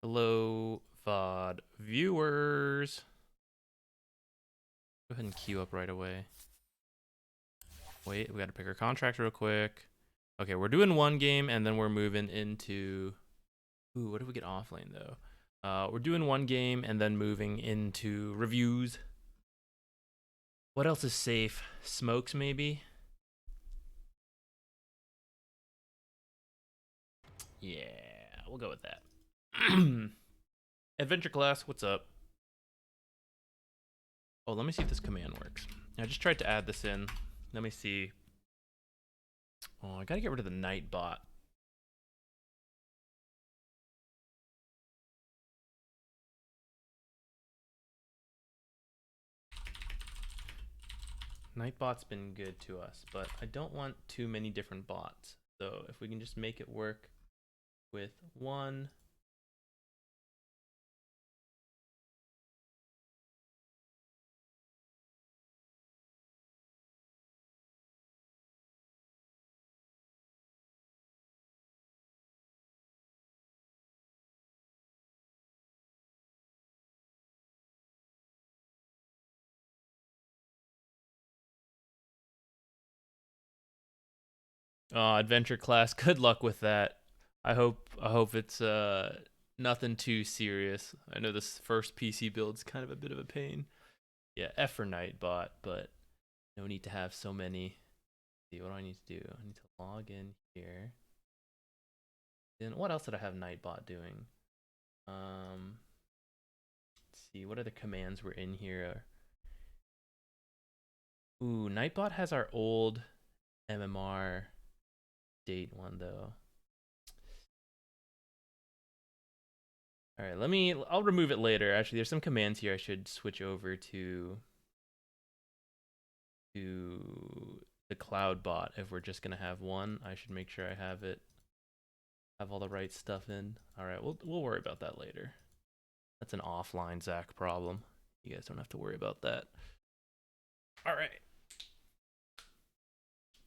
Hello, VOD viewers. Go ahead and queue up right away. Wait, we gotta pick our contract real quick. Okay, we're doing one game and then we're moving into. Ooh, what if we get offlane though? We're doing one game and then moving into reviews. What else is safe? Smokes maybe? Yeah, we'll go with that. Adventure class, what's up? Oh, let me see if this command works. I just tried to add this in. Let me see. Oh, I gotta get rid of the night bot. Nightbot's been good to us, but I don't want too many different bots. So if we can just make it work with one. Adventure class. Good luck with that. I hope it's nothing too serious. I know this first PC build's kind of a bit of a pain. Yeah, F for Nightbot, but no need to have so many. See, what do I need to do? I need to log in here. Then what else did I have Nightbot doing? Let's see, what other commands were in here? Ooh, Nightbot has our old MMR date one though. All right, I'll remove it later. Actually, there's some commands here I should switch over to the cloud bot. If we're just gonna have one, I should make sure I have all the right stuff in. All right, we'll worry about that later. That's an offline Zach problem. You guys don't have to worry about that. All right.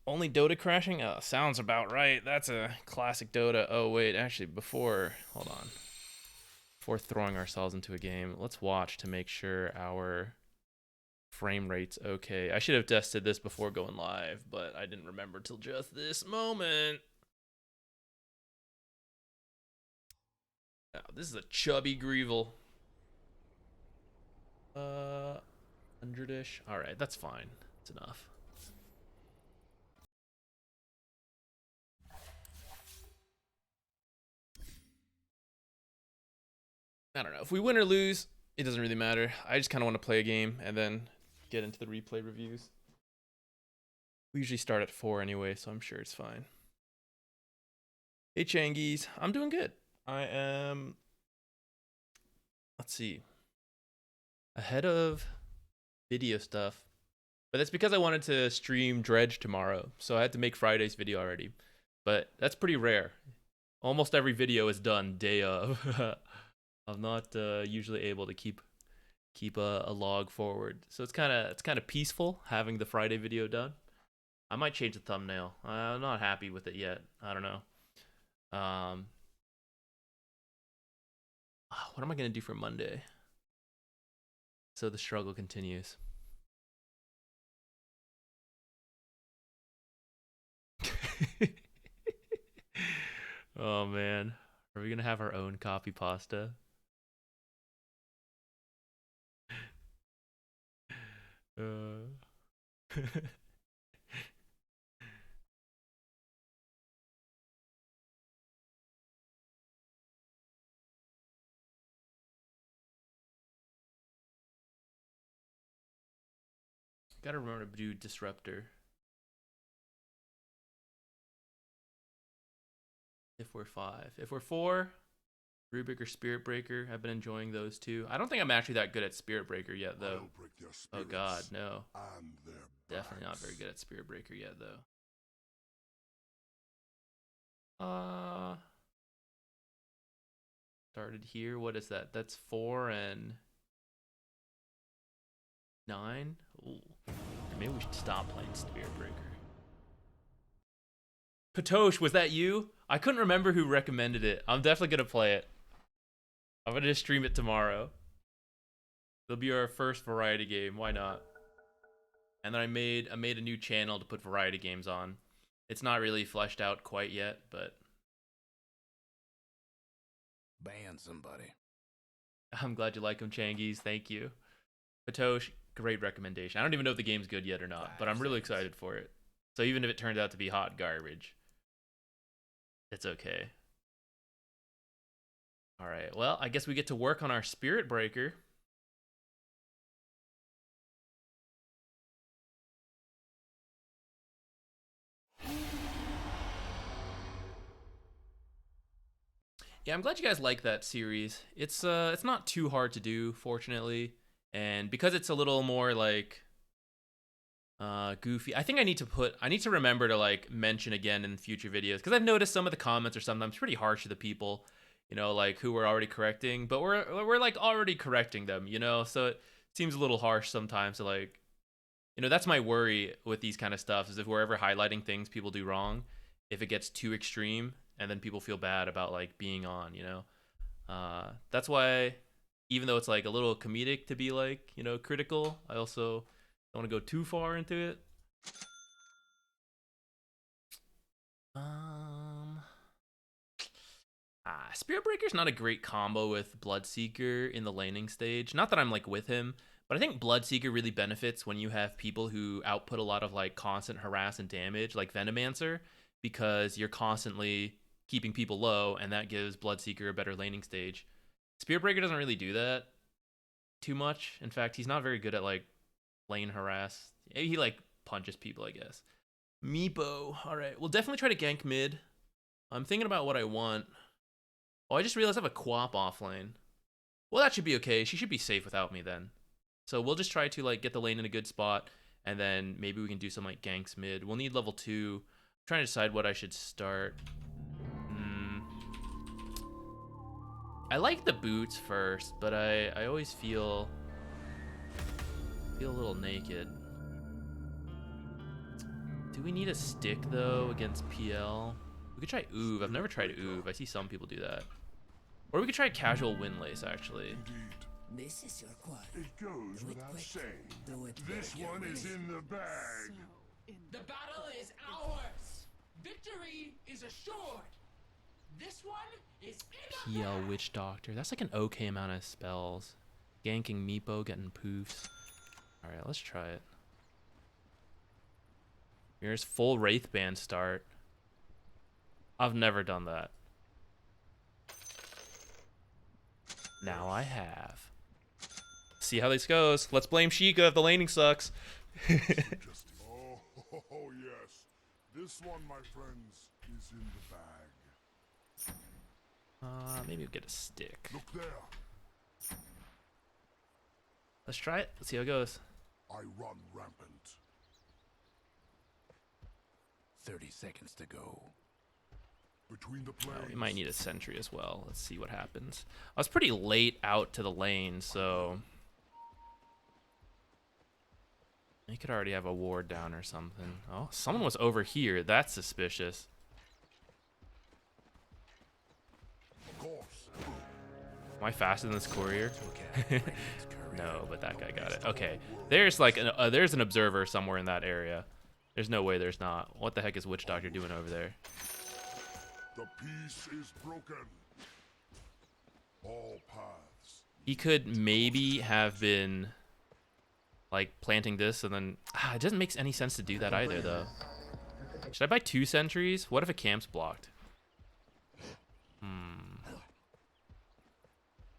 Only Dota crashing? Oh, sounds about right. That's a classic Dota. Oh wait, actually, hold on. Before throwing ourselves into a game, let's watch to make sure our frame rate's okay. I should have tested this before going live, but I didn't remember till just this moment. Oh, this is a chubby Greevil. 100-ish. All right, that's fine. That's enough. I don't know. If we win or lose, it doesn't really matter. I just kind of want to play a game and then get into the replay reviews. We usually start at 4 anyway, so I'm sure it's fine. Hey, Changies. I'm doing good. I am, let's see, ahead of video stuff. But that's because I wanted to stream Dredge tomorrow, so I had to make Friday's video already. But that's pretty rare. Almost every video is done day of. I'm not usually able to keep a log forward, so it's kind of peaceful having the Friday video done. I might change the thumbnail. I'm not happy with it yet. I don't know. What am I gonna do for Monday? So the struggle continues. Oh man, are we gonna have our own copy pasta? Uh... Gotta remember to do disruptor. If we're 5, if we're 4, Rubik or Spirit Breaker. I've been enjoying those too. I don't think I'm actually that good at Spirit Breaker yet though. Oh God, no. Definitely not very good at Spirit Breaker yet though. Started here. What is that? That's 4 and 9. Ooh. Maybe we should stop playing Spirit Breaker. Patosh, was that you? I couldn't remember who recommended it. I'm definitely gonna play it. I'm gonna just stream it tomorrow. It'll be our first variety game. Why not? And then I made a new channel to put variety games on. It's not really fleshed out quite yet, but ban somebody. I'm glad you like them, Changies. Thank you. Patosh, great recommendation. I don't even know if the game's good yet or not, but I'm really excited for it. So even if it turns out to be hot garbage, it's okay. All right, well, I guess we get to work on our Spirit Breaker. Yeah, I'm glad you guys like that series. It's not too hard to do, fortunately. And because it's a little more like goofy, I think I need to remember to like mention again in future videos, because I've noticed some of the comments are sometimes pretty harsh to the people, you know, like who we're already correcting, but we're like already correcting them, you know, so it seems a little harsh sometimes to like, you know, that's my worry with these kind of stuff, is if we're ever highlighting things people do wrong, if it gets too extreme and then people feel bad about like being on, you know. That's why, even though it's like a little comedic to be like, you know, critical, I also don't want to go too far into it. Spirit Breaker's not a great combo with Bloodseeker in the laning stage. Not that I'm like with him, but I think Bloodseeker really benefits when you have people who output a lot of like constant harass and damage, like Venomancer, because you're constantly keeping people low, and that gives Bloodseeker a better laning stage. Spirit Breaker doesn't really do that too much. In fact, he's not very good at like lane harass. He like punches people, I guess. Meepo. All right, we'll definitely try to gank mid. I'm thinking about what I want. Oh, I just realized I have a Quap off lane. Well, that should be okay. She should be safe without me then. So we'll just try to like get the lane in a good spot, and then maybe we can do some like ganks mid. We'll need level 2. I'm trying to decide what I should start. I like the boots first, but I always feel a little naked. Do we need a stick though against PL? We could try Oov. I've never tried Oov. I see some people do that. Or we could try casual Windlace actually. This is your quad. It goes without saying. This one is in the bag. The battle is ours. Victory is assured. This one is in the PL bag. Witch Doctor. That's like an okay amount of spells. Ganking Meepo, getting poofs. Alright, let's try it. Here's full Wraithband start. I've never done that. Now I have. See how this goes. Let's blame Sheikah if the laning sucks. Oh, yes. This one, my friends, is in the bag. Maybe we'll get a stick. Look there. Let's try it. Let's see how it goes. I run rampant. 30 seconds to go. Between the planes. We might need a sentry as well. Let's see what happens. I was pretty late out to the lane, so he could already have a ward down or something. Oh, someone was over here. That's suspicious. Of course. Am I faster than this courier? No, but that guy got it. Okay, there's like there's an observer somewhere in that area. There's no way there's not. What the heck is Witch Doctor doing over there? The peace is broken. All paths. He could maybe have been like planting this, and then it doesn't make any sense to do that either though. Should I buy 2 sentries? What if a camp's blocked?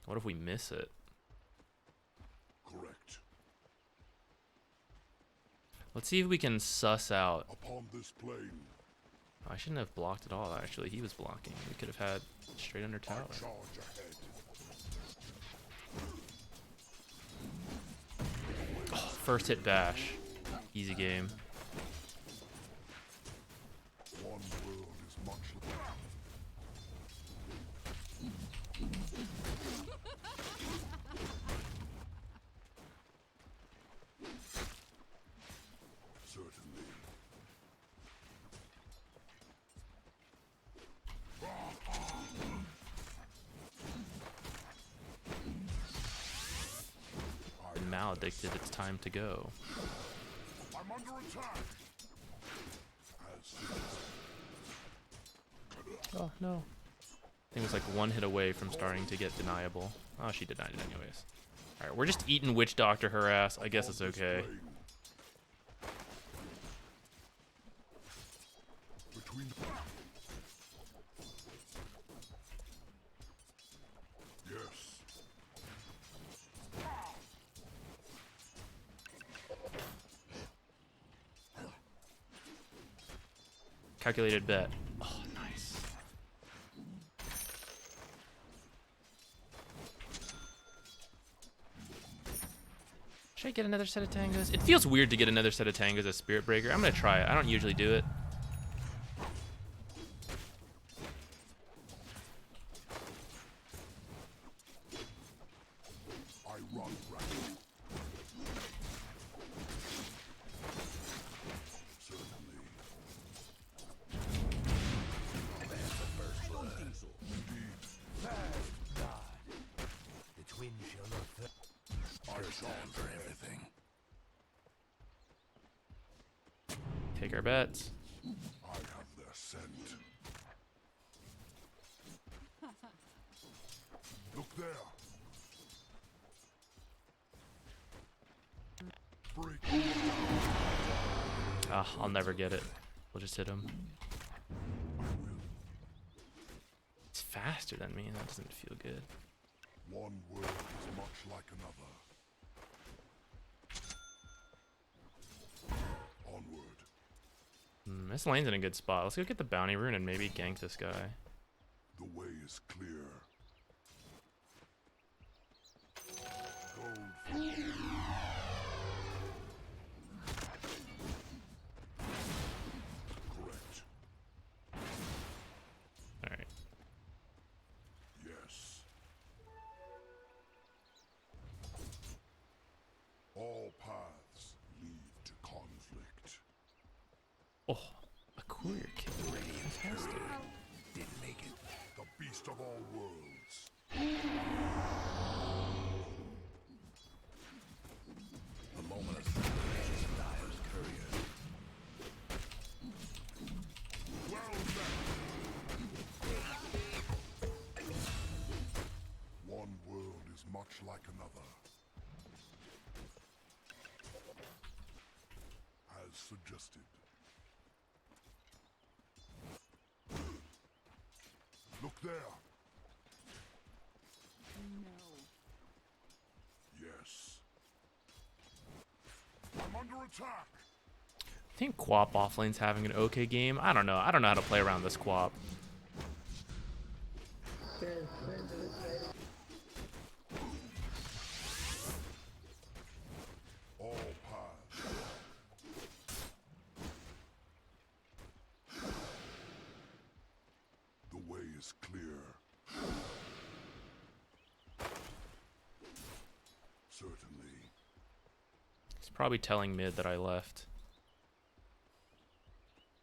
What if we miss it? Correct. Let's see if we can suss out. Upon this plane, I shouldn't have blocked at all, actually. He was blocking. We could have had straight under I tower. charge ahead. Oh, first hit bash. Easy game. One world is much certainly. maledicted, it's time to go. I'm under attack. As Oh, no. I think it was like one hit away from starting to get deniable. Oh, she denied it anyways. Alright, we're just eating Witch Doctor her ass. I guess it's okay. Between yes. Calculated bet. Oh, nice. Should I get another set of tangos? It feels weird to get another set of tangos as Spirit Breaker. I'm gonna try it. I don't usually do it. I run rapid. Certainly. The twin shall not fail. First time for everything. Take our bets. I have their scent. Look there. Break. Ah, I'll never get it. We'll just hit him. It's faster than me. That doesn't feel good. One world is much like another. Onward. This lane's in a good spot. Let's go get the bounty rune and maybe gank this guy. The way is clear. Gold. Correct. Alright. Yes. All paths lead to conflict. Oh, a courier kit. Fantastic. Didn't make it. The beast of all worlds. The moment of sacrifice Dyer's courier. Well met. One world is much like another. As suggested. Look there. Yes. I'm under attack. I think Quap offlane's having an okay game. I don't know. I don't know how to play around this Quap. All paths. The way is clear. Certainly. He's probably telling mid that I left.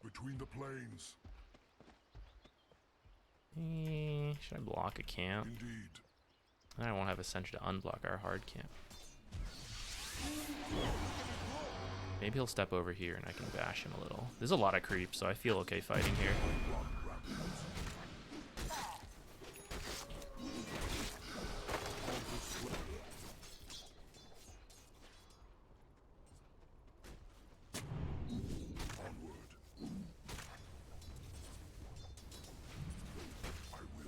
Between the plains. Should I block a camp? Indeed. I won't have Ascension to unblock our hard camp. Maybe he'll step over here and I can bash him a little. There's a lot of creep, so I feel okay fighting here. Onward. I will.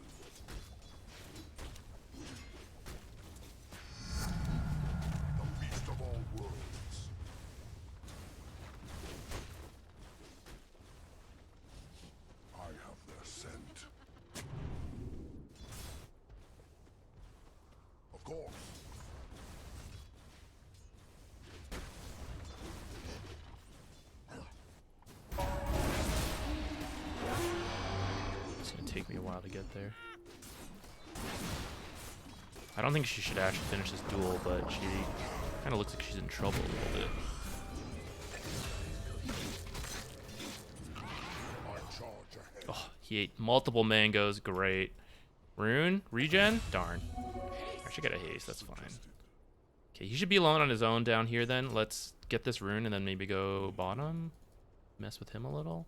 The beast of all worlds. I have their scent. Of course. It's gonna take me a while to get there. I don't think she should actually finish this duel, but she kind of looks like she's in trouble a little bit. I charge ahead. Oh, he ate multiple mangoes. Great. Rune? Regen? Darn. I should get a haste. That's fine. Okay, he should be alone on his own down here then. Let's get this rune and then maybe go bottom. Mess with him a little.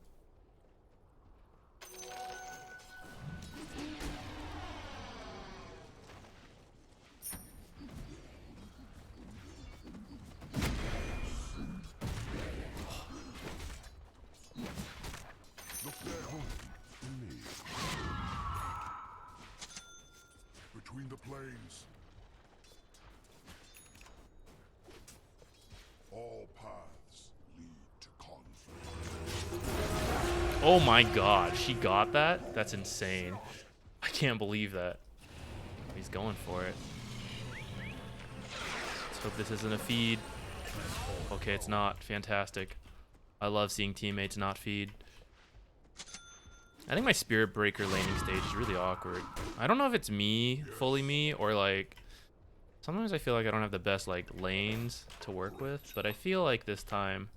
Look there, home. Me. Between the plains. All paths lead to conflict. Oh my god, she got that? That's insane. I can't believe that. He's going for it. Let's hope this isn't a feed. Okay, it's not. Fantastic. I love seeing teammates not feed. I think my Spirit Breaker laning stage is really awkward. I don't know if it's me, fully me, or like... Sometimes I feel like I don't have the best like lanes to work with, but I feel like this time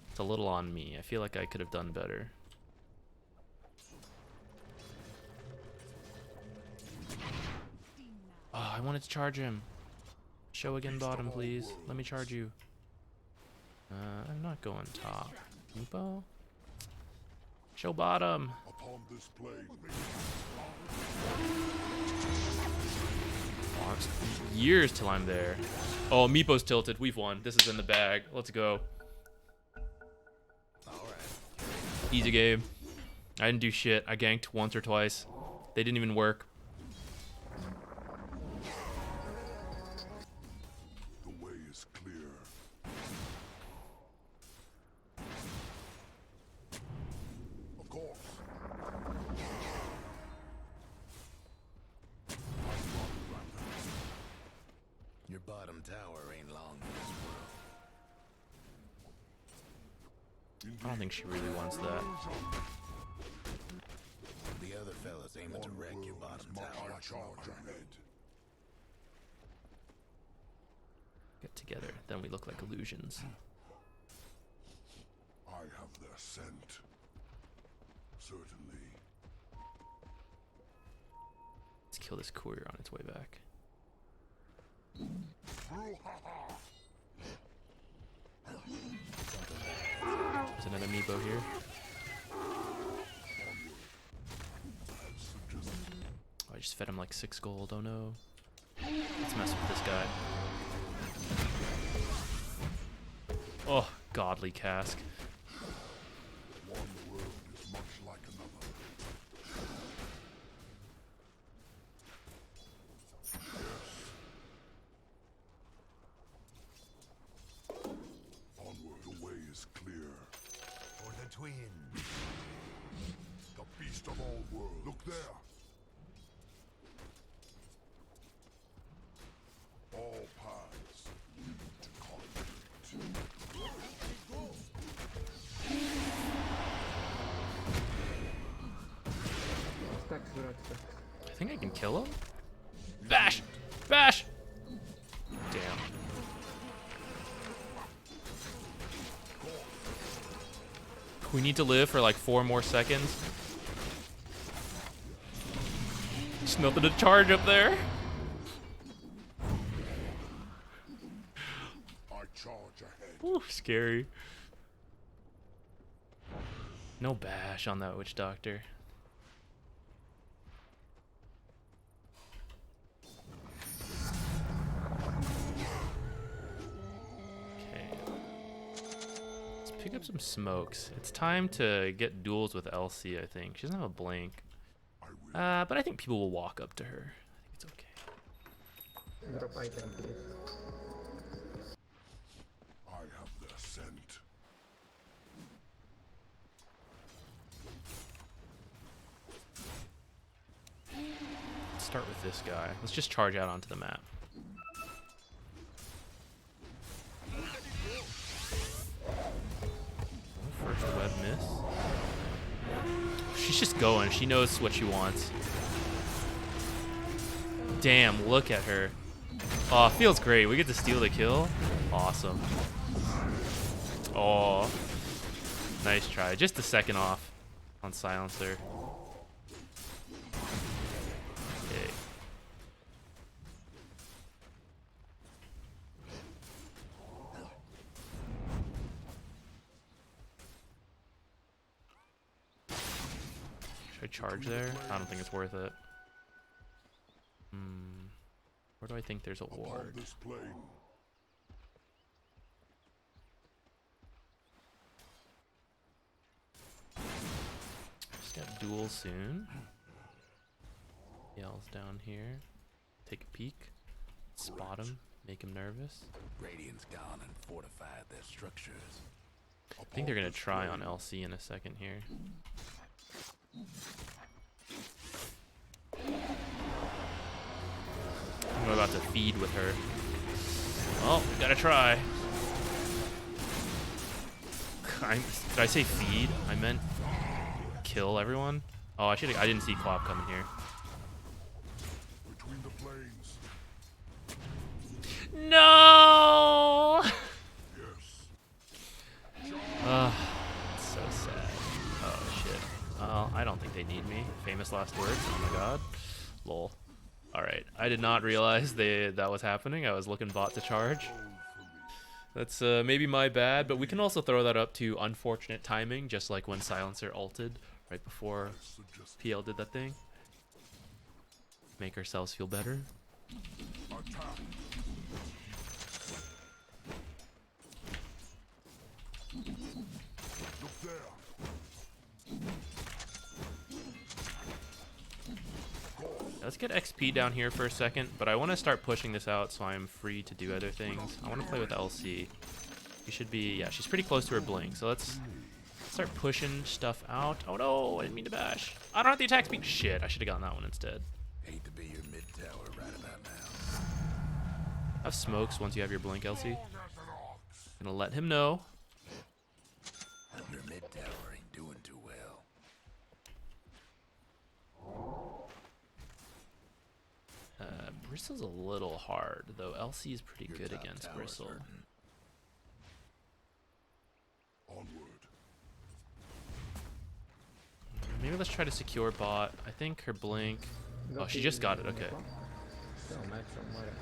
it's a little on me. I feel like I could have done better. Oh, I wanted to charge him. Show again bottom, please. Let me charge you. I'm not going top. Meepo? Show bottom. Upon this plain. Oh, it's years till I'm there. Oh, Meepo's tilted. We've won. This is in the bag. Let's go. Easy game. I didn't do shit. I ganked once or twice. They didn't even work. The way is clear. Of course. Your bottom tower ain't long in this world. I don't think she really wants that. The other fellas aiming to wreck your bottom tower. I charge ahead. Get together. Then we look like illusions. I have their scent. Certainly. Let's kill this courier on its way back. Brouhaha! There's another Meepo here. Oh, I just fed him like 6 gold. Oh no. Let's mess with this guy. Oh, godly cask. One world is much like another. Onward, the way is clear. For the twins. The beast of all worlds. Look there. All paths lead to conflict. I think I can kill him. Bash! Bash! Damn. We need to live for like 4 more seconds. There's nothing to charge up there. I charge ahead. Ooh, scary. No bash on that witch doctor. Okay. Let's pick up some smokes. It's time to get duels with Elsie, I think. She doesn't have a blink. I will. But I think people will walk up to her. I think it's okay. Drop item, please. I have their scent. Let's start with this guy. Let's just charge out onto the map. First web miss. She's just going. She knows what she wants. Damn, look at her. Oh, feels great. We get to steal the kill. Awesome. Oh, nice try. Just a second off on silencer. Okay. Should I charge there? I don't think it's worth it. Where do I think there's a Upon ward? this plane, Just got duel soon. Yell's down here. Take a peek. Spot him. Make him nervous. Radiant's gone and fortified their structures. I think they're gonna try on LC in a second here. I'm about to feed with her. Oh, gotta try. Did I say feed? I meant kill everyone. Oh, I didn't see Klopp coming here. between the planes. No. Yes. So sad. Oh shit. Oh, I don't think they need me. Famous last words. Oh my god. Lol. Alright. I did not realize that was happening. I was looking bot to charge. That's maybe my bad, but we can also throw that up to unfortunate timing, just like when Silencer ulted right before PL did that thing. Make ourselves feel better. Attack. Look there. Let's get XP down here for a second, but I want to start pushing this out so I'm free to do other things. I want to play with LC. She should be, yeah, she's pretty close to her blink, so let's start pushing stuff out. Oh no, I didn't mean to bash. I don't have the attack speed. Shit, I should have gotten that one instead. Hate to be your mid tower right about now. Have smokes once you have your blink, LC. Gonna let him know. Your mid tower ain't doing too well. Bristle's a little hard, though LC is pretty Your good top against tower's Bristle. hurting. Onward. Maybe let's try to secure bot. I think her blink. Oh, she just got it. Okay. No, Metro muere.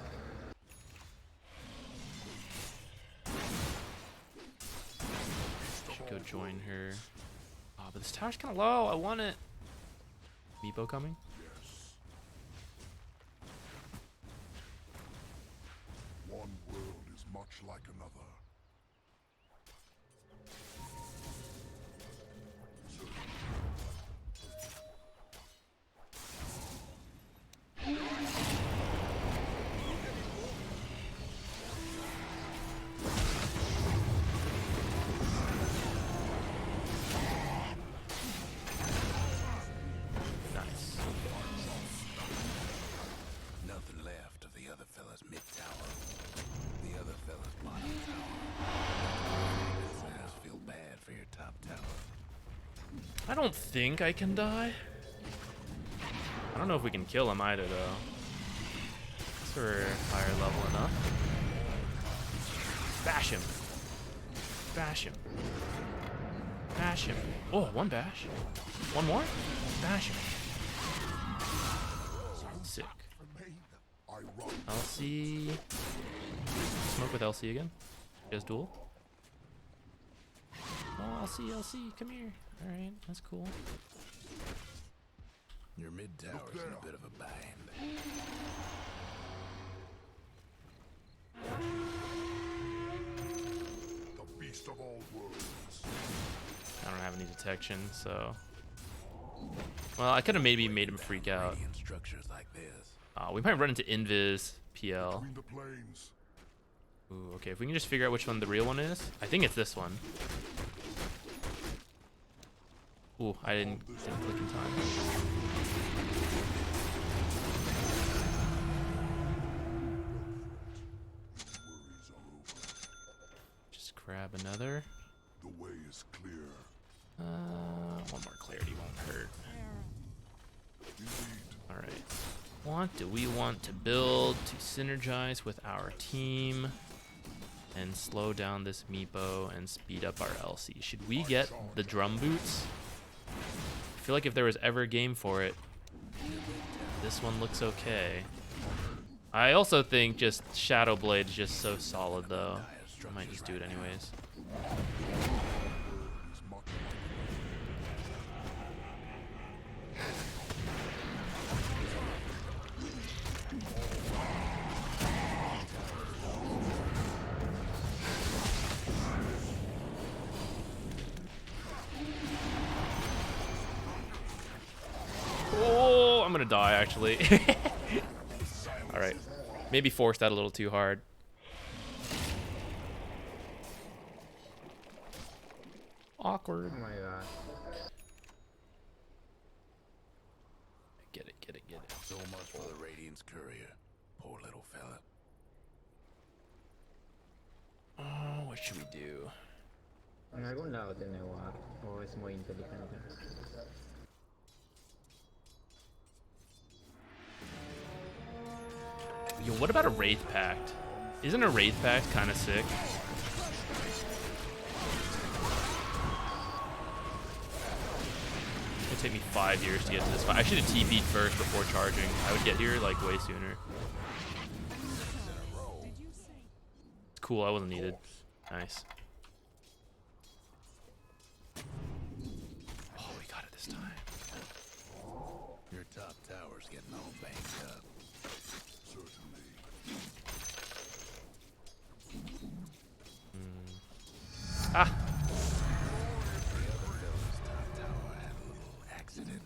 Should go join her. Oh, but this tower's kind of low. I want it. Meepo coming. Yes. One world is much like another. Nice. Nothing left of the other fella's mid tower. The other fella's bottom tower. I just feel bad for your top tower. I don't think I can die. I don't know if we can kill him either, though. Guess we're higher level enough. Bash him. Bash him. Bash him. Oh, one bash. One more? Bash him. Sick. Remain. I run. LC. Smoke with LC again. She has duel. Oh, LC, come here. Alright, that's cool. Your mid tower's in a bit of a bind. The beast of all worlds. I don't have any detection, so. Well, I could have maybe made him freak out. Radiant structures like this. We might run into Invis, PL. Between the planes. Ooh, okay, if we can just figure out which one the real one is. I think it's this one. Ooh, I didn't click in time. Worries are over. Just grab another. The way is clear. One more clarity won't hurt. Indeed. Alright. What do we want to build to synergize with our team and slow down this Meepo and speed up our LC? Should we get the drum boots? I feel like if there was ever a game for it, this one looks okay. I also think just Shadow Blade's just so solid though. I might just do it anyways. Is much like gonna die actually. All right, maybe forced that a little too hard. Awkward. Oh my god. Get it, get it, get it. So much for the Radiant's courier. Poor little fella. Oh, what should we do? En algún lado tiene War, o es muy inteligente. Yo, what about a Wraith Pact? Isn't a Wraith Pact kind of sick? It'll take me 5 years to get to this fight. I should have TP'd first before charging. I would get here like way sooner. It's cool, I wasn't needed. Nice. Oh, we got it this time. Your top tower's getting all banged up. Certainly. Ah! The other fella's top tower had a little accident.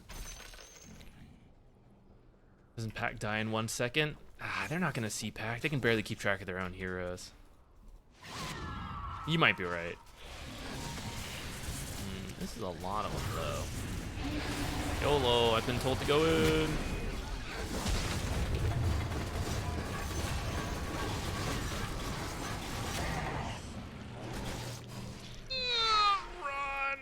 Doesn't Pact die in 1 second? Ah, they're not gonna see Pact. They can barely keep track of their own heroes. You might be right. This is a lot of them, though. YOLO, I've been told to go in. Run!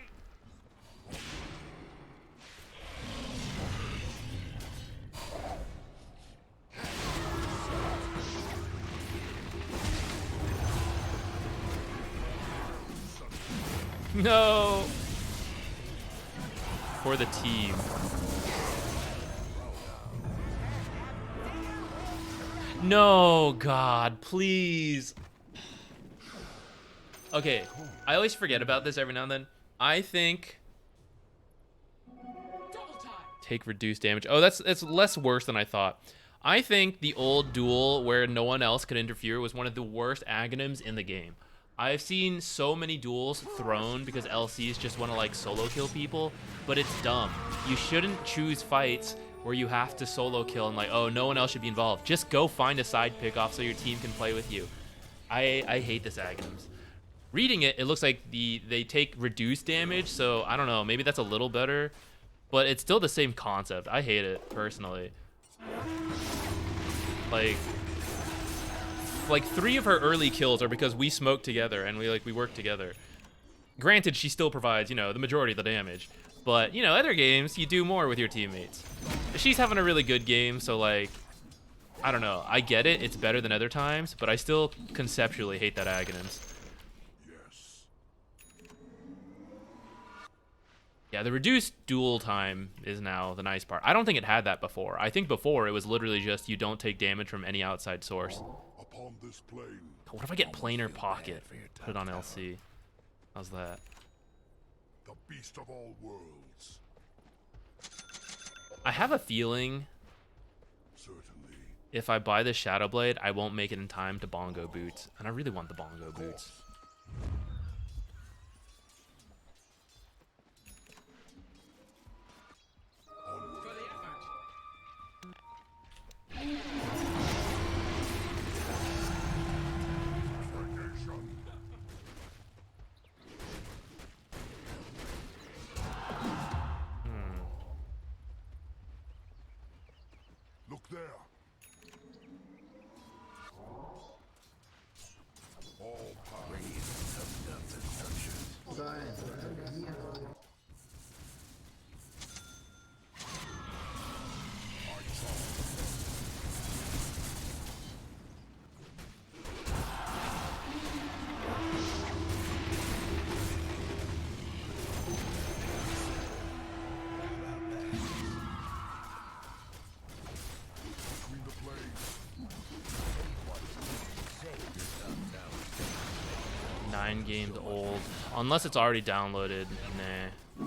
No! For the team. No, God, please. Okay, I always forget about this every now and then. I think Double time. take reduced damage. Oh, it's less worse than I thought. I think the old duel where no one else could interfere was one of the worst Aghanims in the game. I've seen so many duels thrown because LCs just want to like solo kill people, but it's dumb. You shouldn't choose fights where you have to solo kill and like, oh, no one else should be involved. Just go find a side pick off so your team can play with you. I hate this Aghanims. Reading it, it looks like they take reduced damage, so I don't know, maybe that's a little better, but it's still the same concept. I hate it personally. Like 3 of her early kills are because we smoked together and we worked together. Granted, she still provides, the majority of the damage. But, other games, you do more with your teammates. She's having a really good game, so like, I don't know. I get it, it's better than other times, but I still conceptually hate that Aghanims. Yes. Yeah, the reduced duel time is now the nice part. I don't think it had that before. I think before it was literally just you don't take damage from any outside source. Upon this plane, What if I get planar pocket? Put it on LC. How's that? the beast of all worlds. I have a feeling Certainly. if I buy the Shadow Blade, I won't make it in time to Bongo Boots. And I really want the Bongo Boots. For the effort. Negation. Look there. All power. Radiant toughened up the structures. Between the planes. 9 games old. Unless it's already downloaded. Nah.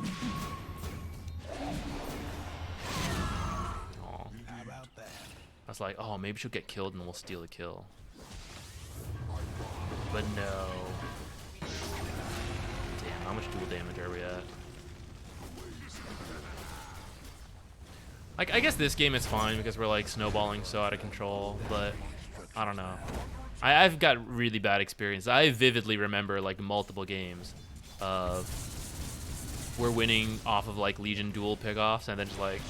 Aw. How about that? I was like, oh, maybe she'll get killed and we'll steal a kill. But no. Damn, how much dual damage are we at? Like, I guess this game is fine because we're like snowballing so out of control, but I don't know. I've got really bad experience. I vividly remember like multiple games of we're winning off of like Legion duel pickoffs and then just like,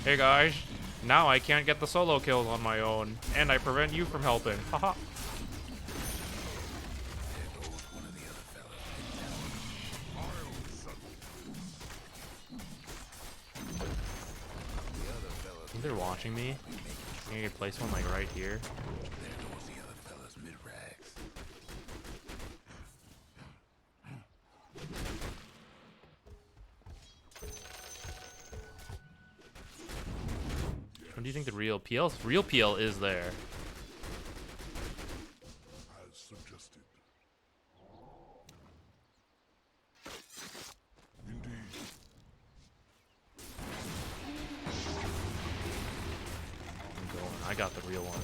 hey guys, now I can't get the solo kills on my own, and I prevent you from helping. Haha. I think they're watching me. I think I could place one like right here. When do you think the real PL is there? As suggested. Indeed. I'm going. I got the real one.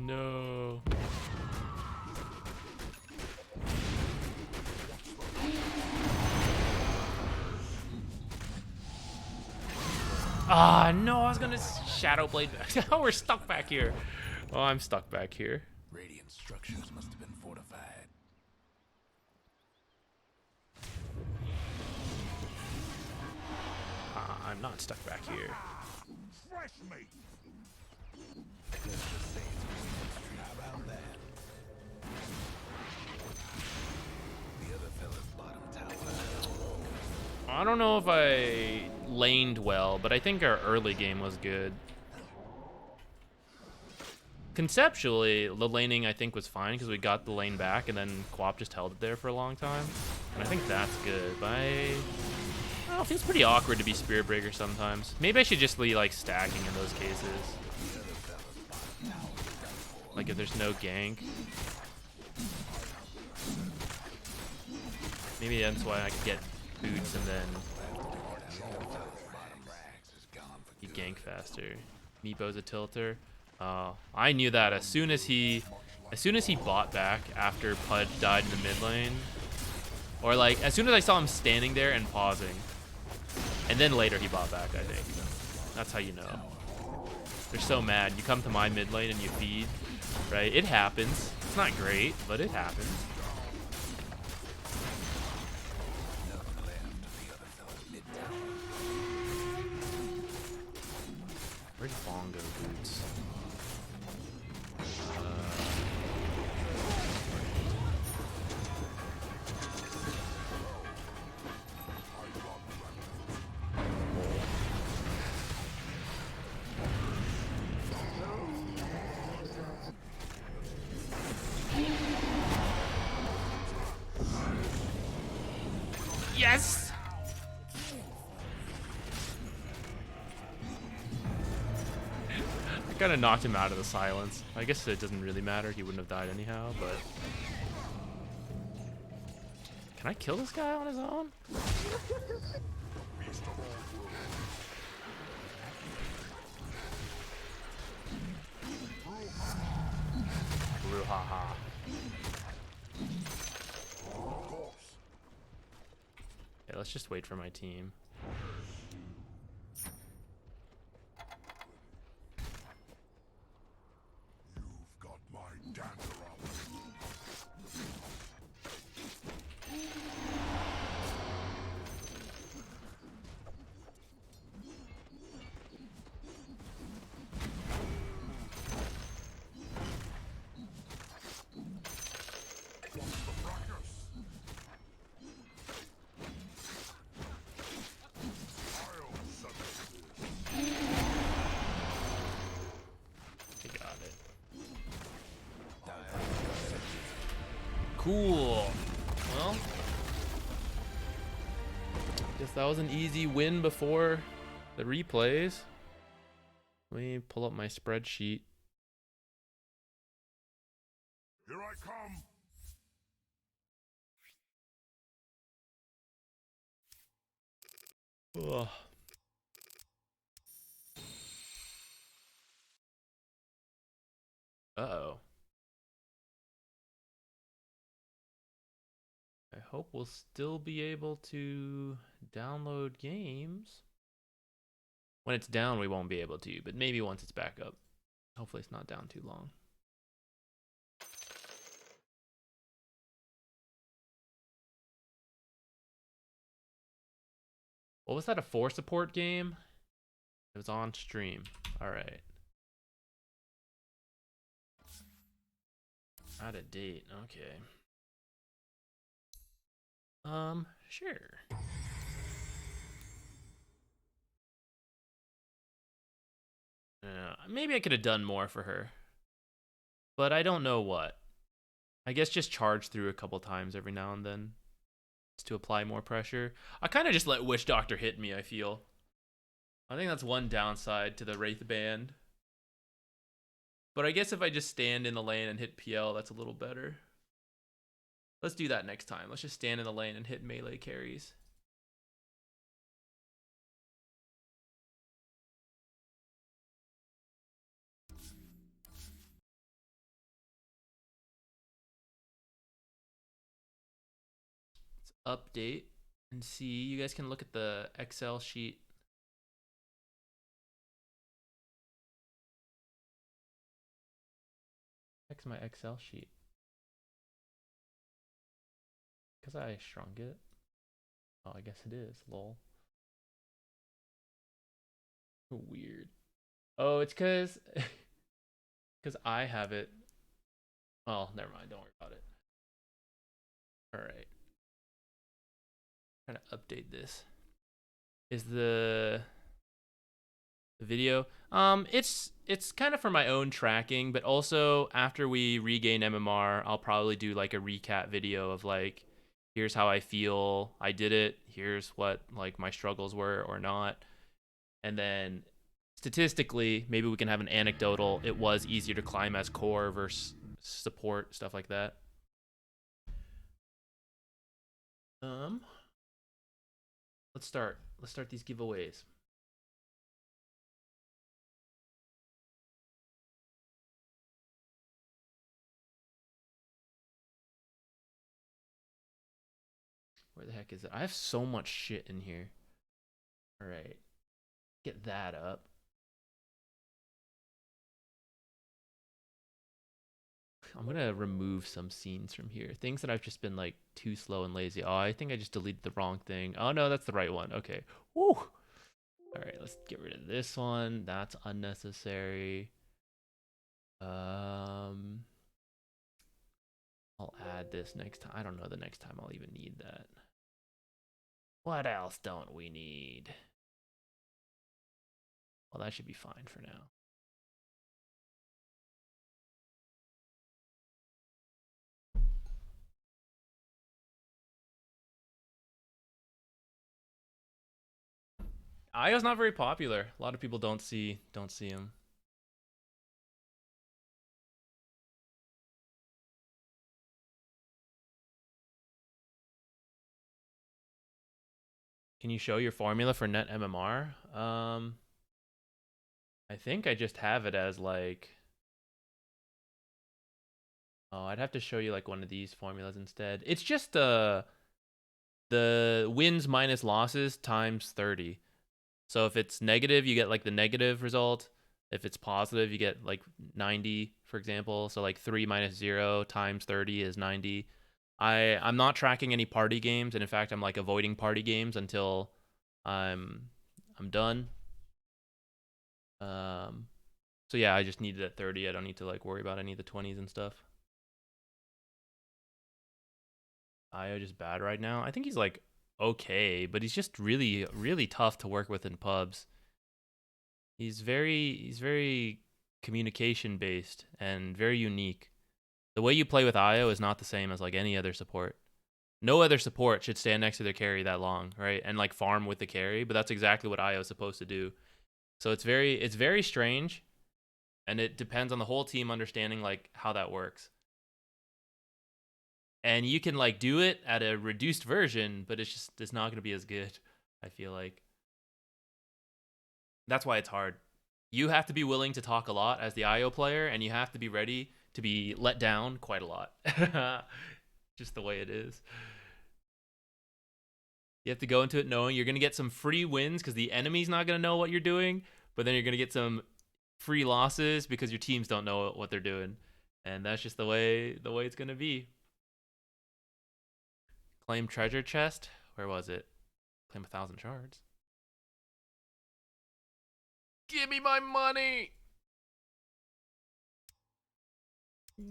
No. Ah, no, I was gonna Shadow Blade back. Oh, we're stuck back here. Oh, I'm stuck back here. Radiant structures must have been fortified. I'm not stuck back here. Fresh meat. How about that? The other fella's bottom tower. I don't know if I laned well, but I think our early game was good. Conceptually, the laning I think was fine because we got the lane back and then Quap just held it there for a long time. And I think that's good, but I don't know, it feels pretty awkward to be Spirit Breaker sometimes. Maybe I should just be like stacking in those cases. Like if there's no gank. Maybe that's why I could get boots and then you gank faster. Meepo's a tilter. I knew that as soon as he bought back after Pudge died in the mid lane, or like as soon as I saw him standing there and pausing, and then later he bought back. I think that's how you know. They're so mad. You come to my mid lane and you feed, right? It happens. It's not great, but it happens. Where's Bongo boots? Yes! I kind of knocked him out of the silence. I guess it doesn't really matter. He wouldn't have died anyhow, but... Can I kill this guy on his own? Brouhaha. Yeah, let's just wait for my team. You've got my dagger up. I got it. Cool. Well, guess that was an easy win before the replays. Let me pull up my spreadsheet. Here I come. Ugh. Uh-oh. hope we'll still be able to download games. When it's down, we won't be able to, but maybe once it's back up. Hopefully it's not down too long. What was that, a 4 support game? It was on stream. All right. Out of date. Okay. Sure. Maybe I could have done more for her. But I don't know what. I guess just charge through a couple times every now and then. Just to apply more pressure. I kind of just let Witch Doctor hit me, I feel. I think that's one downside to the Wraith Band. But I guess if I just stand in the lane and hit PL, that's a little better. Let's do that next time. Let's just stand in the lane and hit melee carries. Let's update and see. You guys can look at the Excel sheet. What's my Excel sheet? Because I shrunk it. Oh, I guess it is. Lol. Weird. Oh, it's because I have it. Oh, never mind. Don't worry about it. All right. Trying to update this. Is the video? It's kind of for my own tracking, but also after we regain MMR, I'll probably do like a recap video of like, here's how I feel I did it. Here's what like my struggles were or not. And then statistically, maybe we can have an anecdotal. It was easier to climb as core versus support, stuff like that. Let's start these giveaways. Where the heck is it? I have so much shit in here. All right. Get that up. I'm going to remove some scenes from here. Things that I've just been like too slow and lazy. Oh, I think I just deleted the wrong thing. Oh no, that's the right one. Okay. Woo. All right, let's get rid of this one. That's unnecessary. I'll add this next time. I don't know the next time I'll even need that. What else don't we need? Well, that should be fine for now. Io's not very popular. A lot of people don't see him. Can you show your formula for net MMR? I think I just have it as like, oh, I'd have to show you like one of these formulas instead. It's just the wins minus losses times 30. So if it's negative, you get like the negative result. If it's positive, you get like 90, for example. So like 3 minus 0 times 30 is 90. I'm not tracking any party games, and in fact, I'm like avoiding party games until I'm done. So yeah, I just need it at 30. I don't need to like worry about any of the 20s and stuff. Io just bad right now. I think he's like okay, but he's just really, really tough to work with in pubs. He's very communication based and very unique. The way you play with Io is not the same as like any other support. No other support should stand next to their carry that long, right? And like farm with the carry, but that's exactly what Io is supposed to do. So it's very strange, and it depends on the whole team understanding like how that works. And you can like do it at a reduced version, but it's not going to be as good, I feel like. That's why it's hard. You have to be willing to talk a lot as the Io player, and you have to be ready to be let down quite a lot. Just the way it is. You have to go into it knowing you're gonna get some free wins because the enemy's not gonna know what you're doing, but then you're gonna get some free losses because your teams don't know what they're doing, and that's just the way it's gonna be. Claim treasure chest. Where was it? Claim 1,000 shards. Give me my money.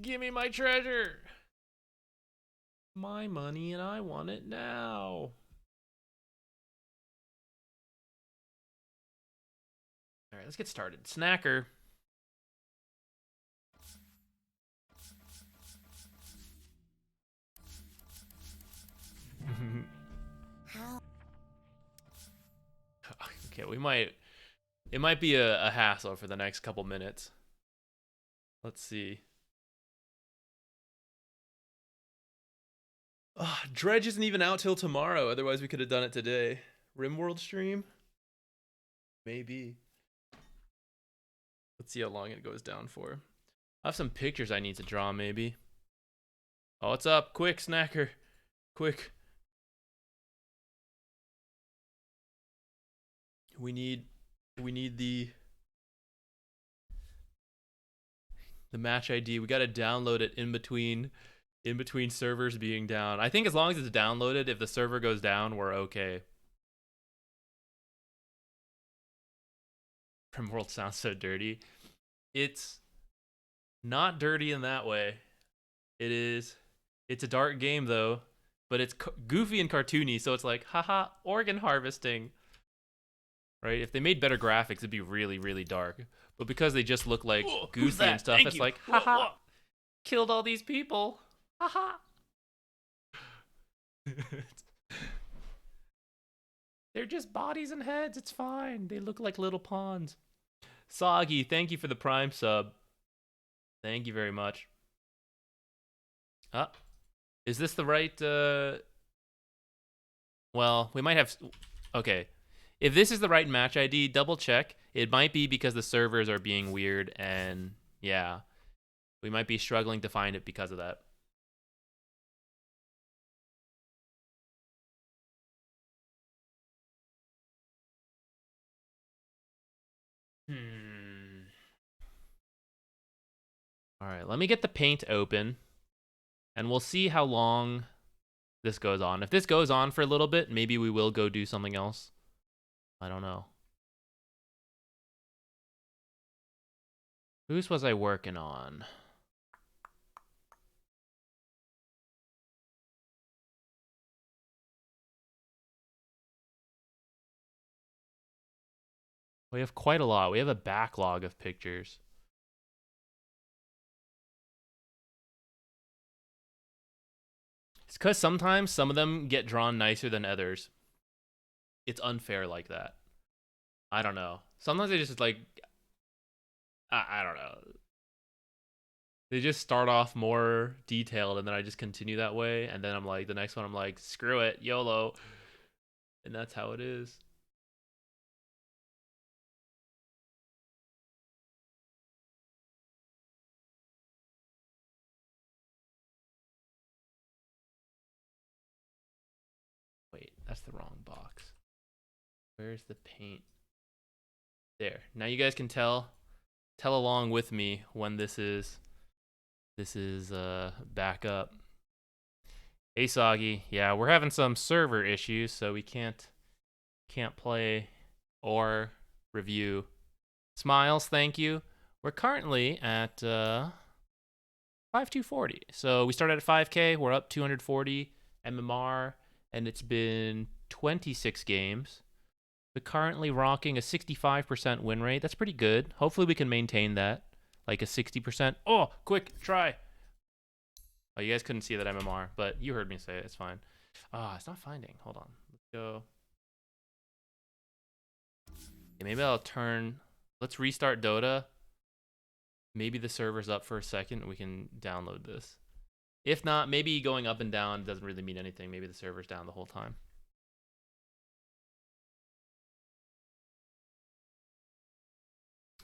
Give me my treasure. My money, and I want it now. All right, let's get started. Snacker. Okay, it might be a hassle for the next couple minutes. Let's see. Dredge isn't even out till tomorrow. Otherwise, we could have done it today. RimWorld stream? Maybe. Let's see how long it goes down for. I have some pictures I need to draw, maybe. Oh, what's up? Quick, Snacker. Quick. We need the match ID. We got to download it in between servers being down. I think as long as it's downloaded, if the server goes down, we're okay. RimWorld sounds so dirty. It's not dirty in that way. It's a dark game though, but it's goofy and cartoony, so it's like, haha, organ harvesting. Right? If they made better graphics, it'd be really, really dark. But because they just look like goofy and stuff, it's like, haha, killed all these people. Haha. They're just bodies and heads. It's fine. They look like little pawns. Soggy, thank you for the Prime sub. Thank you very much. Is this the right... Well, we might have... Okay. If this is the right match ID, double check. It might be because the servers are being weird, and yeah. We might be struggling to find it because of that. All right, let me get the paint open, and we'll see how long this goes on. If this goes on for a little bit, maybe we will go do something else. I don't know. Whose was I working on? We have quite a lot. We have a backlog of pictures. It's because sometimes some of them get drawn nicer than others. It's unfair like that. I don't know. Sometimes they just like... I don't know. They just start off more detailed and then I just continue that way. And then I'm like, the next one I'm like, screw it, YOLO. And that's how it is. Wait, that's the wrong box. Where's the paint? There. Now you guys can tell along with me when this is back up. Hey Soggy, yeah, we're having some server issues, so we can't play or review. Smiles, thank you. We're currently at 5240. So we started at 5K, we're up 240 MMR, and it's been 26 games. We're currently rocking a 65% win rate. That's pretty good. Hopefully we can maintain that, like a 60%. Oh, quick, try. Oh, you guys couldn't see that MMR, but you heard me say it. It's fine. It's not finding. Hold on. Let's go. Okay, maybe I'll turn... Let's restart Dota. Maybe the server's up for a second and we can download this. If not, maybe going up and down doesn't really mean anything. Maybe the server's down the whole time.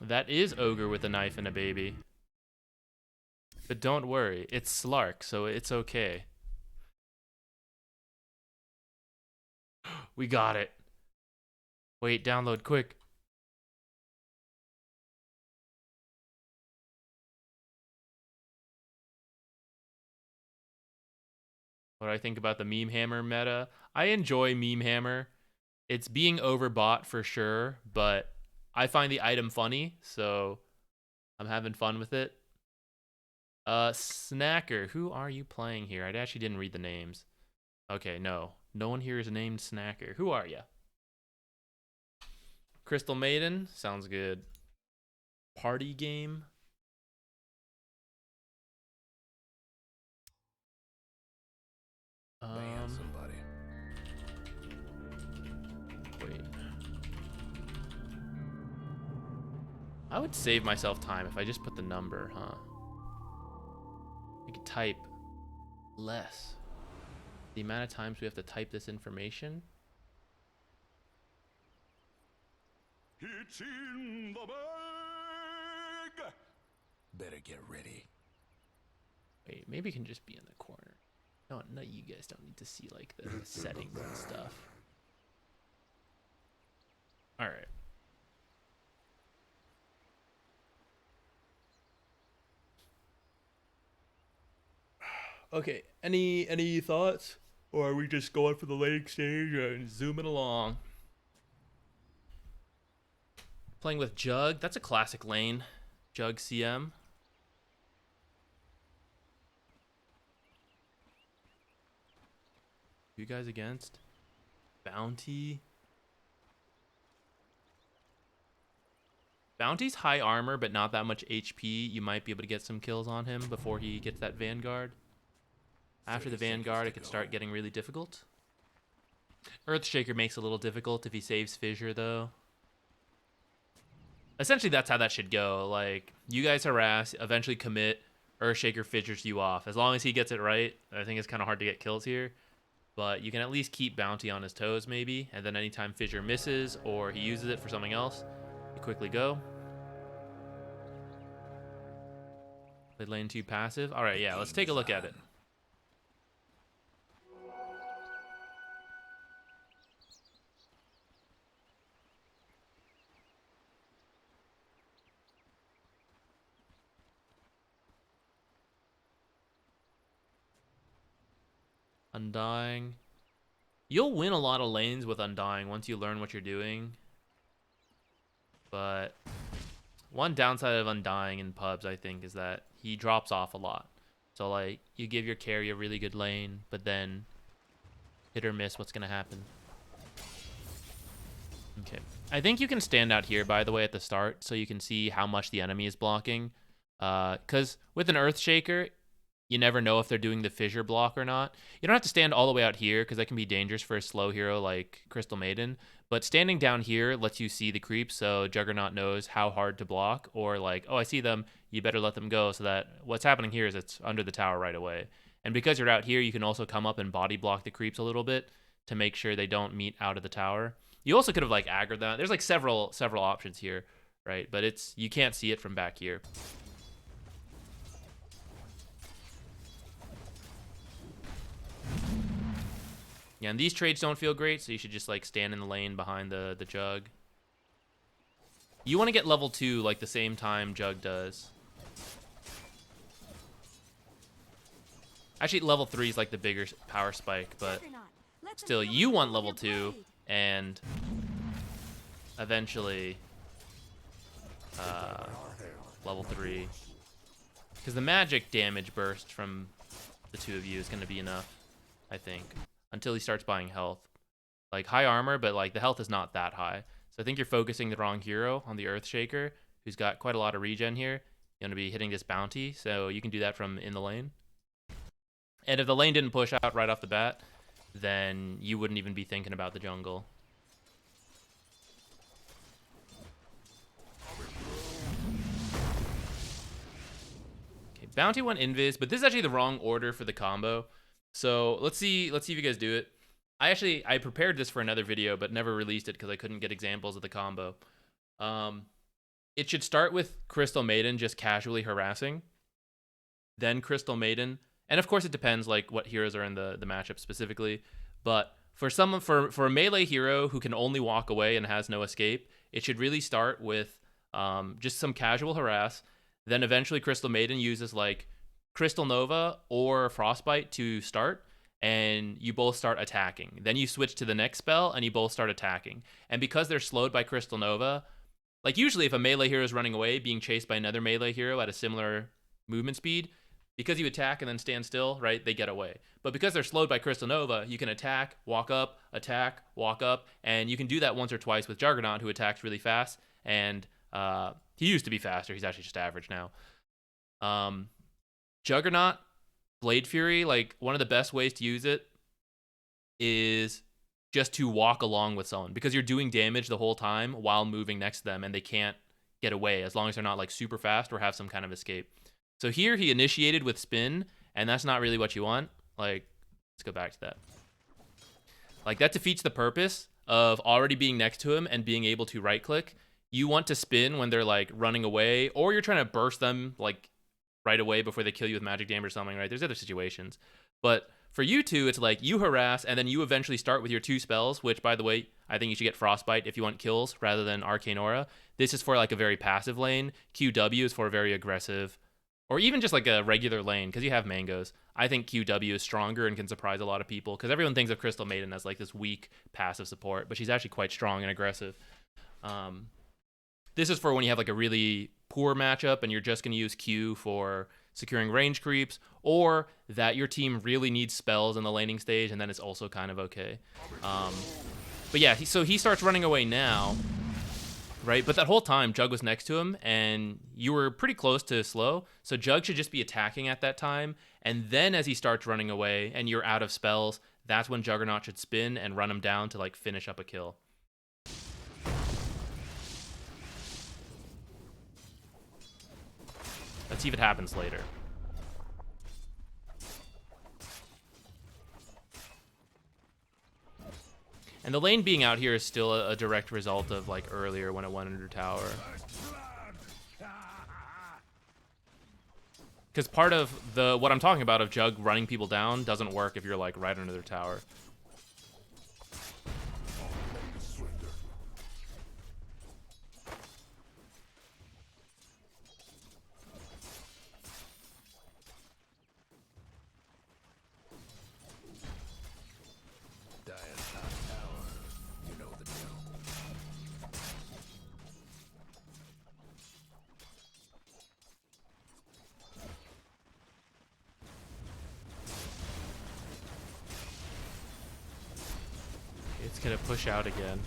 That is Ogre with a knife and a baby. But don't worry, it's Slark, so it's okay. We got it. Wait, download quick. What do I think about the Meme Hammer meta? I enjoy Meme Hammer. It's being overbought for sure, but I find the item funny, so I'm having fun with it. Snacker, who are you playing here? I actually didn't read the names. Okay, no. No one here is named Snacker. Who are you? Crystal Maiden? Sounds good. Party game? Ban somebody. Wait. I would save myself time if I just put the number, huh? I could type less. The amount of times we have to type this information. It's in the bag. Better get ready. Wait, maybe it can just be in the corner. No, you guys don't need to see like the settings and stuff. All right. Okay, any thoughts? Or are we just going for the late stage and zooming along? Playing with Jug, that's a classic lane. Jug CM. Who you guys against? Bounty. Bounty's high armor, but not that much HP. You might be able to get some kills on him before he gets that Vanguard. After the Vanguard, it could start getting really difficult. Earthshaker makes it a little difficult if he saves Fissure, though. Essentially, that's how that should go. Like, you guys harass, eventually commit, Earthshaker fissures you off. As long as he gets it right, I think it's kind of hard to get kills here. But you can at least keep Bounty on his toes, maybe. And then anytime Fissure misses or he uses it for something else, you quickly go. Played lane 2 passive. All right, yeah, let's take a look at it. Undying. You'll win a lot of lanes with Undying once you learn what you're doing. But one downside of Undying in pubs, I think, is that he drops off a lot. So, like, you give your carry a really good lane, but then hit or miss, what's going to happen? Okay. I think you can stand out here, by the way, at the start, so you can see how much the enemy is blocking. Because with an Earthshaker, you never know if they're doing the fissure block or not. You don't have to stand all the way out here because that can be dangerous for a slow hero like Crystal Maiden. But standing down here lets you see the creeps, so Juggernaut knows how hard to block. Or like, oh, I see them, you better let them go, so that what's happening here is it's under the tower right away. And because you're out here, you can also come up and body block the creeps a little bit to make sure they don't meet out of the tower. You also could have like aggroed them. There's like several options here, right? But it's you can't see it from back here. Yeah, and these trades don't feel great, so you should just like stand in the lane behind the Jug. You want to get level 2 like the same time Jug does. Actually, level 3 is like the bigger power spike, but still, you want level 2 and eventually level 3. Because the magic damage burst from the two of you is going to be enough, I think. Until he starts buying health. Like, high armor, but, like, the health is not that high. So I think you're focusing the wrong hero on the Earthshaker, who's got quite a lot of regen here. You're going to be hitting this Bounty, so you can do that from in the lane. And if the lane didn't push out right off the bat, then you wouldn't even be thinking about the jungle. Okay, Bounty went invis, but this is actually the wrong order for the combo. So let's see if you guys do it. I prepared this for another video, but never released it because I couldn't get examples of the combo. It should start with Crystal Maiden just casually harassing. Then Crystal Maiden, and of course it depends like what heroes are in the matchup specifically, but for a melee hero who can only walk away and has no escape, it should really start with just some casual harass. Then eventually Crystal Maiden uses like Crystal Nova or Frostbite to start, and you both start attacking. Then you switch to the next spell and you both start attacking. And because they're slowed by Crystal Nova, like usually if a melee hero is running away being chased by another melee hero at a similar movement speed, because you attack and then stand still, right, they get away. But because they're slowed by Crystal Nova, you can attack, walk up, and you can do that once or twice with Juggernaut, who attacks really fast, and he used to be faster. He's actually just average now. Juggernaut, Blade Fury, like one of the best ways to use it is just to walk along with someone, because you're doing damage the whole time while moving next to them, and they can't get away as long as they're not like super fast or have some kind of escape. So here he initiated with spin, and that's not really what you want. Like, let's go back to that. Like, that defeats the purpose of already being next to him and being able to right click. You want to spin when they're like running away, or you're trying to burst them like right away before they kill you with magic damage or something, right? There's other situations. But for you two, it's like you harass, and then you eventually start with your 2 spells, which, by the way, I think you should get Frostbite if you want kills rather than Arcane Aura. This is for like a very passive lane. QW is for a very aggressive, or even just like a regular lane, because you have mangoes. I think QW is stronger and can surprise a lot of people, because everyone thinks of Crystal Maiden as like this weak passive support, but she's actually quite strong and aggressive. This is for when you have like a really poor matchup and you're just going to use Q for securing range creeps, or that your team really needs spells in the laning stage, and then it's also kind of okay. But yeah, so he starts running away now, right? But that whole time, Jug was next to him, and you were pretty close to slow, so Jug should just be attacking at that time, and then as he starts running away and you're out of spells, that's when Juggernaut should spin and run him down to like finish up a kill. Let's see if it happens later. And the lane being out here is still a direct result of like earlier when it went under tower. Because part of what I'm talking about of Jug running people down doesn't work if you're like right under their tower. It's gonna push out again.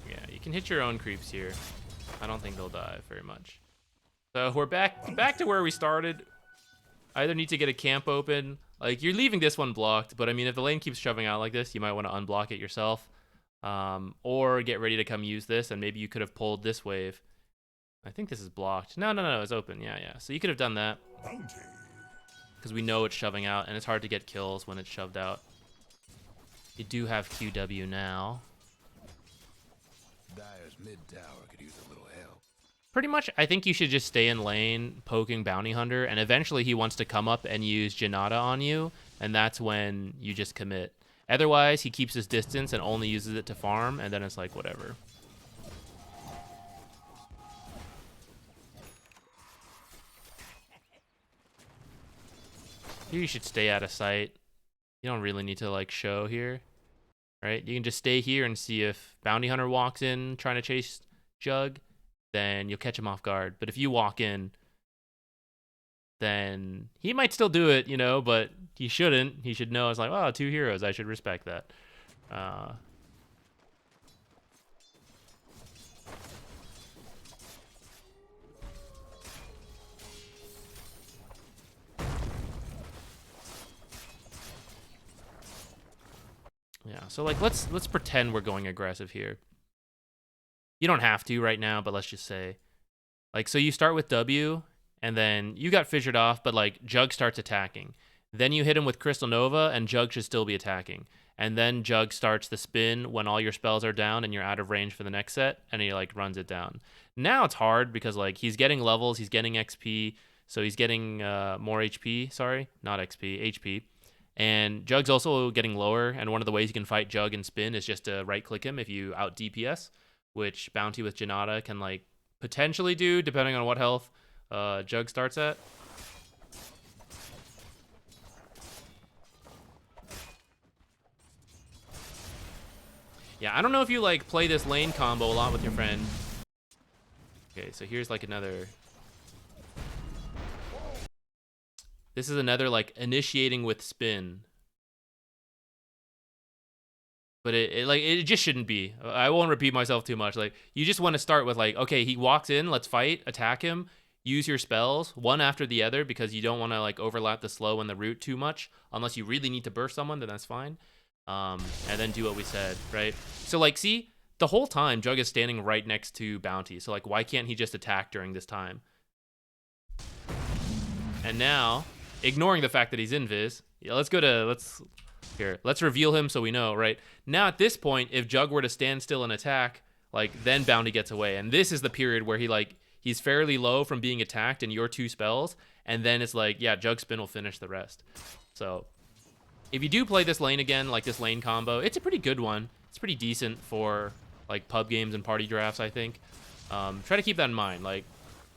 Yeah, you can hit your own creeps here. I don't think they'll die very much. So we're back to where we started. Either need to get a camp open. Like, you're leaving this one blocked, but I mean, if the lane keeps shoving out like this, you might want to unblock it yourself. Or get ready to come use this, and maybe you could have pulled this wave. I think this is blocked. No, it's open. Yeah. So you could have done that. Because we know it's shoving out, and it's hard to get kills when it's shoved out. You do have QW now. Dire's mid tower could use a little help. Pretty much, I think you should just stay in lane, poking Bounty Hunter, and eventually he wants to come up and use Janata on you, and that's when you just commit. Otherwise, he keeps his distance and only uses it to farm, and then it's like, whatever. Here you should stay out of sight. You don't really need to like show here, right? You can just stay here and see if Bounty Hunter walks in trying to chase Jug, then you'll catch him off guard. But if you walk in, then he might still do it, you know, but he shouldn't. He should know it's like, oh, 2 heroes. I should respect that. Yeah, so like let's pretend we're going aggressive here. You don't have to right now, but let's just say, like, so you start with W, and then you got fissured off, but like Jug starts attacking. Then you hit him with Crystal Nova, and Jug should still be attacking. And then Jug starts the spin when all your spells are down and you're out of range for the next set, and he like runs it down. Now it's hard because like he's getting levels, he's getting XP, so he's getting more HP. Sorry, not XP, HP. And Jug's also getting lower, and one of the ways you can fight Jug and Spin is just to right-click him if you out DPS, which Bounty with Janata can like potentially do, depending on what health Jug starts at. Yeah, I don't know if you like play this lane combo a lot with your friend. Okay, so here's like another... This is another like initiating with Spin. But it just shouldn't be. I won't repeat myself too much. Like, you just want to start with like, okay, he walks in, let's fight, attack him, use your spells one after the other, because you don't want to like overlap the slow and the root too much. Unless you really need to burst someone, then that's fine. And then do what we said, right? So like, see, the whole time Jug is standing right next to Bounty. So like, why can't he just attack during this time? And now, ignoring the fact that he's invis, yeah, let's reveal him so we know, right? Now at this point, if Jug were to stand still and attack, like, then Bounty gets away. And this is the period where he's fairly low from being attacked in your 2 spells, and then it's like, yeah, Jug Spin will finish the rest. So if you do play this lane again, like this lane combo, it's a pretty good one. It's pretty decent for like pub games and party drafts, I think. Try to keep that in mind. Like,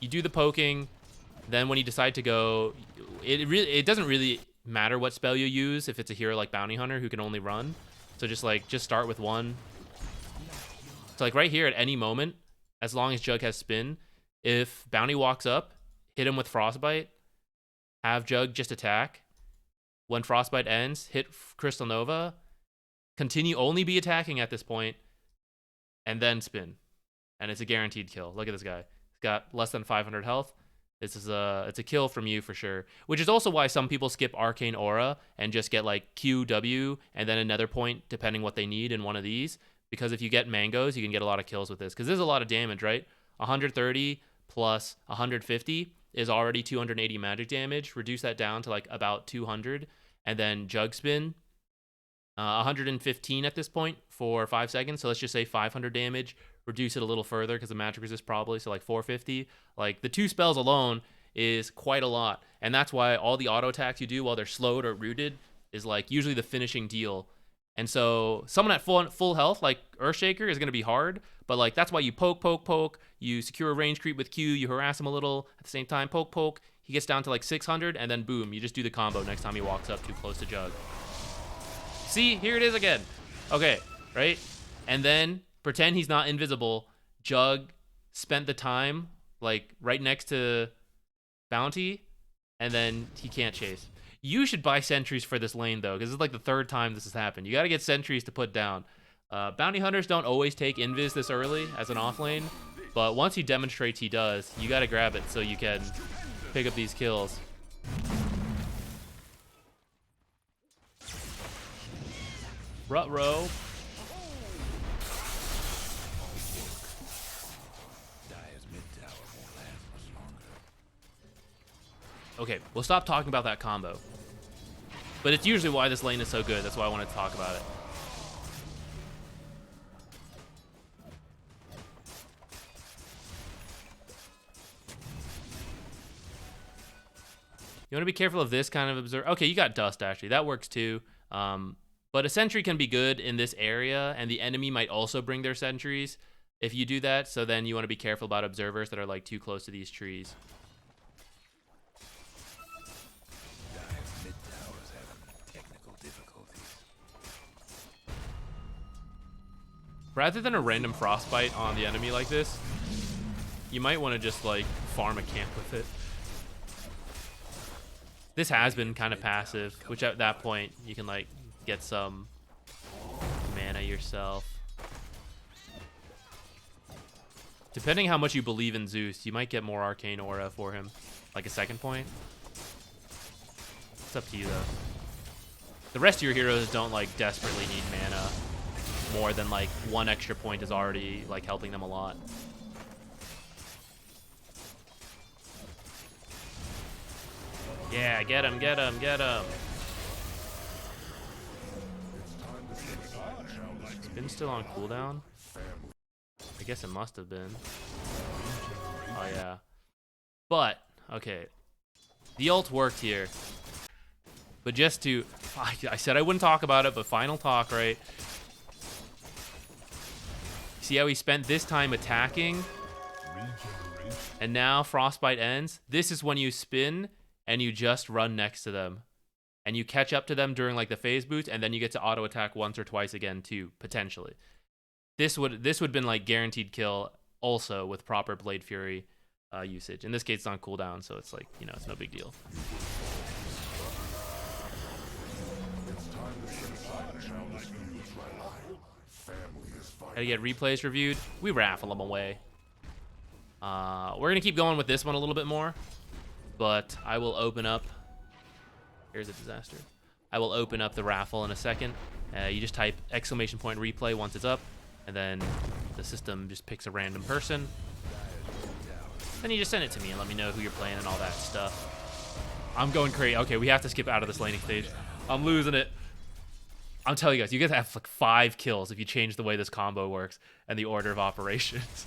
you do the poking, then when you decide to go, it doesn't really matter what spell you use if it's a hero like Bounty Hunter who can only run. So just start with one. So like right here at any moment, as long as Jug has Spin, if Bounty walks up, hit him with Frostbite, have Jug just attack. When Frostbite ends, hit Crystal Nova, continue only be attacking at this point, and then Spin. And it's a guaranteed kill. Look at this guy. He's got less than 500 health. It's a kill from you for sure. Which is also why some people skip Arcane Aura and just get like Q, W, and then another point depending what they need in one of these. Because if you get mangoes, you can get a lot of kills with this. Because there's a lot of damage, right? 130 plus 150 is already 280 magic damage. Reduce that down to like about 200. And then Jug Spin, 115 at this point for 5 seconds. So let's just say 500 damage. Reduce it a little further because the magic resist probably, so like 450. Like, the 2 spells alone is quite a lot. And that's why all the auto attacks you do while they're slowed or rooted is like usually the finishing deal. And so someone at full health like Earthshaker is going to be hard, but like that's why you poke, you secure a range creep with Q, you harass him a little at the same time, poke, he gets down to like 600, and then boom, you just do the combo next time he walks up too close to Jug. See, here it is again. Okay, right? And then pretend he's not invisible. Jug spent the time like right next to Bounty, and then he can't chase. You should buy sentries for this lane though, because it's like the 3rd time this has happened. You got to get sentries to put down. Bounty Hunters don't always take invis this early as an off lane, but once he demonstrates he does, you got to grab it so you can pick up these kills. Rut-row. Okay, we'll stop talking about that combo. But it's usually why this lane is so good. That's why I wanted to talk about it. You want to be careful of this kind of observe. Okay, you got Dust, actually. That works too. But a sentry can be good in this area, and the enemy might also bring their sentries if you do that. So then you want to be careful about observers that are like too close to these trees. Rather than a random Frostbite on the enemy like this, you might want to just like farm a camp with it. This has been kind of passive, which at that point you can like get some mana yourself. Depending how much you believe in Zeus, you might get more Arcane Aura for him, like a 2nd point. It's up to you though. The rest of your heroes don't like desperately need mana more than like 1 extra point is already like helping them a lot. Yeah, get him, get him, get him. Spin's still on cooldown? I guess it must have been. Oh yeah. But, okay. The ult worked here. But just to, I said I wouldn't talk about it, but final talk, right? See how he spent this time attacking? And now Frostbite ends. This is when you spin and you just run next to them. And you catch up to them during like the phase boost, and then you get to auto attack once or twice again too, potentially. This would been like guaranteed kill also with proper Blade Fury usage. In this case, it's on cooldown, so it's like, you know, it's no big deal. Gotta get replays reviewed. We raffle them away. We're gonna keep going with this one a little bit more, but I will open up. Here's a disaster. I will open up the raffle in a second. You just type !replay once it's up, and then the system just picks a random person. Then you just send it to me and let me know who you're playing and all that stuff. I'm going crazy. Okay, we have to skip out of this laning stage. I'm losing it. I'm telling you guys, you guys have like 5 kills if you change the way this combo works and the order of operations.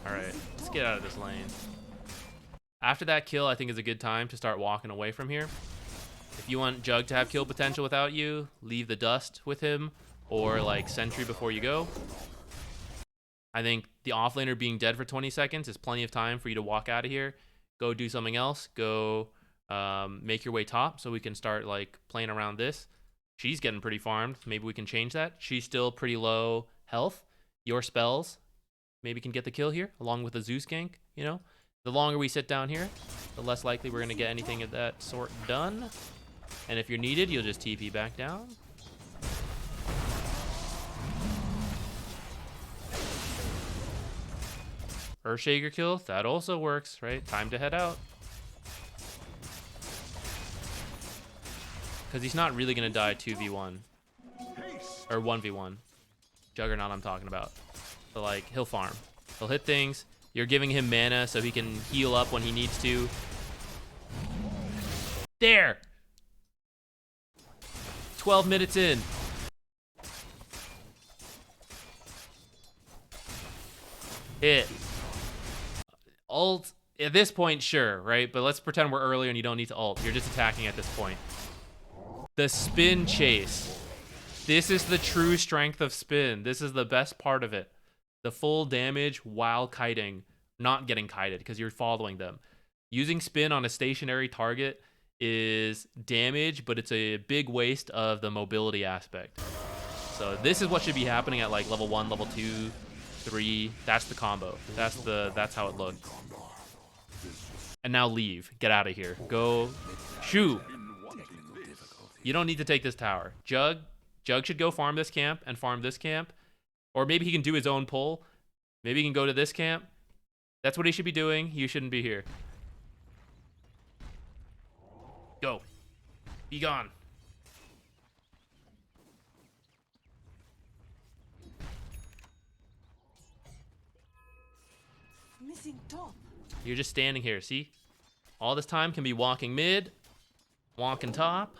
Alright, let's get out of this lane. After that kill, I think is a good time to start walking away from here. If you want Jug to have kill potential without you, leave the dust with him, or like sentry before you go. I think the offlaner being dead for 20 seconds is plenty of time for you to walk out of here, go do something else, go make your way top so we can start like playing around this. She's getting pretty farmed. Maybe we can change that. She's still pretty low health. Your spells maybe can get the kill here along with the Zeus gank, you know? The longer we sit down here, the less likely we're going to get anything of that sort done. And if you're needed, you'll just TP back down. Earthshaker kill, that also works, right? Time to head out. Because he's not really going to die 2v1. Or 1v1. Juggernaut I'm talking about. But like, he'll farm. He'll hit things. You're giving him mana so he can heal up when he needs to. There! 12 minutes in. Hit. Ult, at this point, sure, right? But let's pretend we're earlier and you don't need to ult. You're just attacking at this point. The spin chase. This is the true strength of spin. This is the best part of it. The full damage while kiting, not getting kited because you're following them. Using spin on a stationary target is damage, but it's a big waste of the mobility aspect. So this is what should be happening at like level 1, level 2, 3. That's the combo. That's how it looks. And now leave. Get out of here. Go. Shoo. You don't need to take this tower. Jug should go farm this camp and farm this camp. Or maybe he can do his own pull. Maybe he can go to this camp. That's what he should be doing. You shouldn't be here. Go. Be gone. Missing top. You're just standing here, see? All this time can be walking mid, walking top.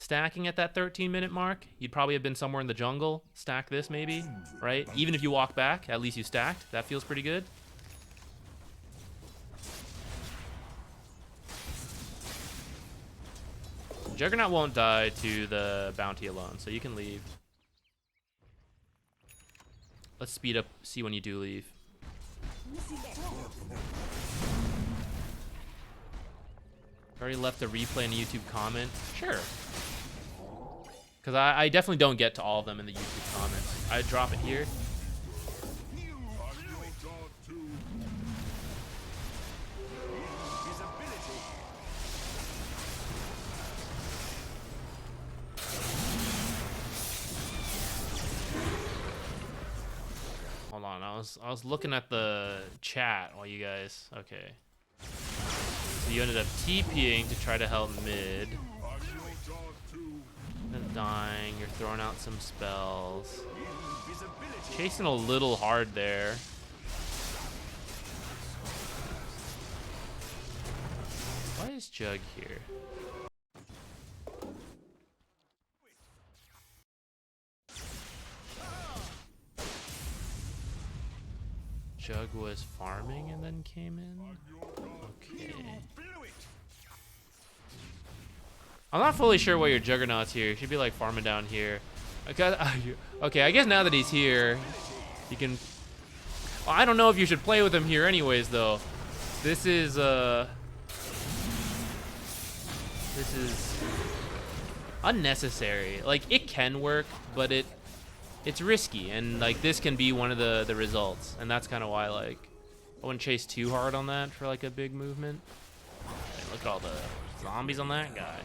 Stacking at that 13-minute mark, you'd probably have been somewhere in the jungle. Stack this maybe, right? Even if you walk back, at least you stacked. That feels pretty good. Juggernaut won't die to the bounty alone, so you can leave. Let's speed up, see when you do leave. Already left a replay in a YouTube comment? Sure. Because I definitely don't get to all of them in the YouTube comments. I drop it here. Hold on, I was looking at the chat while you guys, okay. So you ended up TPing to try to help mid. And dying, you're throwing out some spells. Chasing a little hard there. Why is Jug here? Jug was farming and then came in. Okay. I'm not fully sure what your Juggernaut's here. He should be like farming down here. Okay, I guess now that he's here, you can. Well, I don't know if you should play with him here, anyways. Though, this is unnecessary. Like, it can work, but it's risky, and like this can be one of the results, and that's kind of why like I wouldn't chase too hard on that for like a big movement. And look at all the zombies on that guy.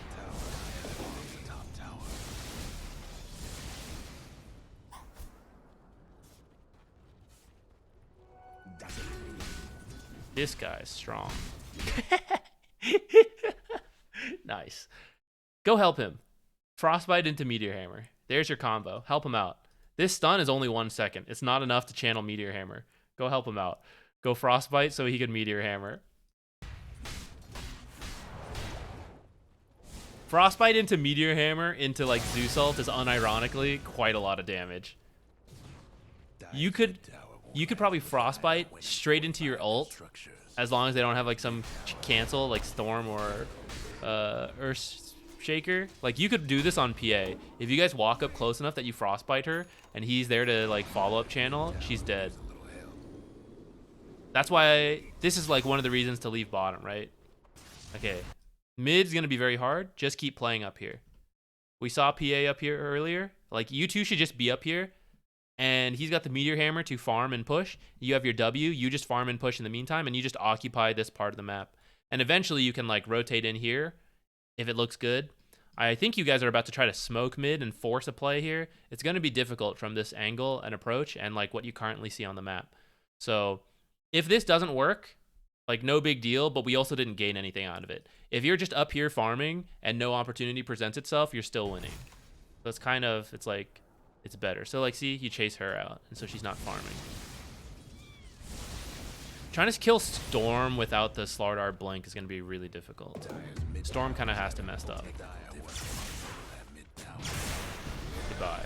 This guy's strong. Nice. Go help him. Frostbite into Meteor Hammer. There's your combo. Help him out. This stun is only 1 second. It's not enough to channel Meteor Hammer. Go help him out. Go Frostbite so he can Meteor Hammer. Frostbite into Meteor Hammer into like Zeus ult is unironically quite a lot of damage. You could probably Frostbite straight into your ult as long as they don't have like some cancel like Storm or Earth Shaker. Like, you could do this on PA. If you guys walk up close enough that you Frostbite her and he's there to like follow up channel, she's dead. That's why this is like one of the reasons to leave bottom, right? Okay, mid's gonna be very hard. Just keep playing up here. We saw PA up here earlier. Like, you two should just be up here, and he's got the Meteor Hammer to farm and push. You have your W, you just farm and push in the meantime, and you just occupy this part of the map. And eventually you can like rotate in here if it looks good. I think you guys are about to try to smoke mid and force a play here. It's going to be difficult from this angle and approach and like what you currently see on the map. So if this doesn't work, like, no big deal, but we also didn't gain anything out of it. If you're just up here farming and no opportunity presents itself, you're still winning. So it's kind of, it's like, it's better. So like, see, you chase her out, and so she's not farming. Trying to kill Storm without the Slardar blink is going to be really difficult. Storm kind of has to mess up. Goodbye.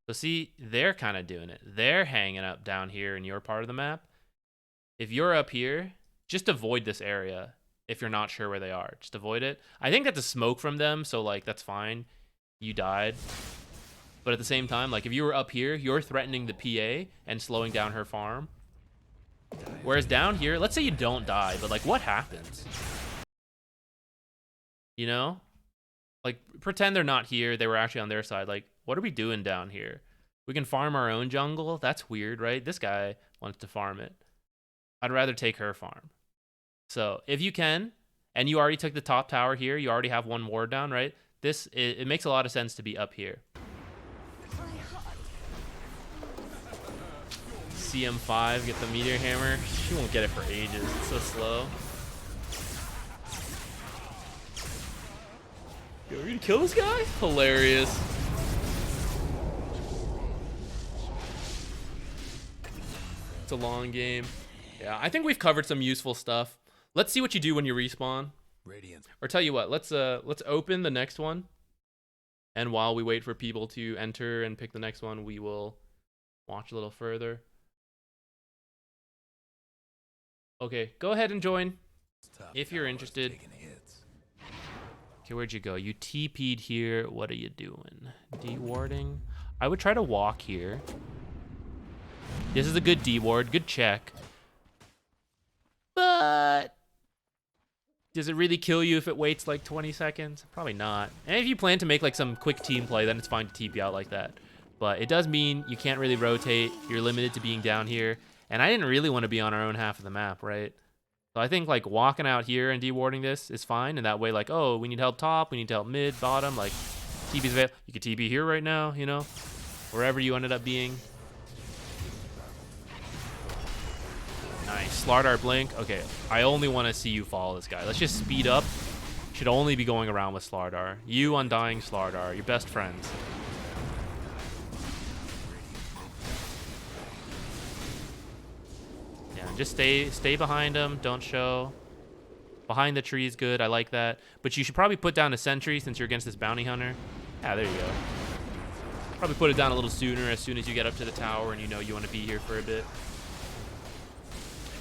So see, they're kind of doing it. They're hanging up down here in your part of the map. If you're up here, just avoid this area. If you're not sure where they are, just avoid it. I think that's a smoke from them, so like, that's fine. You died. But at the same time, like, if you were up here, you're threatening the PA and slowing down her farm. Whereas down here, let's say you don't die, but like, what happens? You know? Like, pretend they're not here, they were actually on their side. Like, what are we doing down here? We can farm our own jungle? That's weird, right? This guy wants to farm it. I'd rather take her farm. So if you can, and you already took the top tower here, you already have one ward down, right? It makes a lot of sense to be up here. CM5, get the Meteor Hammer. She won't get it for ages. It's so slow. Yo, we're gonna kill this guy? Hilarious. It's a long game. Yeah, I think we've covered some useful stuff. Let's see what you do when you respawn. Radiant. Or tell you what, let's open the next one. And while we wait for people to enter and pick the next one, we will watch a little further. Okay, go ahead and join if you're interested. Okay, where'd you go? You TP'd here. What are you doing? D-warding? I would try to walk here. This is a good D-ward, good check. But does it really kill you if it waits like 20 seconds? Probably not. And if you plan to make like some quick team play, then it's fine to TP out like that. But it does mean you can't really rotate. You're limited to being down here. And I didn't really want to be on our own half of the map, right? So I think like walking out here and dewarding this is fine. And that way, like, oh, we need help top, we need help mid, bottom, like TP's available. You could TP here right now, you know, wherever you ended up being. Nice. Slardar blink. Okay, I only want to see you follow this guy. Let's just speed up. Should only be going around with Slardar. You, Undying, Slardar, your best friends. Yeah, just stay behind him. Don't show. Behind the tree is good. I like that. But you should probably put down a sentry since you're against this bounty hunter. Yeah, there you go. Probably put it down a little sooner as soon as you get up to the tower and you know you want to be here for a bit.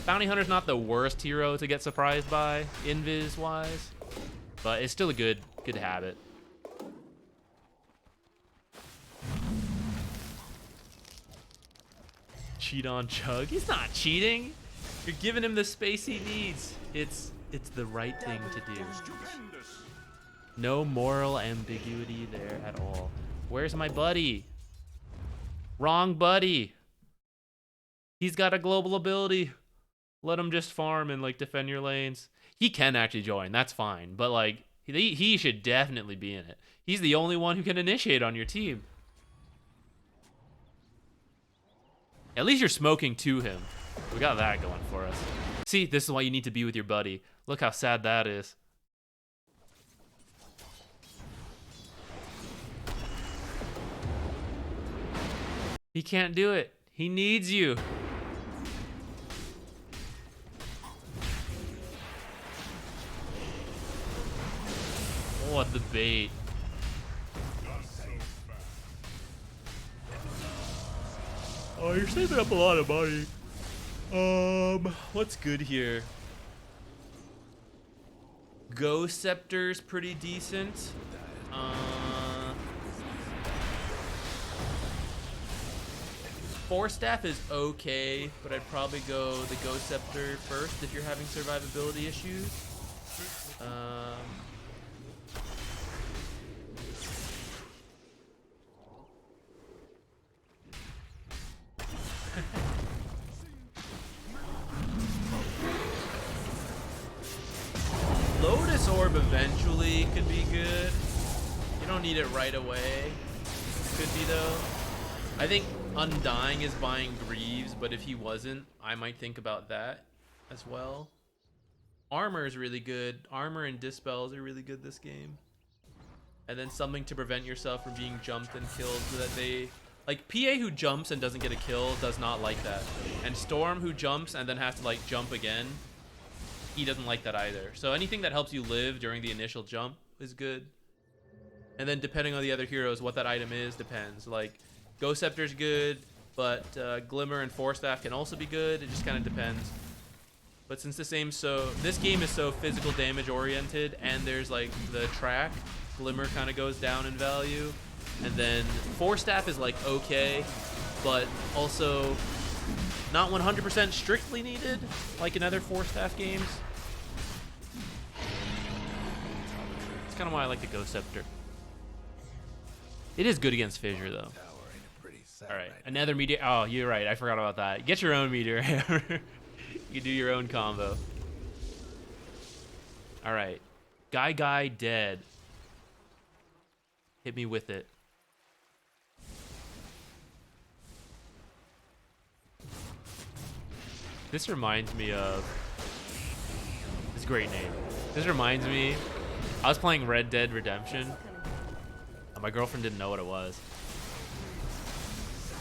Bounty Hunter's not the worst hero to get surprised by, invis-wise, but it's still a good habit. Cheat on Chug? He's not cheating. You're giving him the space he needs. It's the right thing to do. No moral ambiguity there at all. Where's my buddy? Wrong buddy. He's got a global ability. Let him just farm and like defend your lanes. He can actually join. That's fine. But like he should definitely be in it. He's the only one who can initiate on your team. At least you're smoking to him. We got that going for us. See, this is why you need to be with your buddy. Look how sad that is. He can't do it. He needs you. What the bait. Oh, you're saving up a lot of money. What's good here? Ghost Scepter's pretty decent. Force Staff is okay, but I'd probably go the Ghost Scepter first if you're having survivability issues. Lotus Orb eventually could be good. You don't need it right away. Could be though. I think Undying is buying Greaves, but if he wasn't, I might think about that as well. Armor is really good. Armor and Dispels are really good this game. And then something to prevent yourself from being jumped and killed so that they... Like, PA who jumps and doesn't get a kill does not like that. And Storm who jumps and then has to, like, jump again, he doesn't like that either. So anything that helps you live during the initial jump is good. And then depending on the other heroes, what that item is depends. Like, Ghost Scepter's good, but Glimmer and Force Staff can also be good. It just kind of depends. But since this game is so physical damage oriented, and there's like the track, Glimmer kind of goes down in value. And then Force Staff is like okay, but also not 100% strictly needed, like in other Force Staff games. That's kind of why I like the Ghost Scepter. It is good against Fissure though. All right, another meteor. Oh, you're right. I forgot about that. Get your own meteor hammer. You can do your own combo. All right, Guy dead. Hit me with it. This reminds me of. It's a great name. This reminds me. I was playing Red Dead Redemption. And my girlfriend didn't know what it was.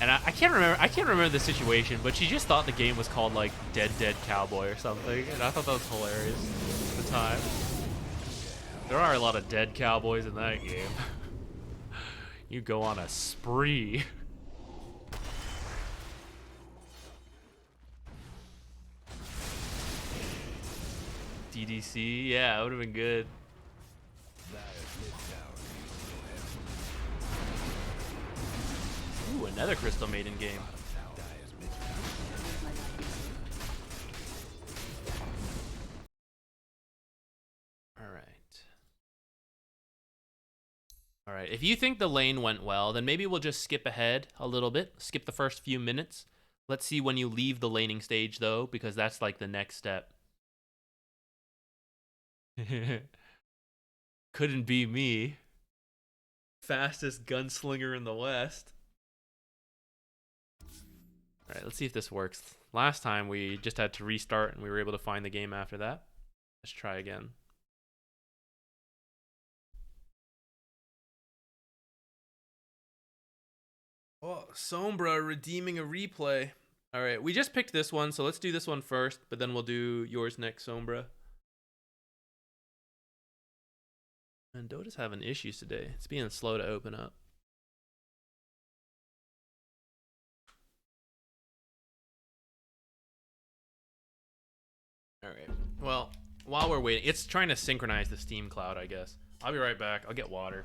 And I can't remember the situation, but she just thought the game was called like Dead Cowboy or something, and I thought that was hilarious at the time. There are a lot of dead cowboys in that game. You go on a spree. DDC, yeah, it would have been good. Ooh, another Crystal Maiden game. All right. If you think the lane went well, then maybe we'll just skip ahead a little bit. Skip the first few minutes. Let's see when you leave the laning stage, though, because that's like the next step. Couldn't be me. Fastest gunslinger in the West. All right, let's see if this works. Last time we just had to restart and we were able to find the game after that. Let's try again. Oh, Sombra redeeming a replay. All right, we just picked this one, so let's do this one first, but then we'll do yours next, Sombra. And Dota's having issues today. It's being slow to open up. All right. Well, while we're waiting, it's trying to synchronize the Steam cloud, I guess. I'll be right back. I'll get water.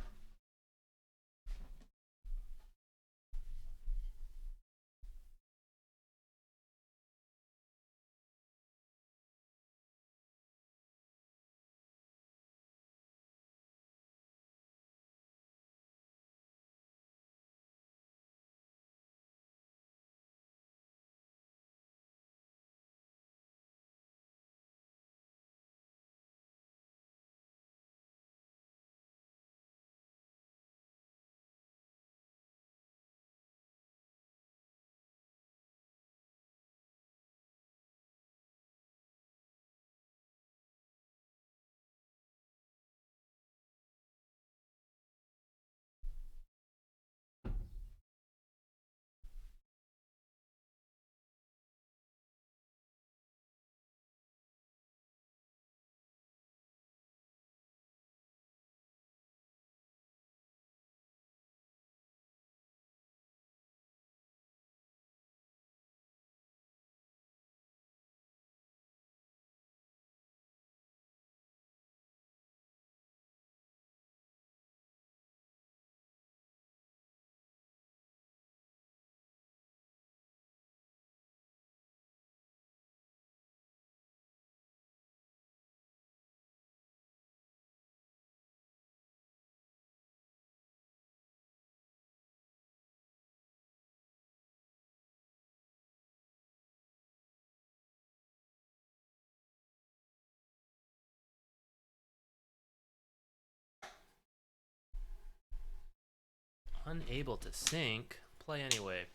Unable to sync. Play anyway.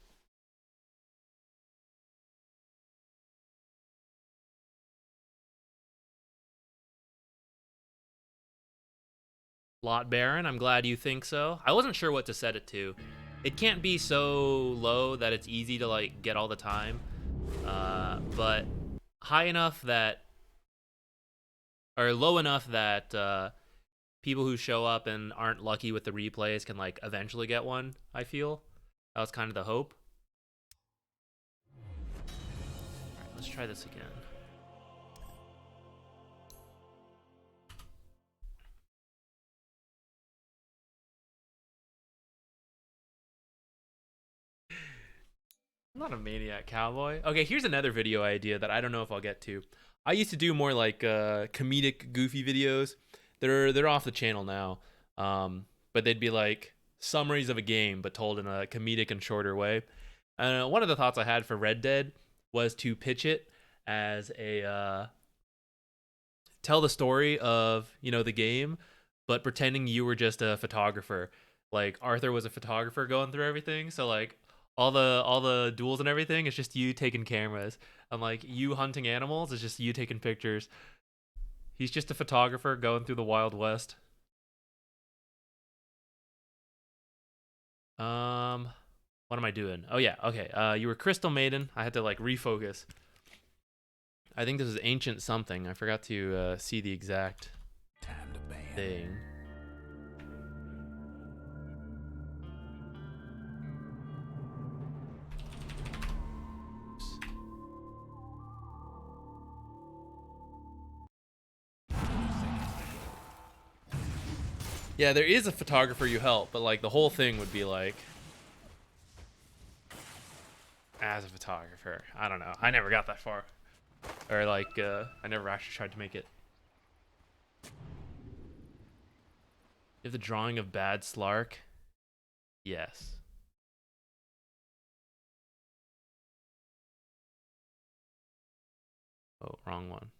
Lot Baron, I'm glad you think so. I wasn't sure what to set it to. It can't be so low that it's easy to like get all the time, but high enough that, or low enough that people who show up and aren't lucky with the replays can like eventually get one. I feel that was kind of the hope. All right, let's try this again. I'm not a maniac cowboy. Okay, here's another video idea that I don't know if I'll get to. I used to do more like comedic, goofy videos. They're off the channel now, but they'd be like summaries of a game, but told in a comedic and shorter way. One of the thoughts I had for Red Dead was to pitch it as a tell the story of the game, but pretending you were just a photographer. Like Arthur was a photographer going through everything, so like all the duels and everything, it's just you taking cameras, and like you hunting animals, it's just you taking pictures. He's just a photographer going through the Wild West. What am I doing? Oh yeah, okay. You were Crystal Maiden. I had to like refocus. I think this is Ancient something. I forgot to see the exact Time to ban. thing. Yeah, there is a photographer you help, but like the whole thing would be like as a photographer. I don't know. I never got that far. Or like I never actually tried to make it. You have the drawing of Bad Slark? Yes. Oh, wrong one.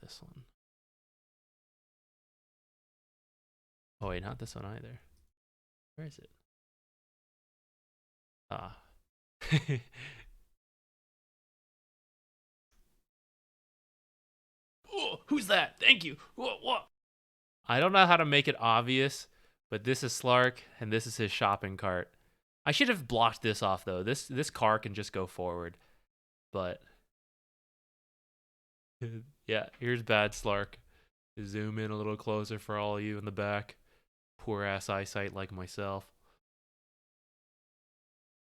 This one. Oh wait, not this one either. Where is it? Ah. Oh, who's that? Thank you. What? I don't know how to make it obvious, but this is Slark and this is his shopping cart. I should have blocked this off though. This car can just go forward. But yeah, here's Bad Slark. Zoom in a little closer for all of you in the back. Poor ass eyesight like myself.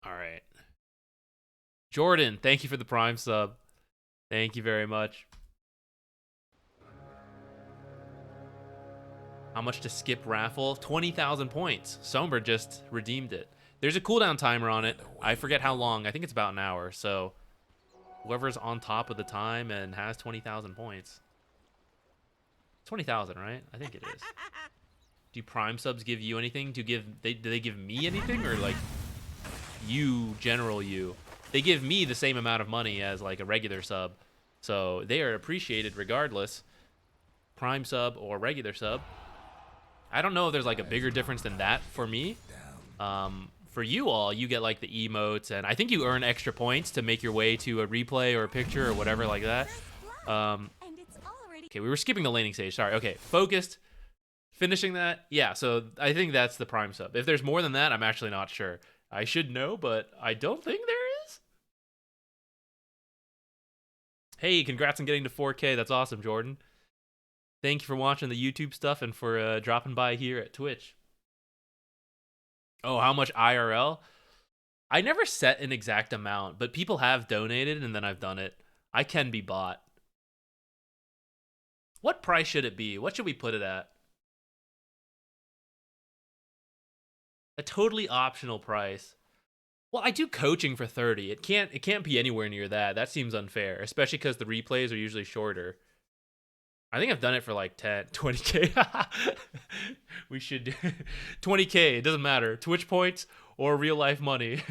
All right. Jordan, thank you for the Prime sub. Thank you very much. How much to skip raffle? 20,000 points. Somber just redeemed it. There's a cooldown timer on it. I forget how long. I think it's about an hour. So whoever's on top of the time and has 20,000 points. 20,000, right? I think it is. Do Prime subs give you anything? Do they give me anything, or like you, general you? They give me the same amount of money as like a regular sub, so they are appreciated regardless. Prime sub or regular sub. I don't know if there's like a bigger difference than that for me. For you all, you get like the emotes, and I think you earn extra points to make your way to a replay or a picture or whatever like that. Okay, we were skipping the laning stage. Sorry. Okay, focused. Finishing that. Yeah, so I think that's the Prime sub. If there's more than that, I'm actually not sure. I should know, but I don't think there is. Hey, congrats on getting to 4K. That's awesome, Jordan. Thank you for watching the YouTube stuff and for dropping by here at Twitch. Oh, how much IRL? I never set an exact amount, but people have donated and then I've done it. I can be bought. What price should it be? What should we put it at? A totally optional price. Well, I do coaching for 30. It can't be anywhere near that. That seems unfair, especially because the replays are usually shorter. I think I've done it for like 10, 20K. We should do 20K. It doesn't matter. Twitch points or real life money.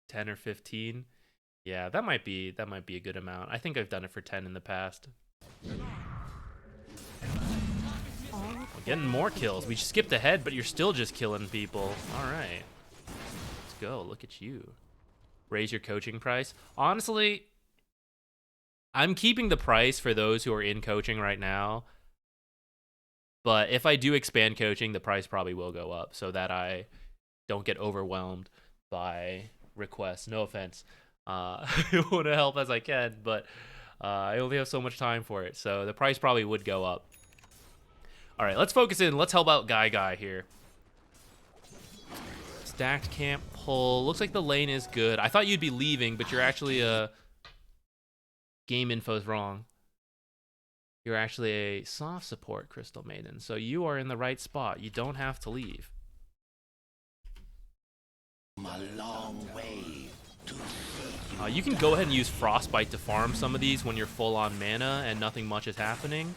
10 or 15. Yeah, that might be a good amount. I think I've done it for 10 in the past. We're getting more kills. We skipped ahead, but you're still just killing people. All right. Let's go. Look at you. Raise your coaching price. Honestly, I'm keeping the price for those who are in coaching right now. But if I do expand coaching, the price probably will go up so that I don't get overwhelmed by requests. No offense. I want to help as I can, but I only have so much time for it. So the price probably would go up. All right, let's focus in. Let's help out Guy here. Stacked camp pull. Looks like the lane is good. I thought you'd be leaving, but you're actually game info's wrong. You're actually a soft support, Crystal Maiden. So you are in the right spot. You don't have to leave. A long way to You can go ahead and use Frostbite to farm some of these when you're full on mana and nothing much is happening.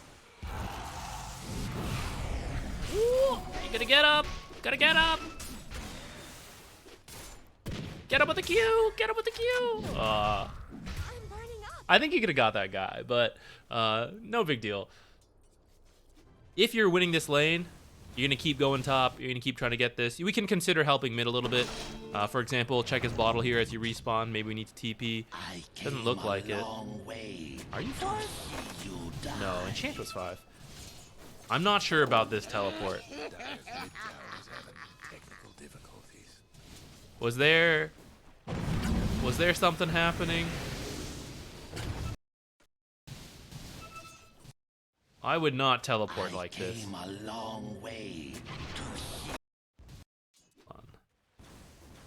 Ooh, you gotta get up. Gotta get up. Get up with the Q. Get up with the Q. I think you could have got that guy, but no big deal. If you're winning this lane, you're going to keep going top. You're going to keep trying to get this. We can consider helping mid a little bit. For example, check his bottle here as you respawn. Maybe we need to TP. Doesn't look like it. Are you 5? No, Enchant was 5. I'm not sure about this teleport. Was there something happening? I would not teleport like this.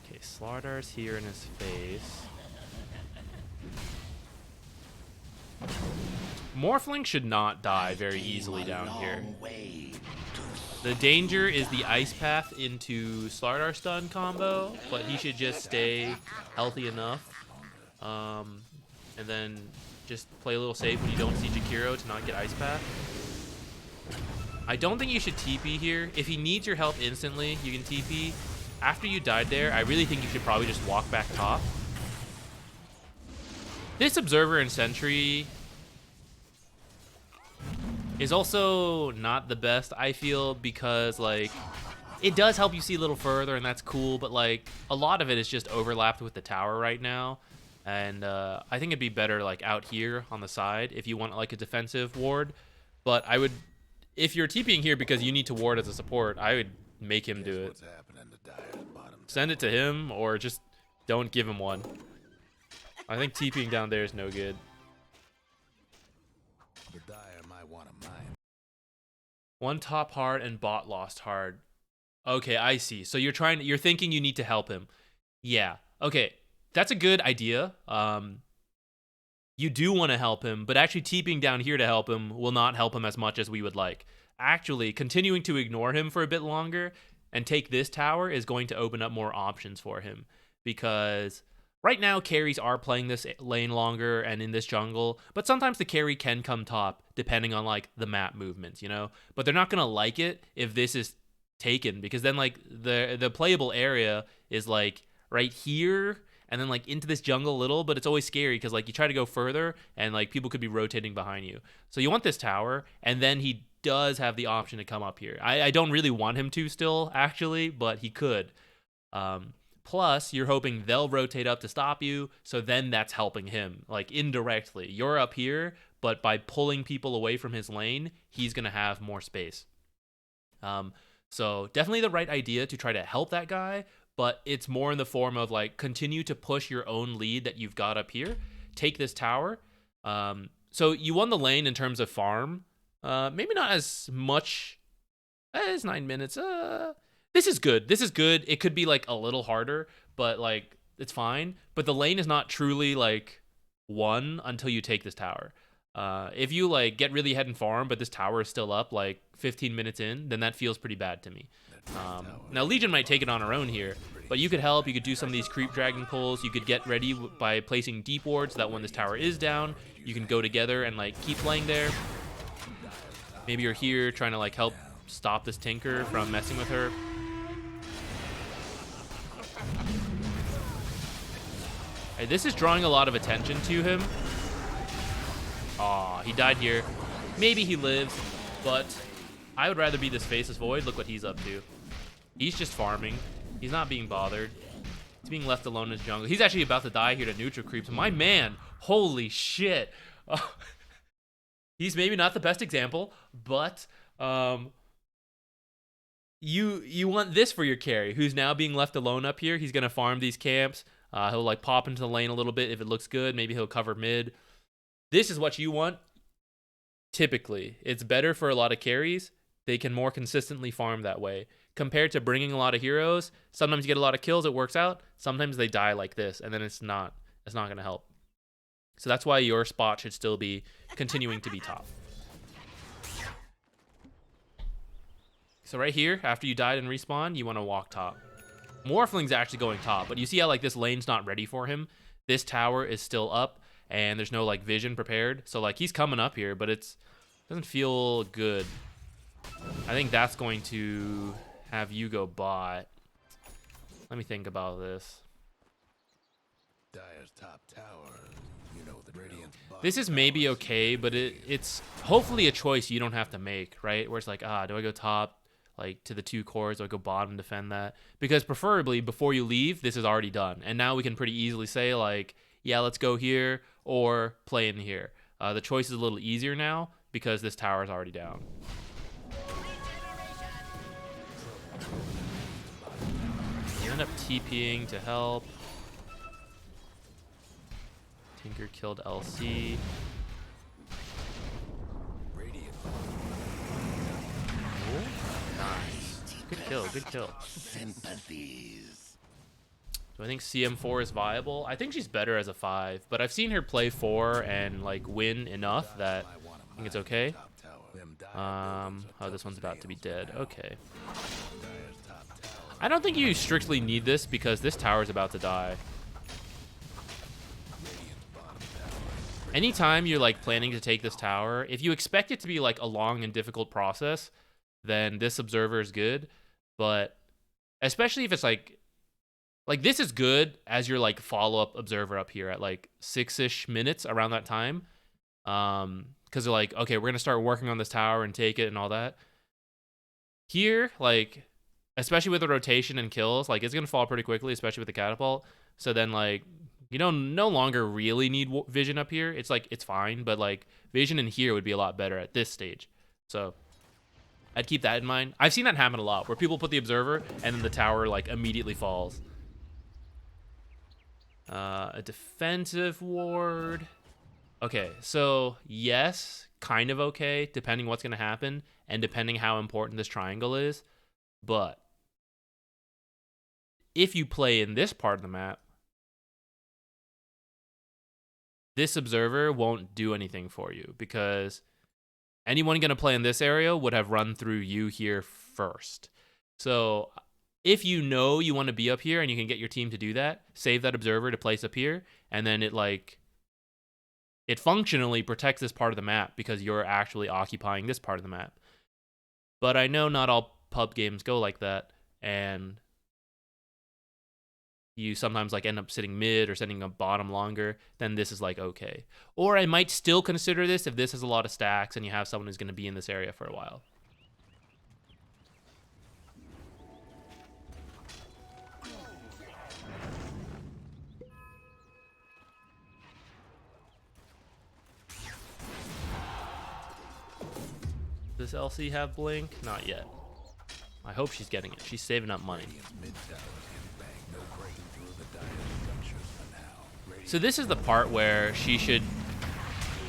Okay, Slardar's here in his face. Morphling should not die very easily down here. The danger is the Ice Path into Slardar stun combo, but he should just stay healthy enough. And then just play a little safe when you don't see Jakiro to not get Ice Path. I don't think you should TP here. If he needs your help instantly, you can TP. After you died there, I really think you should probably just walk back top. This Observer and Sentry is also not the best, I feel, because like it does help you see a little further and that's cool, but like a lot of it is just overlapped with the tower right now. And I think it'd be better like out here on the side if you want like a defensive ward. But I would, if you're TPing here because you need to ward as a support, I would make him do it. Send it to him or just don't give him one. I think TPing down there is no good. The Dire might want a mine. One top hard and bot lost hard. Okay, I see. So you're thinking you need to help him. Yeah. Okay. That's a good idea. you do want to help him, but actually TPing down here to help him will not help him as much as we would like. Actually, continuing to ignore him for a bit longer and take this tower is going to open up more options for him, because right now carries are playing this lane longer and in this jungle, but sometimes the carry can come top depending on like the map movements, you know? But they're not going to like it if this is taken, because then like the playable area is like right here and then like into this jungle a little, but it's always scary because like you try to go further and like people could be rotating behind you. So you want this tower, and then he does have the option to come up here. I don't really want him to still, actually, but he could. Plus, you're hoping they'll rotate up to stop you, so then that's helping him, like indirectly. You're up here, but by pulling people away from his lane, he's going to have more space. So definitely the right idea to try to help that guy, but it's more in the form of like continue to push your own lead that you've got up here. Take this tower. So you won the lane in terms of farm. Maybe not as much as 9 minutes. This is good. This is good. It could be like a little harder, but like it's fine. But the lane is not truly like won until you take this tower. If you like get really ahead and farm, but this tower is still up like 15 minutes in, then that feels pretty bad to me. Now Legion might take it on her own here, but you could help. You could do some of these creep dragon pulls. You could get ready by placing deep wards so that when this tower is down, you can go together and like keep playing there. Maybe you're here trying to like help stop this Tinker from messing with her. Hey, this is drawing a lot of attention to him. Aw, he died here. Maybe he lives, but I would rather be this Faceless Void. Look what he's up to. He's just farming. He's not being bothered. He's being left alone in his jungle. He's actually about to die here to neutral creeps. My man, holy shit. He's maybe not the best example, but you want this for your carry, who's now being left alone up here. He's going to farm these camps. He'll like pop into the lane a little bit if it looks good. Maybe he'll cover mid. This is what you want. Typically, it's better for a lot of carries. They can more consistently farm that way. Compared to bringing a lot of heroes, sometimes you get a lot of kills, it works out. Sometimes they die like this, and then it's not going to help. So that's why your spot should still be continuing to be top. So right here, after you died and respawn, you want to walk top. Morphling's actually going top, but you see how like this lane's not ready for him? This tower is still up, and there's no like vision prepared. So like he's coming up here, but it doesn't feel good. I think that's going to have you go bot. Let me think about this. Dire's top tower. You know the Radiant's This is maybe okay, but it's hopefully a choice you don't have to make, right? Where it's like, do I go top, like to the 2 cores, or go bottom, defend that? Because preferably before you leave, this is already done. And now we can pretty easily say like, yeah, let's go here or play in here. The choice is a little easier now because this tower is already down. You end up TPing to help. Tinker killed LC. Oh, nice. Good kill, good kill. sympathies. Do I think CM4 is viable? I think she's better as a 5, but I've seen her play 4 and like win enough that I think it's okay. Oh, this one's about to be dead. Okay. I don't think you strictly need this because this tower is about to die. Anytime you're like planning to take this tower, if you expect it to be like a long and difficult process, then this observer is good. But especially if it's like this is good as your like follow-up observer up here at like 6-ish minutes around that time. Because they're like, okay, we're gonna start working on this tower and take it and all that. Here, like, especially with the rotation and kills, like it's gonna fall pretty quickly, especially with the catapult. So then like you don't no longer really need vision up here. It's like it's fine, but like vision in here would be a lot better at this stage. So I'd keep that in mind. I've seen that happen a lot where people put the observer and then the tower like immediately falls. A defensive ward. Okay, so yes, kind of okay, depending what's gonna happen and depending how important this triangle is. But if you play in this part of the map, this observer won't do anything for you because anyone going to play in this area would have run through you here first. So if you know you want to be up here and you can get your team to do that, save that observer to place up here, and then it functionally protects this part of the map because you're actually occupying this part of the map. But I know not all pub games go like that, and you sometimes like end up sitting mid or sitting up bottom longer, then this is like okay. Or I might still consider this if this has a lot of stacks and you have someone who's going to be in this area for a while. Does LC have blink? Not yet. I hope she's getting it. She's saving up money. So this is the part where she should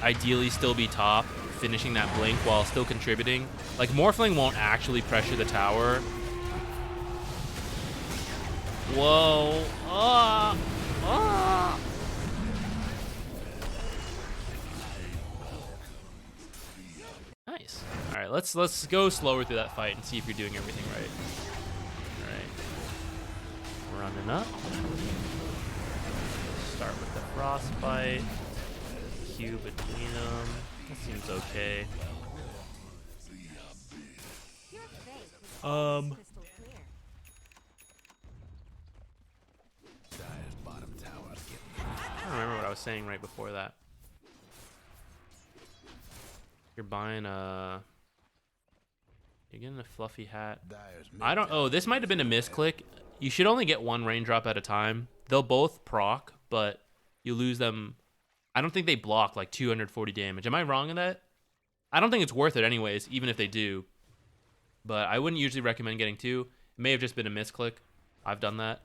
ideally still be top, finishing that blink while still contributing. Like, Morphling won't actually pressure the tower. Whoa. Nice. All right, let's go slower through that fight and see if you're doing everything right. All right. Running up. Start with the frostbite. Q between them. That seems okay. I don't remember what I was saying right before that. You're buying a... You're getting a fluffy hat. I don't... Oh, this might have been a misclick. You should only get one raindrop at a time. They'll both proc, but you lose them. I don't think they block like 240 damage. Am I wrong in that? I don't think it's worth it anyways, even if they do. But I wouldn't usually recommend getting two. It may have just been a misclick. I've done that.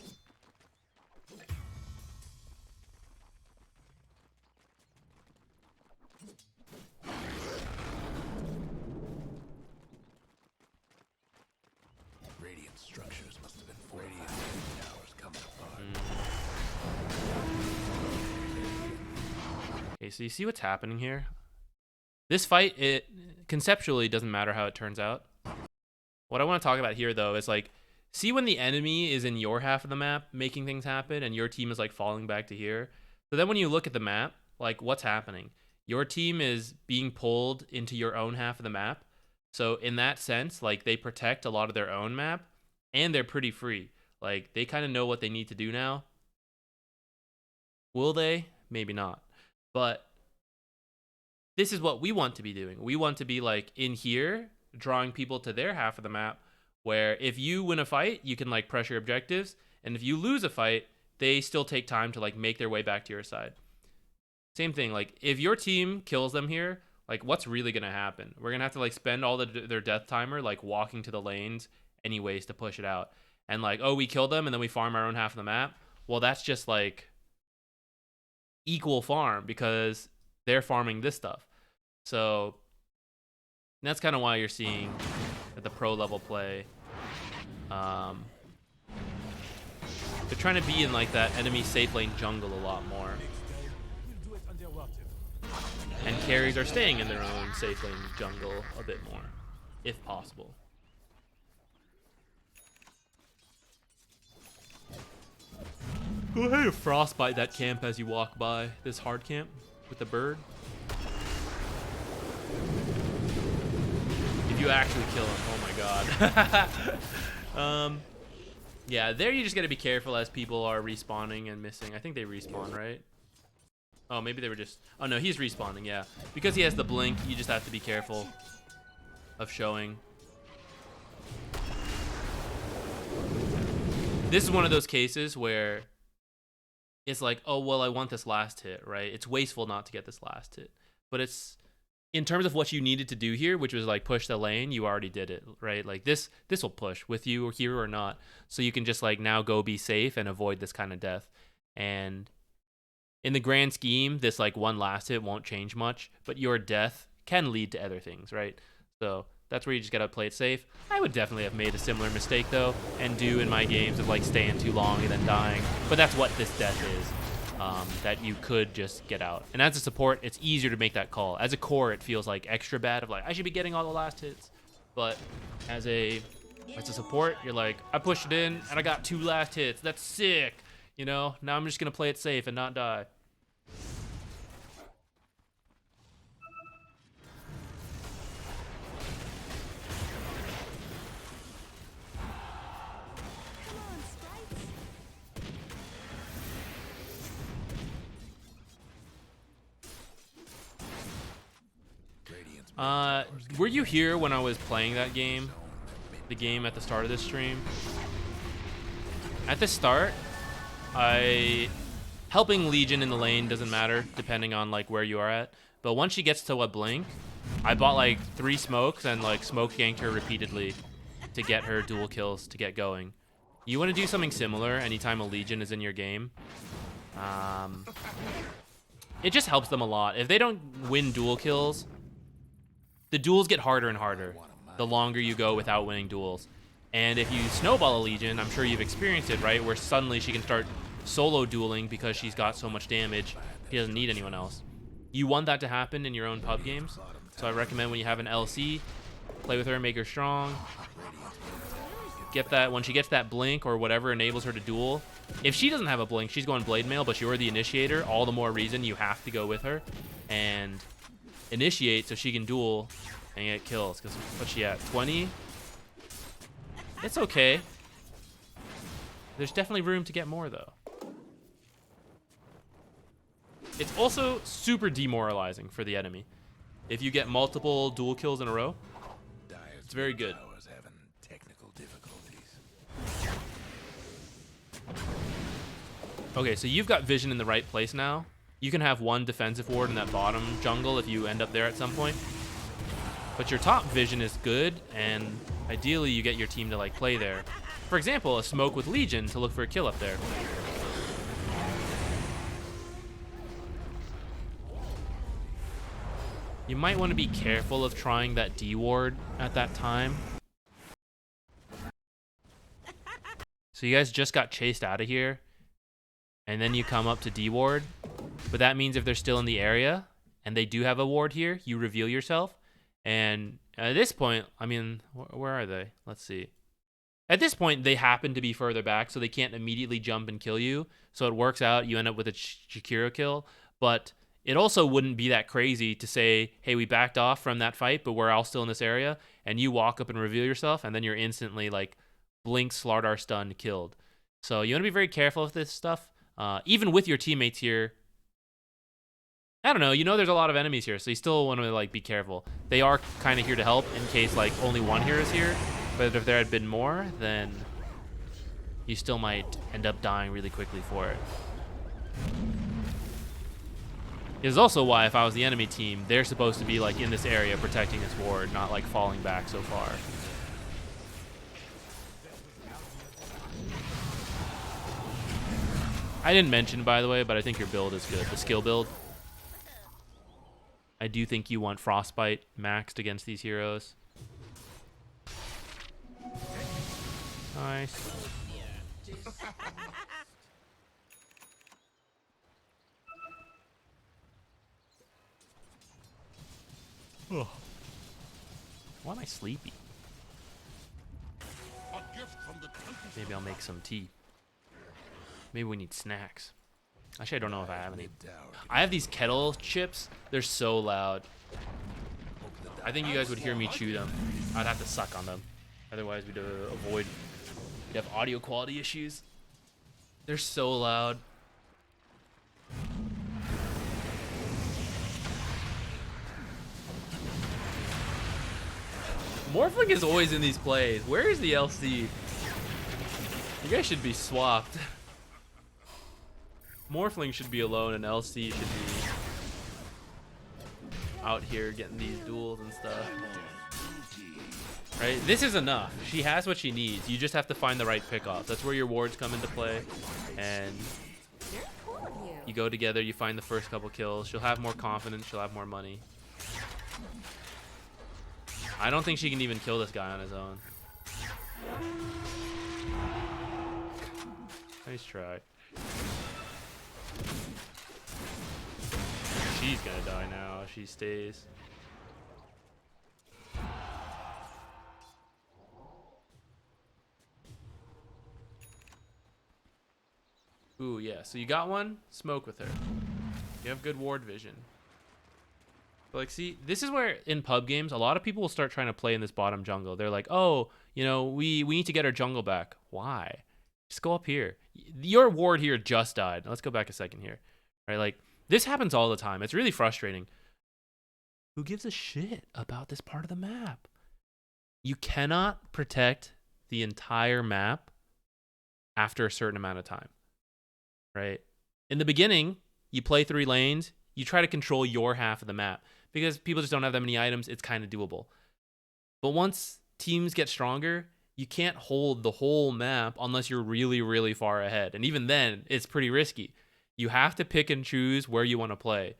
Radiant structures must have been radiant towers coming apart. Okay, so you see what's happening here? This fight, it conceptually doesn't matter how it turns out. What I want to talk about here, though, is like, see when the enemy is in your half of the map making things happen and your team is like falling back to here. So then when you look at the map, like, what's happening? Your team is being pulled into your own half of the map. So in that sense, like, they protect a lot of their own map and they're pretty free. Like, they kind of know what they need to do now. Will they? Maybe not. But this is what we want to be doing. We want to be like in here, drawing people to their half of the map, where if you win a fight, you can like pressure objectives, and if you lose a fight, they still take time to like make their way back to your side. Same thing, like if your team kills them here, like what's really gonna happen? We're gonna have to like spend all their death timer like walking to the lanes anyways to push it out, and like, oh, we killed them and then we farm our own half of the map. Well, that's just like equal farm because they're farming this stuff. So that's kind of why you're seeing at the pro level play, they're trying to be in like that enemy safe lane jungle a lot more, and carries are staying in their own safe lane jungle a bit more if possible. Go ahead and frostbite that camp as you walk by this hard camp with the bird. If you actually kill him, oh my god. Yeah, there you just gotta be careful as people are respawning and missing. I think they respawn, right? Oh, maybe they were just... Oh no, he's respawning, yeah. Because he has the blink, you just have to be careful of showing. This is one of those cases where it's like, oh, well, I want this last hit, right? It's wasteful not to get this last hit. But it's, in terms of what you needed to do here, which was like push the lane, you already did it, right? Like this will push with you or here or not. So you can just like now go be safe and avoid this kind of death. And in the grand scheme, this like one last hit won't change much, but your death can lead to other things, right? So that's where you just gotta play it safe. I would definitely have made a similar mistake though, and do in my games of like staying too long and then dying. But that's what this death is. that you could just get out. And as a support, it's easier to make that call. As a core, it feels like extra bad of like, I should be getting all the last hits. But as a support, you're like, I pushed it in and I got 2 last hits. That's sick. You know, now I'm just going to play it safe and not die. Were you here when I was playing that game? The game at the start of this stream? At the start, helping Legion in the lane doesn't matter depending on like where you are at. But once she gets to a blink, I bought like 3 smokes and like smoke ganked her repeatedly to get her dual kills to get going. You want to do something similar anytime a Legion is in your game. It just helps them a lot. If they don't win dual kills, the duels get harder and harder the longer you go without winning duels. And if you snowball a Legion, I'm sure you've experienced it, right? Where suddenly she can start solo dueling because she's got so much damage, she doesn't need anyone else. You want that to happen in your own pub games. So I recommend when you have an LC, play with her, make her strong. Get that, when she gets that blink or whatever enables her to duel. If she doesn't have a blink, she's going blade mail, but you're the initiator, all the more reason you have to go with her and initiate so she can duel and get kills. Because what's she at? 20? It's okay. There's definitely room to get more though. It's also super demoralizing for the enemy. If you get multiple dual kills in a row, it's very good. Okay, so you've got vision in the right place now. You can have 1 defensive ward in that bottom jungle if you end up there at some point. But your top vision is good, and ideally you get your team to like play there. For example, a smoke with Legion to look for a kill up there. You might want to be careful of trying that D ward at that time. So you guys just got chased out of here, and then you come up to D ward. But that means if they're still in the area and they do have a ward here, you reveal yourself. And at this point, I mean, where are they? Let's see. At this point, they happen to be further back, so they can't immediately jump and kill you. So it works out. You end up with a Shakira kill. But it also wouldn't be that crazy to say, hey, we backed off from that fight, but we're all still in this area. And you walk up and reveal yourself, and then you're instantly like blink, Slardar stunned, killed. So you want to be very careful with this stuff. Even with your teammates here, I don't know, you know there's a lot of enemies here, so you still want to like be careful. They are kind of here to help in case like only one hero is here, but if there had been more, then you still might end up dying really quickly for it. Is also why if I was the enemy team, they're supposed to be like in this area protecting this ward, not like falling back so far. I didn't mention, by the way, but I think your build is good. The skill build. I do think you want Frostbite maxed against these heroes. Nice. Oh. Why am I sleepy? Maybe I'll make some tea. Maybe we need snacks. Actually, I don't know if I have any. I have these kettle chips. They're so loud. I think you guys would hear me chew them. I'd have to suck on them. Otherwise, we'd have audio quality issues. They're so loud. Morphling is always in these plays. Where is the LC? You guys should be swapped. Morphling should be alone and LC should be out here getting these duels and stuff. Right? This is enough. She has what she needs. You just have to find the right pickoff. That's where your wards come into play. And you go together, you find the first couple kills. She'll have more confidence, she'll have more money. I don't think she can even kill this guy on his own. Nice try. she's gonna die now if she stays. Ooh, yeah. So you got one? Smoke with her. You have good ward vision. But like, see, this is where in pub games, a lot of people will start trying to play in this bottom jungle. They're like, oh, you know, we need to get our jungle back. Why? Just go up here. Your ward here just died. Let's go back a second here. Right? Like, this happens all the time. It's really frustrating. Who gives a shit about this part of the map? You cannot protect the entire map after a certain amount of time. Right? In the beginning, you play 3 lanes, you try to control your half of the map because people just don't have that many items. It's kind of doable. But once teams get stronger, you can't hold the whole map unless you're really, really far ahead. And even then, it's pretty risky. You have to pick and choose where you want to play.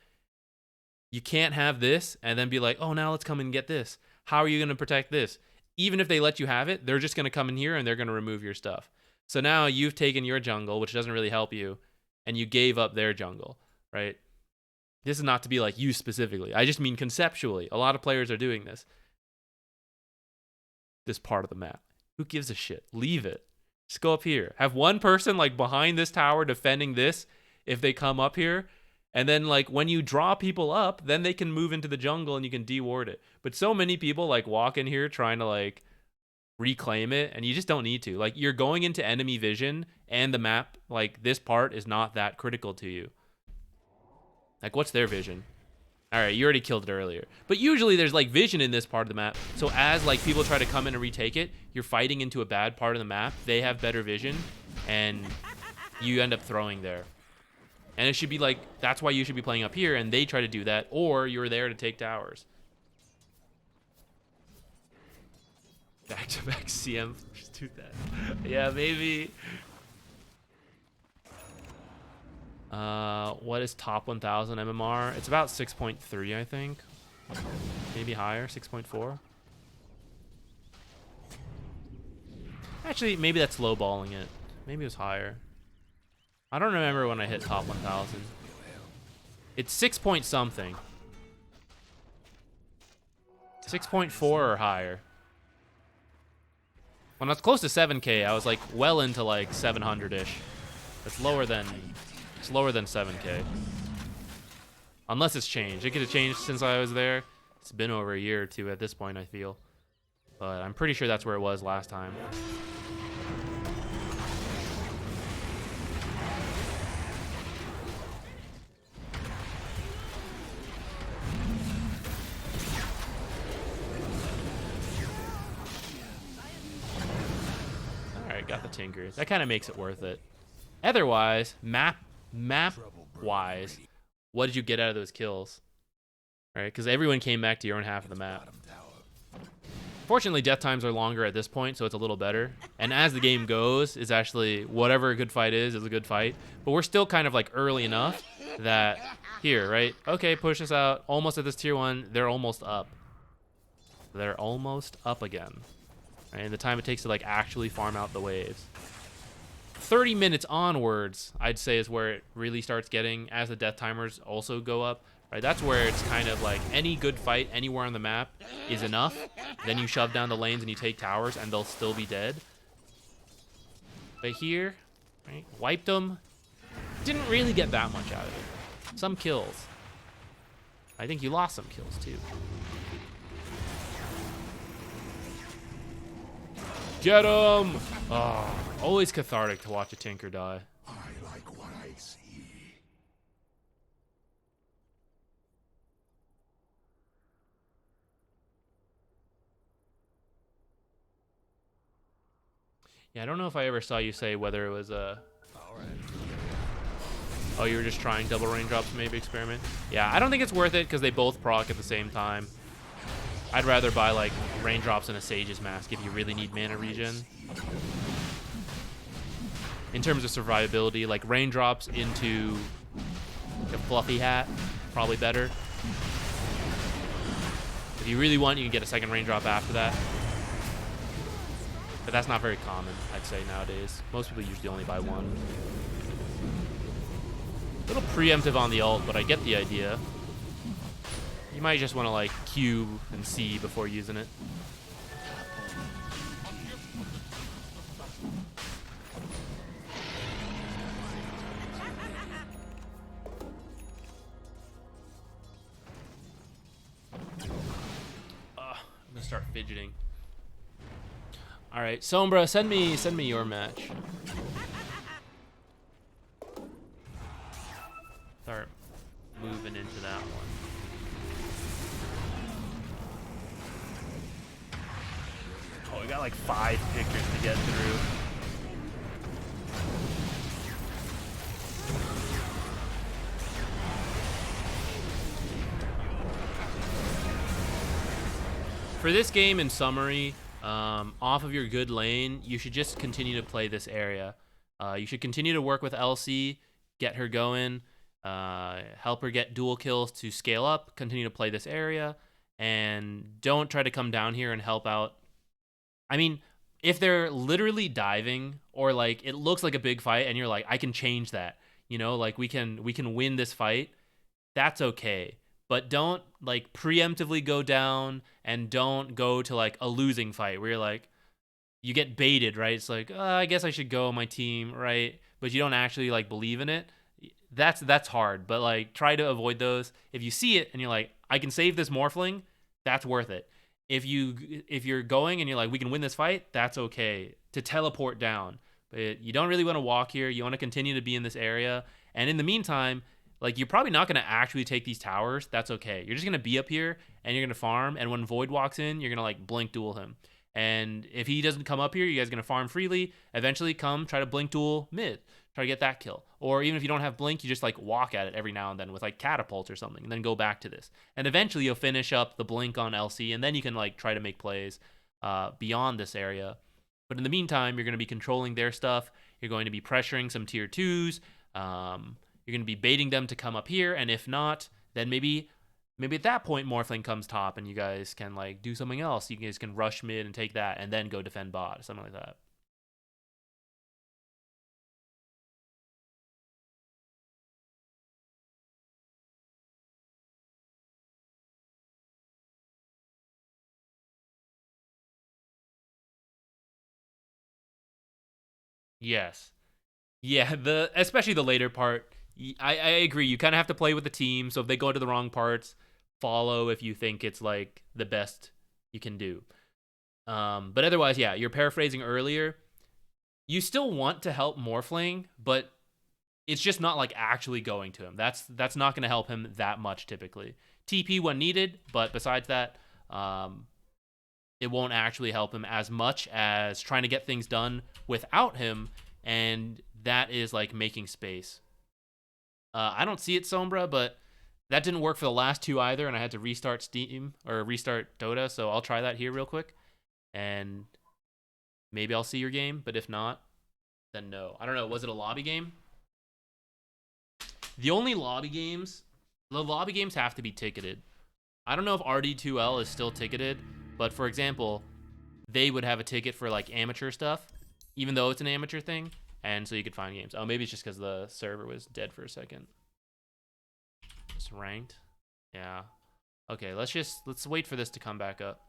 You can't have this and then be like, oh, now let's come and get this. How are you going to protect this? Even if they let you have it, they're just going to come in here and they're going to remove your stuff. So now you've taken your jungle, which doesn't really help you, and you gave up their jungle, right? This is not to be like you specifically. I just mean conceptually. A lot of players are doing this. This part of the map. Who gives a shit? Leave it. Just go up here. Have one person like behind this tower defending this if they come up here. And then like when you draw people up, then they can move into the jungle and you can deward it. But so many people like walk in here trying to like reclaim it, and you just don't need to. Like, you're going into enemy vision and the map, like this part is not that critical to you. Like, what's their vision? All right, you already killed it earlier. But usually there's like vision in this part of the map. So as like people try to come in and retake it, you're fighting into a bad part of the map. They have better vision and you end up throwing there. And it should be like, that's why you should be playing up here, and they try to do that, or you're there to take towers. Back-to-back CM. Just do that. Yeah, maybe. What is top 1000 MMR? It's about 6.3, I think. Maybe higher, 6.4. Actually, maybe that's lowballing it. Maybe it was higher. I don't remember when I hit top 1000. It's 6 point something. 6.4 or higher. When I was close to 7K, I was like well into like 700-ish. It's lower than 7K. Unless it's changed. It could have changed since I was there. It's been over a year or two at this point, I feel. But I'm pretty sure that's where it was last time. Got the Tinker. That kind of makes it worth it. Otherwise, map-wise, what did you get out of those kills? Right? Because everyone came back to your own half of the map. Fortunately, death times are longer at this point, so it's a little better. And as the game goes, it's actually, whatever a good fight is a good fight. But we're still kind of like early enough that, here, right? Okay, push this out. Almost at this tier 1. They're almost up. They're almost up again. Right, and the time it takes to like actually farm out the waves. 30 minutes onwards, I'd say, is where it really starts getting, as the death timers also go up. Right, that's where it's kind of like any good fight anywhere on the map is enough. Then you shove down the lanes and you take towers, and they'll still be dead. But here, right, wiped them. Didn't really get that much out of it. Some kills. I think you lost some kills too. Get him! Oh, always cathartic to watch a Tinker die. I like what I see. Yeah, I don't know if I ever saw you say whether it was a... Oh, you were just trying double raindrops, maybe experiment? Yeah, I don't think it's worth it because they both proc at the same time. I'd rather buy like raindrops and a Sage's Mask if you really need mana regen. In terms of survivability, like raindrops into a fluffy hat, probably better. If you really want, you can get a second raindrop after that. But that's not very common, I'd say, nowadays. Most people usually only buy one. A little preemptive on the ult, but I get the idea. You might just want to like Q and C before using it. I'm gonna start fidgeting. All right, Sombra, send me your match. Start moving into that one. Oh, we got like 5 pictures to get through. For this game, in summary, off of your good lane, you should just continue to play this area. You should continue to work with Elsie, get her going, help her get dual kills to scale up, continue to play this area, and don't try to come down here and help out. I mean, if they're literally diving or like it looks like a big fight and you're like, I can change that, you know, like we can win this fight, that's okay. But don't like preemptively go down and don't go to like a losing fight where you're like, you get baited, right? It's like, I guess I should go my team, right? But you don't actually like believe in it. That's hard, but like try to avoid those. If you see it and you're like, I can save this Morphling, that's worth it. If you're going and you're like, we can win this fight, that's okay to teleport down. But you don't really want to walk here. You want to continue to be in this area. And in the meantime, like you're probably not going to actually take these towers. That's okay. You're just going to be up here and you're going to farm. And when Void walks in, you're going to like blink duel him. And if he doesn't come up here, you guys are going to farm freely. Eventually come try to blink duel mid. Try to get that kill. Or even if you don't have blink, you just like walk at it every now and then with like catapults or something and then go back to this. And eventually you'll finish up the blink on LC and then you can like try to make plays beyond this area. But in the meantime, you're going to be controlling their stuff. You're going to be pressuring some tier 2s. You're going to be baiting them to come up here. And if not, then maybe at that point, Morphling comes top and you guys can like do something else. You guys can rush mid and take that and then go defend bot, something like that. Yes. Yeah, especially the later part. I agree. You kind of have to play with the team. So if they go to the wrong parts, follow if you think it's like the best you can do. But otherwise, yeah, you're paraphrasing earlier. You still want to help Morphling, but it's just not like actually going to him. That's not going to help him that much typically. TP when needed, but besides that, it won't actually help him as much as trying to get things done without him, and that is like making space. I don't see it, Sombra, but that didn't work for the last 2 either, and I had to restart Steam or restart Dota, so I'll try that here real quick, and maybe I'll see your game, but if not, then no. I don't know, was it a lobby game? The lobby games have to be ticketed. I don't know if RD2L is still ticketed, but for example, they would have a ticket for like amateur stuff, even though it's an amateur thing, and so you could find games. Oh, maybe it's just because the server was dead for a second. It's ranked. Yeah. Okay, let's wait for this to come back up.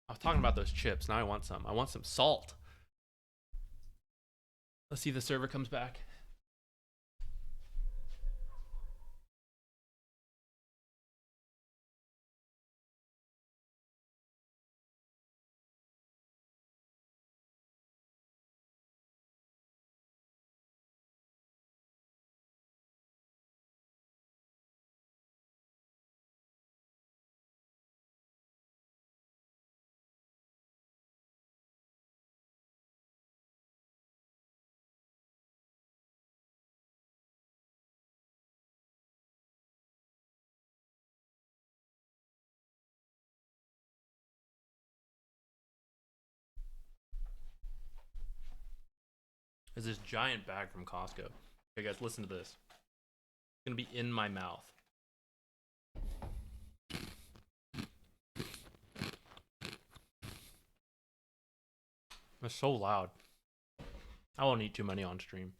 I was talking about those chips. Now I want some. I want some salt. Let's see if the server comes back. Is this giant bag from Costco. Okay, guys, listen to this. It's gonna be in my mouth. It's so loud. I won't eat too many on stream.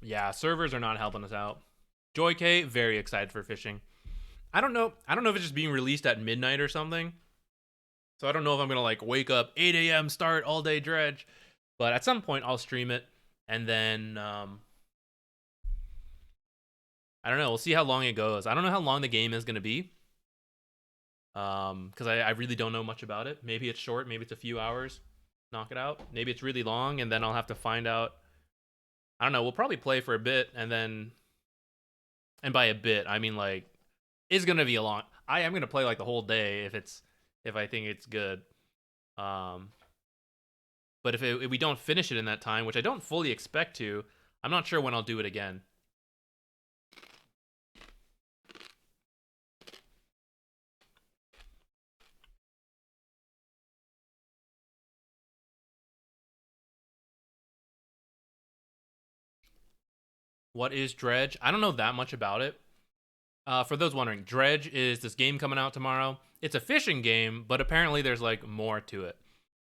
Yeah, servers are not helping us out. Joy K, very excited for fishing. I don't know if it's just being released at midnight or something. So I don't know if I'm gonna like wake up 8 a.m. start all day dredge. But at some point I'll stream it, and then I don't know. We'll see how long it goes. I don't know how long the game is gonna be. Because I really don't know much about it. Maybe it's short, maybe it's a few hours. Knock it out. Maybe it's really long, and then I'll have to find out. I don't know. We'll probably play for a bit, and then, and by a bit, I mean like, it's gonna be a long. I am gonna play like the whole day if I think it's good. But if we don't finish it in that time, which I don't fully expect to, I'm not sure when I'll do it again. What is Dredge? I don't know that much about it. For those wondering, Dredge is this game coming out tomorrow. It's a fishing game, but apparently there's like more to it.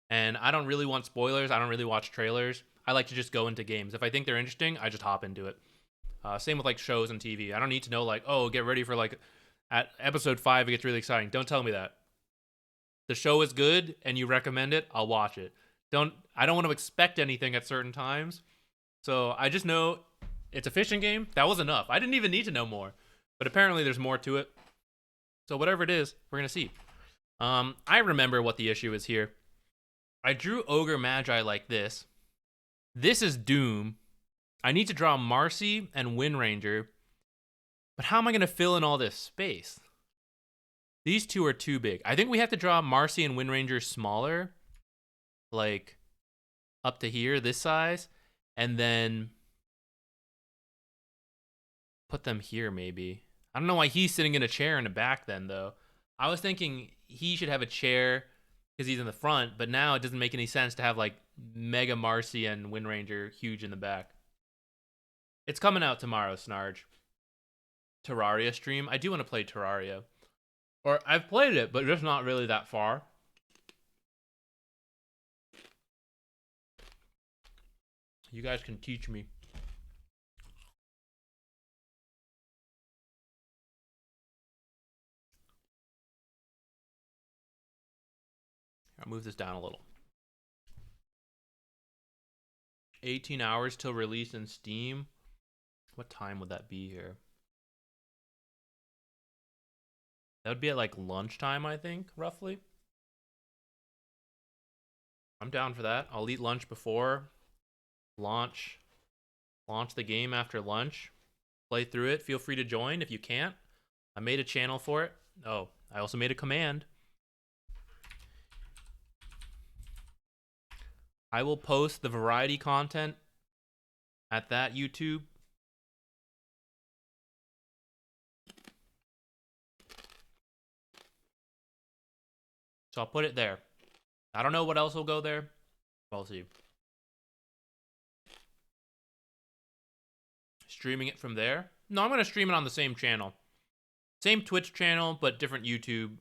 And I don't really want spoilers. I don't really watch trailers. I like to just go into games. If I think they're interesting, I just hop into it. Same with like shows and TV. I don't need to know like, oh, get ready for like at episode 5 it gets really exciting. Don't tell me that. The show is good and you recommend it, I'll watch it. I don't want to expect anything at certain times. So I just know it's a fishing game. That was enough. I didn't even need to know more. But apparently there's more to it. So whatever it is, we're going to see. I remember what the issue is here. I drew Ogre Magi like this. This is Doom. I need to draw Marcy and Windranger. But how am I going to fill in all this space? These two are too big. I think we have to draw Marcy and Windranger smaller. Like up to here, this size. And then put them here maybe. I don't know why he's sitting in a chair in the back then, though. I was thinking he should have a chair because he's in the front, but now it doesn't make any sense to have like Mega Marcy and Windranger huge in the back. It's coming out tomorrow, Snarge. Terraria stream. I do want to play Terraria. Or I've played it, but just not really that far. You guys can teach me. I'll move this down a little. 18 hours till release in Steam. What time would that be here? That would be at like lunchtime, I think, roughly. I'm down for that. I'll eat lunch before launch the game after lunch. Play through it. Feel free to join if you can't. I made a channel for it. Oh, I also made a command. I will post the variety content at that YouTube. So I'll put it there. I don't know what else will go there. We'll see. Streaming it from there? No, I'm going to stream it on the same channel. Same Twitch channel, but different YouTube.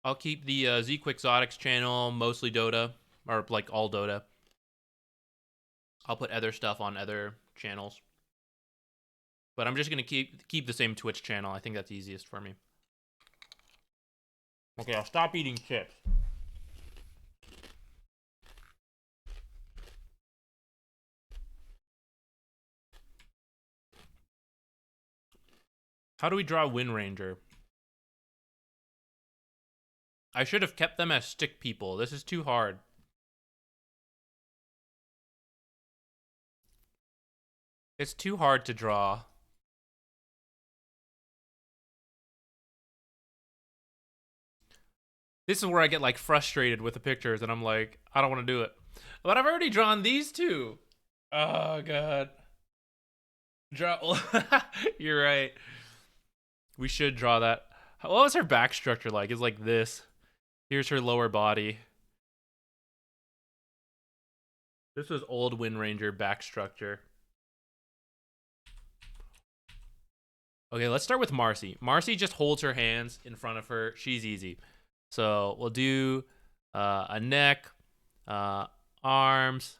I'll keep the ZQuixotics channel, mostly Dota, or like all Dota. I'll put other stuff on other channels. But I'm just going to keep the same Twitch channel. I think that's easiest for me. Okay, I'll stop eating chips. How do we draw Windranger? I should have kept them as stick people. This is too hard. It's too hard to draw. This is where I get like frustrated with the pictures and I'm like, I don't want to do it. But I've already drawn these two. Oh god. Draw. You're right. We should draw that. What was her back structure like? It's like this. Here's her lower body. This was old Windranger back structure. Okay, let's start with Marcy. Marcy just holds her hands in front of her. She's easy. So we'll do a neck, arms.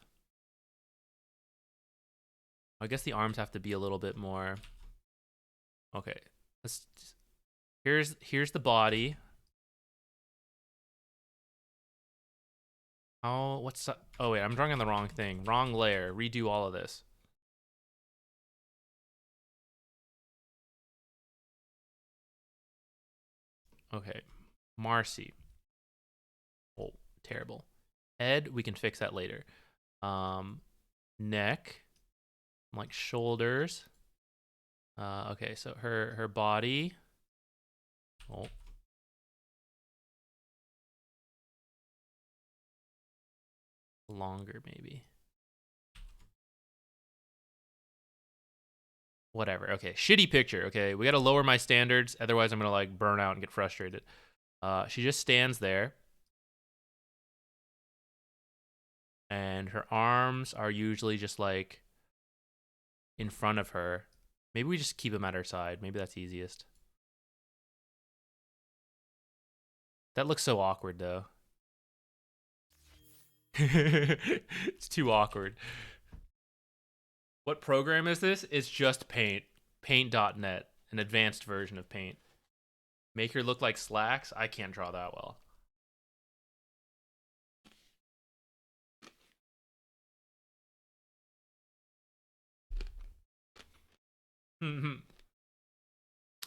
I guess the arms have to be a little bit more. Okay, here's the body. Oh, oh wait, I'm drawing on the wrong thing. Wrong layer. Redo all of this. Okay, Marcy. Oh, terrible. Head, we can fix that later. Neck, like shoulders. Okay, so her body. Oh. Longer maybe. Whatever. Okay, shitty picture. Okay, we gotta lower my standards, otherwise I'm gonna like burn out and get frustrated. She just stands there, and her arms are usually just like in front of her. Maybe we just keep them at her side. Maybe that's easiest. That looks so awkward though. It's too awkward. What program is this? It's just Paint. Paint.net, an advanced version of Paint. Make her look like slacks? I can't draw that well.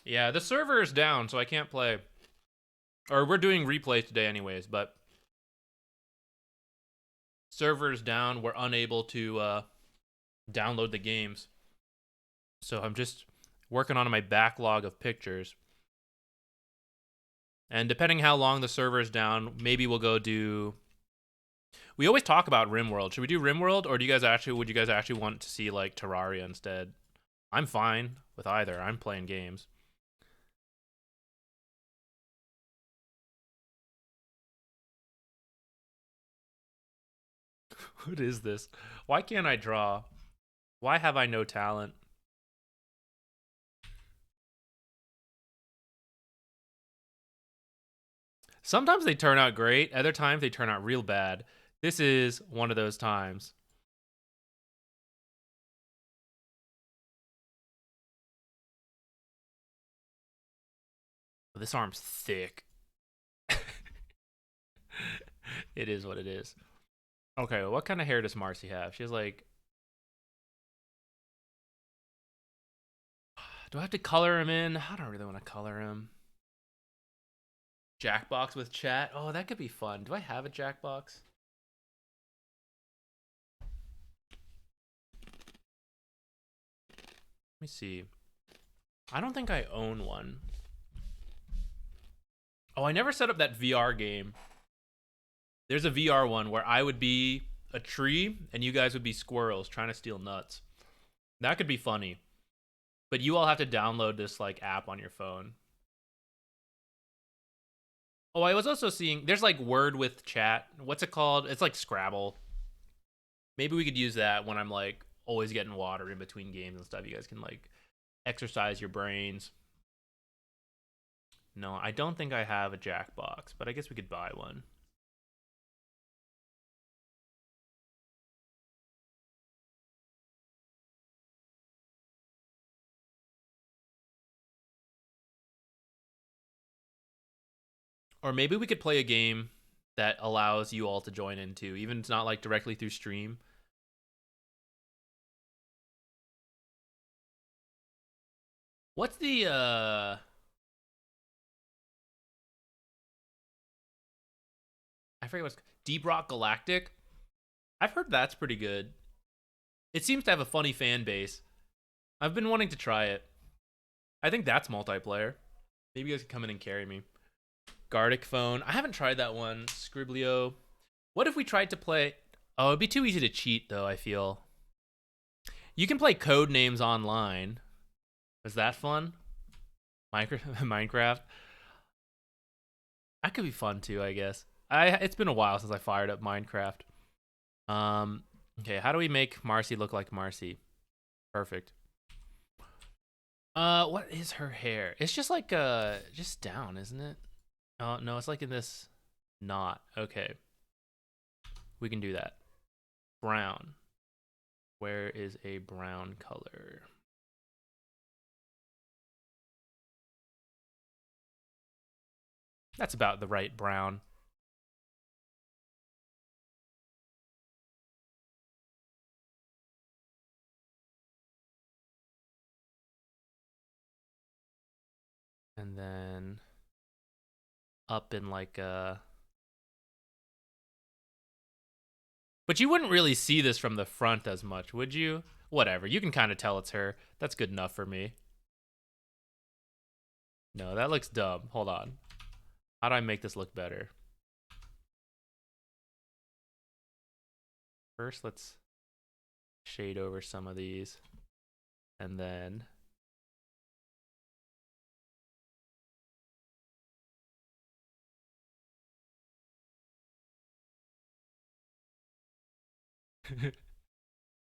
Yeah, the server is down, so I can't play. Or we're doing replays today anyways, but server's down. We're unable to download the games. So I'm just working on my backlog of pictures. And depending how long the server is down, maybe we'll go do... We always talk about RimWorld. Should we do RimWorld, or would you guys actually want to see like Terraria instead? I'm fine with either. I'm playing games. What is this? Why can't I draw? Why have I no talent? Sometimes they turn out great. Other times they turn out real bad. This is one of those times. This arm's thick. It is what it is. Okay, well, what kind of hair does Marcy have? She has like... Do I have to color him in? I don't really want to color him. Jackbox with chat? Oh, that could be fun. Do I have a Jackbox? Let me see. I don't think I own one. Oh, I never set up that VR game. There's a VR one where I would be a tree and you guys would be squirrels trying to steal nuts. That could be funny. But you all have to download this like app on your phone. Oh, I was also seeing there's like Word with chat. What's it called? It's like Scrabble. Maybe we could use that when I'm like always getting water in between games and stuff. You guys can like exercise your brains. No, I don't think I have a Jackbox, but I guess we could buy one. Or maybe we could play a game that allows you all to join into, even if it's not like directly through stream. What's the I forget what's Deep Rock Galactic? I've heard that's pretty good. It seems to have a funny fan base. I've been wanting to try it. I think that's multiplayer. Maybe you guys can come in and carry me. Gartic Phone. I haven't tried that one. Scriblio. What if we tried to play... Oh, it'd be too easy to cheat, though, I feel. You can play code names online. Is that fun? Minecraft? That could be fun, too, I guess. It's been a while since I fired up Minecraft. Okay, how do we make Marcy look like Marcy? Perfect. What is her hair? It's just like just down, isn't it? Oh no, it's like in this knot. Okay, we can do that. Brown. Where is a brown color? That's about the right brown. And then up in like a... But you wouldn't really see this from the front as much, would you? Whatever, you can kind of tell it's her. That's good enough for me. No, that looks dumb. Hold on. How do I make this look better? First, let's shade over some of these. And then...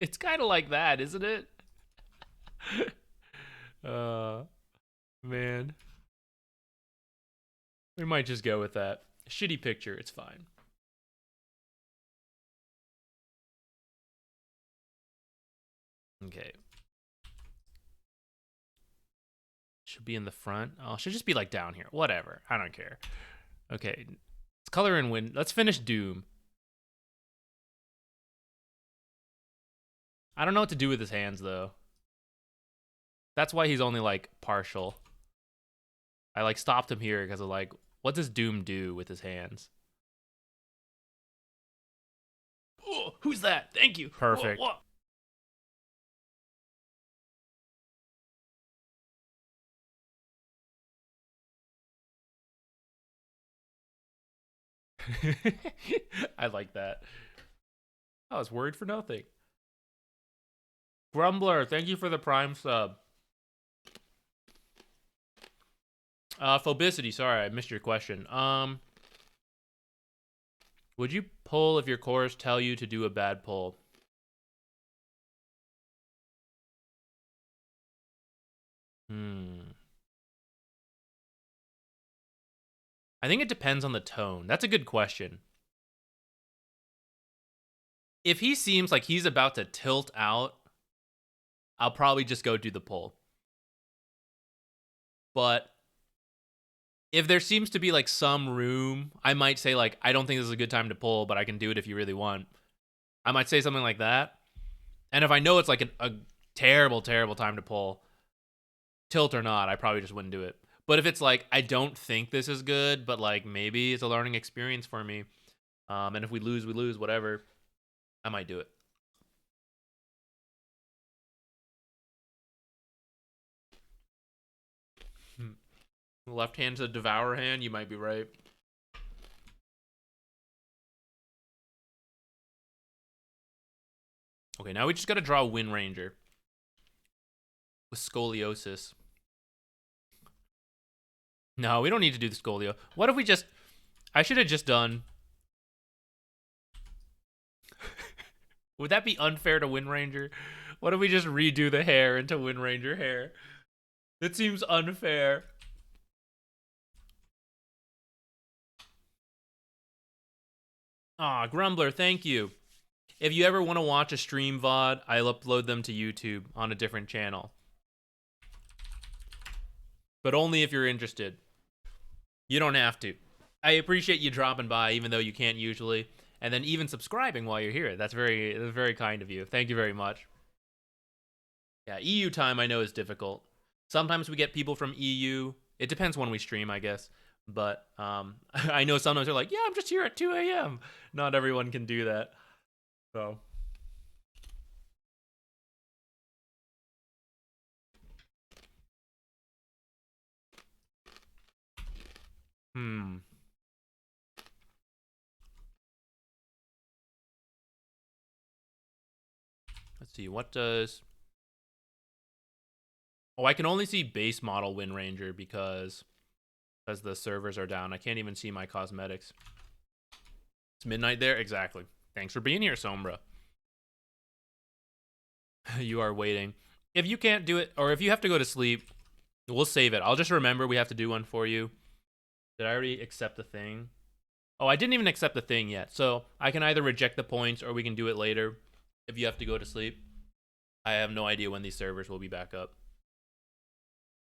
It's kind of like that, isn't it? Man. We might just go with that. Shitty picture, it's fine. Okay. Should be in the front. Oh, should just be like down here. Whatever. I don't care. Okay. Let's color in wind. Let's finish Doom. I don't know what to do with his hands, though. That's why he's only, like, partial. I, like, stopped him here because of, like, what does Doom do with his hands? Oh, who's that? Thank you. Perfect. Whoa, whoa. I like that. I was worried for nothing. Grumbler, thank you for the Prime sub. Phobicity, sorry, I missed your question. Would you pull if your cores tell you to do a bad pull? I think it depends on the tone. That's a good question. If he seems like he's about to tilt out, I'll probably just go do the pull. But if there seems to be like some room, I might say like, I don't think this is a good time to pull, but I can do it if you really want. I might say something like that. And if I know it's like a terrible, terrible time to pull, tilt or not, I probably just wouldn't do it. But if it's like, I don't think this is good, but like maybe it's a learning experience for me. And if we lose, whatever, I might do it. Left hand's a devour hand, you might be right. Okay, now we just gotta draw Wind Ranger. With scoliosis. No, we don't need to do the scolio. What if we just... I should have just done... Would that be unfair to Wind Ranger? What if we just redo the hair into Wind Ranger hair? That seems unfair. Aw, Grumbler, thank you. If you ever want to watch a stream VOD, I'll upload them to YouTube on a different channel. But only if you're interested. You don't have to. I appreciate you dropping by, even though you can't usually. And then even subscribing while you're here. That's very kind of you. Thank you very much. Yeah, EU time I know is difficult. Sometimes we get people from EU. It depends when we stream, I guess. But I know sometimes they're like, yeah, I'm just here at 2 a.m. Not everyone can do that. So. Let's see, what does... Oh, I can only see base model Wind Ranger because the servers are down. I can't even see my cosmetics. It's midnight there? Exactly. Thanks for being here, Sombra. You are waiting. If you can't do it, or if you have to go to sleep, We'll save it. I'll just remember we have to do one for you. Did I already accept the thing? Oh, I didn't even accept the thing yet. So I can either reject the points or we can do it later if you have to go to sleep. I have no idea when these servers will be back up.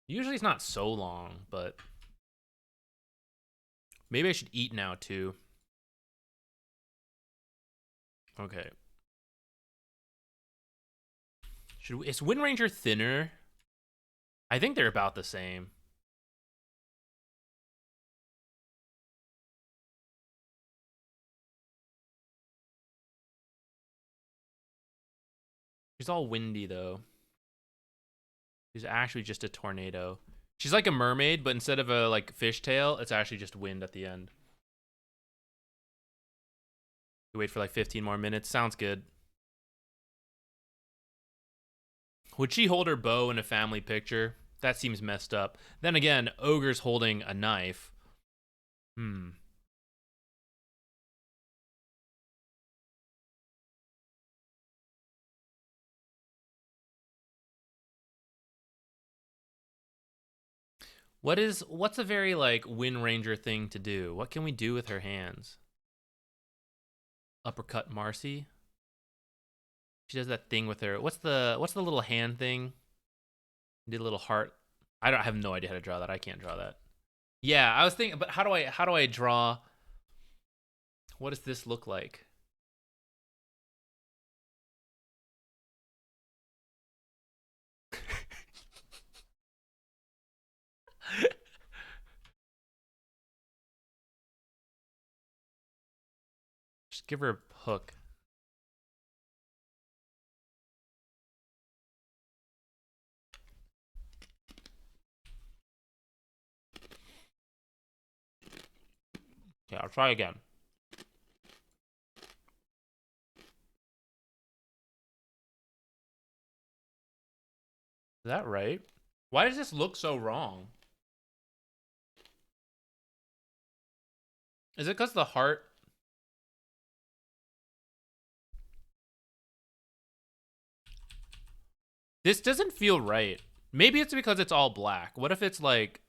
Usually it's not so long, but maybe I should eat now too. Okay. Is Wind Ranger thinner? I think they're about the same. She's all windy though. She's actually just a tornado. She's like a mermaid, but instead of a like fishtail, it's actually just wind at the end. You wait for like 15 more minutes. Sounds good. Would she hold her bow in a family picture? That seems messed up. Then again, Ogre's holding a knife. What's a very like Wind Ranger thing to do? What can we do with her hands? Uppercut Marcy. She does that thing with her. What's the little hand thing? Did a little heart. I have no idea how to draw that. I can't draw that. Yeah, I was thinking, but how do I draw? What does this look like? Just give her a hook. Okay, I'll try again. Is that right? Why does this look so wrong? Is it because the heart? This doesn't feel right. Maybe it's because it's all black. What if it's like...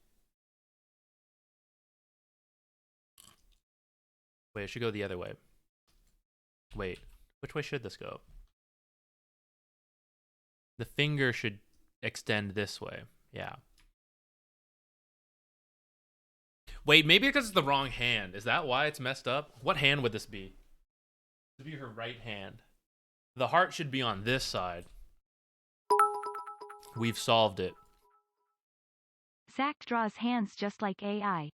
Wait, it should go the other way. Wait, which way should this go? The finger should extend this way. Yeah. Wait, maybe because it's the wrong hand. Is that why it's messed up? What hand would this be? This would be her right hand. The heart should be on this side. We've solved it. Zach draws hands just like AI.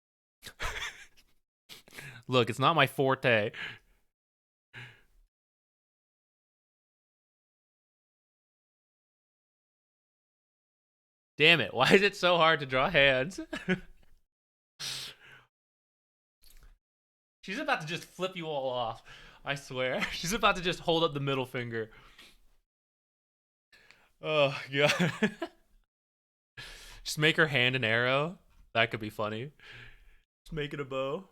Look, it's not my forte. Damn it, why is it so hard to draw hands? She's about to just flip you all off. I swear. She's about to just hold up the middle finger. Oh, God. Just make her hand an arrow. That could be funny. Just make it a bow.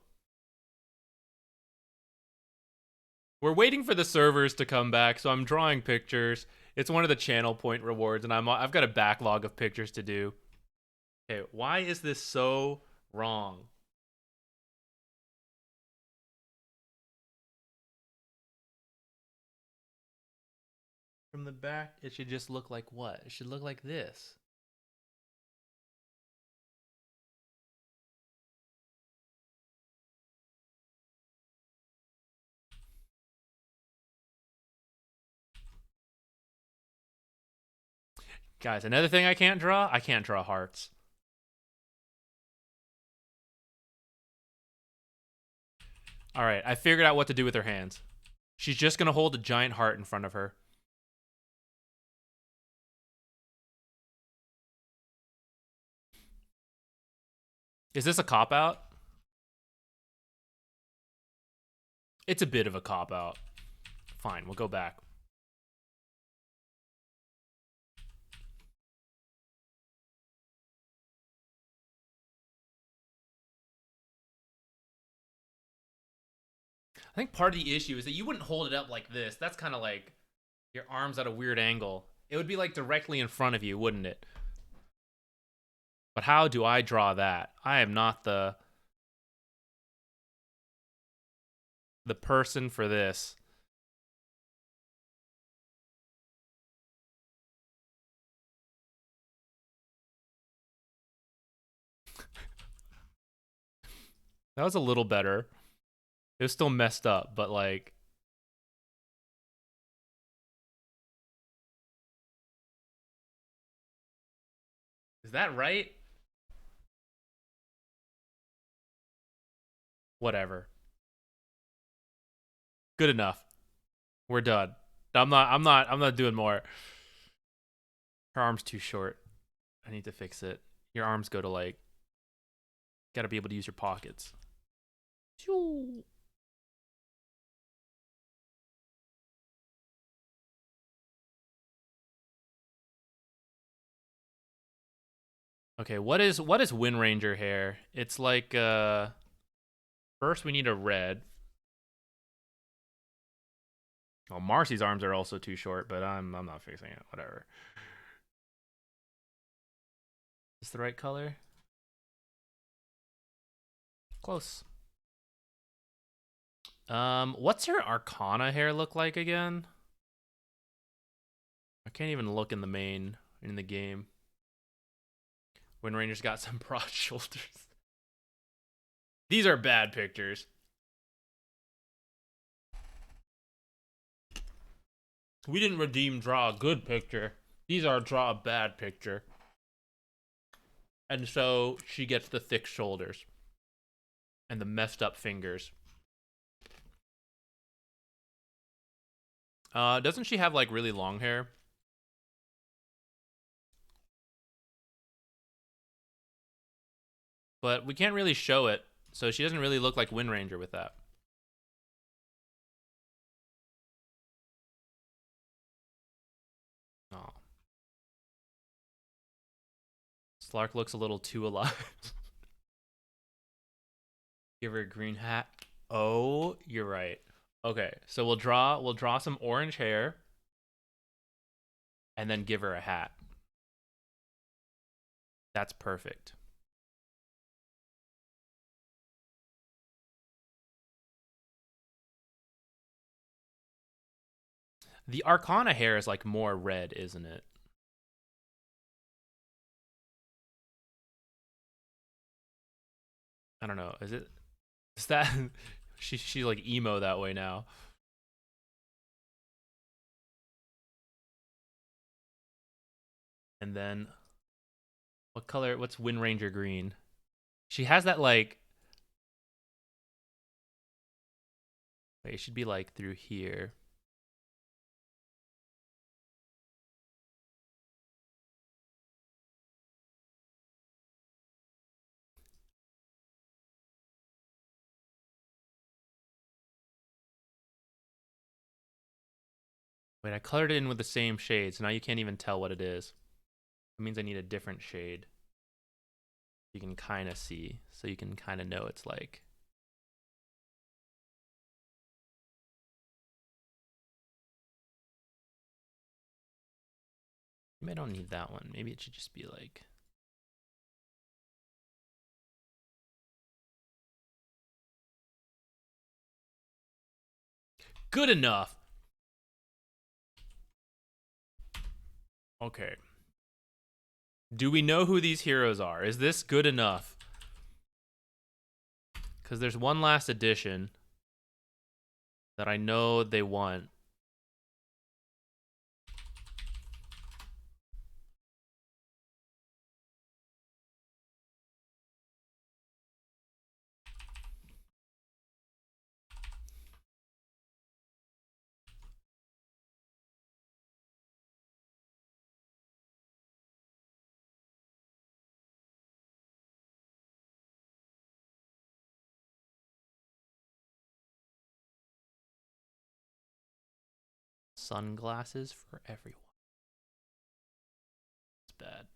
We're waiting for the servers to come back, so I'm drawing pictures. It's one of the channel point rewards, and I've got a backlog of pictures to do. Okay, why is this so wrong? From the back, it should just look like what? It should look like this. Guys, another thing I can't draw hearts. All right, I figured out what to do with her hands. She's just going to hold a giant heart in front of her. Is this a cop-out? It's a bit of a cop-out. Fine, we'll go back. I think part of the issue is that you wouldn't hold it up like this. That's kind of like your arms at a weird angle. It would be like directly in front of you, wouldn't it? But how do I draw that? I am not the person for this. That was a little better. It was still messed up, but like, is that right? Whatever. Good enough. We're done. I'm not doing more. Her arm's too short. I need to fix it. Your arms go to like, gotta be able to use your pockets. Shoo. Okay, what is Wind Ranger hair? It's like first we need a red. Well, Marcy's arms are also too short, but I'm not fixing it. Whatever. Is this the right color? Close. What's her Arcana hair look like again? I can't even look in the game. Wind Ranger's got some broad shoulders. These are bad pictures. We didn't draw a good picture. These are draw a bad picture. And so she gets the thick shoulders. And the messed up fingers. Doesn't she have like really long hair? But we can't really show it, so she doesn't really look like Wind Ranger with that. Oh. Slark looks a little too alive. Give her a green hat. Oh, you're right. Okay, so we'll draw some orange hair and then give her a hat. That's perfect. The Arcana hair is like more red, isn't it? I don't know. Is that she's like emo that way now. And then what color? What's Wind Ranger green? She has that like, wait, it should be like through here. Wait, I colored it in with the same shade, so now you can't even tell what it is. It means I need a different shade. You can kind of see, so you can kind of know it's like. Maybe I don't need that one. Maybe it should just be like. Good enough. Okay. Do we know who these heroes are? Is this good enough? Because there's one last edition that I know they want. Sunglasses for everyone. It's bad.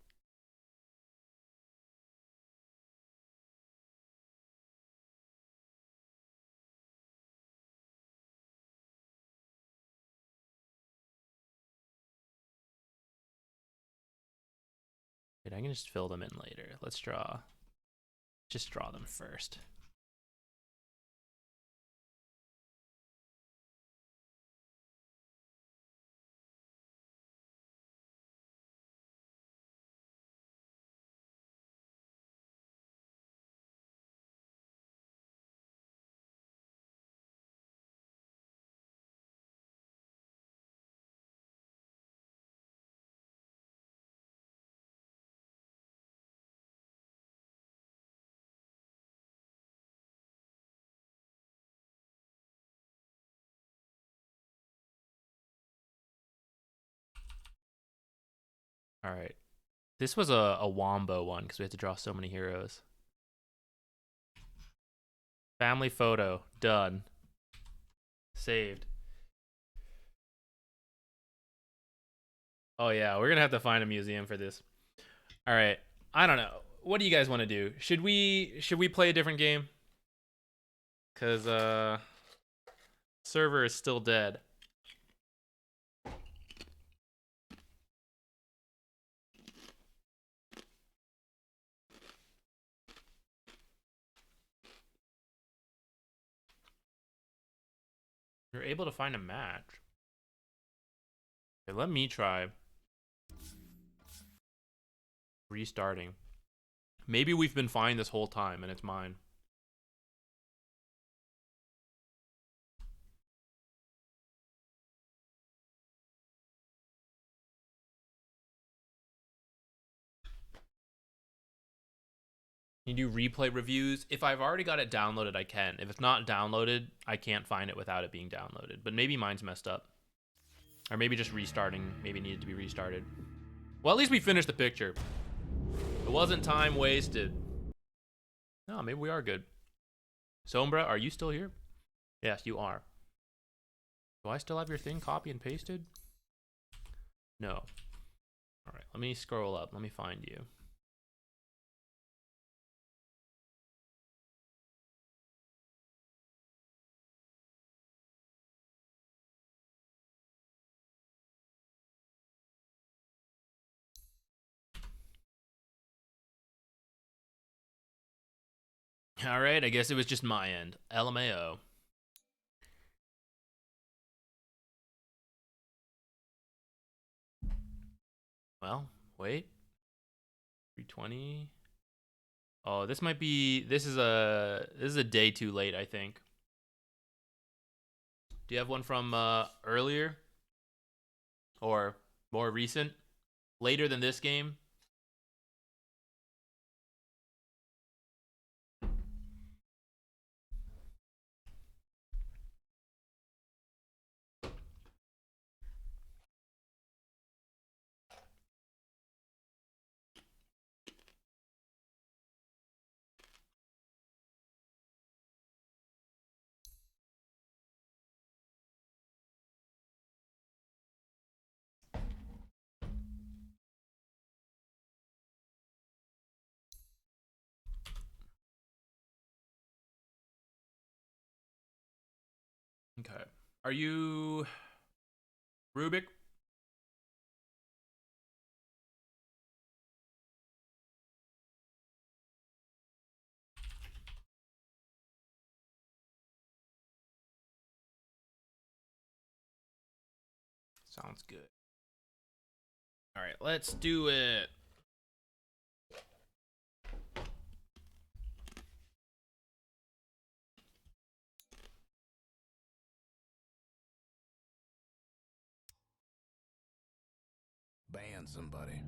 Wait, I can just fill them in later. Let's draw. Just draw them first. All right. This was a Wombo one because we had to draw so many heroes. Family photo. Done. Saved. Oh, yeah. We're going to have to find a museum for this. All right. I don't know. What do you guys want to do? Should we play a different game? Because server is still dead. You're able to find a match. Okay, let me try restarting. Maybe we've been fine this whole time and it's mine. You do replay reviews. If I've already got it downloaded, I can. If it's not downloaded, I can't find it without it being downloaded. But maybe mine's messed up. Or maybe just restarting. Maybe it needed to be restarted. Well, at least we finished the picture. It wasn't time wasted. No, maybe we are good. Sombra, are you still here? Yes, you are. Do I still have your thing copy and pasted? No. All right, let me scroll up. Let me find you. All right, I guess it was just my end. LMAO. Well, wait. 320. Oh, this might be. This is a day too late, I think. Do you have one from earlier or more recent, later than this game? Okay. Are you Rubik? Sounds good. All right, let's do it. Ban somebody.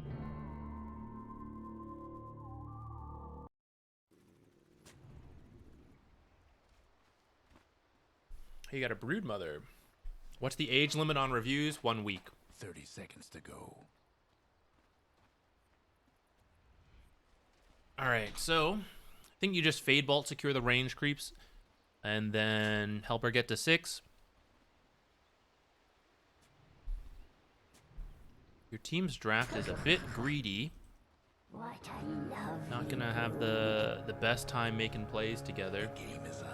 You got a brood mother. What's the age limit on reviews? 1 week. 30 seconds to go. All right, so I think you just Fade Bolt secure the range creeps and then help her get to 6. Your team's draft is a bit greedy. Not gonna have the best time making plays together. Game is on.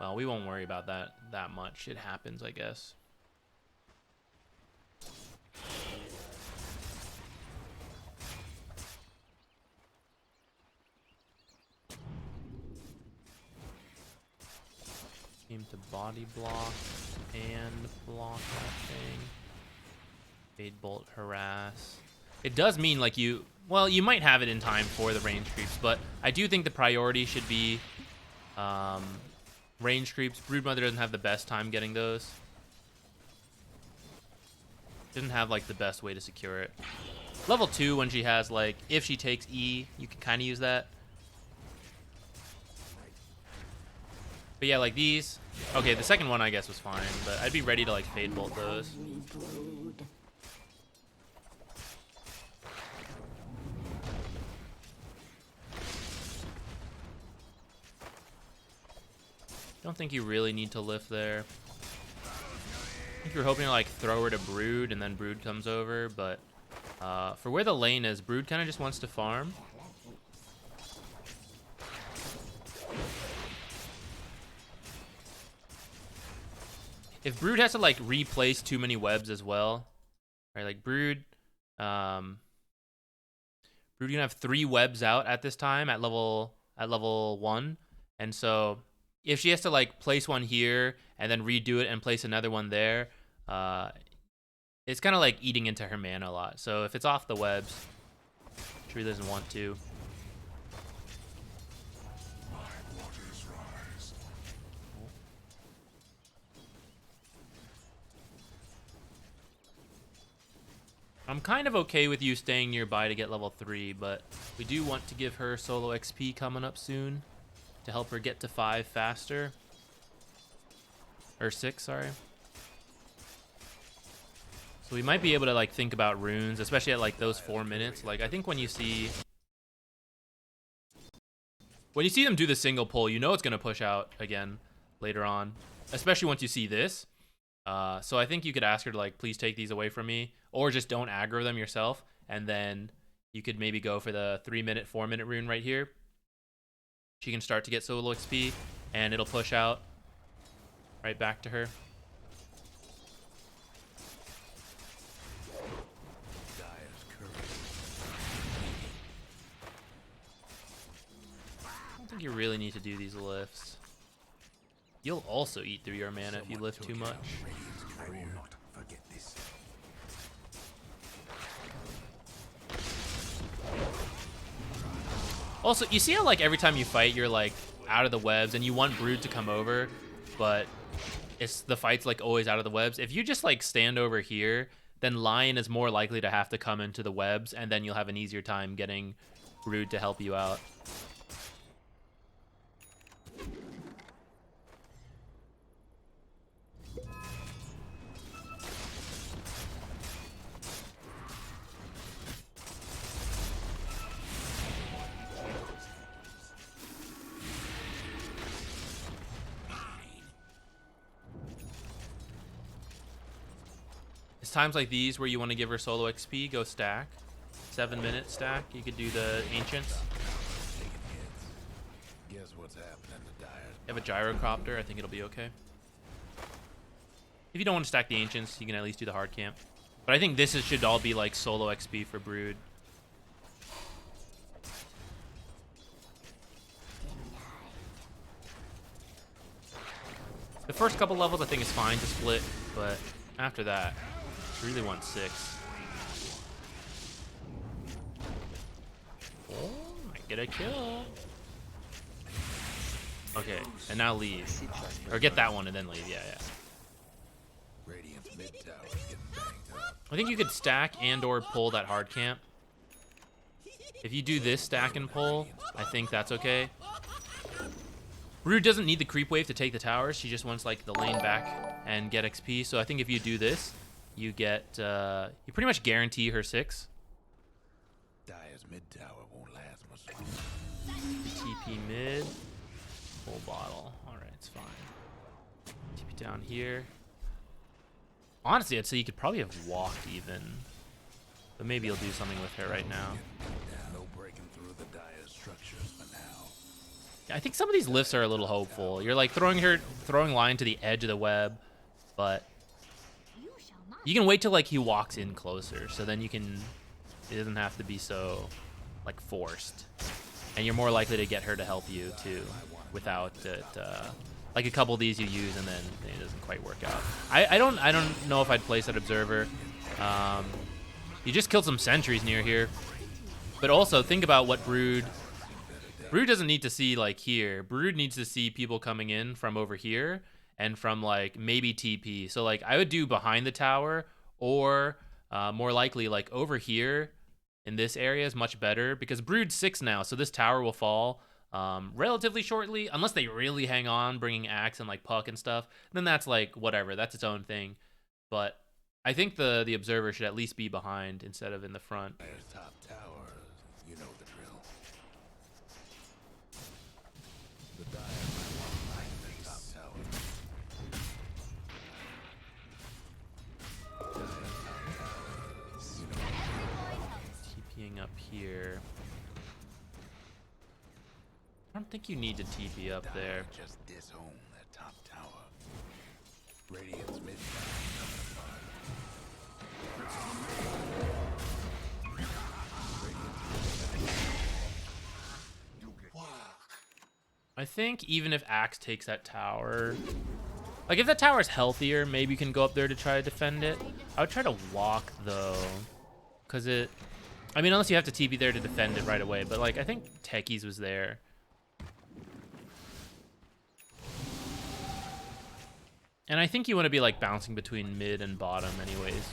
Well, we won't worry about that much. It happens, I guess. Aim to body block and block that thing. Fade bolt, harass. It does mean like you might have it in time for the range creeps, but I do think the priority should be range creeps. Broodmother doesn't have the best time getting those. Didn't have like the best way to secure it. Level 2 when she has like, if she takes E, you can kind of use that. But yeah, like these. Okay, the second one I guess was fine, but I'd be ready to like fade bolt those. Don't think you really need to lift there. I think you're hoping to like throw her to Brood and then Brood comes over, but for where the lane is, Brood kind of just wants to farm. If Brood has to like replace too many webs as well, right? Like Brood gonna have 3 webs out at this time at level 1, and so if she has to like place one here and then redo it and place another one there, it's kind of like eating into her mana a lot. So if it's off the webs, she really doesn't want to. I'm kind of okay with you staying nearby to get level 3, but we do want to give her solo XP coming up soon to help her get to 5 faster. Or 6, sorry. So we might be able to like think about runes, especially at like those 4 minutes. Like I think when you see them do the single pull, you know it's gonna push out again later on, especially once you see this. So I think you could ask her to like, please take these away from me, or just don't aggro them yourself, and then you could maybe go for the 3-minute, 4-minute rune right here. She can start to get solo XP, and it'll push out right back to her. I don't think you really need to do these lifts. You'll also eat through your mana if you lift too much. I will not forget this. Also, you see how like every time you fight, you're like out of the webs, and you want Brood to come over, but the fight's like always out of the webs. If you just like stand over here, then Lion is more likely to have to come into the webs, and then you'll have an easier time getting Brood to help you out. It's times like these where you want to give her solo XP, go stack. 7-minute stack, you could do the Ancients. Guess what's happening to Dyer's? You have a Gyrocopter, I think it'll be okay. If you don't want to stack the Ancients, you can at least do the hard camp. But I think should all be like solo XP for Brood. The first couple levels I think is fine to split, but after that, you really want 6. Oh, might get a kill. Okay, and now leave. Or get that one and then leave, yeah. Radiant's mid tower is getting banged up. I think you could stack and or pull that hard camp. If you do this stack and pull, I think that's okay. Brood doesn't need the creep wave to take the towers. She just wants like the lane back and get XP. So I think if you do this, you get you pretty much guarantee her 6. Dyer's mid tower won't last much longer. TP mid, full bottle. All right, it's fine. TP down here. Honestly, I'd say you could probably have walked even, but maybe you'll do something with her right now. No breaking through the Dyer's structures for now. I think some of these lifts are a little hopeful. You're like throwing line to the edge of the web, but you can wait till like he walks in closer, so then it doesn't have to be so like forced, and you're more likely to get her to help you too, without it. Like a couple of these you use and then it doesn't quite work out. I don't know if I'd place that observer. You just killed some sentries near here, but also think about what Brood doesn't need to see like here. Brood needs to see people coming in from over here and from like maybe TP. So like I would do behind the tower, or more likely like over here in this area is much better, because Brood's 6 now, so this tower will fall relatively shortly, unless they really hang on, bringing Axe and like Puck and stuff. Then that's like whatever, that's its own thing. But I think the observer should at least be behind instead of in the front. There's top tower. You know the drill. The Dire might want to light the top tower. Dire top tower. You know. TPing up here. I don't think you need to TP up there. Just disown that top tower. Radiant's mid tower. I think even if Axe takes that tower, like if that tower's healthier, maybe you can go up there to try to defend it. I would try to walk though, because I mean, unless you have to TP there to defend it right away, but like I think Techies was there. And I think you want to be like bouncing between mid and bottom anyways.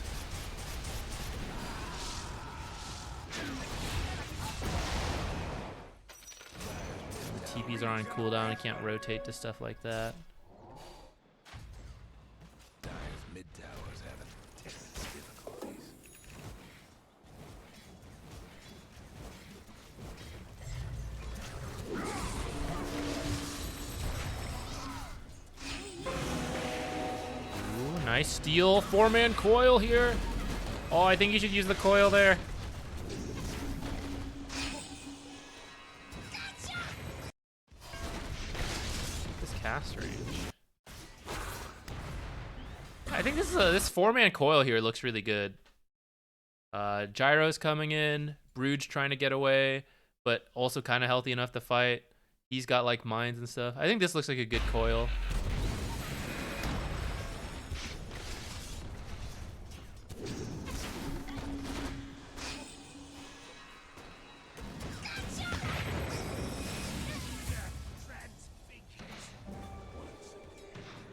The TPs are on cooldown, you can't rotate to stuff like that. Dire's mid tower's having technical difficulties. Ooh, nice steal. 4-man coil here. Oh, I think you should use the coil there. This cast range. I think this 4-man coil here looks really good. Gyro's coming in. Brood's trying to get away, but also kind of healthy enough to fight. He's got like mines and stuff. I think this looks like a good coil.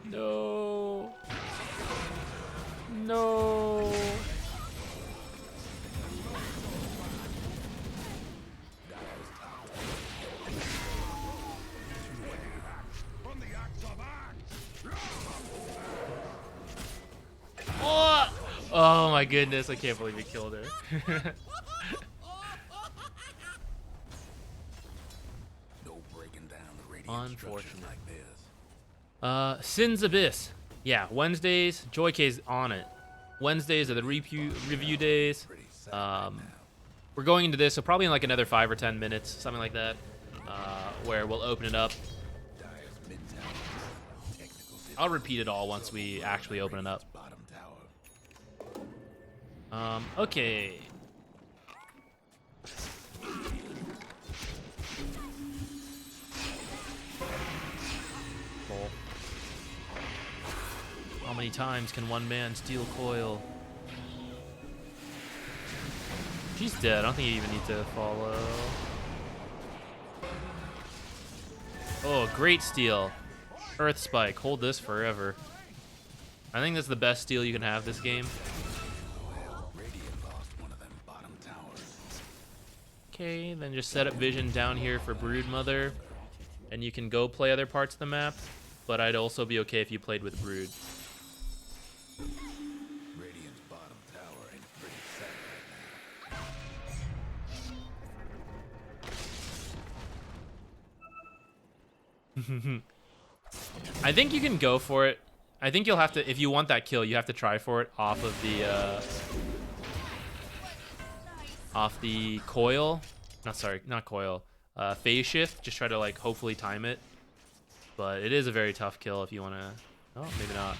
No. No. Oh! Oh my goodness, I can't believe he killed her. No breaking down the radiant structures Unfortunate. like this. Sin's Abyss. Yeah, Wednesdays, Joyk's on it. Wednesdays are the review days. Pretty sad right now. We're going into this, so probably in like another 5 or 10 minutes, something like that, where we'll open it up. Dire's mid tower. Technical I'll repeat it all once we actually open it up. bottom tower. Okay. Cool. How many times can one man steal coil? She's dead. I don't think you even need to follow. Oh, great steal. Earth Spike. Hold this forever. I think that's the best steal you can have this game. Well, Radiant lost one of them bottom towers. Okay, then just set up vision down here for Broodmother, and you can go play other parts of the map, but I'd also be okay if you played with Brood. Radiant's bottom tower ain't pretty set right I think you can go for it. I think you'll have to, if you want that kill, you have to try for it off of the coil. Not sorry, not coil. phase shift. Just try to like hopefully time it. But it is a very tough kill if you want to. Oh, maybe not.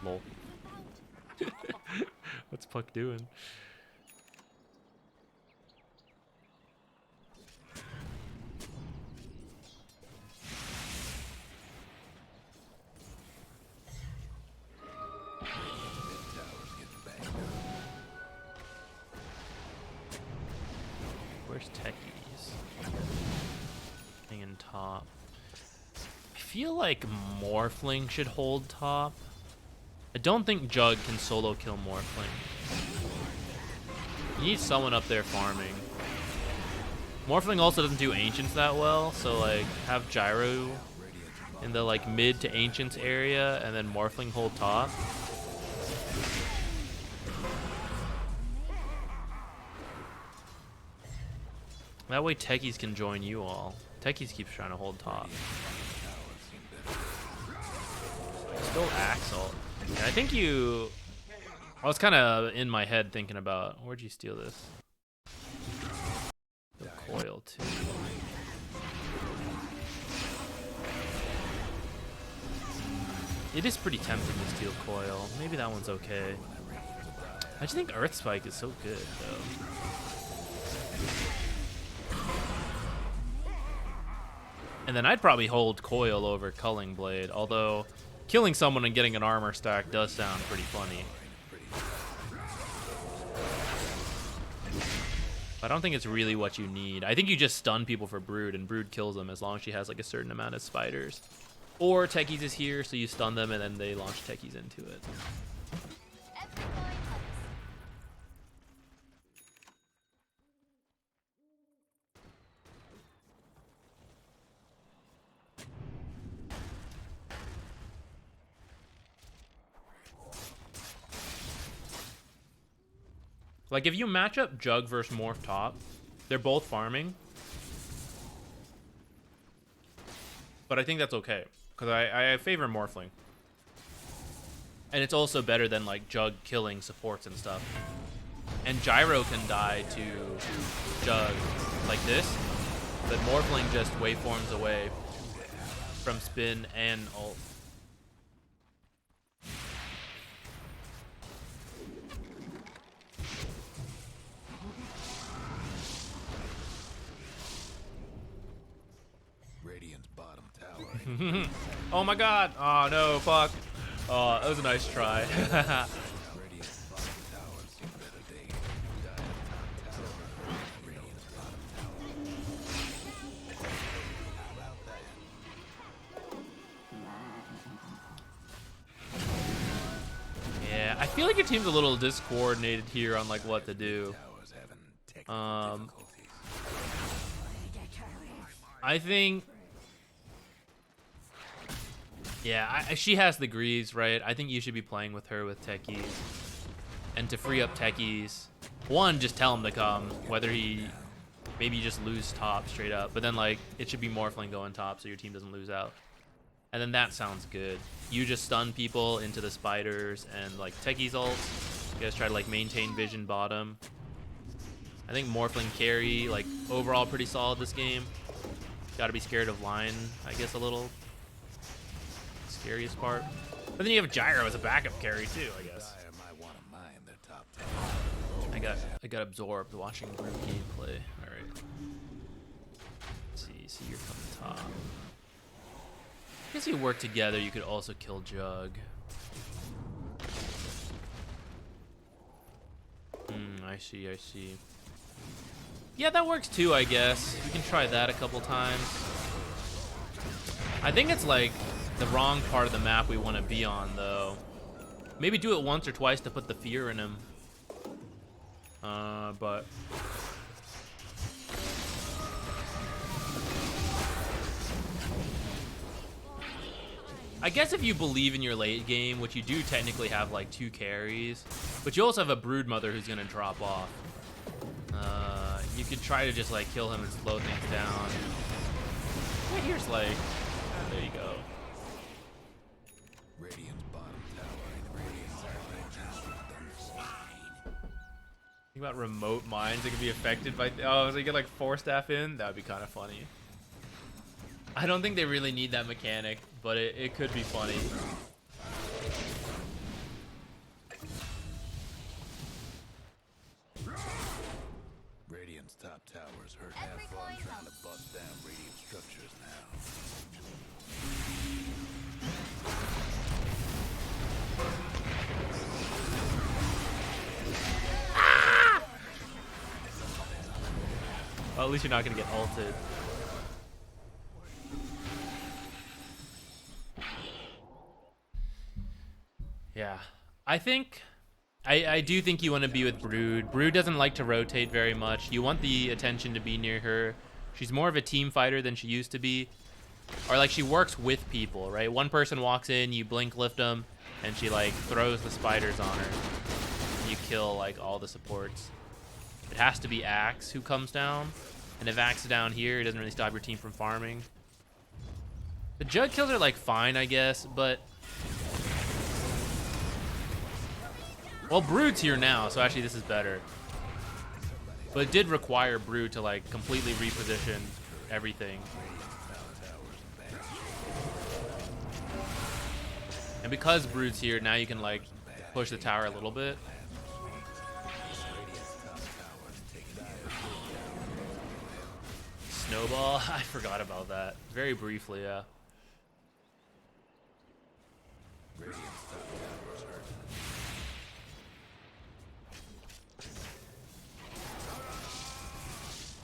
Lol. What's Puck doing? Where's Techies? Hanging top. I feel like Morphling should hold top. I don't think Jug can solo kill Morphling. You need someone up there farming. Morphling also doesn't do Ancients that well, so like have Gyro in the like mid to Ancients area and then Morphling hold top. That way Techies can join you all. Techies keeps trying to hold top. Still Axel. And I think you... I was kind of in my head thinking about... Where'd you steal this? The coil, too. It is pretty tempting to steal coil. Maybe that one's okay. I just think Earth Spike is so good, though. And then I'd probably hold coil over Culling Blade, although killing someone and getting an armor stack does sound pretty funny. I don't think it's really what you need. I think you just stun people for Brood, and Brood kills them as long as she has like a certain amount of spiders. Or Techies is here, so you stun them and then they launch Techies into it. Like, if you match up Jug versus Morph top, they're both farming. But I think that's okay, because I favor Morphling. And it's also better than, like, Jug killing supports and stuff. And Gyro can die to Jug like this, but Morphling just waveforms away from spin and ult. Oh my god! Oh no, fuck. Oh, that was a nice try. Yeah, I feel like your team's a little discoordinated here on like what to do. I think... Yeah, she has the Greaves, right? I think you should be playing with her with Techies. And to free up Techies, one, just tell him to come, whether he... Maybe you just lose top straight up, but then like, it should be Morphling going top so your team doesn't lose out. And then that sounds good. You just stun people into the spiders and like Techies ult. You guys try to like maintain vision bottom. I think Morphling carry, like overall pretty solid this game. Gotta be scared of line, I guess, a little. Scariest part. But then you have Gyro as a backup carry too, I guess. I got absorbed watching group gameplay. Alright. Let's see you're coming top. I guess you work together, you could also kill Jug. I see. Yeah, that works too, I guess. We can try that a couple times. I think it's like the wrong part of the map we want to be on, though. Maybe do it once or twice to put the fear in him. But... I guess if you believe in your late game, which you do technically have like 2 carries, but you also have a Brood Mother who's gonna drop off. You could try to just like kill him and slow things down. Right here's like, there you go. Think about remote mines that can be affected by. Oh, so you get like 4 staff in? That would be kind of funny. I don't think they really need that mechanic, but it could be funny. Radiant's top tower's hurt half fun trying to bust down Radiant structures now. Well, at least you're not gonna get ulted. Yeah, I do think you want to be with Brood. Brood doesn't like to rotate very much. You want the attention to be near her. She's more of a team fighter than she used to be. Or like she works with people, right? One person walks in, you blink lift them, and she like throws the spiders on her. And you kill like all the supports. It has to be Axe who comes down. And if Axe is down here, it doesn't really stop your team from farming. The Jug kills are like fine, I guess, but... Well, Brood's here now, so actually this is better. But it did require Brood to like completely reposition everything. And because Brood's here, now you can like push the tower a little bit. Snowball? I forgot about that. Very briefly, yeah.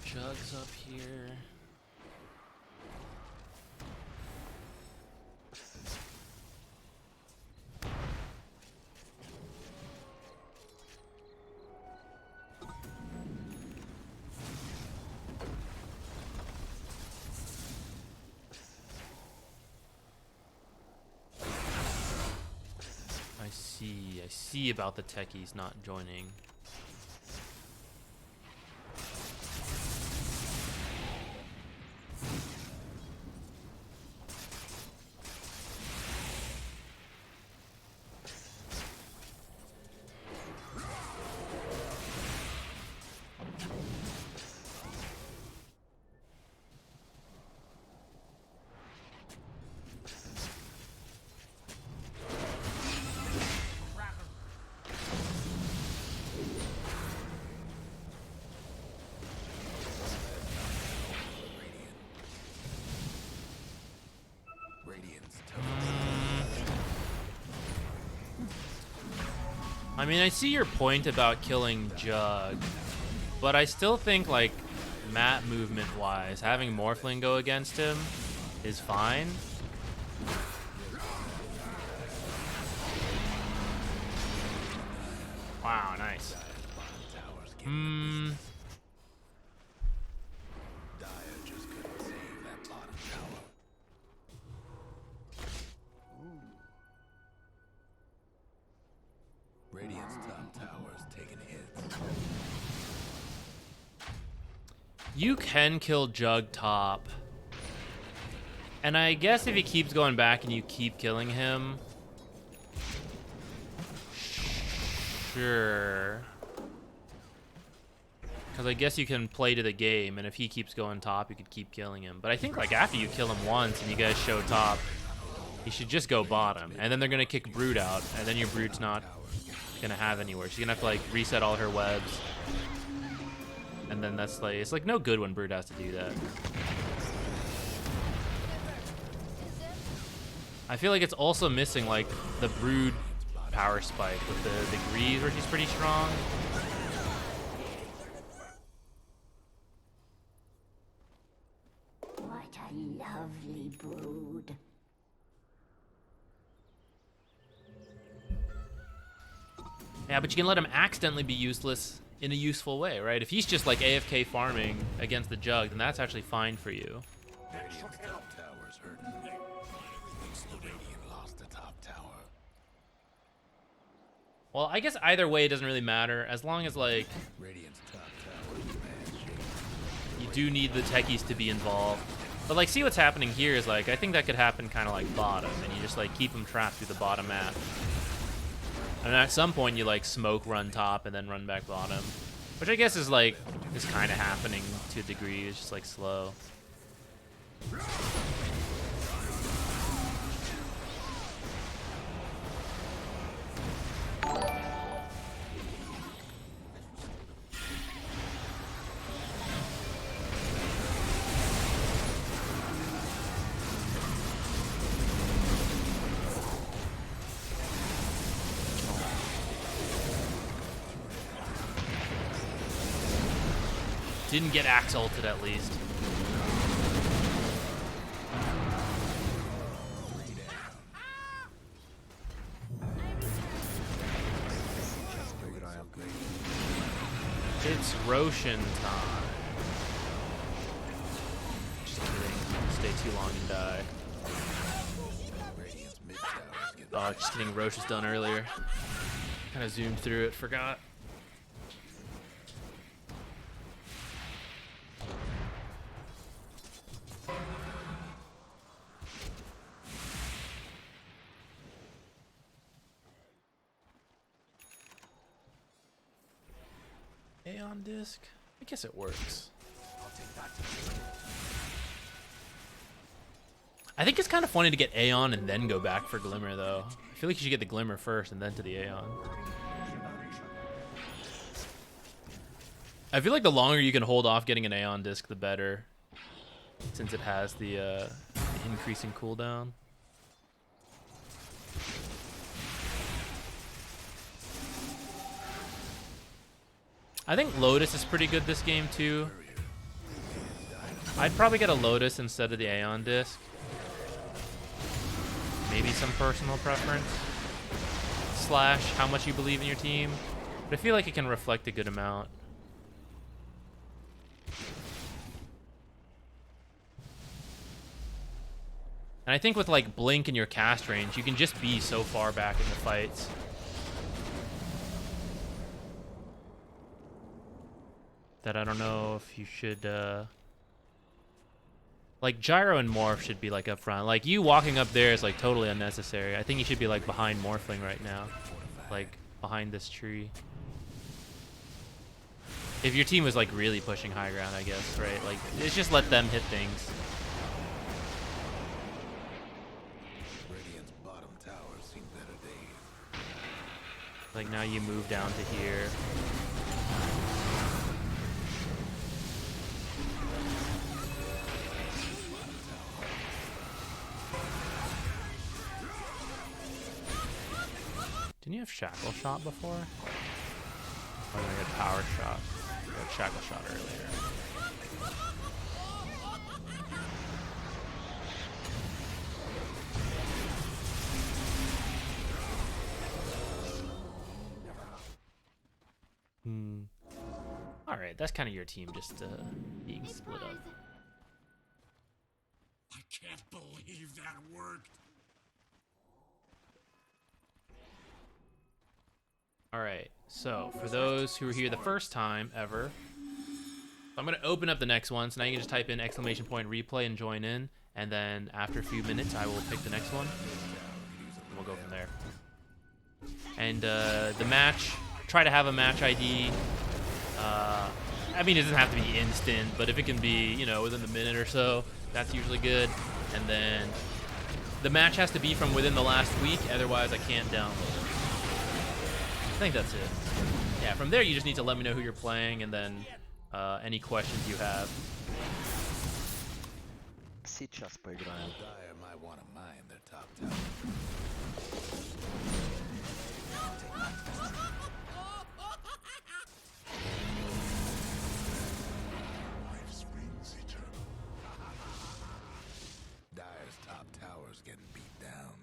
Jug's up here. I see about the techies not joining. I mean, I see your point about killing Jug, but I still think, like, map movement-wise, having Morphling go against him is fine. Wow, nice. Radiant's top tower's taking hits. You can kill Jug top. And I guess if he keeps going back and you keep killing him... Sure. Because I guess you can play to the game, and if he keeps going top, you could keep killing him. But I think, like, after you kill him once and you guys show top, he should just go bottom. And then they're going to kick Brood out, and then your Brood's not going to have anywhere. She's going to have to, like, reset all her webs. And then that's, like, it's, like, no good when Brood has to do that. I feel like it's also missing, like, the Brood power spike with the Greaves, where she's pretty strong. What a lovely Brood. Yeah, but you can let him accidentally be useless in a useful way, right? If he's just like AFK farming against the Jug, then that's actually fine for you. Radiant's top tower's hurting. The Radiant lost the top tower. Well, I guess either way it doesn't really matter, as long as, like, Radiant's top tower is bad shape. you do need the techies to be involved. But, like, see what's happening here is, like, I think that could happen kind of like bottom, and you just, like, keep them trapped through the bottom map. And at some point you, like, smoke run top and then run back bottom. Which I guess is like is kind of happening to a degree. It's just like slow. Didn't get axe ulted at least. It's Roshan time. Just kidding. Stay too long and die. Oh, just kidding. Roche is done earlier. Kind of zoomed through it, forgot. Aeon disc? I guess it works. I think it's kind of funny to get Aeon and then go back for Glimmer, though. I feel like you should get the Glimmer first and then to the Aeon. I feel like the longer you can hold off getting an Aeon disc, the better, since it has the increasing cooldown. I think Lotus is pretty good this game too. I'd probably get a Lotus instead of the Aeon disc. Maybe some personal preference. Slash how much you believe in your team. But I feel like it can reflect a good amount. And I think with like Blink in your cast range, you can just be so far back in the fights. That I don't know if you should, like Gyro and Morph should be like up front. Like you walking up there is like totally unnecessary. I think you should be like behind Morphling right now, like behind this tree. If your team was like really pushing high ground, I guess, right? Like it's just let them hit things. Radiant's bottom tower seen better days. Like now you move down to here. Didn't you have Shackle Shot before? Or you had Power Shot? You had Shackle Shot earlier. Alright, that's kind of your team just being split up. I can't believe that worked. Alright, so for those who are here the first time ever, I'm going to open up the next one. So now you can just type in ! replay and join in. And then after a few minutes, I will pick the next one. And we'll go from there. And the match, try to have a match ID. I mean, it doesn't have to be instant, but if it can be, you know, within the minute or so, that's usually good. And then the match has to be from within the last week, otherwise I can't download it. I think that's it. Yeah, from there you just need to let me know who you're playing and then any questions you have. Сейчас поиграем. Dire might want to mine their top tower. Life springs eternal. Dire's top tower's getting beat down.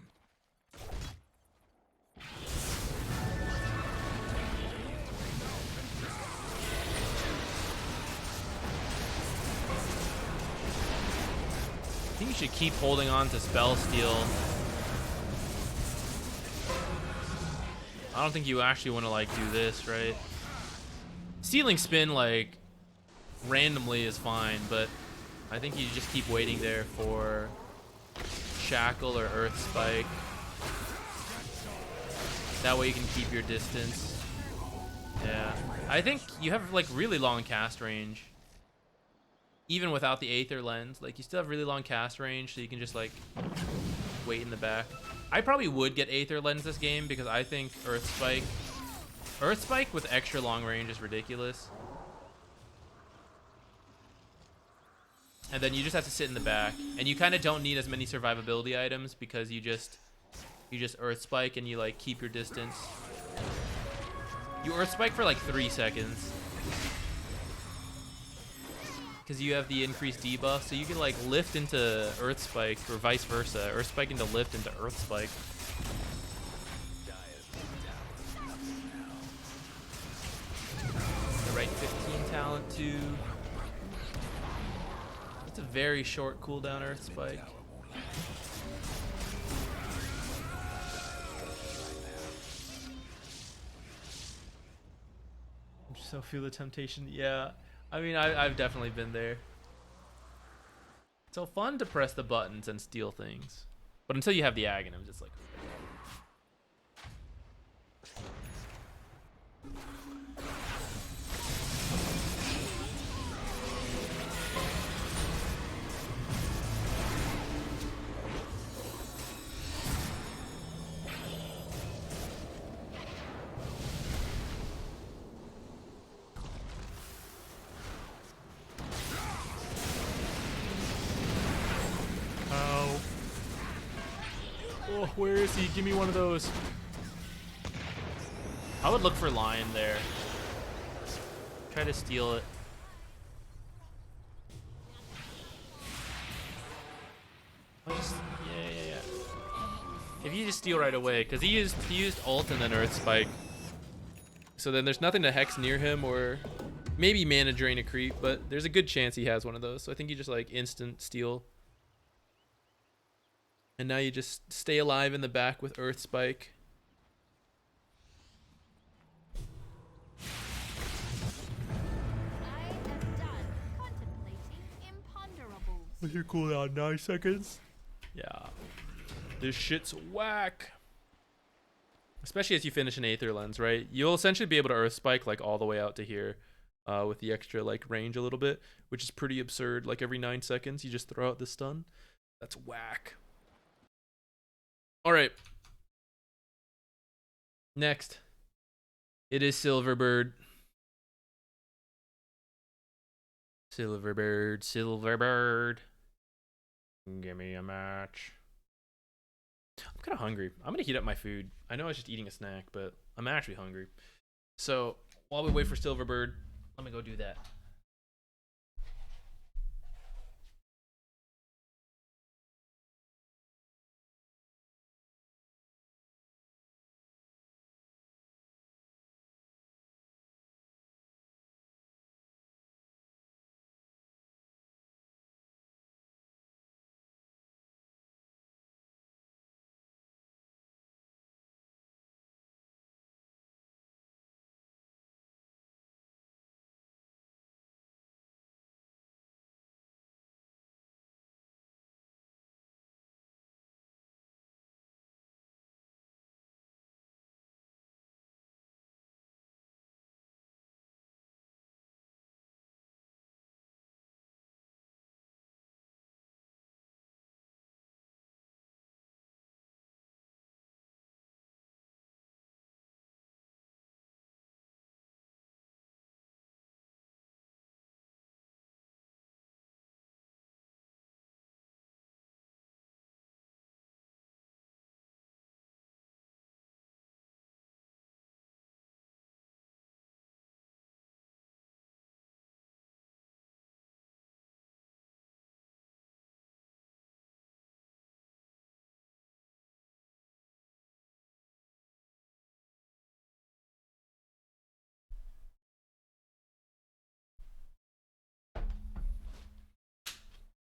I think you should keep holding on to Spell Steal. I don't think you actually want to like do this, right? Stealing Spin like randomly is fine, but I think you just keep waiting there for Shackle or Earth Spike. That way you can keep your distance. Yeah, I think you have like really long cast range. Even without the Aether Lens, like you still have really long cast range, so you can just like wait in the back. I probably would get Aether Lens this game because I think Earth Spike with extra long range is ridiculous. And then you just have to sit in the back, and you kind of don't need as many survivability items because you just Earth Spike and you like keep your distance. You Earth Spike for like 3 seconds because you have the increased debuff, so you can like lift into Earth Spike or vice versa. Earth Spike into lift into Earth Spike. The right 15 talent too. It's a very short cooldown Earth Spike. So feel the temptation. Yeah, I mean, I've definitely been there. It's so fun to press the buttons and steal things, but until you have the Aghanim's, it's like. Oh, where is he? Give me one of those. I would look for Lion there. Try to steal it. Yeah. If you just steal right away, because he used ult and then Earth Spike. So then there's nothing to hex near him, or maybe mana drain a creep, but there's a good chance he has one of those. So I think you just like instant steal. And now you just stay alive in the back with Earth Spike. I am done contemplating imponderables. What's your cooldown? 9 seconds? Yeah. This shit's whack. Especially as you finish an Aether Lens, right? You'll essentially be able to Earth Spike like all the way out to here. With the extra like range a little bit, which is pretty absurd. Like every 9 seconds you just throw out the stun. That's whack. All right. Next, it is Silverbird. Silverbird. Give me a match. I'm kind of hungry. I'm gonna heat up my food. I know I was just eating a snack, but I'm actually hungry. So while we wait for Silverbird, let me go do that.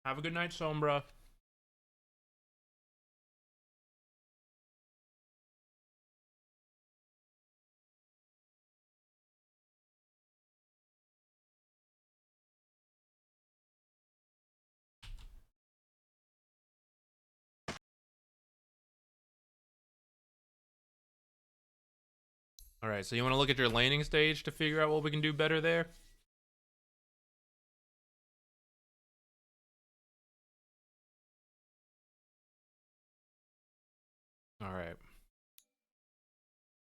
Have a good night, Sombra. All right, so you want to look at your laning stage to figure out what we can do better there? All right.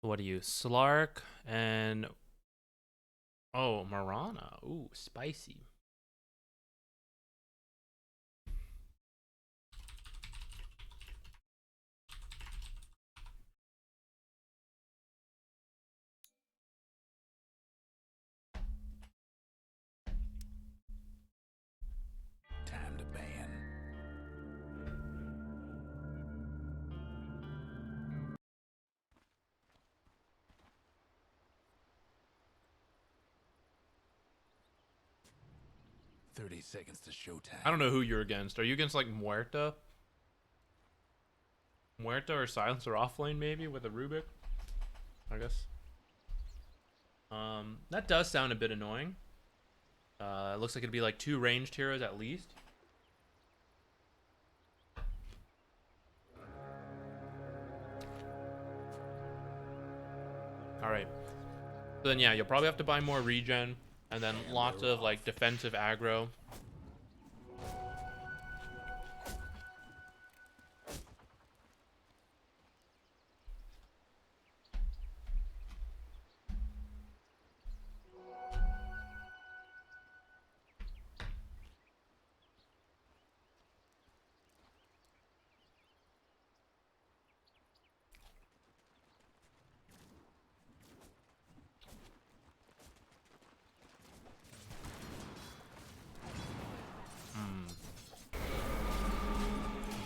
What do you? Slark and... Oh, Mirana. Ooh, spicy. Time to ban. "30 seconds to showtime." I don't know who you're against. Are you against like Muerta? Muerta or Silencer offlane maybe with a Rubik? I guess. That does sound a bit annoying. It looks like it'd be like 2 ranged heroes at least. Alright. So then yeah, you'll probably have to buy more regen and then lots of like defensive aggro.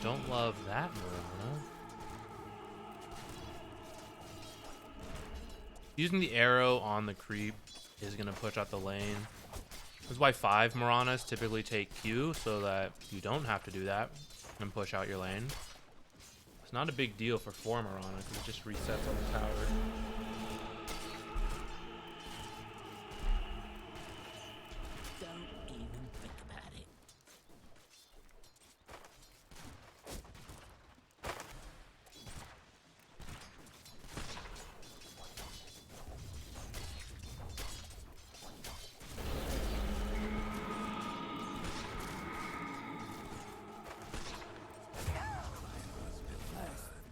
Don't love that Mirana. Using the arrow on the creep is going to push out the lane. That's why 5 Miranas typically take Q, so that you don't have to do that and push out your lane. It's not a big deal for 4 Mirana because it just resets on the tower. Don't even think about it.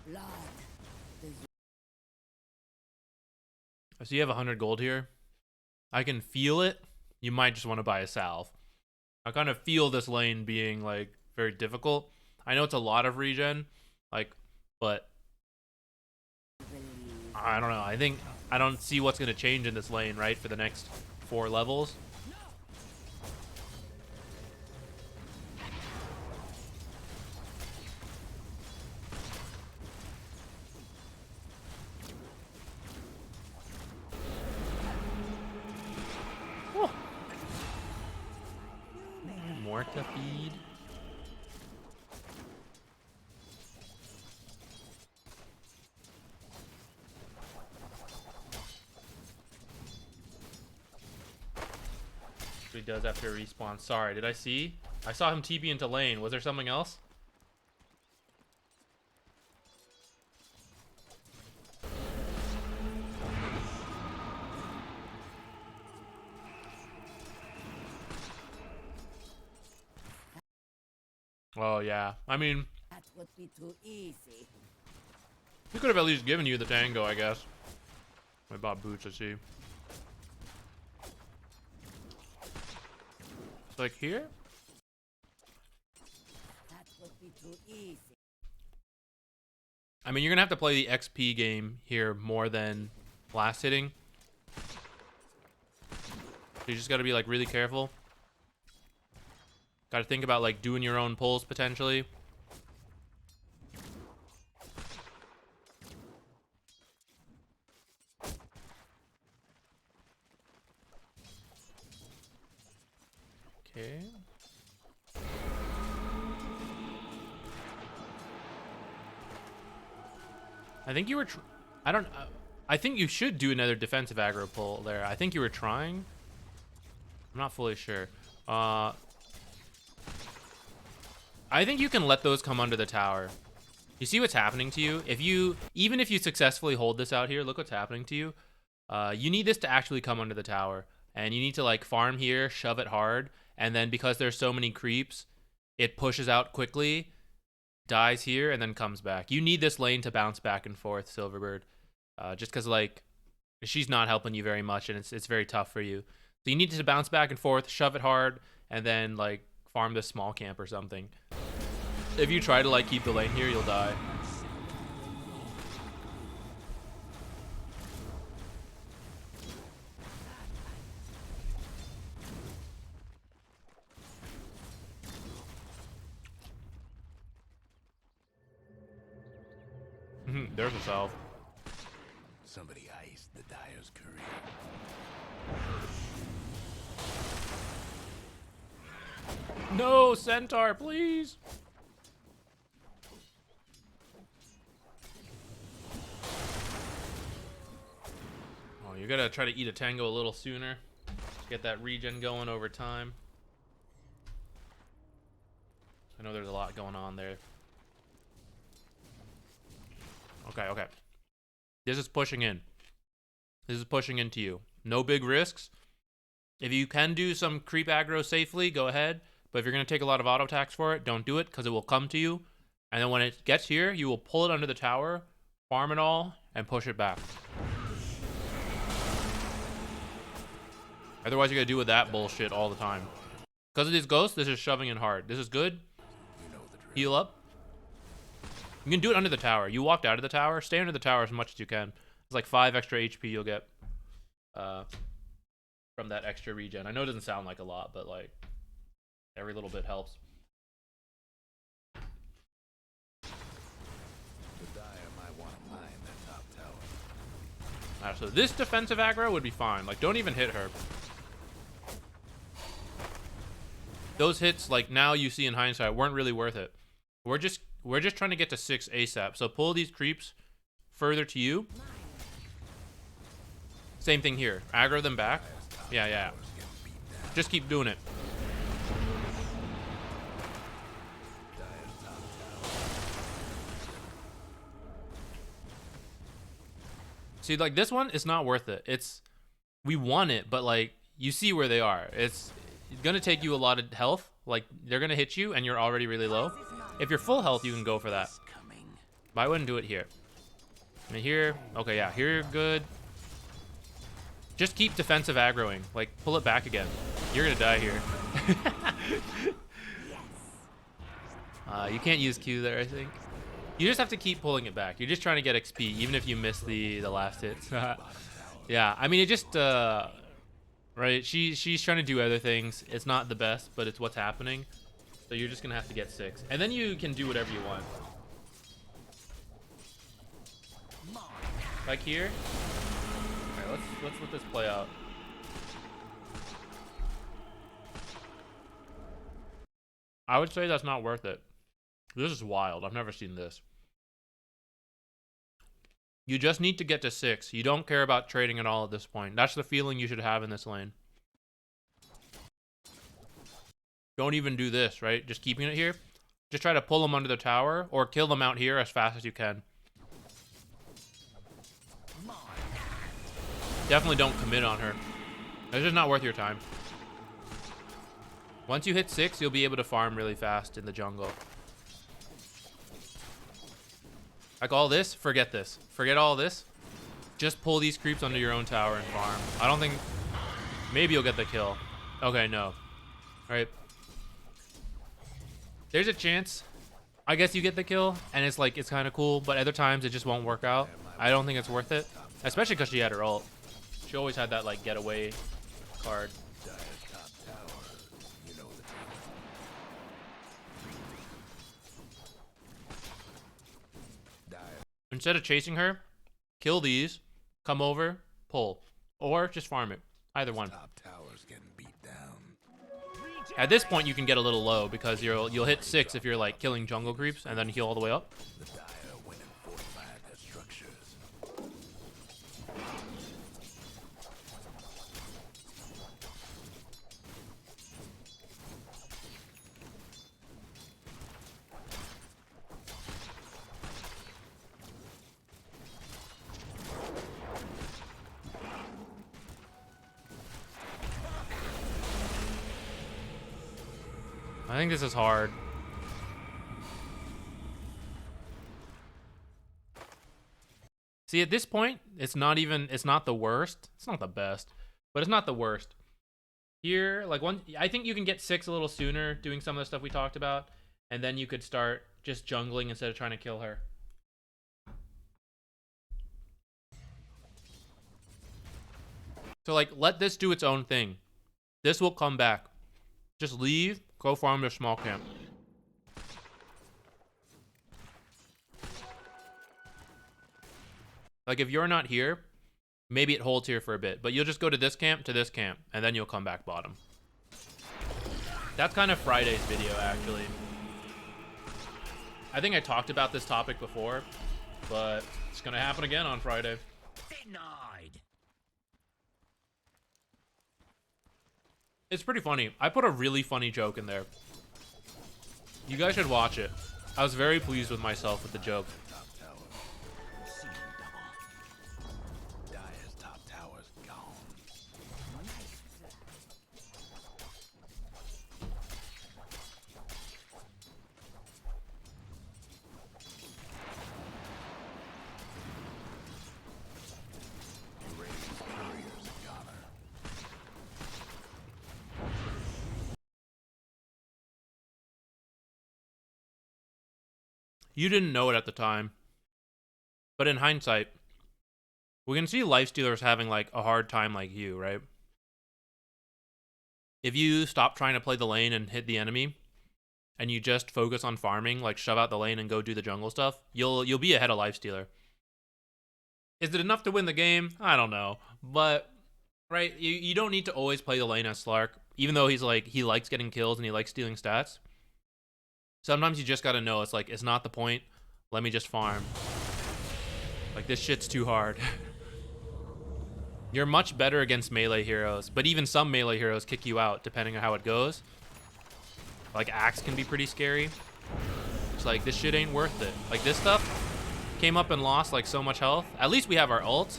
Blood. So you have 100 gold here. I can feel it. You might just want to buy a salve. I kind of feel this lane being like very difficult. I know it's a lot of regen, like, but I don't know. I don't see what's gonna change in this lane, right, for the next 4 levels. Morta feed. He does after respawn. Sorry, did I see? I saw him TP into lane. Was there something else? Oh yeah. I mean, That would be too easy. he could have at least given you the tango, I guess. I bought boots, I see. Like here? That would be too easy. I mean, you're gonna have to play the XP game here more than last hitting. So you just gotta be like really careful. Gotta think about like doing your own pulls potentially. Okay. I think you were. I don't. I think you should do another defensive aggro pull there. I think you were trying. I'm not fully sure. I think you can let those come under the tower. You see what's happening to you? Even if you successfully hold this out here, look what's happening to you. You need this to actually come under the tower, and you need to like farm here, shove it hard, and then because there's so many creeps, it pushes out quickly, dies here, and then comes back. You need this lane to bounce back and forth, Silverbird, just because like she's not helping you very much, and it's very tough for you. So you need to bounce back and forth, shove it hard, and then like farm this small camp or something. If you try to like keep the lane here, you'll die. There's a salve. Somebody iced the Dyer's career. No, Centaur, please. Oh, you gotta try to eat a tango a little sooner. Get that regen going over time. I know there's a lot going on there. Okay. This is pushing in. This is pushing into you. No big risks. If you can do some creep aggro safely, go ahead. But if you're going to take a lot of auto attacks for it, don't do it because it will come to you. And then when it gets here, you will pull it under the tower, farm it all, and push it back. Otherwise, you're going to deal with that bullshit all the time. Because of these ghosts, this is shoving in hard. This is good. Heal up. You can do it under the tower. You walked out of the tower. Stay under the tower as much as you can. It's like 5 extra HP you'll get from that extra regen. I know it doesn't sound like a lot, but like every little bit helps. The Dyer might want to mine that top tower. So this defensive aggro would be fine. Like, don't even hit her. Those hits, like now you see in hindsight, weren't really worth it. We're just trying to get to 6 ASAP. So pull these creeps further to you. Same thing here. Aggro them back. Yeah. Just keep doing it. See, like this one, it's not worth it. We won it, but like you see where they are. It's gonna take you a lot of health. Like they're gonna hit you, and you're already really low. If you're full health, you can go for that. But I wouldn't do it here. I mean, here, okay, yeah, here you're good. Just keep defensive aggroing. Like, pull it back again. You're gonna die here. You can't use Q there, I think. You just have to keep pulling it back. You're just trying to get XP, even if you miss the last hits. Yeah, I mean, it just, right, she's trying to do other things. It's not the best, but it's what's happening. So you're just gonna have to get 6. And then you can do whatever you want. Like here. Alright, let's let this play out. I would say that's not worth it. This is wild. I've never seen this. You just need to get to 6. You don't care about trading at all at this point. That's the feeling you should have in this lane. Don't even do this, right? Just keeping it here. Just try to pull them under the tower or kill them out here as fast as you can. Definitely don't commit on her. It's just not worth your time. Once you hit 6, you'll be able to farm really fast in the jungle. Like all this, forget this. Forget all this. Just pull these creeps under your own tower and farm. I don't think... Maybe you'll get the kill. Okay, no. All right. There's a chance. I guess you get the kill, and it's like, it's kind of cool, but other times it just won't work out. I don't think it's worth it. Especially because she had her ult. She always had that, like, getaway card. Instead of chasing her, kill these, come over, pull, or just farm it. Either one. At this point, you can get a little low because you'll hit 6 if you're like killing jungle creeps, and then heal all the way up. I think this is hard. See, at this point, it's not the worst. It's not the best, but it's not the worst. Here, like I think you can get 6 a little sooner doing some of the stuff we talked about, and then you could start just jungling instead of trying to kill her. So like, let this do its own thing. This will come back. Just leave, go farm your small camp. Like if you're not here, maybe it holds here for a bit, but you'll just go to this camp, and then you'll come back bottom. That's kind of Friday's video, actually. I think I talked about this topic before, but it's gonna happen again on Friday. Denied. It's pretty funny. I put a really funny joke in there. You guys should watch it. I was very pleased with myself with the joke. Top tower. See double. Dire's top tower's gone. Radiant's courier's a goner. You didn't know it at the time, but in hindsight, we can see lifestealers having like a hard time like you, right? If you stop trying to play the lane and hit the enemy, and you just focus on farming, like shove out the lane and go do the jungle stuff, you'll be ahead of lifestealer. Is it enough to win the game? I don't know, but right, you don't need to always play the lane as Slark, even though he likes getting kills and he likes stealing stats. Sometimes you just gotta know, it's like, it's not the point. Let me just farm. Like, this shit's too hard. You're much better against melee heroes, but even some melee heroes kick you out, depending on how it goes. Like, Axe can be pretty scary. It's like, this shit ain't worth it. Like, this stuff came up and lost, like, so much health. At least we have our ult.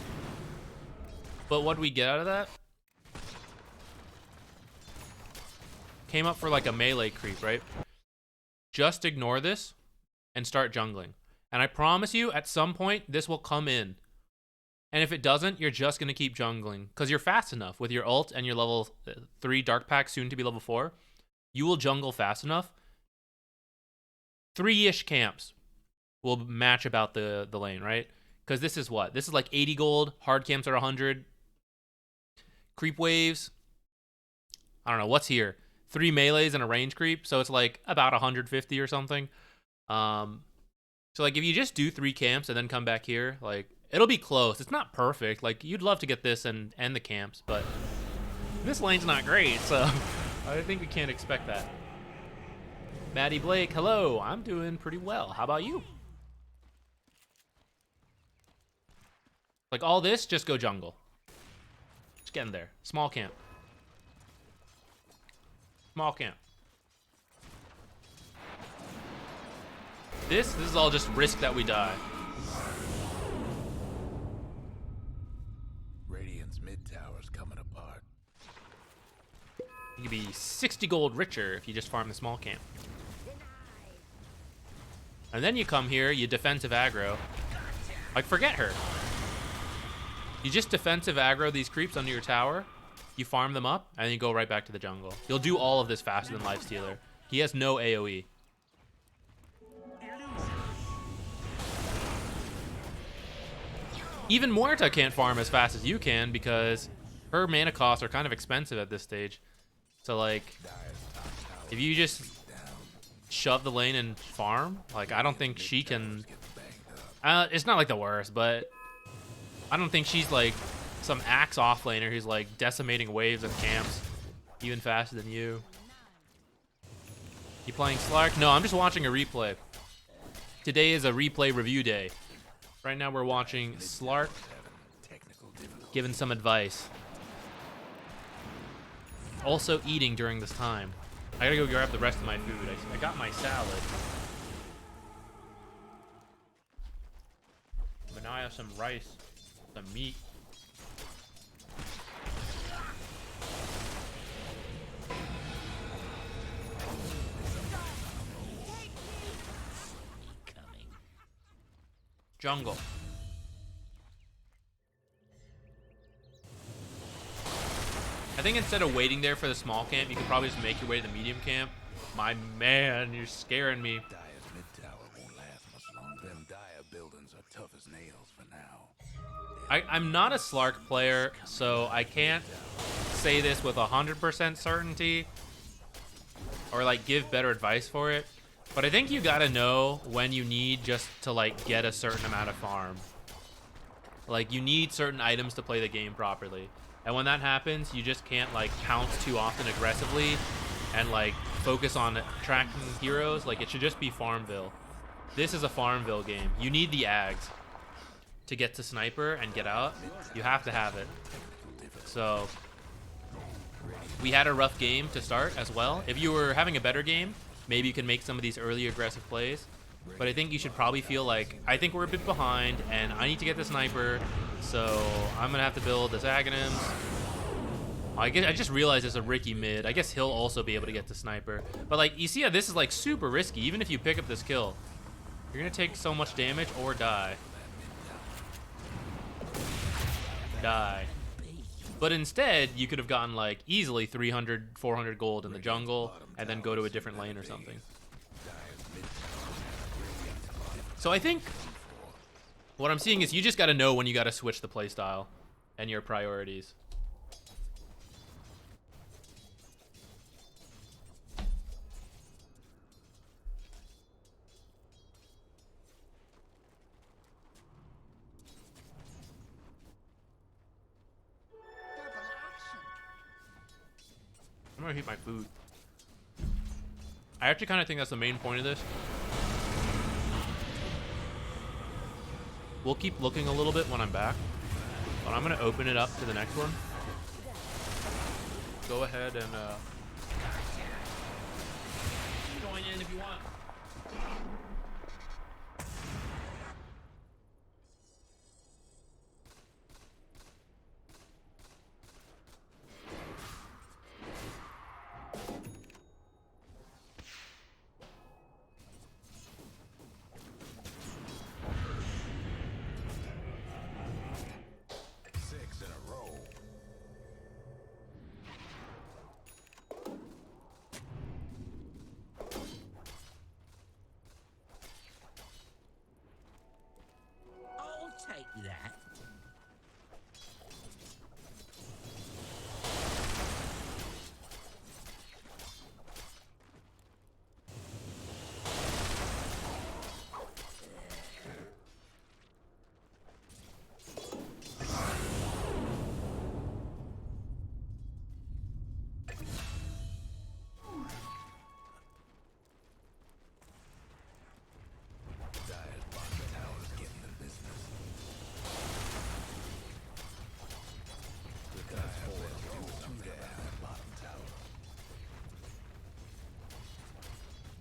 But what do we get out of that? Came up for, like, a melee creep, right? Just ignore this and start jungling. And I promise you, at some point, this will come in. And if it doesn't, you're just going to keep jungling. Because you're fast enough with your ult and your level 3 Dark Pack, soon to be level 4. You will jungle fast enough. 3-ish camps will match about the lane, right? Because this is what? This is like 80 gold. Hard camps are 100. Creep waves. I don't know. What's here? 3 melees and a range creep, so it's like about 150 or something. So like if you just do 3 camps and then come back here, like it'll be close. It's not perfect. Like you'd love to get this and the camps, but this lane's not great, so I think we can't expect that. Maddie Blake, hello. I'm doing pretty well. How about you? Like all this, just go jungle. Just get in there. Small camp. Small camp. This is all just risk that we die. Radiant's mid tower's coming apart. You could be 60 gold richer if you just farm the small camp. And then you come here, you defensive aggro. Like, forget her. You just defensive aggro these creeps under your tower. You farm them up, and then you go right back to the jungle. You'll do all of this faster than Lifestealer. He has no AoE. Even Muerta can't farm as fast as you can because her mana costs are kind of expensive at this stage. So, like, if you just shove the lane and farm, like, I don't think she can... it's not, like, the worst, but I don't think she's, like... some Axe offlaner who's like decimating waves and camps even faster than you. You playing Slark? No, I'm just watching a replay. Today is a replay review day. Right now we're watching Slark giving some advice. Also eating during this time. I gotta go grab the rest of my food. I got my salad. But now I have some rice, some meat. Jungle. I think instead of waiting there for the small camp, you could probably just make your way to the medium camp. My man, you're scaring me. Dire's mid tower won't last much longer. Them Dire buildings are tough as nails for now. I'm not a Slark player, so I can't say this with 100% certainty or like give better advice for it. But I think you gotta know when you need just to like get a certain amount of farm. Like you need certain items to play the game properly. And when that happens, you just can't like pounce too often aggressively and like focus on tracking heroes. Like it should just be Farmville. This is a Farmville game. You need the Ags to get to Sniper and get out. You have to have it. So we had a rough game to start as well. If you were having a better game, maybe you can make some of these early aggressive plays. But I think you should probably feel like, I think we're a bit behind, and I need to get the Sniper, so I'm going to have to build this Aghanims. I just realized there's a Ricky mid. I guess he'll also be able to get the Sniper. But, like, you see how this is, like, super risky, even if you pick up this kill. You're going to take so much damage or die. Die. But instead, you could have gotten, like, easily 300, 400 gold in the jungle, and then go to a different lane or something. So I think what I'm seeing is you just got to know when you got to switch the playstyle and your priorities. I'm gonna heat my food. I actually kind of think that's the main point of this. We'll keep looking a little bit when I'm back, but I'm gonna open it up to the next one. Go ahead and join in if you want. Take that.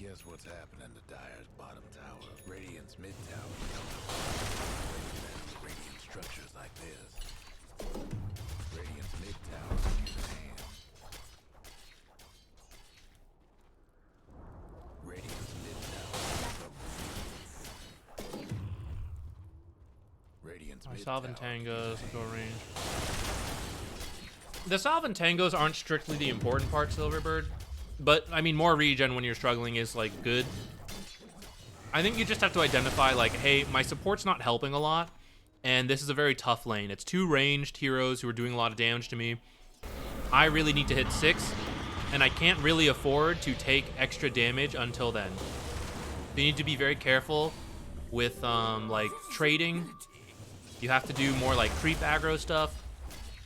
Guess what's happening to Dire's bottom tower? Radiant's mid tower. Radiant structures like this. Radiant's mid tower is in hand. Radiant's mid tower. Radiant's My mid Salvin tower. Tangos go range. The Salvin Tangos aren't strictly the important part, Silverbird. But, I mean, more regen when you're struggling is, like, good. I think you just have to identify, like, hey, my support's not helping a lot, and this is a very tough lane. It's two ranged heroes who are doing a lot of damage to me. I really need to hit 6, and I can't really afford to take extra damage until then. You need to be very careful with, like, trading. You have to do more, like, creep aggro stuff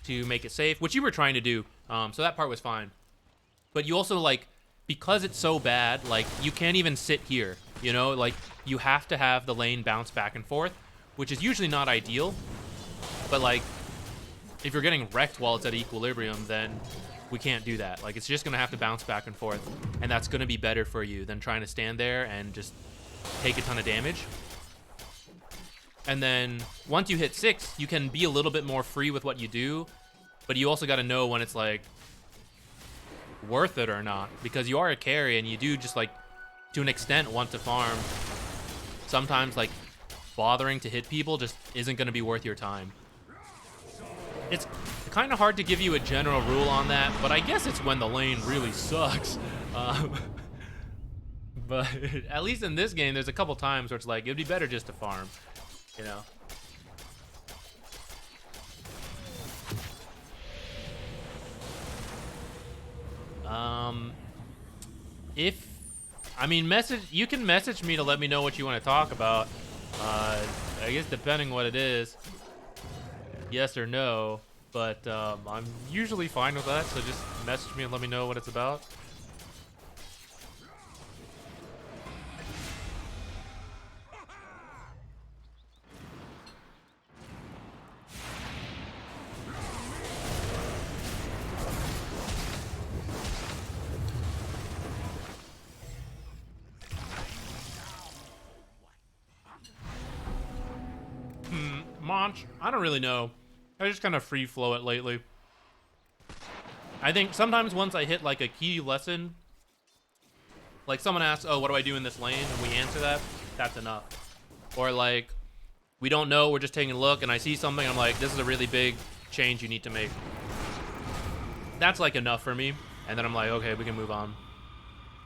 to make it safe, which you were trying to do, so that part was fine. But you also, like, because it's so bad, like, you can't even sit here, you know? Like, you have to have the lane bounce back and forth, which is usually not ideal. But, like, if you're getting wrecked while it's at equilibrium, then we can't do that. Like, it's just going to have to bounce back and forth, and that's going to be better for you than trying to stand there and just take a ton of damage. And then, once you hit 6, you can be a little bit more free with what you do, but you also got to know when it's, like, worth it or not, because you are a carry and you do just, like, to an extent want to farm. Sometimes, like, bothering to hit people just isn't going to be worth your time. It's kind of hard to give you a general rule on that, but I guess it's when the lane really sucks. But at least in this game, there's a couple times where it's like, it'd be better just to farm, you know? You can message me to let me know what you want to talk about. I guess depending what it is, yes or no, but I'm usually fine with that, so just message me and let me know what it's about. Monch, I don't really know. I just kind of free flow it lately. I think sometimes once I hit like a key lesson, like someone asks, oh, what do I do in this lane? And we answer that, that's enough. Or like, we don't know, we're just taking a look and I see something, I'm like, this is a really big change you need to make. That's like enough for me. And then I'm like, okay, we can move on.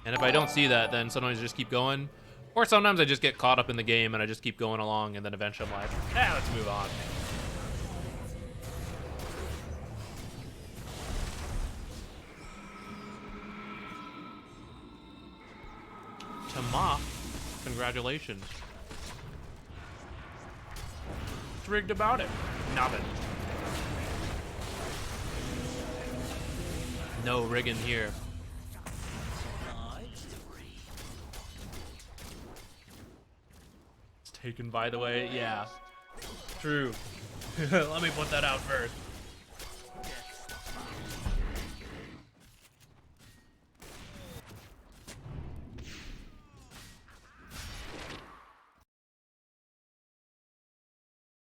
And if I don't see that, then sometimes I just keep going. Or sometimes I just get caught up in the game and I just keep going along, and then eventually I'm like, let's move on. Tama, congratulations. What's rigged about it? Nothing. No rigging here. Taken, by the way. Yeah, true. Let me put that out first.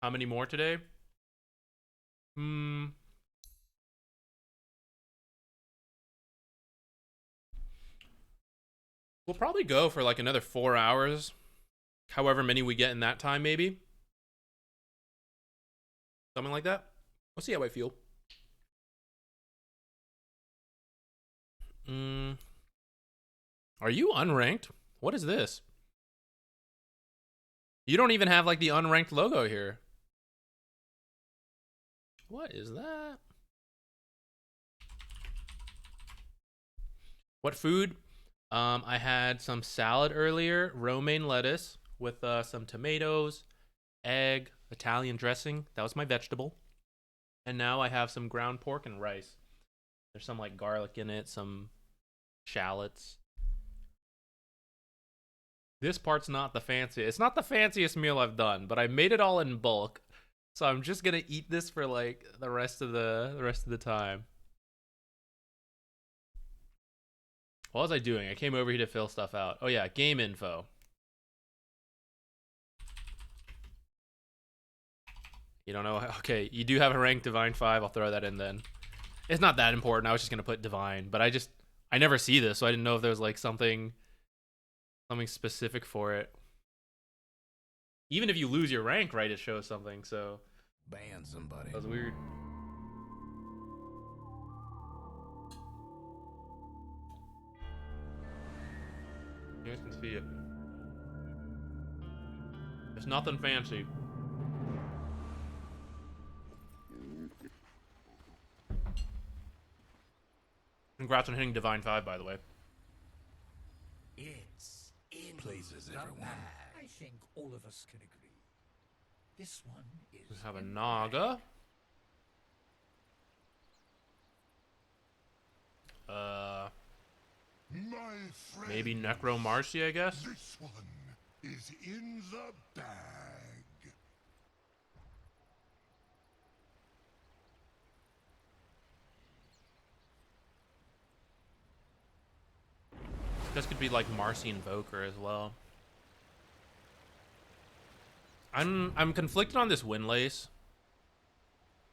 How many more today? We'll probably go for like another 4 hours. However many we get in that time, maybe. Something like that. We'll see how I feel. Are you unranked? What is this? You don't even have like the unranked logo here. What is that? What food? I had some salad earlier, romaine lettuce with some tomatoes, egg, Italian dressing. That was my vegetable. And now I have some ground pork and rice. There's some like garlic in it, some shallots. This part's not the fanciest. It's not the fanciest meal I've done, but I made it all in bulk. So I'm just gonna eat this for like the rest of the time. What was I doing? I came over here to fill stuff out. Oh yeah, game info. You don't know? Okay, you do have a rank Divine 5. I'll throw that in then. It's not that important. I was just gonna put Divine, but I never see this, so I didn't know if there was like something specific for it. Even if you lose your rank, right, it shows something. So ban somebody. That was weird. You guys can see it. It's nothing fancy. Congrats on hitting Divine 5, by the way. It's in Places the everyone. bag. I think all of us can agree. This one is. We have a in the Naga. My friend, Maybe Necromarcy, I guess. this one is in the bag. This could be like Marcy Invoker as well. I'm conflicted on this Windlace.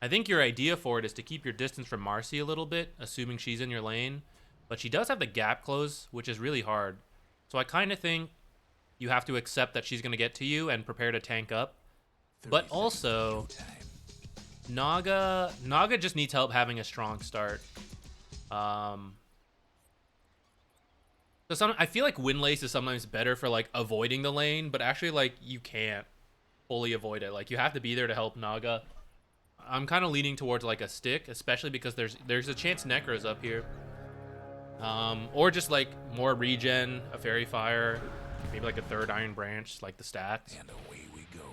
I think your idea for it is to keep your distance from Marcy a little bit, assuming she's in your lane. But she does have the gap close, which is really hard. So I kind of think you have to accept that she's going to get to you and prepare to tank up. But also, Naga just needs help having a strong start. So I feel like Windlace is sometimes better for like avoiding the lane, but actually like you can't fully avoid it. Like you have to be there to help Naga. I'm kind of leaning towards like a stick, especially because there's a chance Necro's up here. Or just like more regen, a Fairy Fire, maybe like a third Iron Branch, like the stats. And away we go.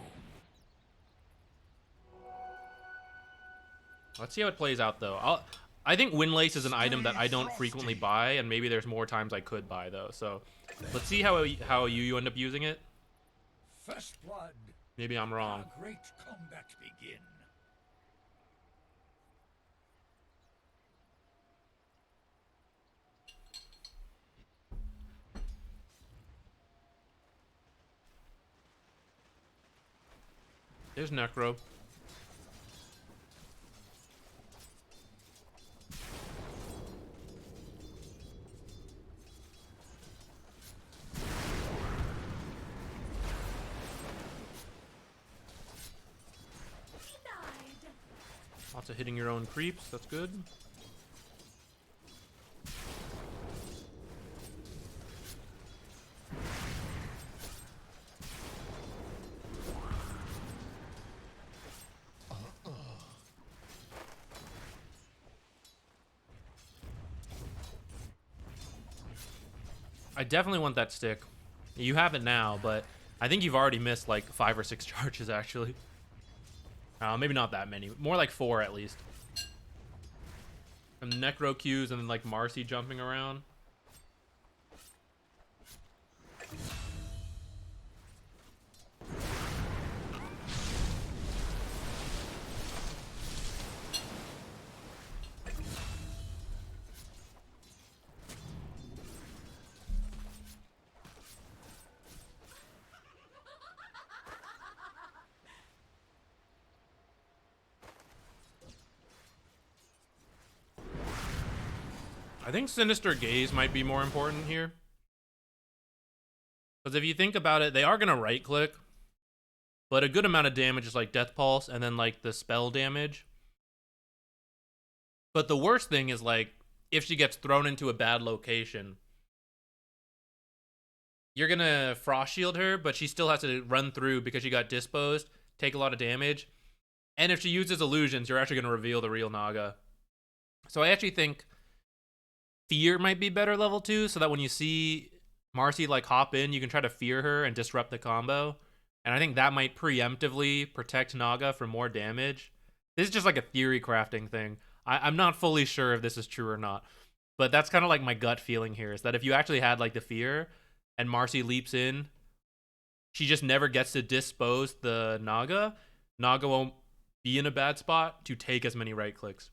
Let's see how it plays out though. I think Windlace is an item that I don't frequently buy, and maybe there's more times I could buy though. So let's see how you end up using it. First blood. Maybe I'm wrong. Our great combat begin. There's Necro. Lots of hitting your own creeps. That's good. I definitely want that stick. You have it now, but I think you've already missed like 5 or 6 charges actually. Maybe not that many. More like 4 at least. And Necro Qs and then like Marcy jumping around. I think Sinister Gaze might be more important here. Because if you think about it, they are going to right click. But a good amount of damage is like Death Pulse and then like the spell damage. But the worst thing is like, if she gets thrown into a bad location, you're going to Frost Shield her, but she still has to run through because she got disposed, take a lot of damage. And if she uses illusions, you're actually going to reveal the real Naga. So I actually think Fear might be better level 2, so that when you see Marcy like hop in, you can try to fear her and disrupt the combo. And I think that might preemptively protect Naga from more damage. This is just like a theory crafting thing. I'm not fully sure if this is true or not. But that's kind of like my gut feeling here, is that if you actually had like the fear and Marcy leaps in, she just never gets to dispose the Naga. Naga won't be in a bad spot to take as many right clicks.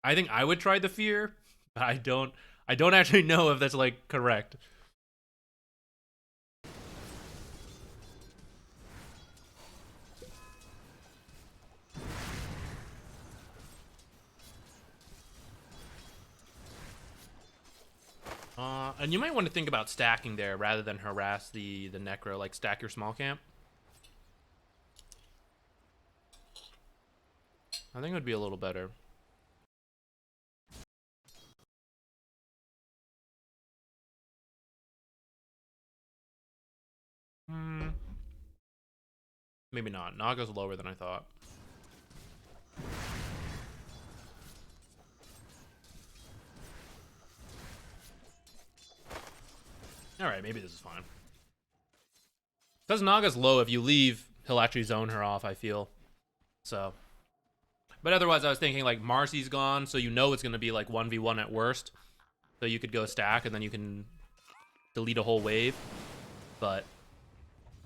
I think I would try the fear, but I don't actually know if that's like correct. And you might want to think about stacking there rather than harass the Necro, like stack your small camp. I think it would be a little better. Maybe not. Naga's lower than I thought. Alright, maybe this is fine. Because Naga's low, if you leave, he'll actually zone her off, I feel. So. But otherwise, I was thinking, like, Marcy's gone, so you know it's going to be, like, 1v1 at worst. So you could go stack, and then you can delete a whole wave. But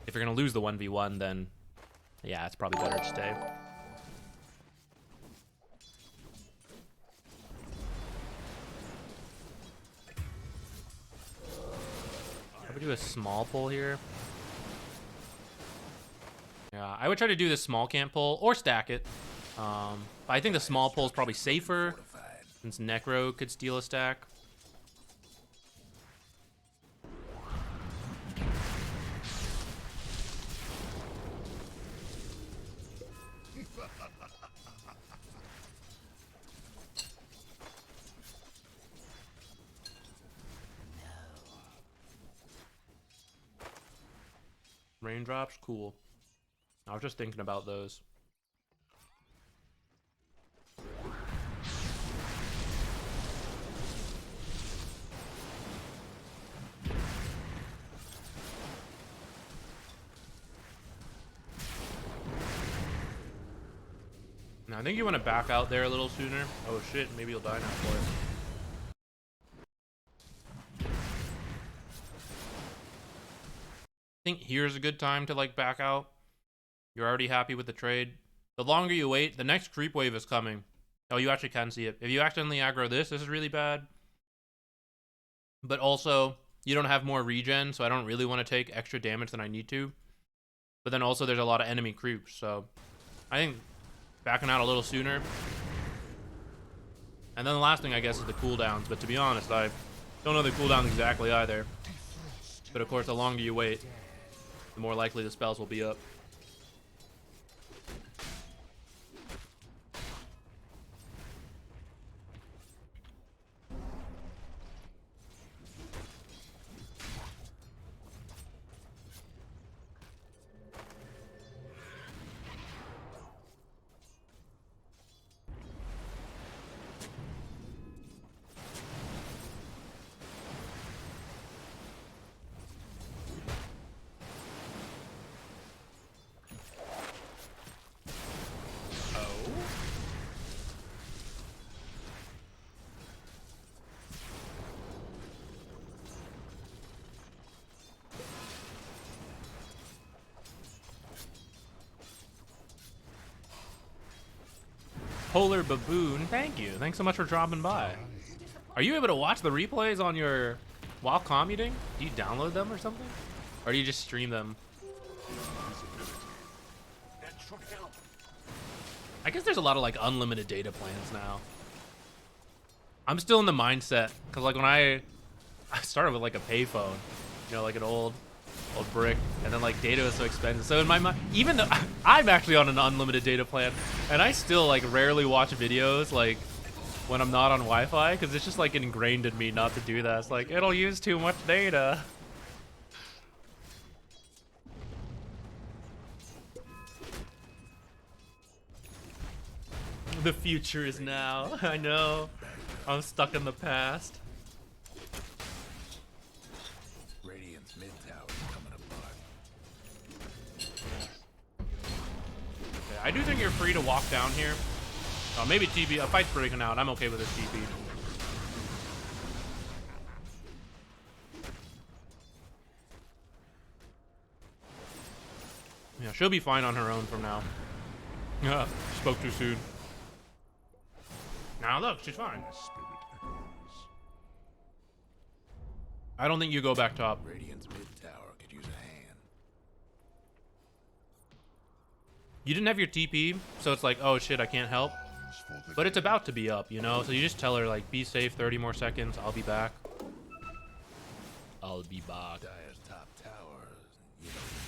if you're going to lose the 1v1, then, yeah, it's probably better to stay. I would do a small pull here. Yeah, I would try to do the small camp pull or stack it. But I think the small pull is probably safer since Necro could steal a stack. Raindrops, cool. I was just thinking about those. Now, I think you want to back out there a little sooner. Oh shit, maybe you'll die now for it. I think here's a good time to like back out. You're already happy with the trade. The longer you wait, the next creep wave is coming. Oh, you actually can see it. If you accidentally aggro this is really bad. But also, you don't have more regen, so I don't really want to take extra damage than I need to. But then also there's a lot of enemy creeps, so I think backing out a little sooner. And then the last thing I guess is the cooldowns, but to be honest, I don't know the cooldowns exactly either. But of course, the longer you wait, the more likely the spells will be up. Polar Baboon, thank you. Thanks so much for dropping by. Are you able to watch the replays on your while commuting? Do you download them or something? Or do you just stream them? I guess there's a lot of like unlimited data plans now. I'm still in the mindset because like when I started with like a payphone, you know, like an old brick, and then like data was so expensive. So in my mind, even though I'm actually on an unlimited data plan, and I still like rarely watch videos like when I'm not on Wi-Fi because it's just like ingrained in me not to do that. It's like it'll use too much data. The future is now. I know. I'm stuck in the past. Radiant's mid tower is coming apart. Okay, I do think you're free to walk down here. Oh, maybe TP. A fight's breaking out. I'm okay with this TP. Yeah, she'll be fine on her own from now. Yeah, spoke too soon. Now look, she's fine. I don't think you go back top. Radiant's mid tower could use a hand. You didn't have your TP, so it's like, oh shit, I can't help. But it's about to be up, you know? So you just tell her, like, be safe, 30 more seconds, I'll be back. I'll be back. Dire's top tower, you know the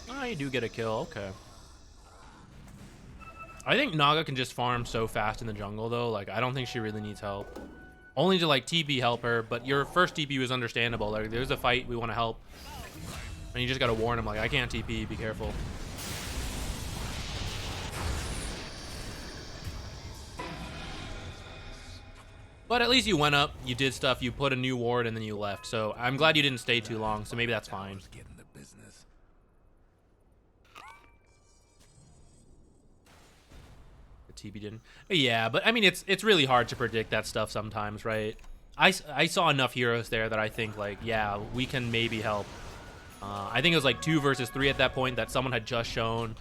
drill. Oh, you do get a kill, okay. I think Naga can just farm so fast in the jungle, though. Like, I don't think she really needs help. Only to, like, TP help her, but your first TP was understandable. Like, there's a fight, we want to help. And you just gotta warn him, like, I can't TP, be careful. But at least you went up, you did stuff, you put a new ward, and then you left. So I'm glad you didn't stay too long, so maybe that's fine. Getting the business. The TP didn't. Yeah, but I mean, it's really hard to predict that stuff sometimes, right? I saw enough heroes there that I think, like, yeah, we can maybe help. I think it was like 2 versus 3 at that point that someone had just shown.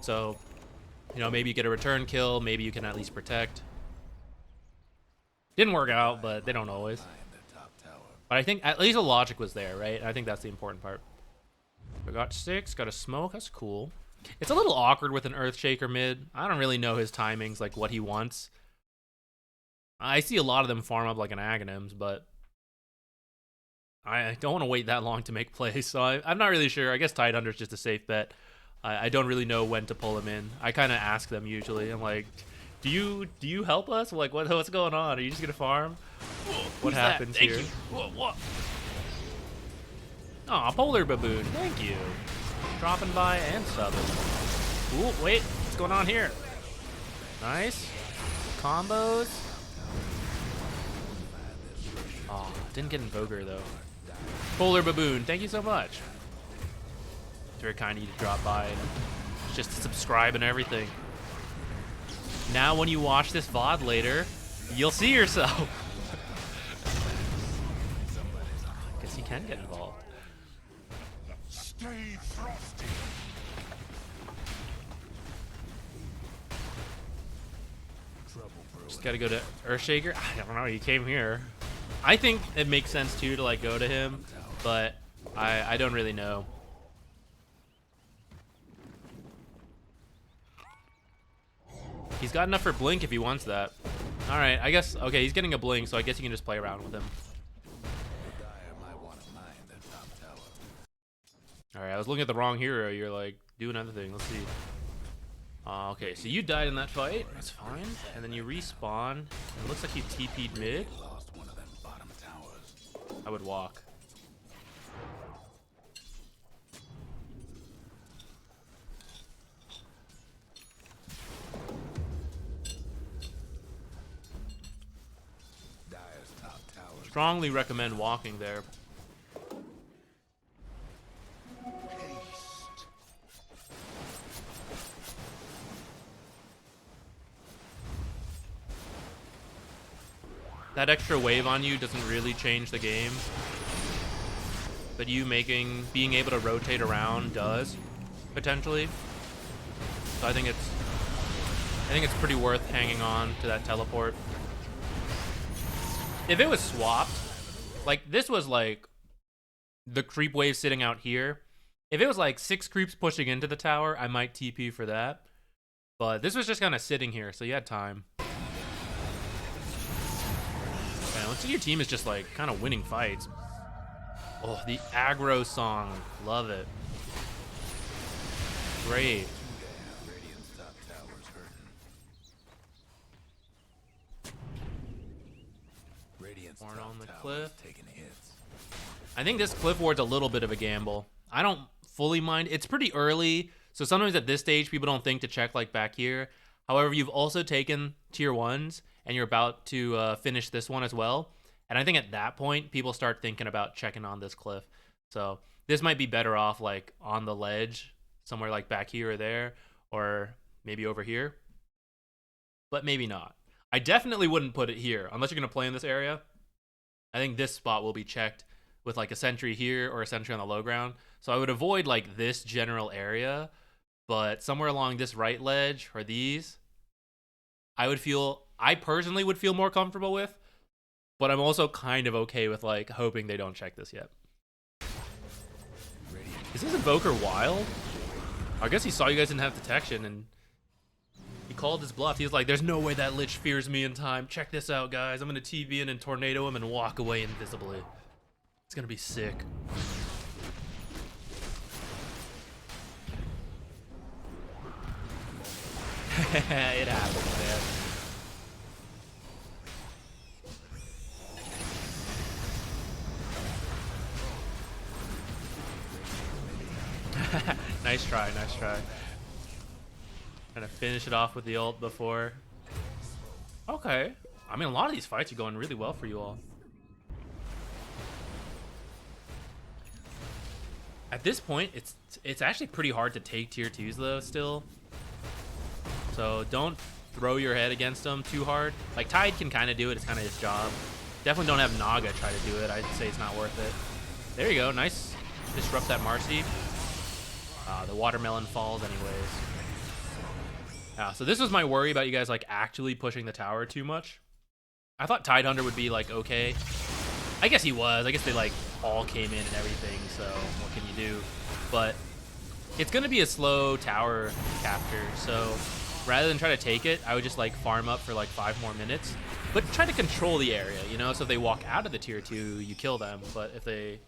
So, you know, maybe you get a return kill. Maybe you can at least protect. Didn't work out, but they don't always. But I think at least the logic was there, right? I think that's the important part. We got 6, got a smoke. That's cool. It's a little awkward with an Earthshaker mid. I don't really know his timings, like what he wants. I see a lot of them farm up like an Aghanims, but I don't want to wait that long to make plays, so I'm not really sure. I guess Tidehunter's just a safe bet. I don't really know when to pull him in. I kind of ask them usually. I'm like, do you help us? I'm like, what's going on? Are you just gonna farm? What happens here? Thank you. What? Oh, Polar Baboon, thank you. Dropping by and subbing. Ooh, wait, what's going on here? Nice. Combos. Oh, didn't get Invoker though. Polar Baboon, thank you so much. It's very kind of you to drop by and just subscribe and everything. Now when you watch this VOD later, you'll see yourself. Guess you can get involved. Stay frosty. Just gotta go to Earthshaker. I don't know, he came here. I think it makes sense too to like go to him, but I don't really know. He's got enough for Blink if he wants that. Alright, I guess, okay, he's getting a Blink, so I guess you can just play around with him. Alright, I was looking at the wrong hero. You're like, do another thing. Let's see. Okay, so you died in that fight. That's fine. And then you respawn. It looks like you TP'd mid. I would walk. Strongly recommend walking there. That extra wave on you doesn't really change the game, but you being able to rotate around does, potentially. So I think it's pretty worth hanging on to that teleport. If it was swapped, like this was like the creep wave sitting out here. If it was like 6 creeps pushing into the tower, I might TP for that. But this was just kind of sitting here, so you had time. Okay, looks like your team is just like kind of winning fights. Oh, the aggro song. Love it. Great. Ward on the cliff. I think this cliff ward's a little bit of a gamble. I don't fully mind. It's pretty early, so sometimes at this stage people don't think to check like back here. However, you've also taken tier 1s and you're about to finish this one as well. And I think at that point people start thinking about checking on this cliff. So this might be better off like on the ledge, somewhere like back here or there, or maybe over here. But maybe not. I definitely wouldn't put it here unless you're going to play in this area. I think this spot will be checked with like a sentry here or a sentry on the low ground. So I would avoid like this general area, but somewhere along this right ledge or these, I personally would feel more comfortable with, but I'm also kind of okay with like hoping they don't check this yet. Is this Invoker wild? I guess he saw you guys didn't have detection and he called his bluff. He was like, there's no way that Lich fears me in time. Check this out, guys. I'm going to TV in and tornado him and walk away invisibly. It's going to be sick. It happens, man. Nice try, nice try. Trying to finish it off with the ult before. Okay. I mean, a lot of these fights are going really well for you all. At this point, it's actually pretty hard to take tier 2s though still. So don't throw your head against them too hard. Like Tide can kind of do it. It's kind of his job. Definitely don't have Naga try to do it. I'd say it's not worth it. There you go. Nice. Disrupt that Marcy. The watermelon falls anyways. So this was my worry about you guys like actually pushing the tower too much. I thought Tidehunter would be like okay. I guess he was. I guess they like all came in and everything, so what can you do? But it's gonna be a slow tower capture, so rather than try to take it, I would just like farm up for like 5 more minutes, but try to control the area, you know. So if they walk out of the tier 2, you kill them, but if they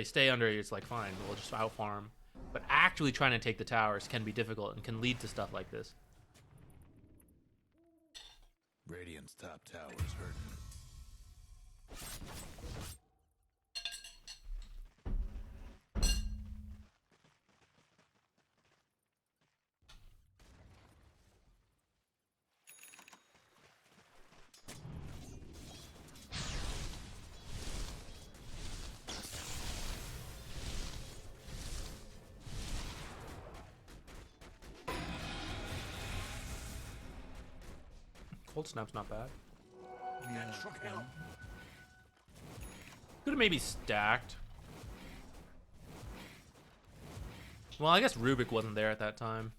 stay under, it's like fine, we'll just out farm. But actually trying to take the towers can be difficult and can lead to stuff like this. Radiant's top tower's hurting. Cold Snap's not bad. Natural help. Could have maybe stacked. Well, I guess Rubik wasn't there at that time.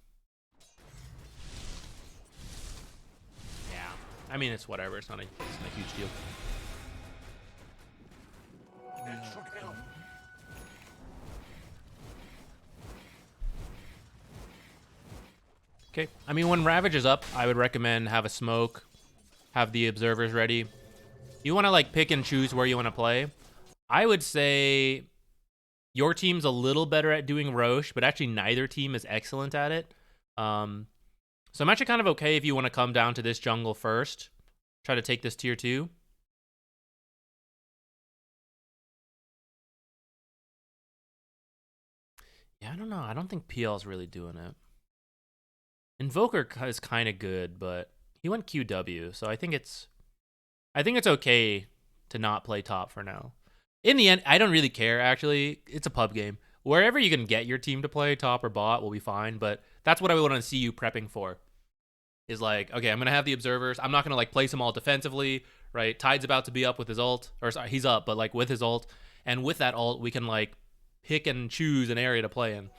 Yeah. I mean, it's whatever. It's not a huge deal. Natural help. Okay. I mean, when Ravage is up, I would recommend have a smoke, have the observers ready. You want to like pick and choose where you want to play. I would say your team's a little better at doing Roche, but actually neither team is excellent at it. So I'm actually kind of okay if you want to come down to this jungle first. Try to take this tier 2. Yeah, I don't know. I don't think PL's really doing it. Invoker is kind of good, but he went QW, so I think it's okay to not play top for now. In the end, I don't really care, actually. It's a pub game. Wherever you can get your team to play, top or bot, will be fine, but that's what I want to see you prepping for. Is like, okay, I'm going to have the observers. I'm not going to like place them all defensively, right? Tide's about to be up with his ult, or sorry, he's up, but like with his ult. And with that ult, we can like pick and choose an area to play in.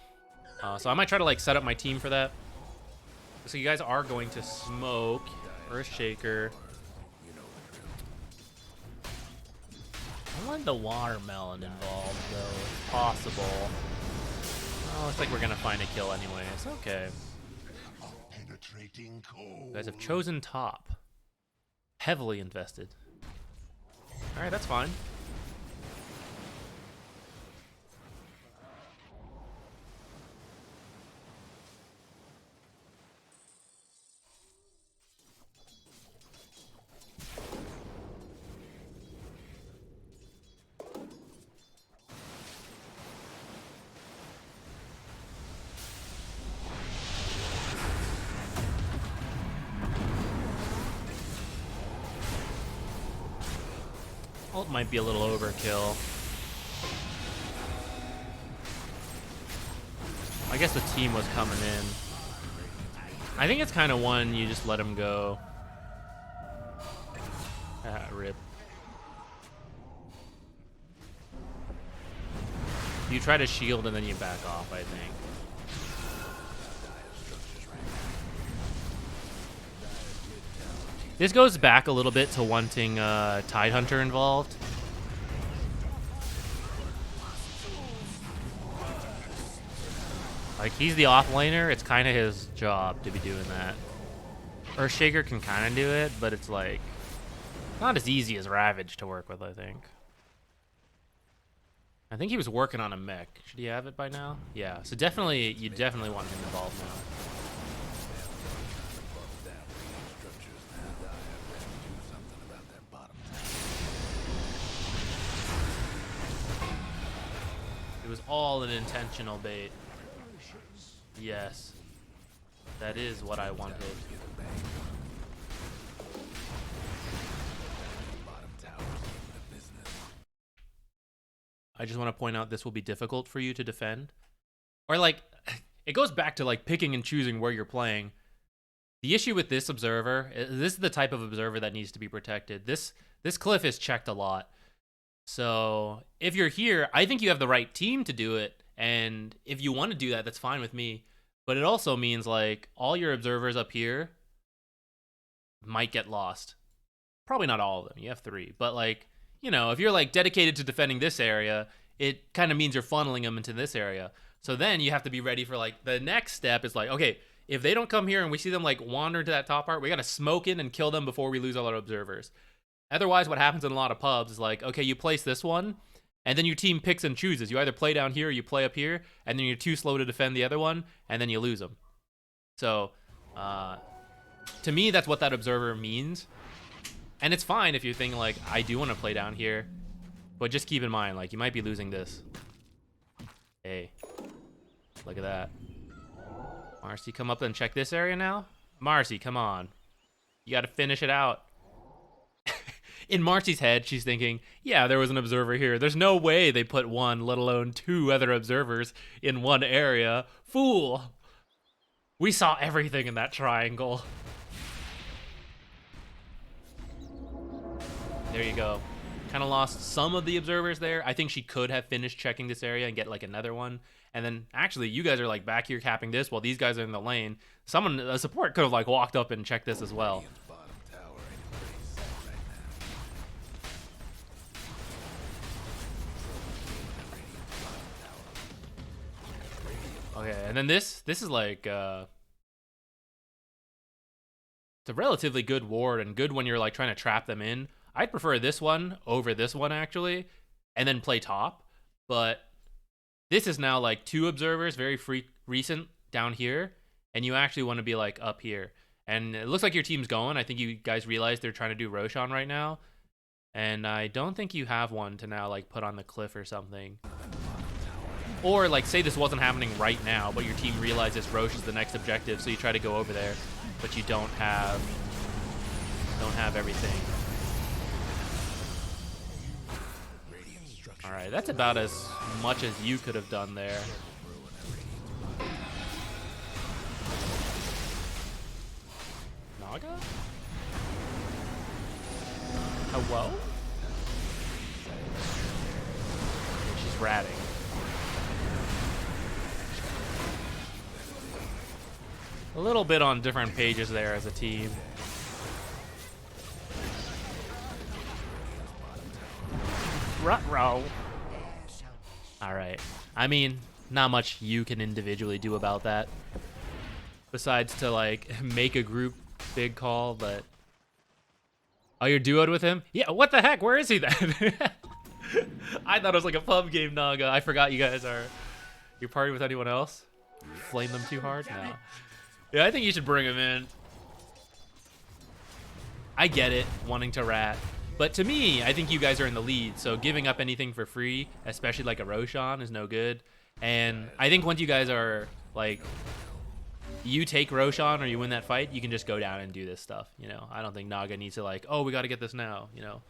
So I might try to like set up my team for that. So you guys are going to smoke or a shaker. I want the watermelon involved, though, if possible. Oh, looks like we're gonna find a kill anyway. It's okay. Penetrating cold. You guys have chosen top. Heavily invested. All right, that's fine. Ult might be a little overkill. I guess the team was coming in. I think it's kind of one you just let him go. Ah, rip. You try to shield and then you back off, I think. This goes back a little bit to wanting Tidehunter involved. Like, he's the offlaner. It's kind of his job to be doing that. Earthshaker can kind of do it, but it's like not as easy as Ravage to work with, I think. I think he was working on a mech. Should he have it by now? Yeah, so definitely, you definitely want him involved now. It was all an intentional bait. Yes. That is what I wanted. I just want to point out this will be difficult for you to defend. Or like, it goes back to like picking and choosing where you're playing. The issue with this observer, this is the type of observer that needs to be protected. This cliff is checked a lot. So if you're here, I think you have the right team to do it. And if you want to do that, that's fine with me. But it also means like all your observers up here might get lost. Probably not all of them. You have 3. But like, you know, if you're like dedicated to defending this area, it kind of means you're funneling them into this area. So then you have to be ready for like the next step is like, okay, if they don't come here and we see them like wander to that top part, we gotta smoke in and kill them before we lose all our observers. Otherwise, what happens in a lot of pubs is like, okay, you place this one, and then your team picks and chooses. You either play down here or you play up here, and then you're too slow to defend the other one, and then you lose them. So, to me, that's what that observer means. And it's fine if you're thinking like, I do want to play down here, but just keep in mind, like, you might be losing this. Hey, look at that. Marcy, come up and check this area now. Marcy, come on. You got to finish it out. In Marcy's head, she's thinking, yeah, there was an observer here. There's no way they put one, let alone two other observers in one area. Fool. We saw everything in that triangle. There you go. Kind of lost some of the observers there. I think she could have finished checking this area and get like another one. And then actually you guys are like back here capping this while these guys are in the lane. Someone, a support could have like walked up and checked this as well. Okay, and then this is like it's a relatively good ward and good when you're like trying to trap them in. I'd prefer this one over this one actually, and then play top. But this is now like two observers, very recent down here, and you actually want to be like up here. And it looks like your team's going. I think you guys realize they're trying to do Roshan right now, and I don't think you have one to now like put on the cliff or something. Or like say this wasn't happening right now, but your team realizes Roche is the next objective, so you try to go over there, but you don't have everything. All right, that's about as much as you could have done there. Naga? Hello? She's ratting. A little bit on different pages there as a team. Ruh-roh. All right. I mean, not much you can individually do about that. Besides to, like, make a group big call, but... Oh, you're duoed with him? Yeah, what the heck? Where is he then? I thought it was like a pub game, Naga. I forgot you guys are... You're partying with anyone else? Flame them too hard? No. Yeah, I think you should bring him in. I get it, wanting to rat. But to me, I think you guys are in the lead, so giving up anything for free, especially like a Roshan, is no good. And I think once you guys are, like, you take Roshan or you win that fight, you can just go down and do this stuff, you know? I don't think Naga needs to, like, oh, we got to get this now, you know?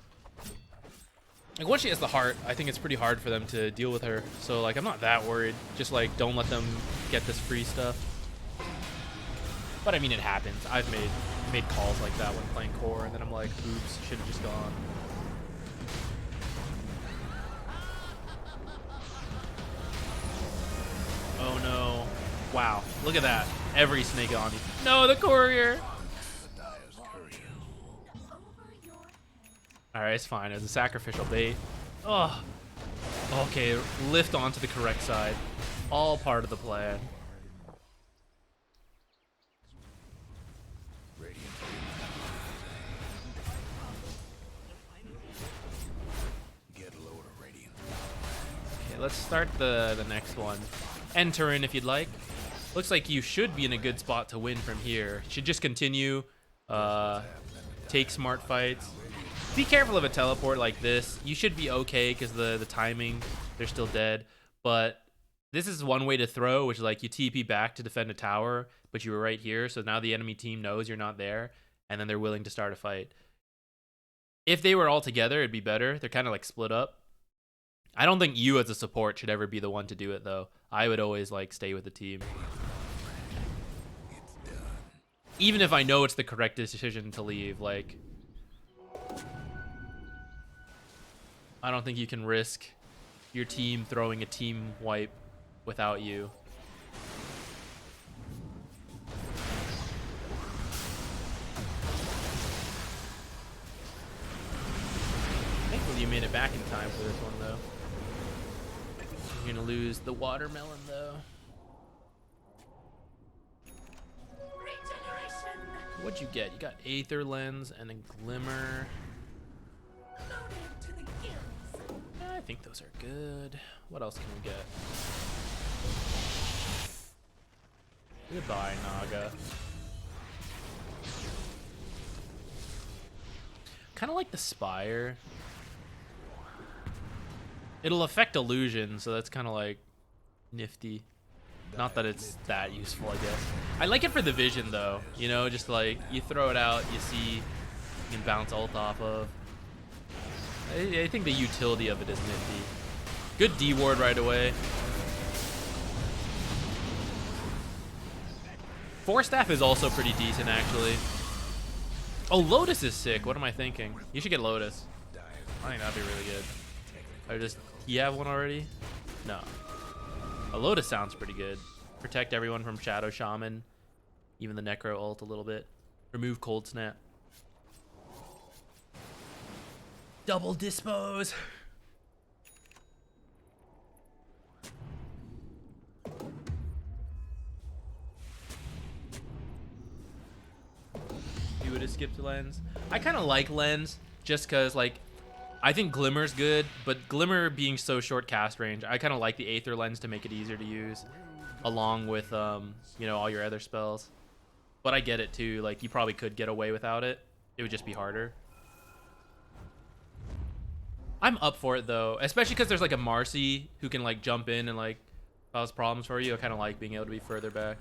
Like, once she has the heart, I think it's pretty hard for them to deal with her. So, like, I'm not that worried. Just, like, don't let them get this free stuff. But I mean, it happens. I've made calls like that when playing core, and then I'm like, oops, should have just gone. Oh no. Wow, look at that. Every snake on you. No, the courier! Alright, it's fine. It's a sacrificial bait. Oh. Okay, lift onto the correct side. All part of the plan. Let's start the next one. Enter in if you'd like. Looks like you should be in a good spot to win from here. Should just continue, take smart fights. Be careful of a teleport like this. You should be okay because the timing, they're still dead. But this is one way to throw, which is like you TP back to defend a tower, but you were right here, so now the enemy team knows you're not there, and then they're willing to start a fight. If they were all together, it'd be better. They're kind of like split up. I don't think you as a support should ever be the one to do it, though. I would always, like, stay with the team. Even if I know it's the correct decision to leave, like... I don't think you can risk your team throwing a team wipe without you. Thankfully you made it back in time for this one, though. You're gonna lose the watermelon, though. What'd you get? You got Aether Lens and a Glimmer. Loaded to the gills. I think those are good. What else can we get? Goodbye, Naga. Kind of like the Spire. It'll affect illusion, so that's kind of like nifty. Not that it's that useful, I guess. I like it for the vision, though. You know, just like you throw it out, you see, you can bounce ult off of. I think the utility of it is nifty. Good D ward right away. Force Staff is also pretty decent, actually. Oh, Lotus is sick. What am I thinking? You should get Lotus. I think that'd be really good. Or just, you have one already? No. A Lotus sounds pretty good. Protect everyone from Shadow Shaman. Even the Necro ult a little bit. Remove Cold Snap. Double dispose. You would have skipped Lens. I kind of like Lens just because, like, I think Glimmer's good, but Glimmer being so short cast range, I kind of like the Aether Lens to make it easier to use, along with, you know, all your other spells. But I get it too. Like, you probably could get away without it. It would just be harder. I'm up for it though, especially because there's like a Marcy who can like jump in and like cause problems for you. I kind of like being able to be further back.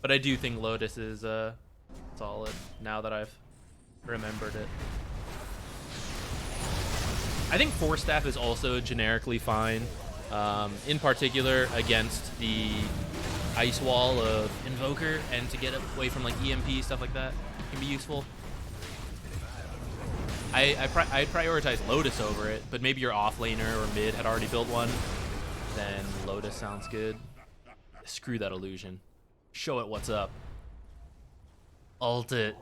But I do think Lotus is solid now that I've remembered it. I think Force Staff is also generically fine, in particular against the Ice Wall of Invoker, and to get away from like EMP, stuff like that can be useful. I'd prioritize Lotus over it, but maybe your offlaner or mid had already built one. Then Lotus sounds good. Screw that illusion. Show it what's up. Ult it.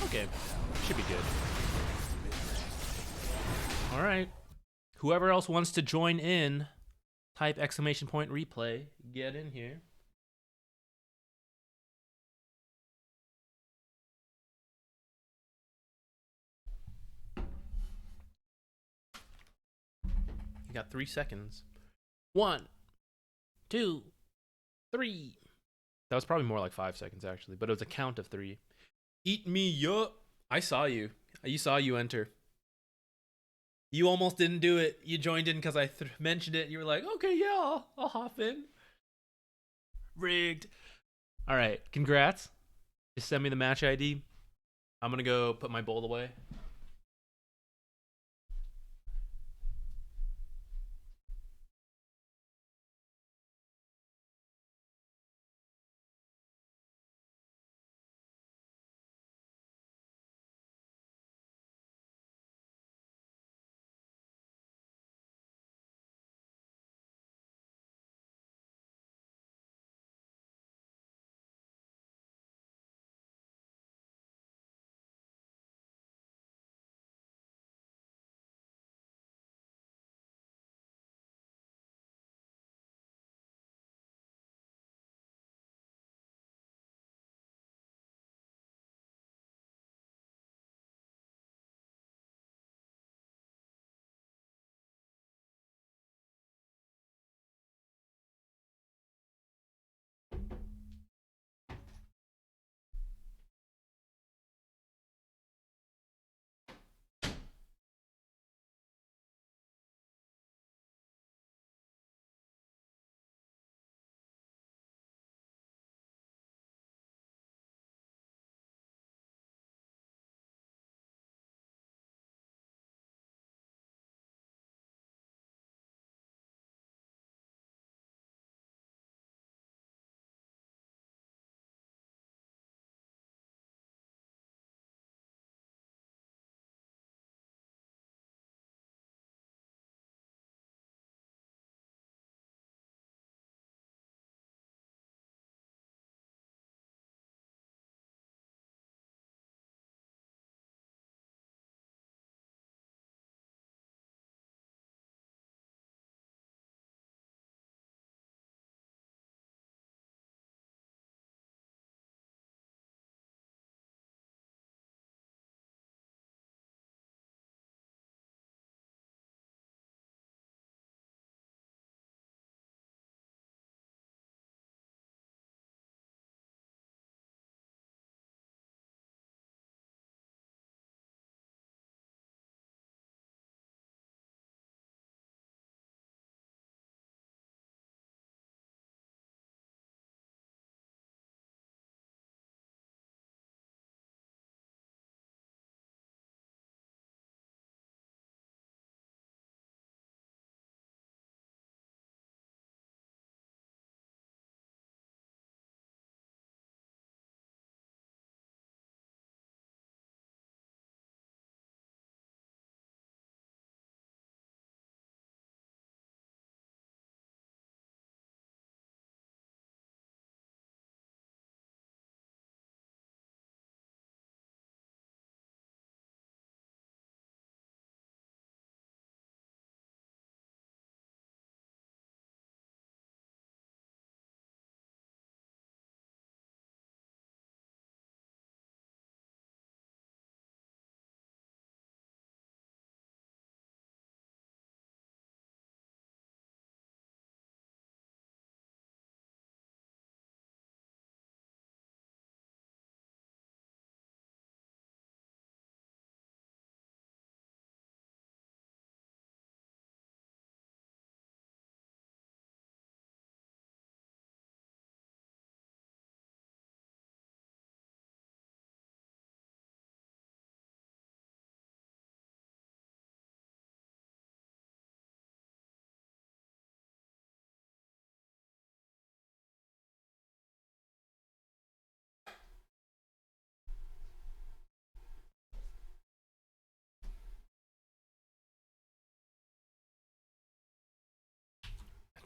Okay, should be good. All right. Whoever else wants to join in, type ! replay. Get in here. You got 3 seconds. 1, 2, 3. That was probably more like 5 seconds actually, but it was a count of 3. Eat me up. I saw you. You saw you enter. You almost didn't do it. You joined in because I mentioned it. You were like, okay, yeah, I'll hop in. Rigged. All right, congrats. Just send me the match ID. I'm going to go put my bowl away.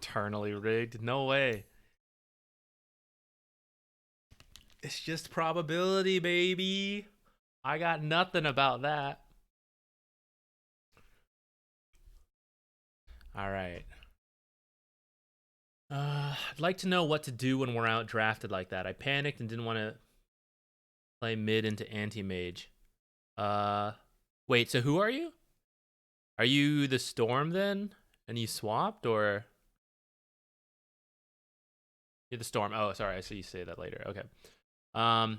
eternally rigged. No way. It's just probability, baby. I got nothing about that. All right. I'd like to know what to do when we're out drafted like that. I panicked and didn't want to play mid into anti-mage. Wait, so who are you? Are you the Storm then? And you swapped, or? You're the Storm. Oh, sorry. I see you say that later. Okay. All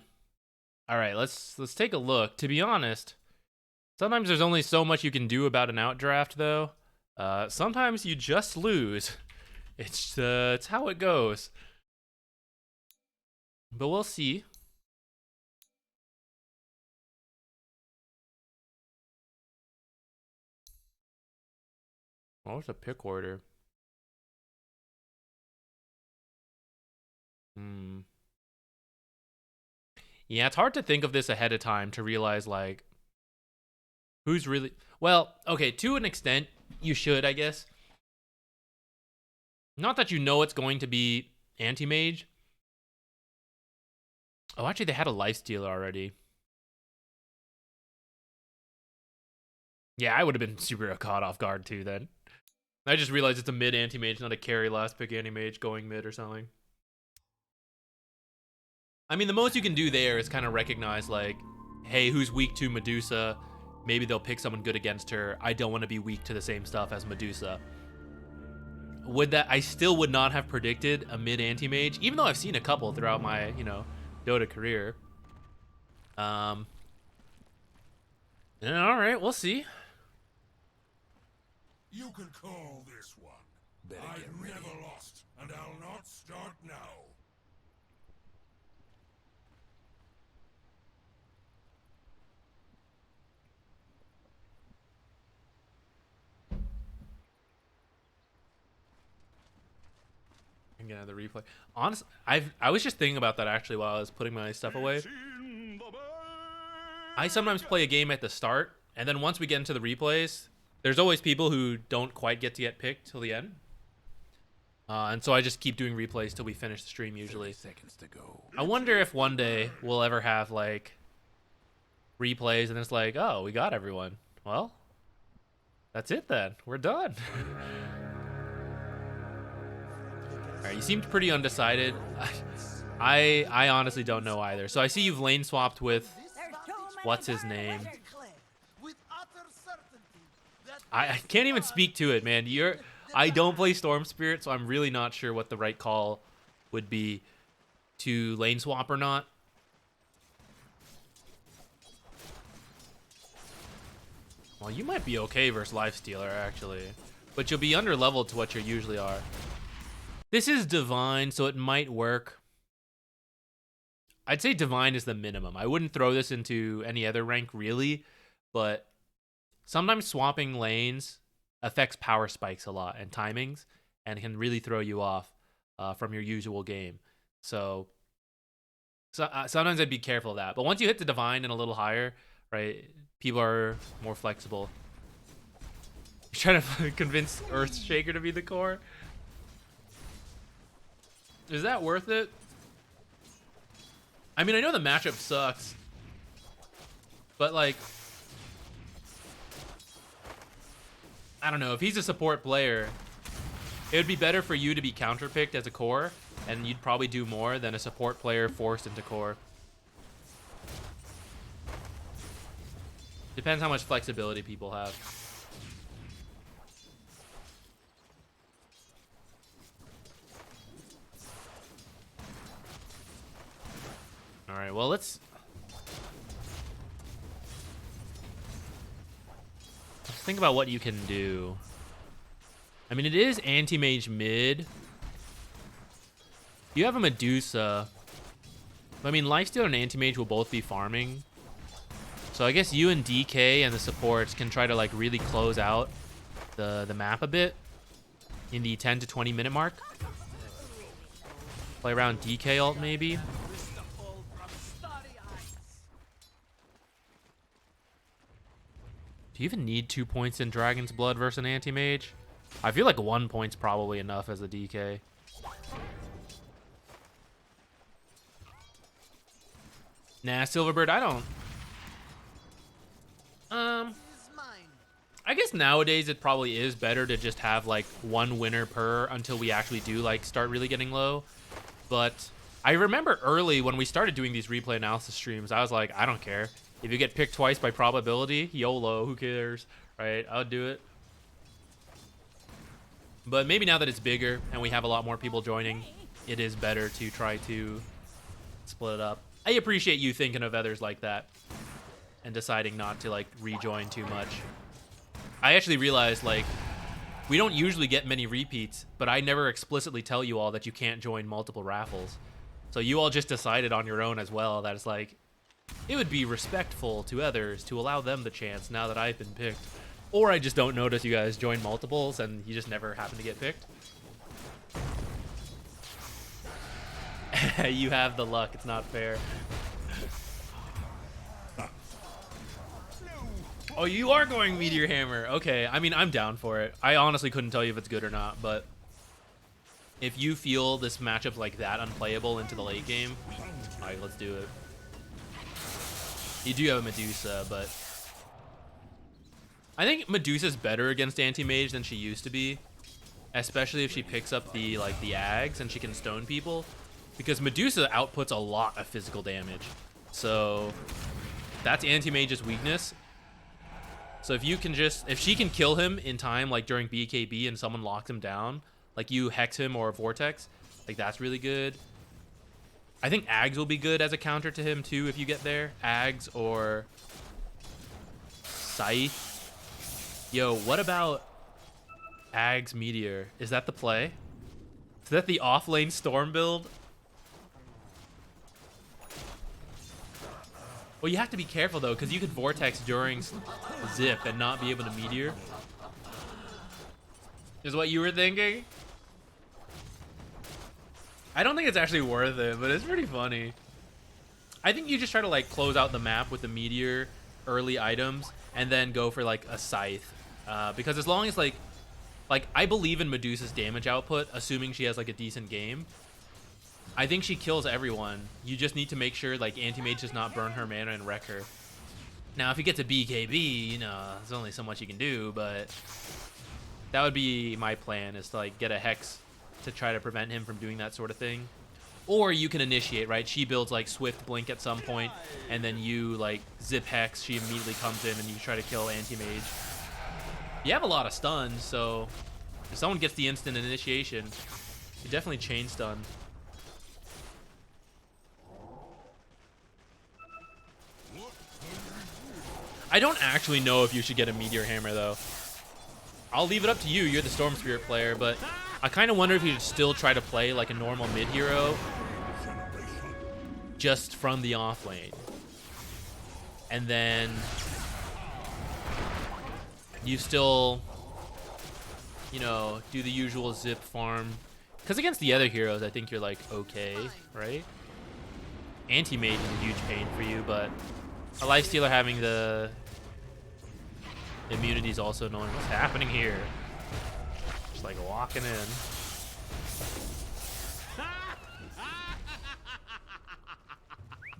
right. Let's take a look. To be honest, sometimes there's only so much you can do about an outdraft, though. Sometimes you just lose. It's how it goes. But we'll see. What was the pick order? Yeah, it's hard to think of this ahead of time to realize, like, who's really... Well, okay, to an extent, you should, I guess. Not that you know it's going to be anti-mage. Oh, actually, they had a lifestealer already. Yeah, I would have been super caught off guard, too, then. I just realized it's a mid anti-mage, not a carry last pick anti-mage going mid or something. I mean, the most you can do there is kind of recognize, like, hey, who's weak to Medusa? Maybe they'll pick someone good against her. I don't want to be weak to the same stuff as Medusa. I still would not have predicted a mid anti-mage, even though I've seen a couple throughout my, Dota career. All right, we'll see. You can call this one. I've never lost, and I'll not start now. I'm gonna have the replay. Honestly, I was just thinking about that actually while I was putting my stuff away. I sometimes play a game at the start, and then once we get into the replays, there's always people who don't quite get to get picked till the end. And so I just keep doing replays till we finish the stream usually. Seconds to go. I wonder if one day we'll ever have, like, replays and it's like, oh, we got everyone. Well, that's it then. We're done. Alright, you seemed pretty undecided. I honestly don't know either. So I see you've lane swapped with... What's his name? I can't even speak to it, man. I don't play Storm Spirit, so I'm really not sure what the right call would be to lane swap or not. Well, you might be okay versus Lifestealer, actually. But you'll be under-leveled to what you usually are. This is Divine, so it might work. I'd say Divine is the minimum. I wouldn't throw this into any other rank, really. But sometimes swapping lanes affects power spikes a lot and timings, and can really throw you off from your usual game. So sometimes I'd be careful of that. But once you hit the Divine and a little higher, right, people are more flexible. You're trying to convince Earthshaker to be the core? Is that worth it? I mean, I know the matchup sucks, but, like, I don't know. If he's a support player, it would be better for you to be counterpicked as a core, and you'd probably do more than a support player forced into core. Depends how much flexibility people have. All right, well, let's think about what you can do. I mean, it is anti-mage mid. You have a Medusa. I mean, Lifesteal and anti-mage will both be farming. So I guess you and DK and the supports can try to, like, really close out the map a bit in the 10 to 20 minute mark. Play around DK ult maybe. Do you even need 2 points in Dragon's Blood versus an anti-mage? I feel like 1 point's probably enough as a DK. Nah, Silverbird, I don't. I guess nowadays it probably is better to just have like 1 winner per until we actually do like start really getting low. But I remember early when we started doing these replay analysis streams, I was like, I don't care. If you get picked twice by probability, YOLO, who cares, right? I'll do it. But maybe now that it's bigger and we have a lot more people joining, it is better to try to split it up. I appreciate you thinking of others like that and deciding not to like rejoin too much. I actually realized like we don't usually get many repeats, but I never explicitly tell you all that you can't join multiple raffles. So you all just decided on your own as well that it's like it would be respectful to others to allow them the chance now that I've been picked. Or I just don't notice you guys join multiples and you just never happen to get picked. You have the luck, it's not fair. Oh, you are going Meteor Hammer. Okay, I mean, I'm down for it. I honestly couldn't tell you if it's good or not, but if you feel this matchup's like that unplayable into the late game, all right, let's do it. You do have a Medusa, but I think Medusa's better against Anti-Mage than she used to be, especially if she picks up the Ags and she can stone people, because Medusa outputs a lot of physical damage. So that's Anti-Mage's weakness. So if she can kill him in time, like during BKB and someone locks him down, like you Hex him or Vortex, like that's really good. I think Ags will be good as a counter to him too if you get there. Ags or Scythe. Yo, what about Ags Meteor? Is that the play? Is that the off-lane Storm build? Well, you have to be careful though, because you could Vortex during Zip and not be able to Meteor. Is what you were thinking? I don't think it's actually worth it, but it's pretty funny. I think you just try to like close out the map with the Meteor early items and then go for like a Scythe. Because as long as like I believe in Medusa's damage output, assuming she has like a decent game. I think she kills everyone. You just need to make sure like Anti-Mage does not burn her mana and wreck her. Now, if you get to BKB, you know, there's only so much you can do, but that would be my plan, is to like get a Hex to try to prevent him from doing that sort of thing. Or you can initiate, right? She builds like Swift Blink at some point, and then you like Zip Hex, she immediately comes in and you try to kill Anti-Mage. You have a lot of stuns, so if someone gets the instant initiation, you definitely chain stun. I don't actually know if you should get a Meteor Hammer, though. I'll leave it up to you. You're the Storm Spirit player, but I kind of wonder if you should still try to play like a normal mid-hero just from the off lane. And then you still, you know, do the usual Zip farm. Because against the other heroes, I think you're like okay, right? Anti-Mage is a huge pain for you, but a Lifestealer having the immunity is also annoying. What's happening here? Just like walking in.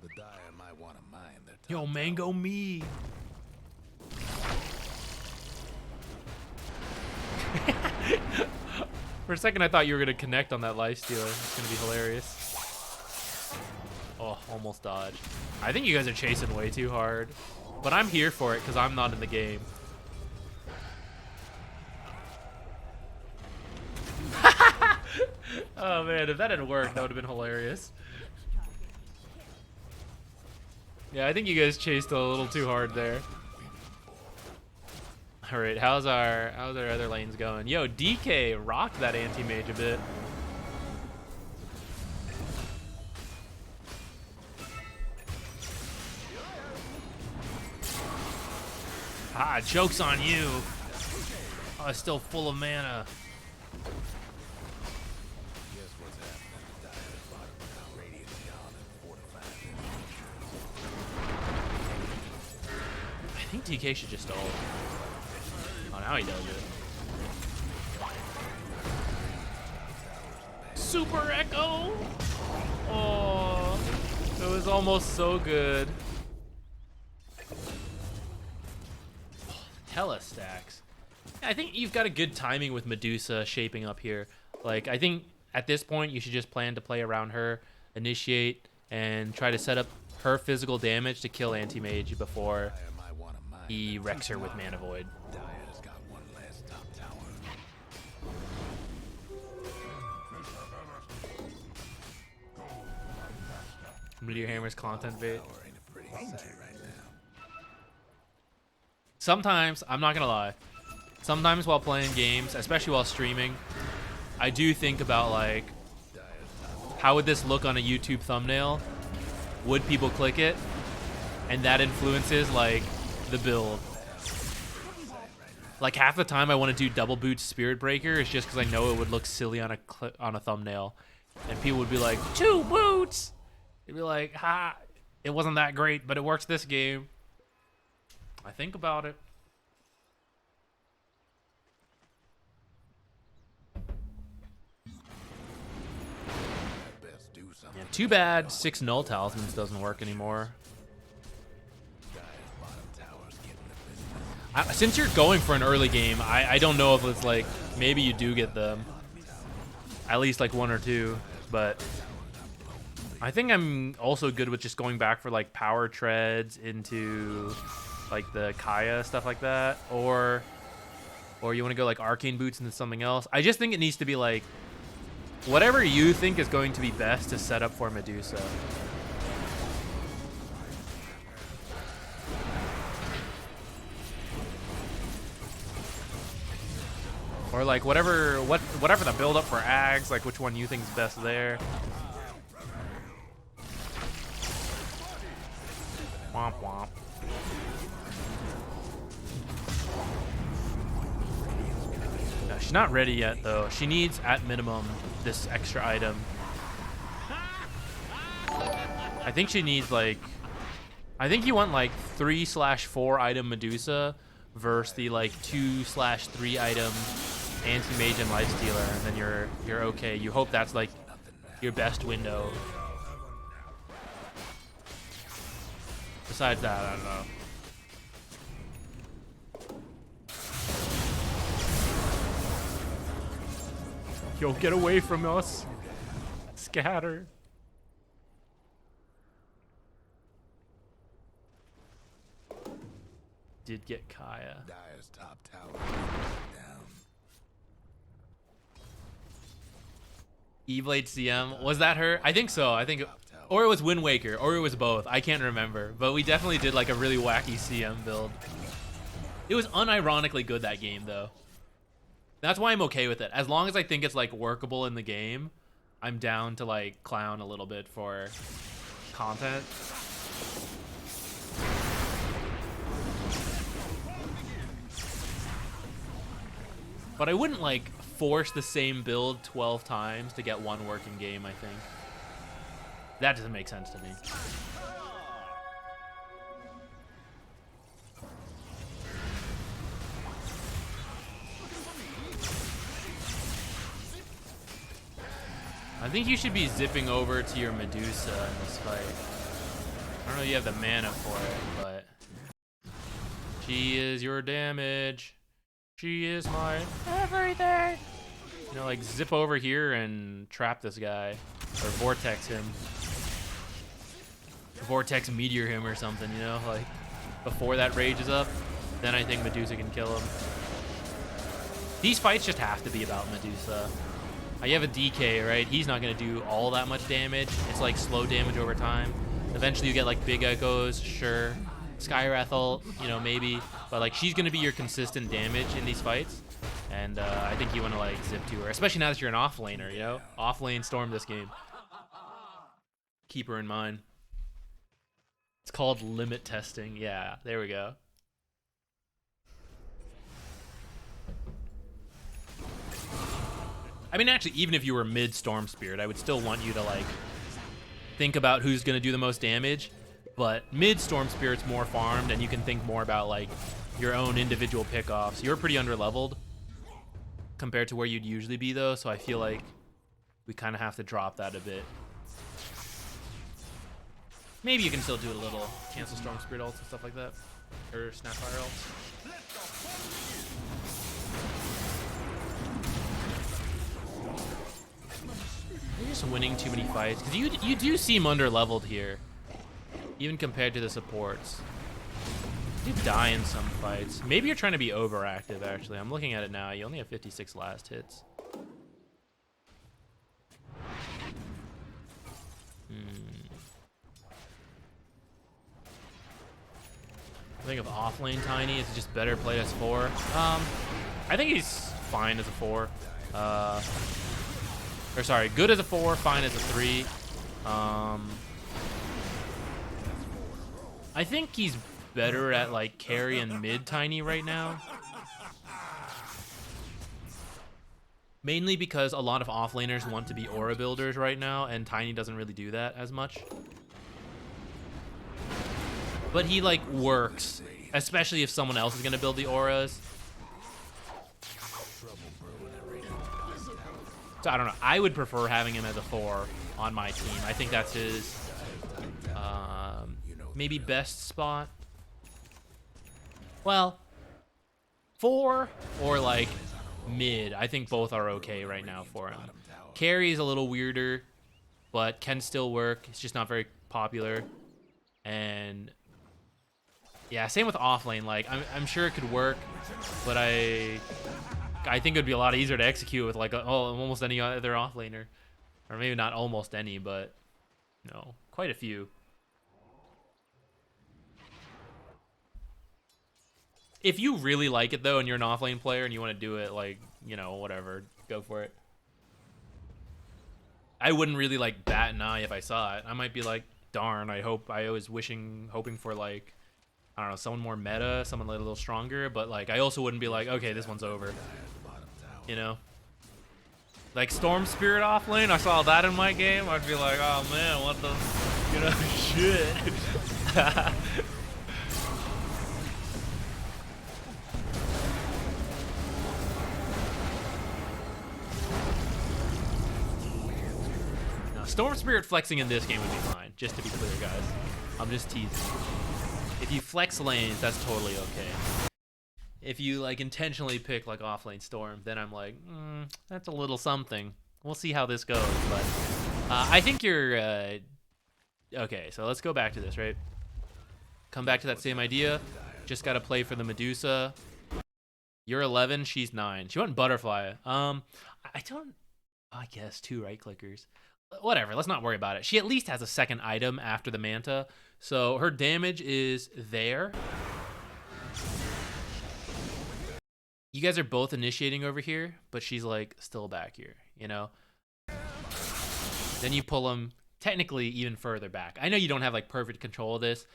The Dire might want to mine their Yo, top Mango me. For a second, I thought you were gonna connect on that Lifestealer. It's gonna be hilarious. Oh, almost dodged. I think you guys are chasing way too hard, but I'm here for it because I'm not in the game. Oh man, if that had worked, that would have been hilarious. Yeah, I think you guys chased a little too hard there. All right, how's our other lanes going? Yo, DK rocked that Anti-Mage a bit. Ah, joke's on you. Oh, it's still full of mana. Guess what's happening? The Dire's bottom now. Radiant beyond and fortified. I think DK should just ult. Oh, now he does it. Super Echo. Oh, it was almost so good. Telestacks. I think you've got a good timing with Medusa shaping up here. Like, I think at this point you should just plan to play around her, initiate, and try to set up her physical damage to kill Anti-Mage before he wrecks her with Mana Void. Dire's got one last top tower. Meteor Hammer's content bait. Tower ain't a pretty sight right now. Sometimes, I'm not gonna lie, sometimes while playing games, especially while streaming, I do think about like, how would this look on a YouTube thumbnail? Would people click it? And that influences like the build. Like half the time I want to do double boots Spirit Breaker is just because I know it would look silly on a thumbnail, and people would be like, 2 boots. It'd be like, ha, it wasn't that great, but it works this game. I think about it. Best do something. Yeah, too bad 6 Null Talismans doesn't work anymore. Dire's bottom tower's getting the business. Since you're going for an early game, I don't know if it's like, maybe you do get them. At least like 1 or 2, but I think I'm also good with just going back for like power treads into like the Kaya, stuff like that, or you want to go like arcane boots into something else. I just think it needs to be like whatever you think is going to be best to set up for Medusa. Or like whatever the build up for Ags, like which one you think is best there. Womp womp. No, she's not ready yet though. She needs at minimum this extra item. I think she needs like, I think you want like 3/4 item Medusa versus the like 2/3 item Anti-Mage and Lifestealer, and then you're okay. You hope that's like your best window. Besides that, I don't know. Yo, get away from us. Scatter. Did get Kaya. Dire's top tower down. Eblade CM, was that her? I think so. I think, or it was Wind Waker, or it was both. I can't remember, but we definitely did like a really wacky CM build. It was unironically good that game though. That's why I'm okay with it. As long as I think it's like workable in the game, I'm down to like clown a little bit for content. But I wouldn't like force the same build 12 times to get one working game, I think. That doesn't make sense to me. I think you should be zipping over to your Medusa in this fight. I don't know if you have the mana for it, but she is your damage. She is my everything. You know, like zip over here and trap this guy, or vortex him, vortex meteor him or something. You know, like before that rage is up, then I think Medusa can kill him. These fights just have to be about Medusa. You have a DK, right? He's not gonna do all that much damage. It's like slow damage over time. Eventually you get like big echoes, sure. Skywrath ult, you know, maybe. But like she's gonna be your consistent damage in these fights. And I think you wanna like zip to her. Especially now that you're an off laner, you know? Off lane storm this game. Keep her in mind. It's called limit testing. Yeah, there we go. I mean, actually, even if you were mid Storm Spirit, I would still want you to like think about who's gonna do the most damage. But mid Storm Spirit's more farmed, and you can think more about like your own individual pickoffs. You're pretty underleveled compared to where you'd usually be, though. So I feel like we kind of have to drop that a bit. Maybe you can still do a little cancel Storm Spirit ults and stuff like that, or Snapfire ults. You're just winning too many fights because you do seem under-leveled here, even compared to the supports. You do die in some fights. Maybe you're trying to be overactive. Actually, I'm looking at it now. You only have 56 last hits. I think of offlane Tiny is just better played as 4. I think he's fine as a 4. Or sorry, good as a 4, fine as a 3. I think he's better at like carry and mid Tiny right now. Mainly because a lot of offlaners want to be aura builders right now, and Tiny doesn't really do that as much. But he like works, especially if someone else is gonna build the auras. So I don't know. I would prefer having him as a 4 on my team. I think that's his maybe best spot. Well, 4 or like mid. I think both are okay right now for him. Carry is a little weirder, but can still work. It's just not very popular. And yeah, same with offlane. Like I'm sure it could work, but I think it would be a lot easier to execute with like almost any other offlaner, or maybe not almost any, but you know, quite a few. If you really like it though, and you're an offlane player and you want to do it, like, you know, whatever, go for it. I wouldn't really like bat an eye if I saw it. I might be like, darn, I was hoping for like, I don't know, someone more meta, someone a little stronger, but like I also wouldn't be like, okay, this one's over. You know? Like Storm Spirit offlane, I saw that in my game, I'd be like, oh man, what the, you know, shit. Storm Spirit flexing in this game would be fine, just to be clear, guys. I'm just teasing. If you flex lanes, that's totally okay. If you like intentionally pick like offlane Storm, then I'm like, that's a little something. We'll see how this goes, but I think you're okay. So let's go back to this, right? Come back to that same idea. Just gotta play for the Medusa. You're 11, she's 9. She went Butterfly. I guess 2 right clickers. Whatever, let's not worry about it. She at least has a second item after the Manta, so her damage is there. You guys are both initiating over here, but she's like still back here, you know? Then you pull him technically even further back. I know you don't have like perfect control of this.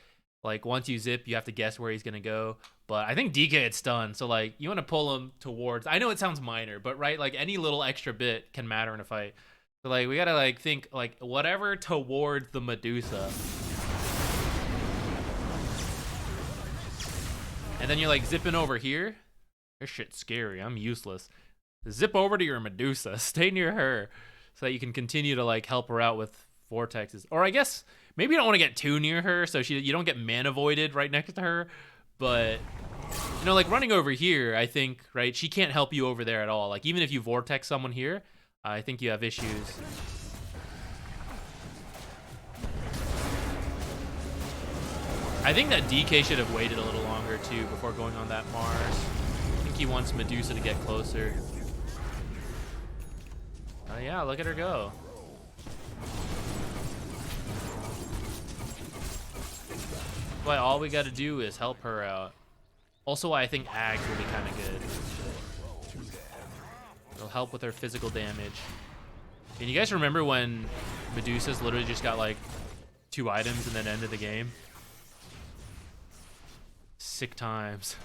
Like once you zip, you have to guess where he's gonna go. But I think DK had stun, so like you want to pull him towards. I know it sounds minor, but right, like any little extra bit can matter in a fight. So like we gotta like think like whatever towards the Medusa. And then you're like zipping over here. This shit's scary. I'm useless. Zip over to your Medusa. Stay near her so that you can continue to like help her out with vortexes. Or I guess maybe you don't want to get too near her so you don't get mana voided right next to her. But you know, like running over here, I think, right, she can't help you over there at all. Like even if you vortex someone here, I think you have issues. I think that DK should have waited a little longer too before going on that Mars. I think he wants Medusa to get closer. Yeah, look at her go. But all we got to do is help her out. Also, I think Ags will be kind of good. It'll help with her physical damage. And you guys remember when Medusa's literally just got like 2 items and then ended the game? Sick times.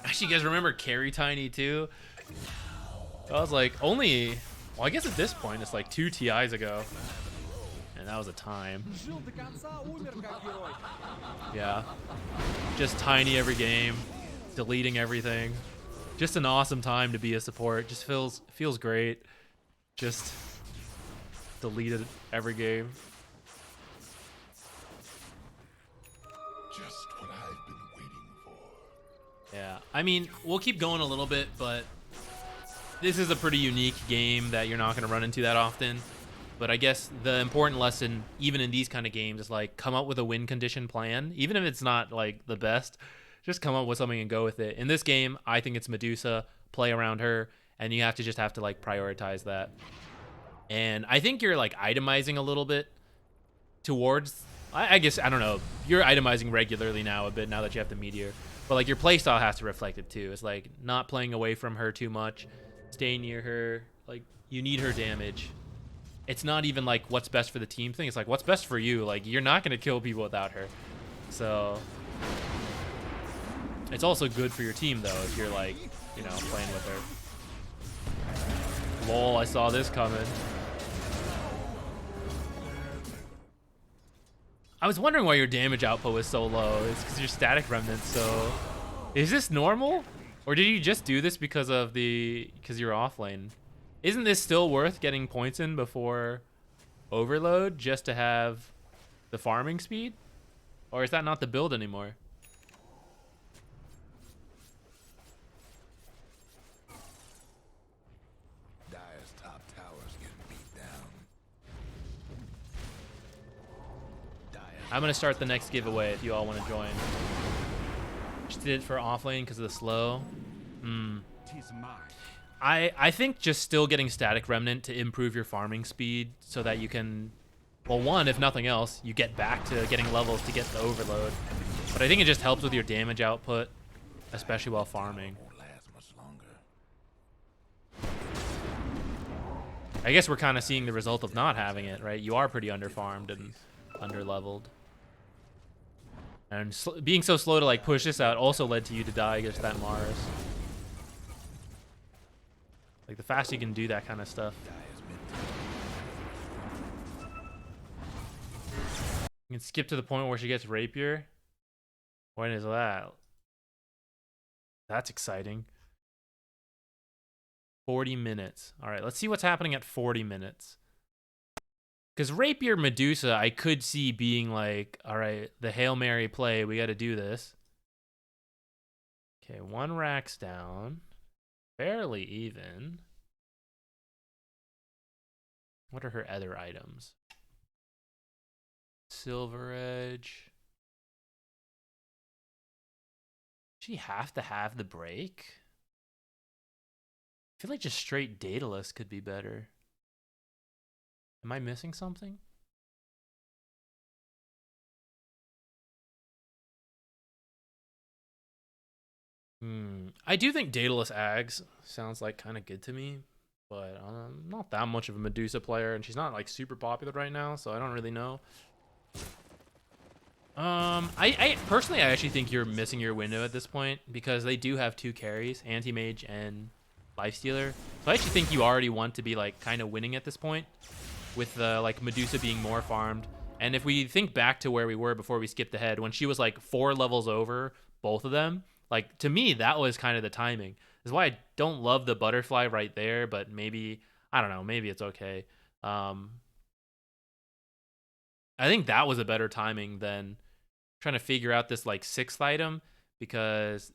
Actually, you guys remember Carry Tiny too? I was like, well, I guess at this point it's like 2 TIs ago. And that was a time. Yeah. Just tiny every game, deleting everything. Just an awesome time to be a support. Just feels great. Just deleted every game. Just what I've been waiting for. Yeah. I mean, we'll keep going a little bit, but this is a pretty unique game that you're not going to run into that often. But I guess the important lesson, even in these kind of games, is like come up with a win condition plan. Even if it's not like the best, just come up with something and go with it. In this game, I think it's Medusa, play around her, and you have to like prioritize that. And I think you're like itemizing a little bit towards, I guess, I don't know, you're itemizing regularly now a bit now that you have the Meteor. But like your playstyle has to reflect it too. It's like not playing away from her too much, stay near her, like you need her damage. It's not even like what's best for the team thing. It's like what's best for you. Like you're not going to kill people without her. So it's also good for your team though if you're like, you know, playing with her. Lol, I saw this coming. I was wondering why your damage output was so low. It's because your static remnant's so... Is this normal? Or did you just do this because you're off lane? Isn't this still worth getting points in before overload just to have the farming speed? Or is that not the build anymore? Dire's top tower's getting beat down. I'm gonna start the next giveaway if you all want to join. Just did it for offlane because of the slow. I think just still getting static remnant to improve your farming speed so that you can, well, one, if nothing else, you get back to getting levels to get the overload. But I think it just helps with your damage output, especially while farming. Won't last much longer. I guess we're kind of seeing the result of not having it, right? You are pretty underfarmed and underleveled. And being so slow to like push this out also led to you to die against that Mars. Like the faster you can do that kind of stuff. You can skip to the point where she gets rapier. When is that? That's exciting. 40 minutes. All right, let's see what's happening at 40 minutes. Because Rapier Medusa, I could see being like, all right, the Hail Mary play, we got to do this. Okay, 1 rack's down. Fairly even. What are her other items? Silver Edge. She have to have the break? I feel like just straight Daedalus could be better. Am I missing something? I do think Daedalus Ags sounds like kind of good to me, but I'm not that much of a Medusa player, and she's not like super popular right now, so I don't really know. I personally, I actually think you're missing your window at this point because they do have 2 carries, Anti-Mage and Lifestealer. So I actually think you already want to be like kind of winning at this point with like Medusa being more farmed. And if we think back to where we were before we skipped ahead, when she was like 4 levels over both of them, like to me, that was kind of the timing. That's why I don't love the butterfly right there, but maybe, I don't know, maybe it's okay. I think that was a better timing than trying to figure out this like 6th item, because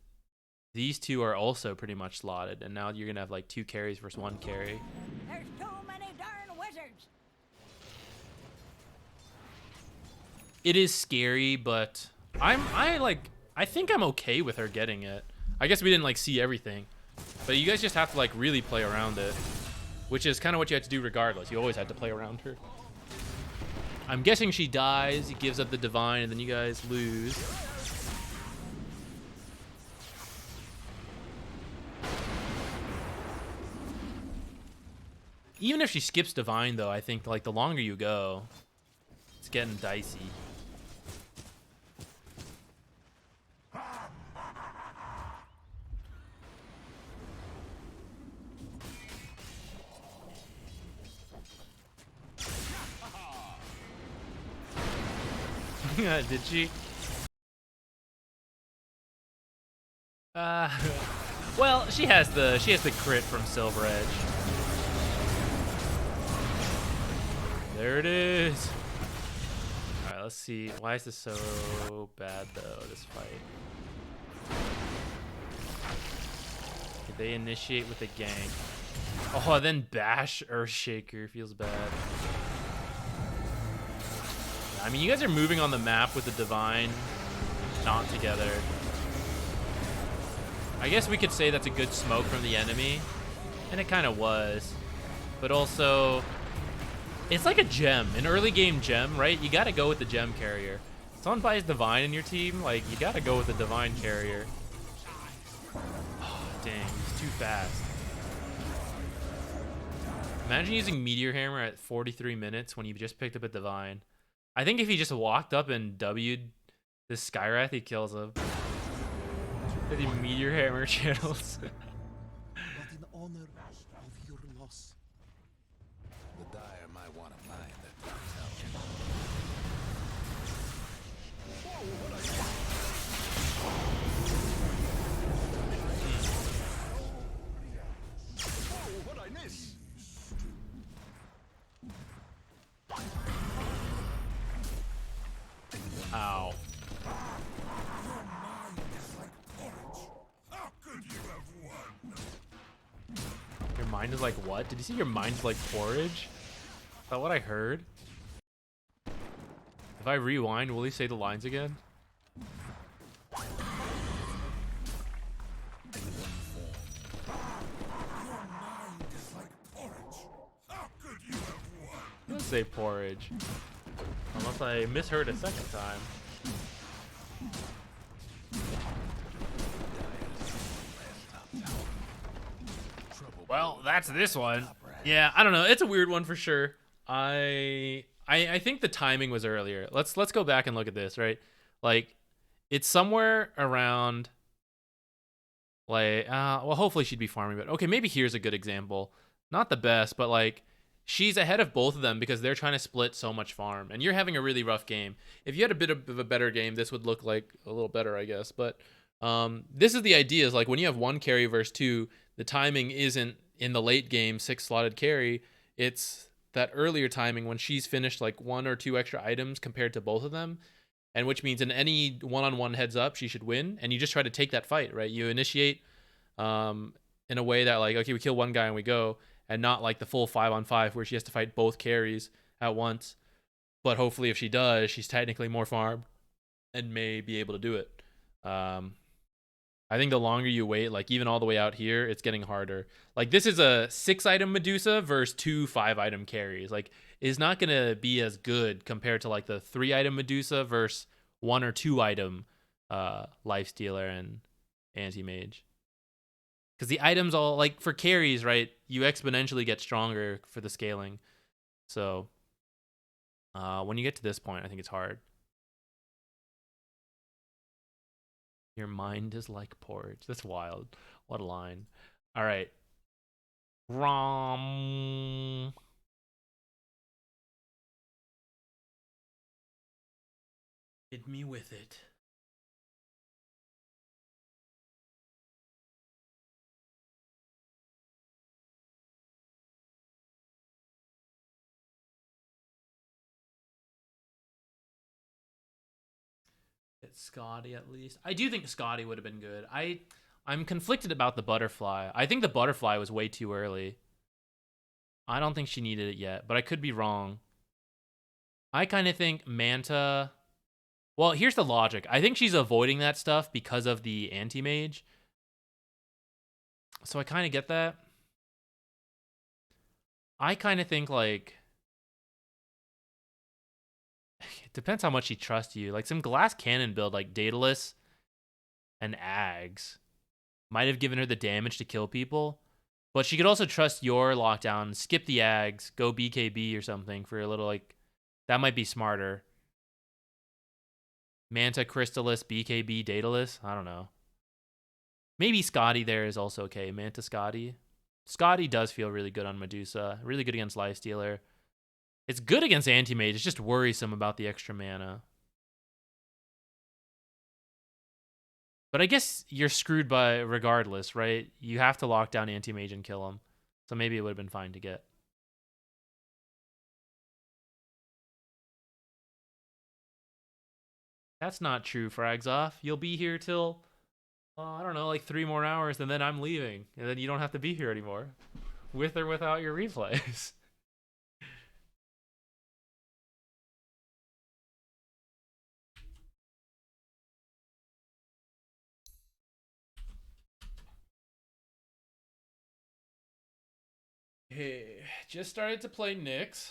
these 2 are also pretty much slotted, and now you're gonna have like 2 carries versus 1 carry. There's too many darn wizards. It is scary, but I think I'm okay with her getting it. I guess we didn't like see everything, but you guys just have to like really play around it, which is kind of what you had to do regardless. You always had to play around her. I'm guessing she dies, he gives up the divine, and then you guys lose. Even if she skips divine though, I think like the longer you go, it's getting dicey. Did she? Well, she has the crit from Silver Edge. There it is. All right, let's see. Why is this so bad though? This fight. Did they initiate with a gank? Oh, then bash Earthshaker feels bad. I mean, you guys are moving on the map with the Divine not together. I guess we could say that's a good smoke from the enemy, and it kind of was. But also, it's like a gem, an early game gem, right? You got to go with the gem carrier. If someone buys Divine in your team, like, you got to go with the Divine carrier. Oh, dang, he's too fast. Imagine using Meteor Hammer at 43 minutes when you just picked up a Divine. I think if he just walked up and W'd this Skywrath, he kills him. The Meteor Hammer channels. But in honor of your loss, the Dire might want to mine that top tower. What I miss? Ow. How could you have won? Your mind is like what? Did you see your mind's like porridge? Is that what I heard? If I rewind, will he say the lines again? Let's say porridge. Unless I misheard a second time. Well, that's this one. Yeah, I don't know. It's a weird one for sure. I think the timing was earlier. Let's go back and look at this, right? Like, it's somewhere around like well, hopefully she'd be farming, but okay, maybe here's a good example. Not the best, but like she's ahead of both of them because they're trying to split so much farm, and you're having a really rough game. If you had a bit of a better game, this would look like a little better, I guess. But this is the idea: is like when you have one carry versus two, the timing isn't in the late game 6-slotted carry. It's that earlier timing when she's finished like 1 or 2 extra items compared to both of them, and which means in any one-on-one heads up, she should win. And you just try to take that fight, right? You initiate in a way that like, okay, we kill one guy and we go, and not like the full 5-on-5 where she has to fight both carries at once. But hopefully if she does, she's technically more farmed and may be able to do it. I think the longer you wait, like even all the way out here, it's getting harder. Like this is a 6-item Medusa versus 2 5-item carries. Like is not going to be as good compared to like the 3-item Medusa versus 1 or 2-item Lifestealer and Anti-Mage. Because the items all, like for carries, right, you exponentially get stronger for the scaling. So when you get to this point, I think it's hard. Your mind is like porridge. That's wild. What a line. All right. Rom. Hit me with it. It's Scotty at least. I do think Scotty would have been good. I'm conflicted about the butterfly. I think the butterfly was way too early. I don't think she needed it yet, but I could be wrong. I kind of think Manta... Well, here's the logic. I think she's avoiding that stuff because of the anti-mage. So I kind of get that. I kind of think, like... It depends how much she trusts you. Like, some glass cannon build, like Daedalus and Ags, might have given her the damage to kill people. But she could also trust your lockdown, skip the Ags, go BKB or something for a little, like... That might be smarter. Manta, Crystallis, BKB, Daedalus? I don't know. Maybe Scotty there is also okay. Manta, Scotty. Scotty does feel really good on Medusa. Really good against Lifestealer. It's good against Anti-Mage. It's just worrisome about the extra mana. But I guess you're screwed by regardless, right? You have to lock down anti-mage and kill him. So maybe it would have been fine to get. That's not true, Fragzoff. You'll be here till, I don't know, like 3 more hours, and then I'm leaving. And then you don't have to be here anymore. With or without your replays. Hey, just started to play Nyx.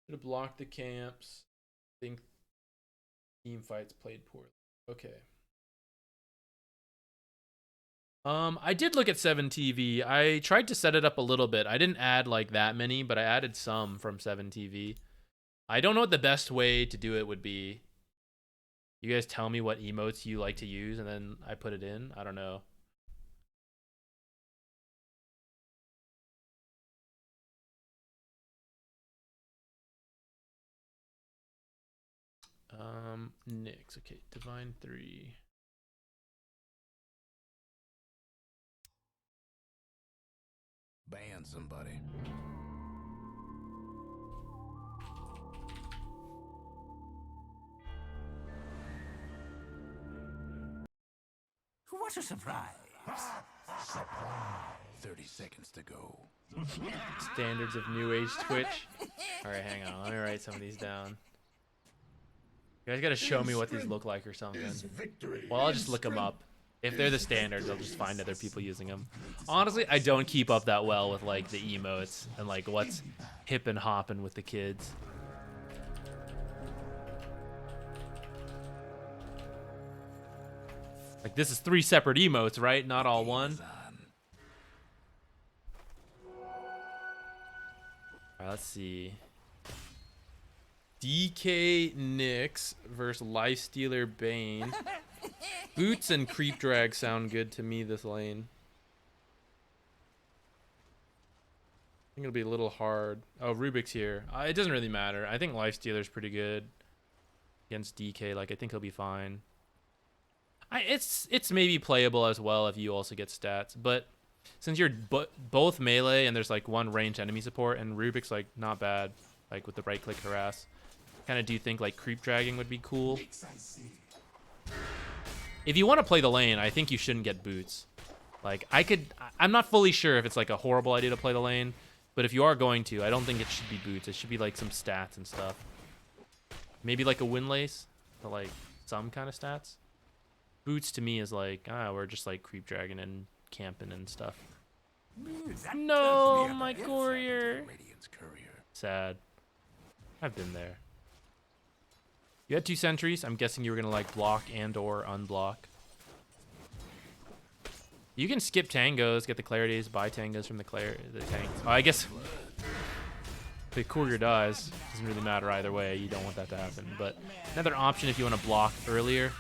Should have blocked the camps. I think team fights played poorly. Okay. I did look at 7TV. I tried to set it up a little bit. I didn't add like that many, but I added some from 7TV. I don't know what the best way to do it would be. You guys tell me what emotes you like to use, and then I put it in. I don't know. Nyx. Okay, Divine 3. Ban somebody. What a surprise. 30 seconds to go. Standards of New Age Twitch. Alright, hang on. Let me write some of these down. You guys gotta show me what these look like or something. Well, I'll just look them up. If they're the standards, I'll just find other people using them. Honestly, I don't keep up that well with like the emotes and like what's hip and hopping with the kids. Like this is 3 separate emotes, right? Not all one. Alright, let's see. DK Nyx versus Lifestealer Bane. Boots and Creep Drag sound good to me this lane. I think it'll be a little hard. Oh, Rubik's here. It doesn't really matter. I think Lifestealer's pretty good against DK. Like, I think he'll be fine. It's maybe playable as well if you also get stats. But since you're both melee and there's like 1 ranged enemy support, and Rubik's like not bad, like with the right click harass. Kind of do think like creep dragging would be cool. If you want to play the lane, I think you shouldn't get boots. Like I'm not fully sure if it's like a horrible idea to play the lane, but if you are going to, I don't think it should be boots. It should be like some stats and stuff. Maybe like a windlace, but like some kind of stats. Boots to me is like, we're just like creep dragging and camping and stuff. No, my courier. Sad. I've been there. You had 2 sentries. I'm guessing you were gonna like block and or unblock. You can skip tangos, get the clarities, buy tangos from the tanks. Oh, I guess the courier dies. Doesn't really matter either way. You don't want that to happen. But another option if you want to block earlier.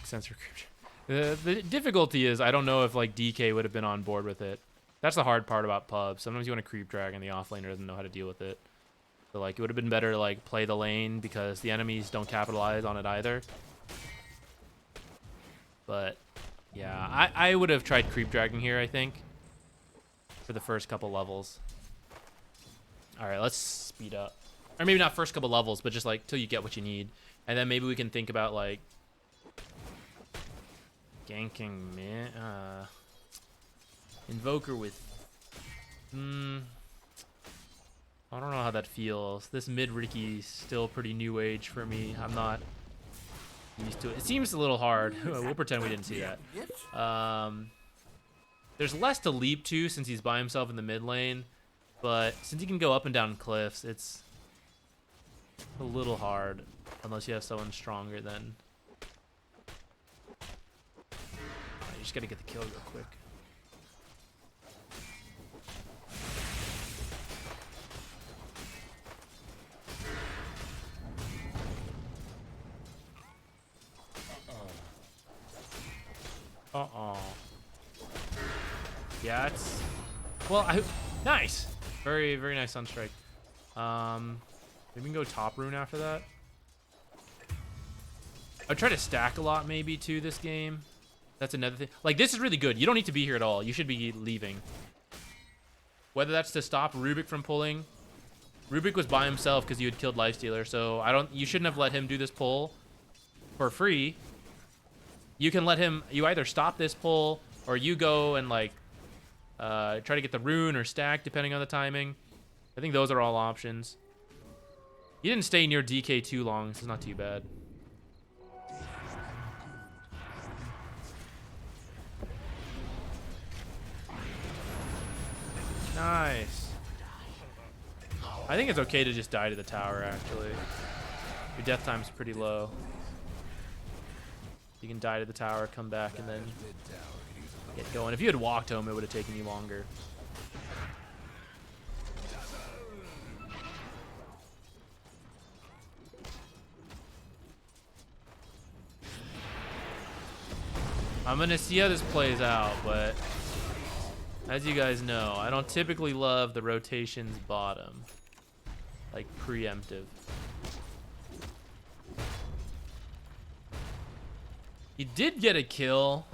Sensor creep. The difficulty is I don't know if like DK would have been on board with it. That's the hard part about pub. Sometimes you want to creep drag and the offlaner doesn't know how to deal with it. So like it would have been better to like play the lane because the enemies don't capitalize on it either. But yeah, I would have tried creep dragging here, I think, for the first couple levels. All right, let's speed up. Or maybe not first couple levels, but just like till you get what you need. And then maybe we can think about like ganking Invoker with I don't know how that feels. This mid Ricky's still pretty new age for me. I'm not used to it. It seems a little hard. We'll pretend we didn't see that. There's less to leap to since he's by himself in the mid lane, but since he can go up and down cliffs, it's a little hard unless you have someone stronger than. You just gotta get the kill real quick. Yeah, it's... Well, nice. Very, very nice Sunstrike. Maybe we can go top rune after that. I'd try to stack a lot maybe too this game. That's another thing. Like, this is really good. You don't need to be here at all. You should be leaving. Whether that's to stop Rubik from pulling. Rubik was by himself because you had killed Lifestealer, so you shouldn't have let him do this pull for free. You can let him, you either stop this pull or you go and like try to get the rune or stack depending on the timing. I think those are all options. You didn't stay near DK too long, so it's not too bad. Nice. I think it's okay to just die to the tower, actually. Your death time's pretty low. You can die to the tower, come back, and then get going. If you had walked home, it would have taken you longer. I'm gonna see how this plays out, but as you guys know, I don't typically love the rotations bottom. Like, preemptive. He did get a kill.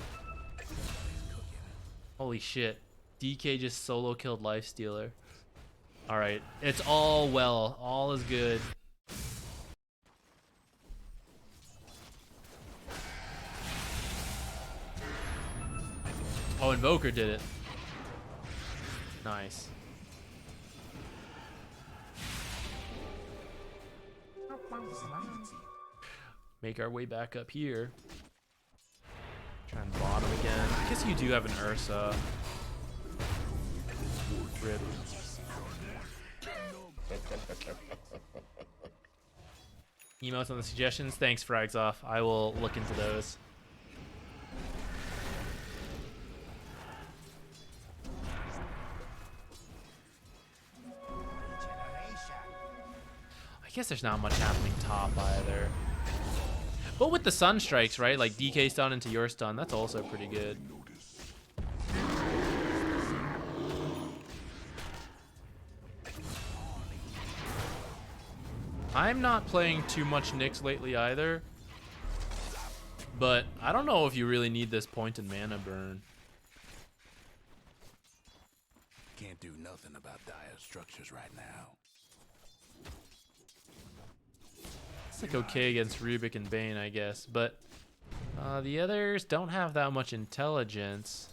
Holy shit. DK just solo killed Lifestealer. Alright, it's all well. All is good. Oh, Invoker did it. Nice. Make our way back up here. Try and bottom again. I guess you do have an Ursa. Rip. Emotes on the suggestions. Thanks, Fragsoff. I will look into those. I guess there's not much happening top either. But with the sun strikes, right? Like DK stun into your stun, that's also pretty good. I'm not playing too much Nyx lately either. But I don't know if you really need this point in mana burn. Can't do nothing about dire structures right now. It's like okay against Rubik and Bane, I guess, but the others don't have that much intelligence.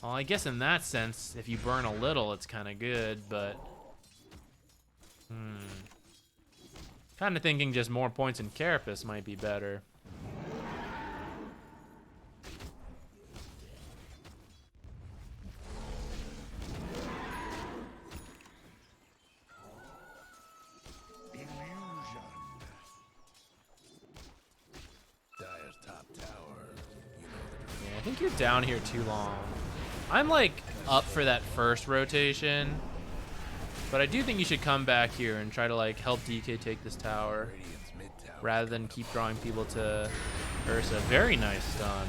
Well, I guess in that sense, if you burn a little, it's kind of good, but kind of thinking just more points in Carapace might be better. I think you're down here too long. I'm like up for that first rotation, but I do think you should come back here and try to like help DK take this tower rather than keep drawing people to Ursa. Very nice stun.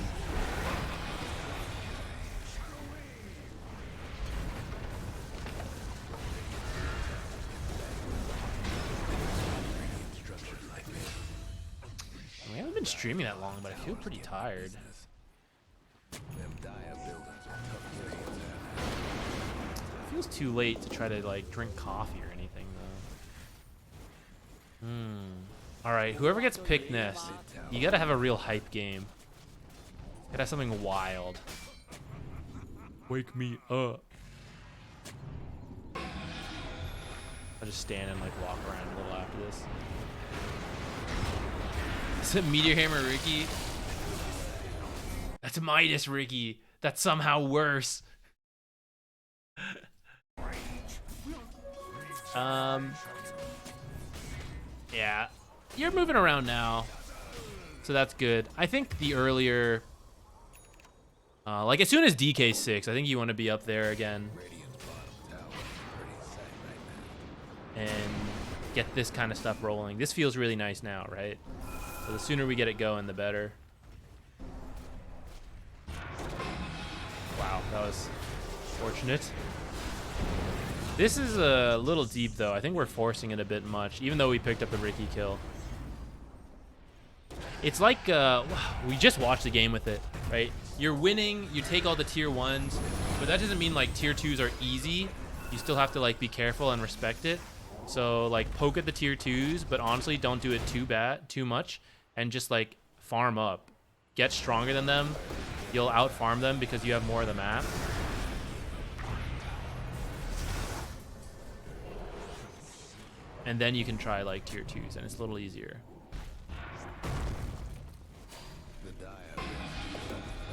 We haven't been streaming that long, but I feel pretty tired. Feels too late to try to like drink coffee or anything though. All right, whoever gets picked next, you gotta have a real hype game. Gotta have something wild. Wake me up. I'll just stand and like walk around a little after this. Is it Meteor Hammer Ricky? That's Midas Ricky. That's somehow worse. Yeah, you're moving around now, so that's good. I think the earlier, like as soon as DK 6, I think you want to be up there again and get this kind of stuff rolling. This feels really nice now, right? So the sooner we get it going, the better. Wow, That was fortunate. This is a little deep, though. I think we're forcing it a bit much, even though we picked up the Ricky kill. It's like we just watched the game with it, right? You're winning, you take all the tier 1s, but that doesn't mean like tier 2s are easy. You still have to like be careful and respect it. So like poke at the tier 2s, but honestly don't do it too much, and just like farm up. Get stronger than them. You'll out farm them because you have more of the map. And then you can try like tier 2s, and it's a little easier.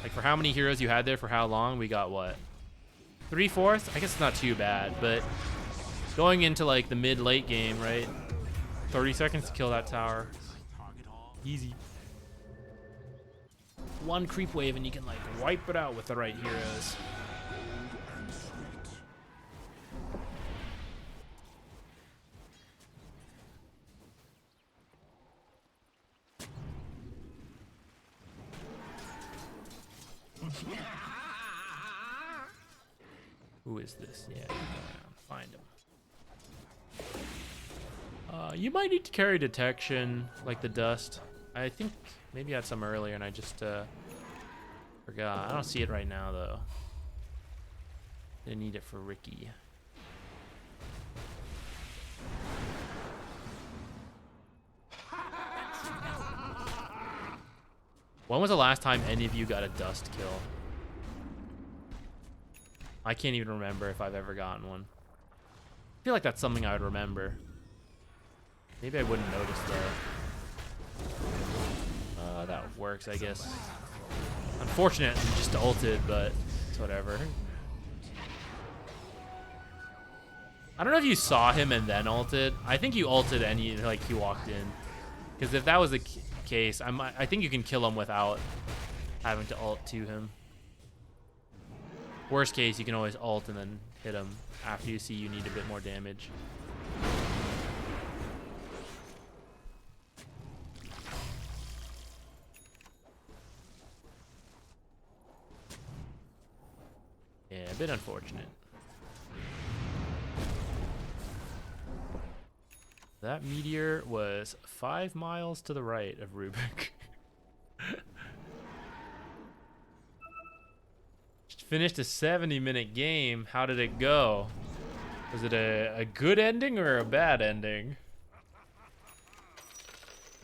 Like for how many heroes you had there for how long? We got what? 3/4? I guess it's not too bad, but going into like the mid-late game, right? 30 seconds to kill that tower. Easy. One creep wave and you can like wipe it out with the right heroes. Who is this? Yeah, go around, find him. You might need to carry detection, like the dust. I think maybe I had some earlier and I just forgot. I don't see it right now though. Didn't need it for Ricky. When was the last time any of you got a dust kill? I can't even remember if I've ever gotten one. I feel like that's something I would remember. Maybe I wouldn't notice though. That works, I guess. Unfortunate, you just ulted, but it's whatever. I don't know if you saw him and then ulted. I think you ulted and he walked in. Because if that was the case, I think you can kill him without having to ult to him. Worst case, you can always ult and then hit him after you see you need a bit more damage. Yeah, a bit unfortunate. That meteor was 5 miles to the right of Rubik. Just finished a 70-minute game. How did it go? Was it a good ending or a bad ending?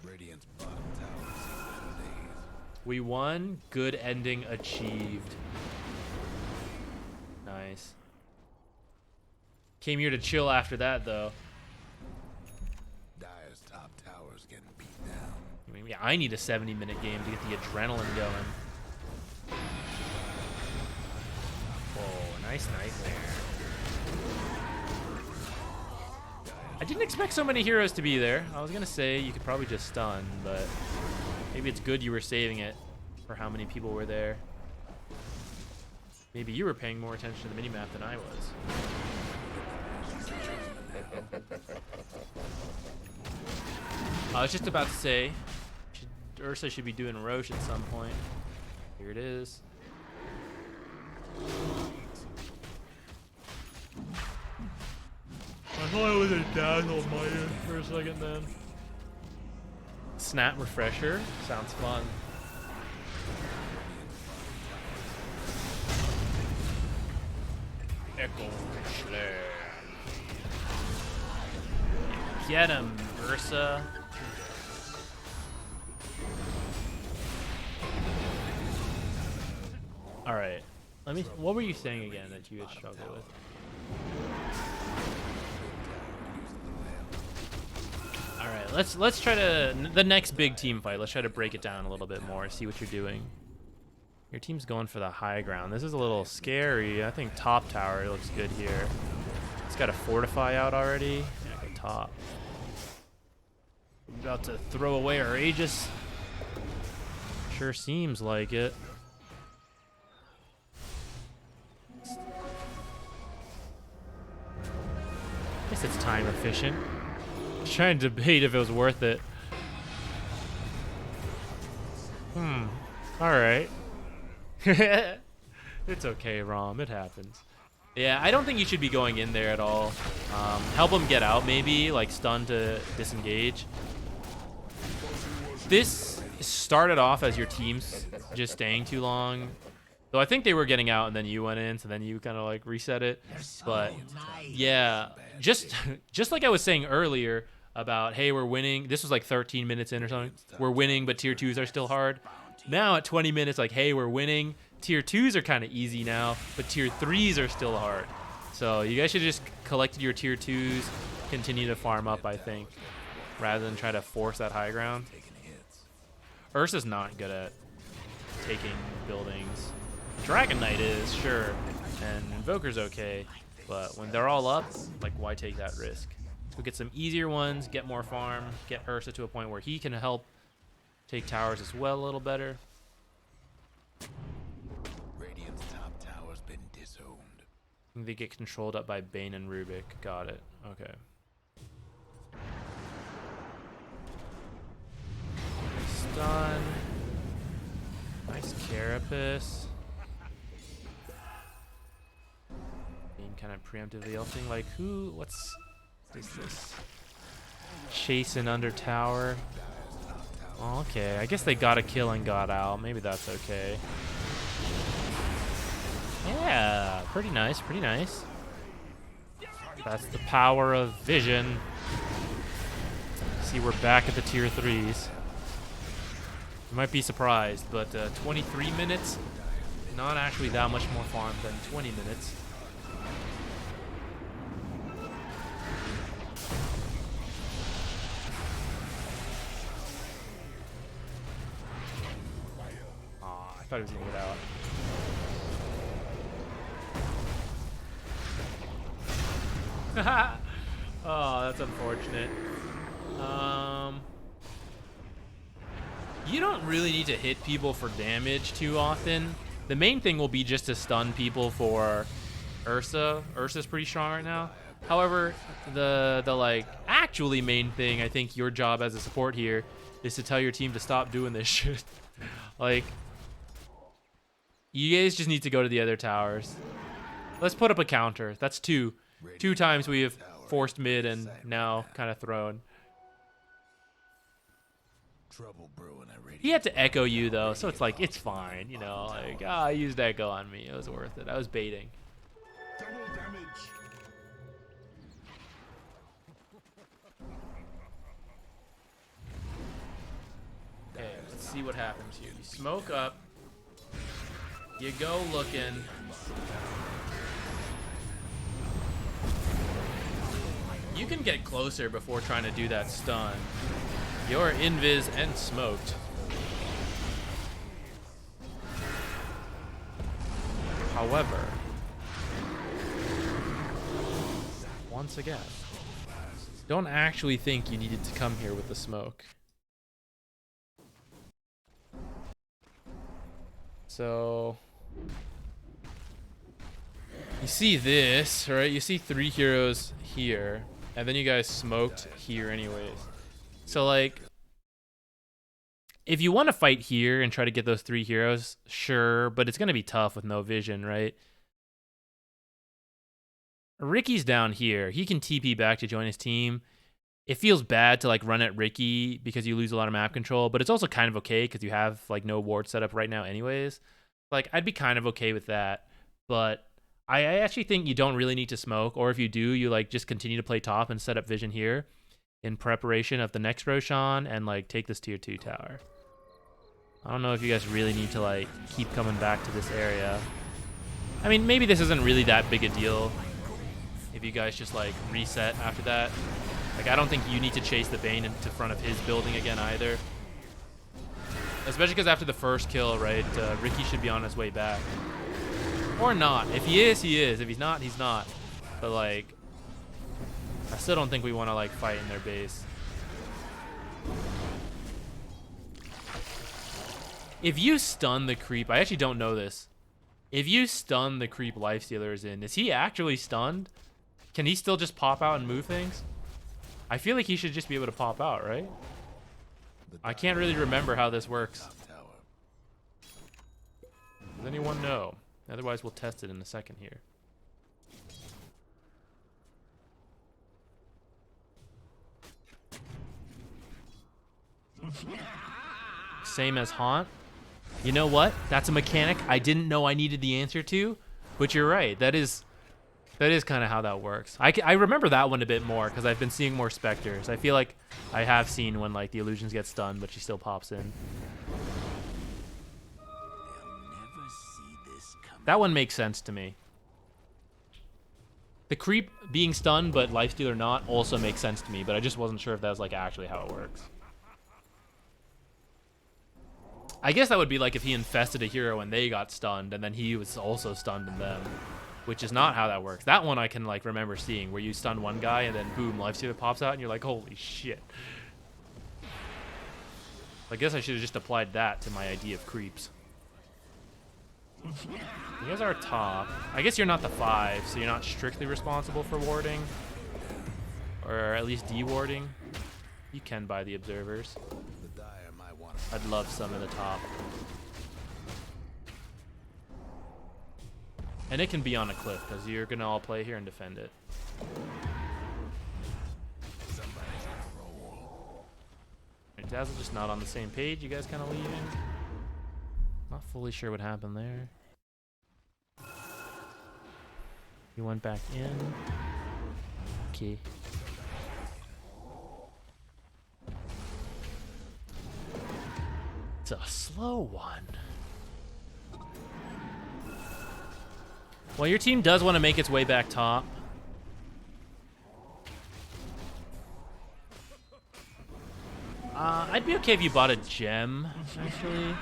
Radiant's bottom tower is in days. We won. Good ending achieved. Nice. Came here to chill after that, though. Dire's top tower's getting beat down. I mean, yeah, I need a 70-minute game to get the adrenaline going. Whoa, nice nightmare. I didn't expect so many heroes to be there. I was gonna say you could probably just stun, but maybe it's good you were saving it for how many people were there. Maybe you were paying more attention to the minimap than I was. I was just about to say, Ursa should be doing Roche at some point. Here it is. I thought it was a dazzle Maya for a second then. Snap refresher. Sounds fun. Echo Flare. Get him, Ursa. All right. What were you saying again that you would struggle with? All right. Let's try to the next big team fight. Let's try to break it down a little bit more. See what you're doing. Your team's going for the high ground. This is a little scary. I think top tower looks good here. It's got a fortify out already. Yeah, go top. We're about to throw away our Aegis. Sure seems like it. Guess it's time efficient. Just trying to debate if it was worth it. All right. It's okay, Rom. It happens. Yeah, I don't think you should be going in there at all. Help him get out, maybe, like stun to disengage. This started off as your team's just staying too long. So I think they were getting out, and then you went in, so then you kind of like reset it. But yeah, just like I was saying earlier about, hey, we're winning. This was like 13 minutes in or something. We're winning, but tier 2s are still hard. Now at 20 minutes, like, hey, we're winning. Tier 2s are kind of easy now, but tier 3s are still hard. So you guys should just collect your tier 2s, continue to farm up, I think, rather than try to force that high ground. Ursa's not good at taking buildings. Dragon Knight is, sure, and Invoker's okay, but when they're all up, like, why take that risk? We'll get some easier ones, get more farm, get Ursa to a point where he can help take towers as well a little better. Radiant's top tower's been disowned. I think they get controlled up by Bane and Rubik. Got it. Okay. Stun. Nice Carapace. Being kind of preemptively ulting. Like, what is this? Chasing under tower. Oh, okay, I guess they got a kill and got out. Maybe that's okay. Yeah, pretty nice, pretty nice. That's the power of vision. See, we're back at the tier 3s. You might be surprised, but 23 minutes, not actually that much more farm than 20 minutes. I thought he was gonna get out. Oh, that's unfortunate. You don't really need to hit people for damage too often. The main thing will be just to stun people for Ursa. Ursa's pretty strong right now. However, the like actually main thing, I think your job as a support here is to tell your team to stop doing this shit. Like, you guys just need to go to the other towers. Let's put up a counter. That's 2. 2 times we have forced mid and now kind of thrown. Trouble brewing at Radiant. He had to echo you though, so it's like, it's fine, you know, like, I used echo on me. It was worth it. I was baiting. Double damage. Okay, let's see what happens here. You smoke up. You go looking. You can get closer before trying to do that stun. You're invis and smoked. However, once again, don't actually think you needed to come here with the smoke. So you see this, right? You see 3 heroes here, and then you guys smoked here anyways. So like, if you want to fight here and try to get those 3 heroes, sure, but it's going to be tough with no vision, right? Ricky's down here. He can TP back to join his team. It feels bad to like run at Ricky because you lose a lot of map control, but it's also kind of okay because you have like no ward set up right now anyways. Like, I'd be kind of okay with that, but I actually think you don't really need to smoke, or if you do, you like just continue to play top and set up vision here in preparation of the next Roshan and like take this tier 2 tower. I don't know if you guys really need to like keep coming back to this area. I mean, maybe this isn't really that big a deal if you guys just like reset after that. Like, I don't think you need to chase the Bane into front of his building again either. Especially because after the first kill, right, Ricky should be on his way back. Or not. If he is, he is. If he's not, he's not. But like, I still don't think we want to like fight in their base. If you stun the creep, I actually don't know this. If you stun the creep Lifestealer is in, is he actually stunned? Can he still just pop out and move things? I feel like he should just be able to pop out, right? I can't really remember how this works. Does anyone know? Otherwise, we'll test it in a second here. Same as Haunt. You know what? That's a mechanic I didn't know I needed the answer to, but you're right. That is kind of how that works. I remember that one a bit more because I've been seeing more Spectres. I feel like I have seen when like the illusions get stunned, but she still pops in. Never see this coming. That one makes sense to me. The creep being stunned but lifesteal or not also makes sense to me, but I just wasn't sure if that was like actually how it works. I guess that would be like if he infested a hero and they got stunned and then he was also stunned in them, which is not how that works. That one I can like remember seeing where you stun one guy and then boom, lifesteal pops out and you're like, holy shit. I guess I should have just applied that to my idea of creeps. You guys are top. I guess you're not the 5, so you're not strictly responsible for warding. Or at least de-warding. You can buy the observers. The dire might want I'd love some in the top. And it can be on a cliff, because you're going to all play here and defend it. somebody's gonna roll. Right, Dazzle just not on the same page. You guys kind of leaving. Not fully sure what happened there. He went back in. Okay. It's a slow one. Well, your team does want to make its way back top. I'd be okay if you bought a gem, actually.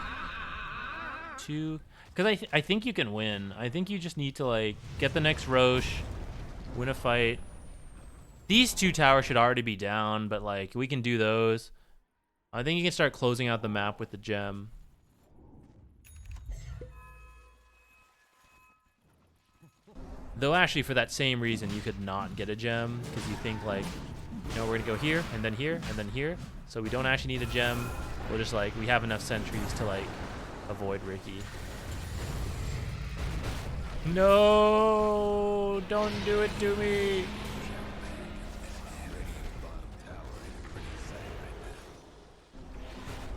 Because I think you can win. I think you just need to like get the next Roche, win a fight. These 2 towers should already be down, but like we can do those. I think you can start closing out the map with the gem. Though actually for that same reason you could not get a gem because you think like, you know, we're gonna go here and then here and then here. So we don't actually need a gem. We're just like, we have enough sentries to like avoid Ricky. No, don't do it to me.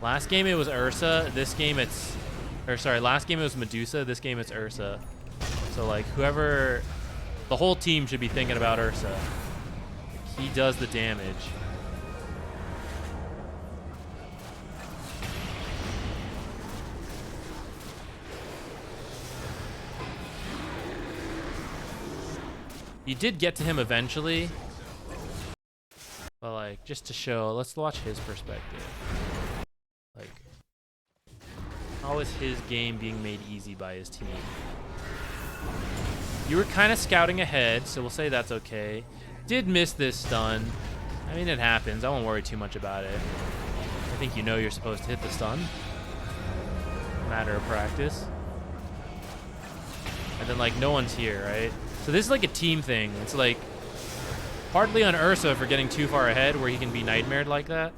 Last game it was Ursa. This game it's, or sorry, last game it was Medusa. This game it's Ursa. So like whoever, the whole team should be thinking about Ursa. He does the damage. You did get to him eventually. But like, just to show, let's watch his perspective. Like, how is his game being made easy by his team? You were kind of scouting ahead, so we'll say that's okay. Did miss this stun. I mean, it happens. I won't worry too much about it. I think you know you're supposed to hit the stun. Matter of practice. And then, like, no one's here, right? So this is like a team thing. It's like partly on Ursa for getting too far ahead where he can be nightmared like that.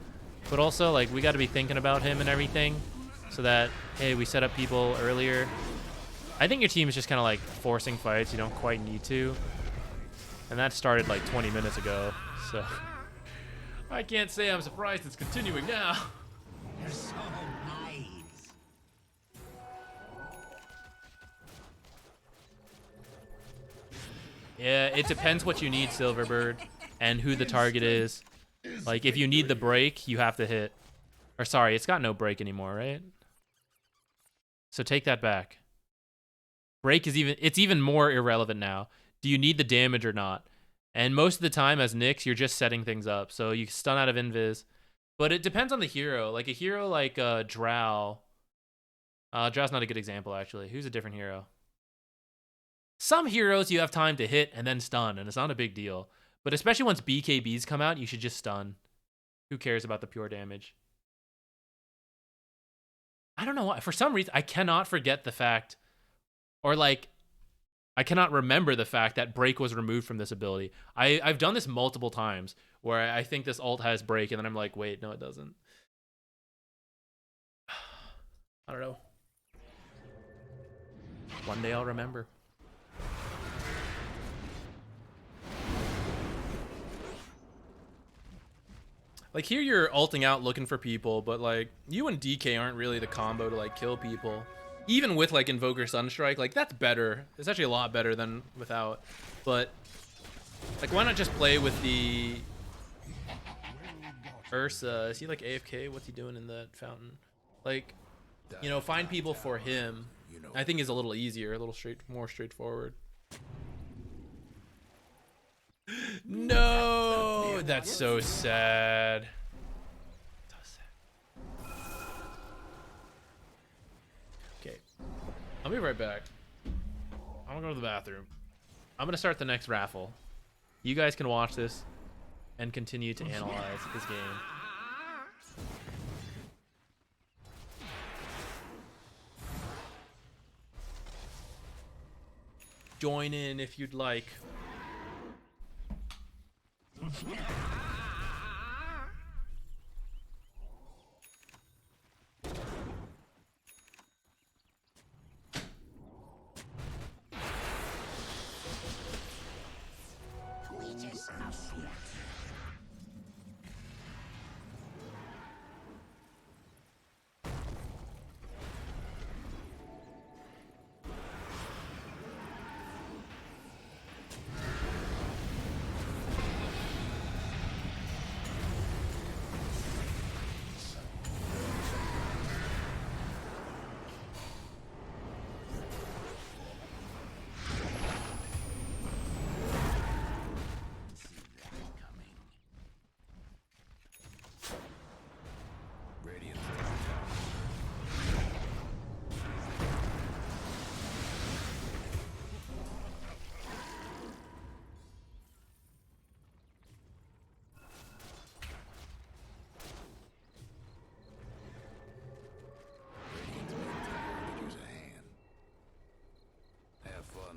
But also, like, we got to be thinking about him and everything so that, hey, we set up people earlier. I think your team is just kind of like forcing fights. You don't quite need to. And that started like 20 minutes ago. So I can't say I'm surprised it's continuing now. You're so nice. Yeah, it depends what you need, Silverbird, and who the target is. Like, if you need the break, you have to hit. Or sorry, it's got no break anymore, right? So take that back. Break is even more irrelevant now. Do you need the damage or not? And most of the time as Nyx, you're just setting things up. So you stun out of invis. But it depends on the hero. Like a hero like Drow. Drow's not a good example, actually. Who's a different hero? Some heroes you have time to hit and then stun, and it's not a big deal. But especially once BKBs come out, you should just stun. Who cares about the pure damage? I don't know why. For some reason, I cannot forget the fact, or like, I cannot remember the fact that break was removed from this ability. I've done this multiple times where I think this ult has break, and then I'm like, wait, no, it doesn't. I don't know. One day I'll remember. Like here you're ulting out looking for people, but like you and DK aren't really the combo to like kill people. Even with like Invoker Sunstrike, like that's better. It's actually a lot better than without. But like why not just play with the Ursa? Is he like AFK? What's he doing in that fountain? Like, you know, find people for him. I think is a little easier, a little more straightforward. No, that's so sad. So sad. Okay, I'll be right back. I'm gonna go to the bathroom. I'm gonna start the next raffle. You guys can watch this and continue to analyze this game. Join in if you'd like.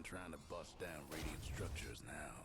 Trying to bust down Radiant structures now.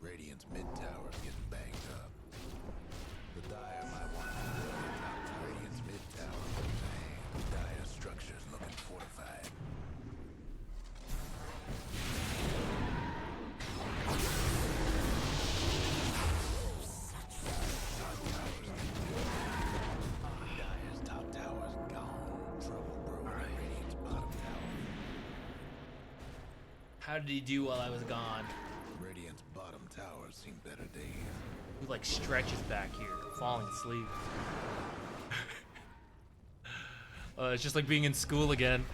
Radiant's mid tower is getting banged up. The Dire might want to build a top tower. Radiant's mid tower goes to hand. The Dire structure's looking fortified. Dire's top tower's gone. Trouble brewing at Radiant's bottom tower. How did he do while I was gone? Radiant's bottom tower seen better days. He like stretches back here, falling asleep. It's just like being in school again.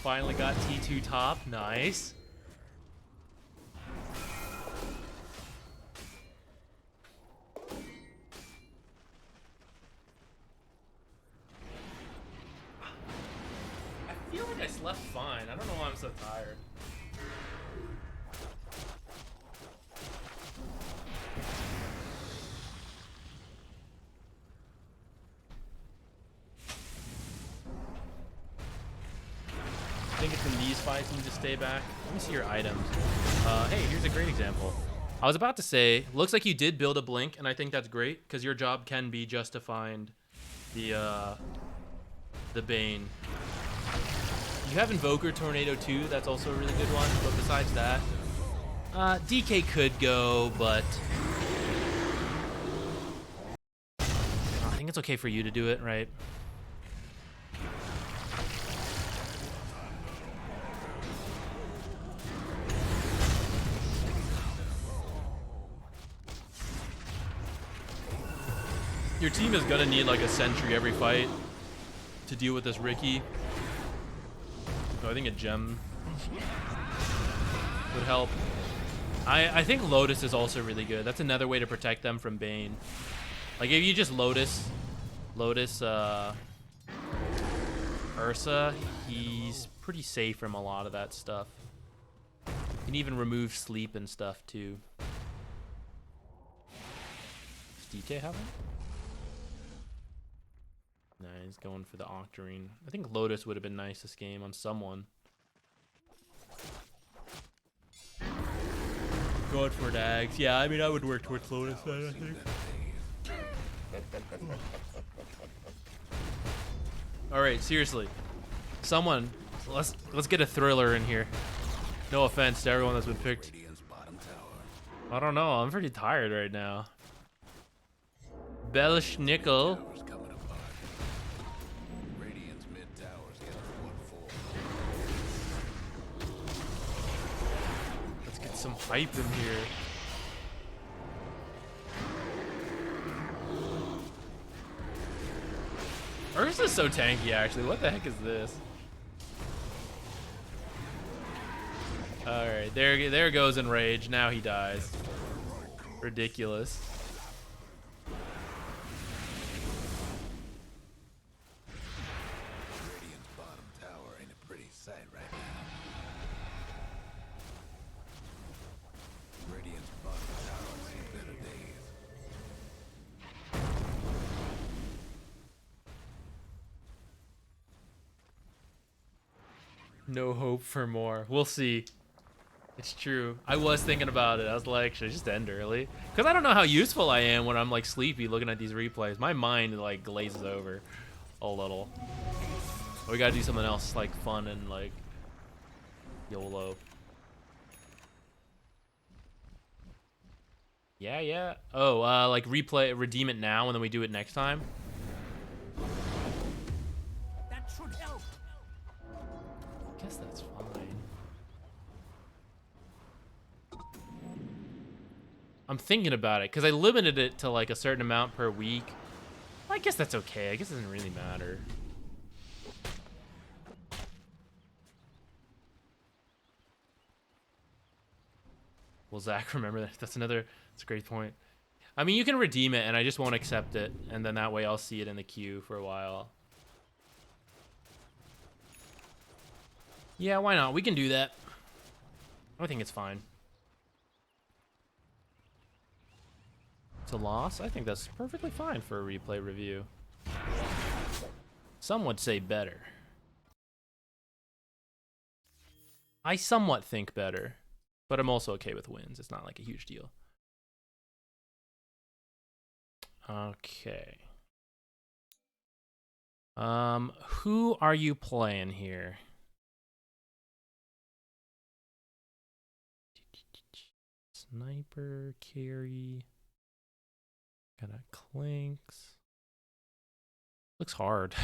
Finally got T2 top, nice. I feel like I slept fine. I don't know why I'm so tired. I think it's in these fights you need to stay back. Let me see your items. Hey, here's a great example. I was about to say, looks like you did build a blink, and I think that's great because your job can be just to find the Bane. You have Invoker Tornado too. That's also a really good one. But besides that, DK could go, but I think it's okay for you to do it, right? Your team is gonna need like a sentry every fight to deal with this Riki. So I think a gem would help. I think Lotus is also really good. That's another way to protect them from Bane. Like if you just Lotus Ursa, he's pretty safe from a lot of that stuff. Can even remove sleep and stuff too. Does DK have one? Nah, he's going for the Octarine. I think Lotus would have been nice this game on someone. Going for Dags. Yeah, I mean, I would work towards Lotus then, I think. All right, seriously. Someone, let's get a thriller in here. No offense to everyone that's been picked. Radiant's bottom tower. I don't know. I'm pretty tired right now. Belishnickel. Tower's coming apart. Radiant's mid tower's getting 1-4. Let's get some hype in here. Ursa's so tanky, actually. What the heck is this? Alright, there goes Enrage. Now he dies. Ridiculous. Radiant's bottom tower ain't a pretty sight right now. Radiant's bottom tower's seen better days. No hope for more. We'll see. It's true. I was thinking about it. I was like, should I just end early? Because I don't know how useful I am when I'm like sleepy looking at these replays. My mind like glazes over a little. We gotta do something else like fun and like YOLO. Yeah. Oh, like redeem it now and then we do it next time. That should help. I guess that's fine. I'm thinking about it because I limited it to like a certain amount per week. I guess that's okay. I guess it doesn't really matter. Will Zach remember that? That's a great point. I mean, you can redeem it and I just won't accept it. And then that way I'll see it in the queue for a while. Yeah, why not? We can do that. I think it's fine. It's a loss? I think that's perfectly fine for a replay review. Some would say better. I somewhat think better, but I'm also okay with wins. It's not like a huge deal. Okay. Who are you playing here? Sniper, carry. Got a Clinks. Looks hard.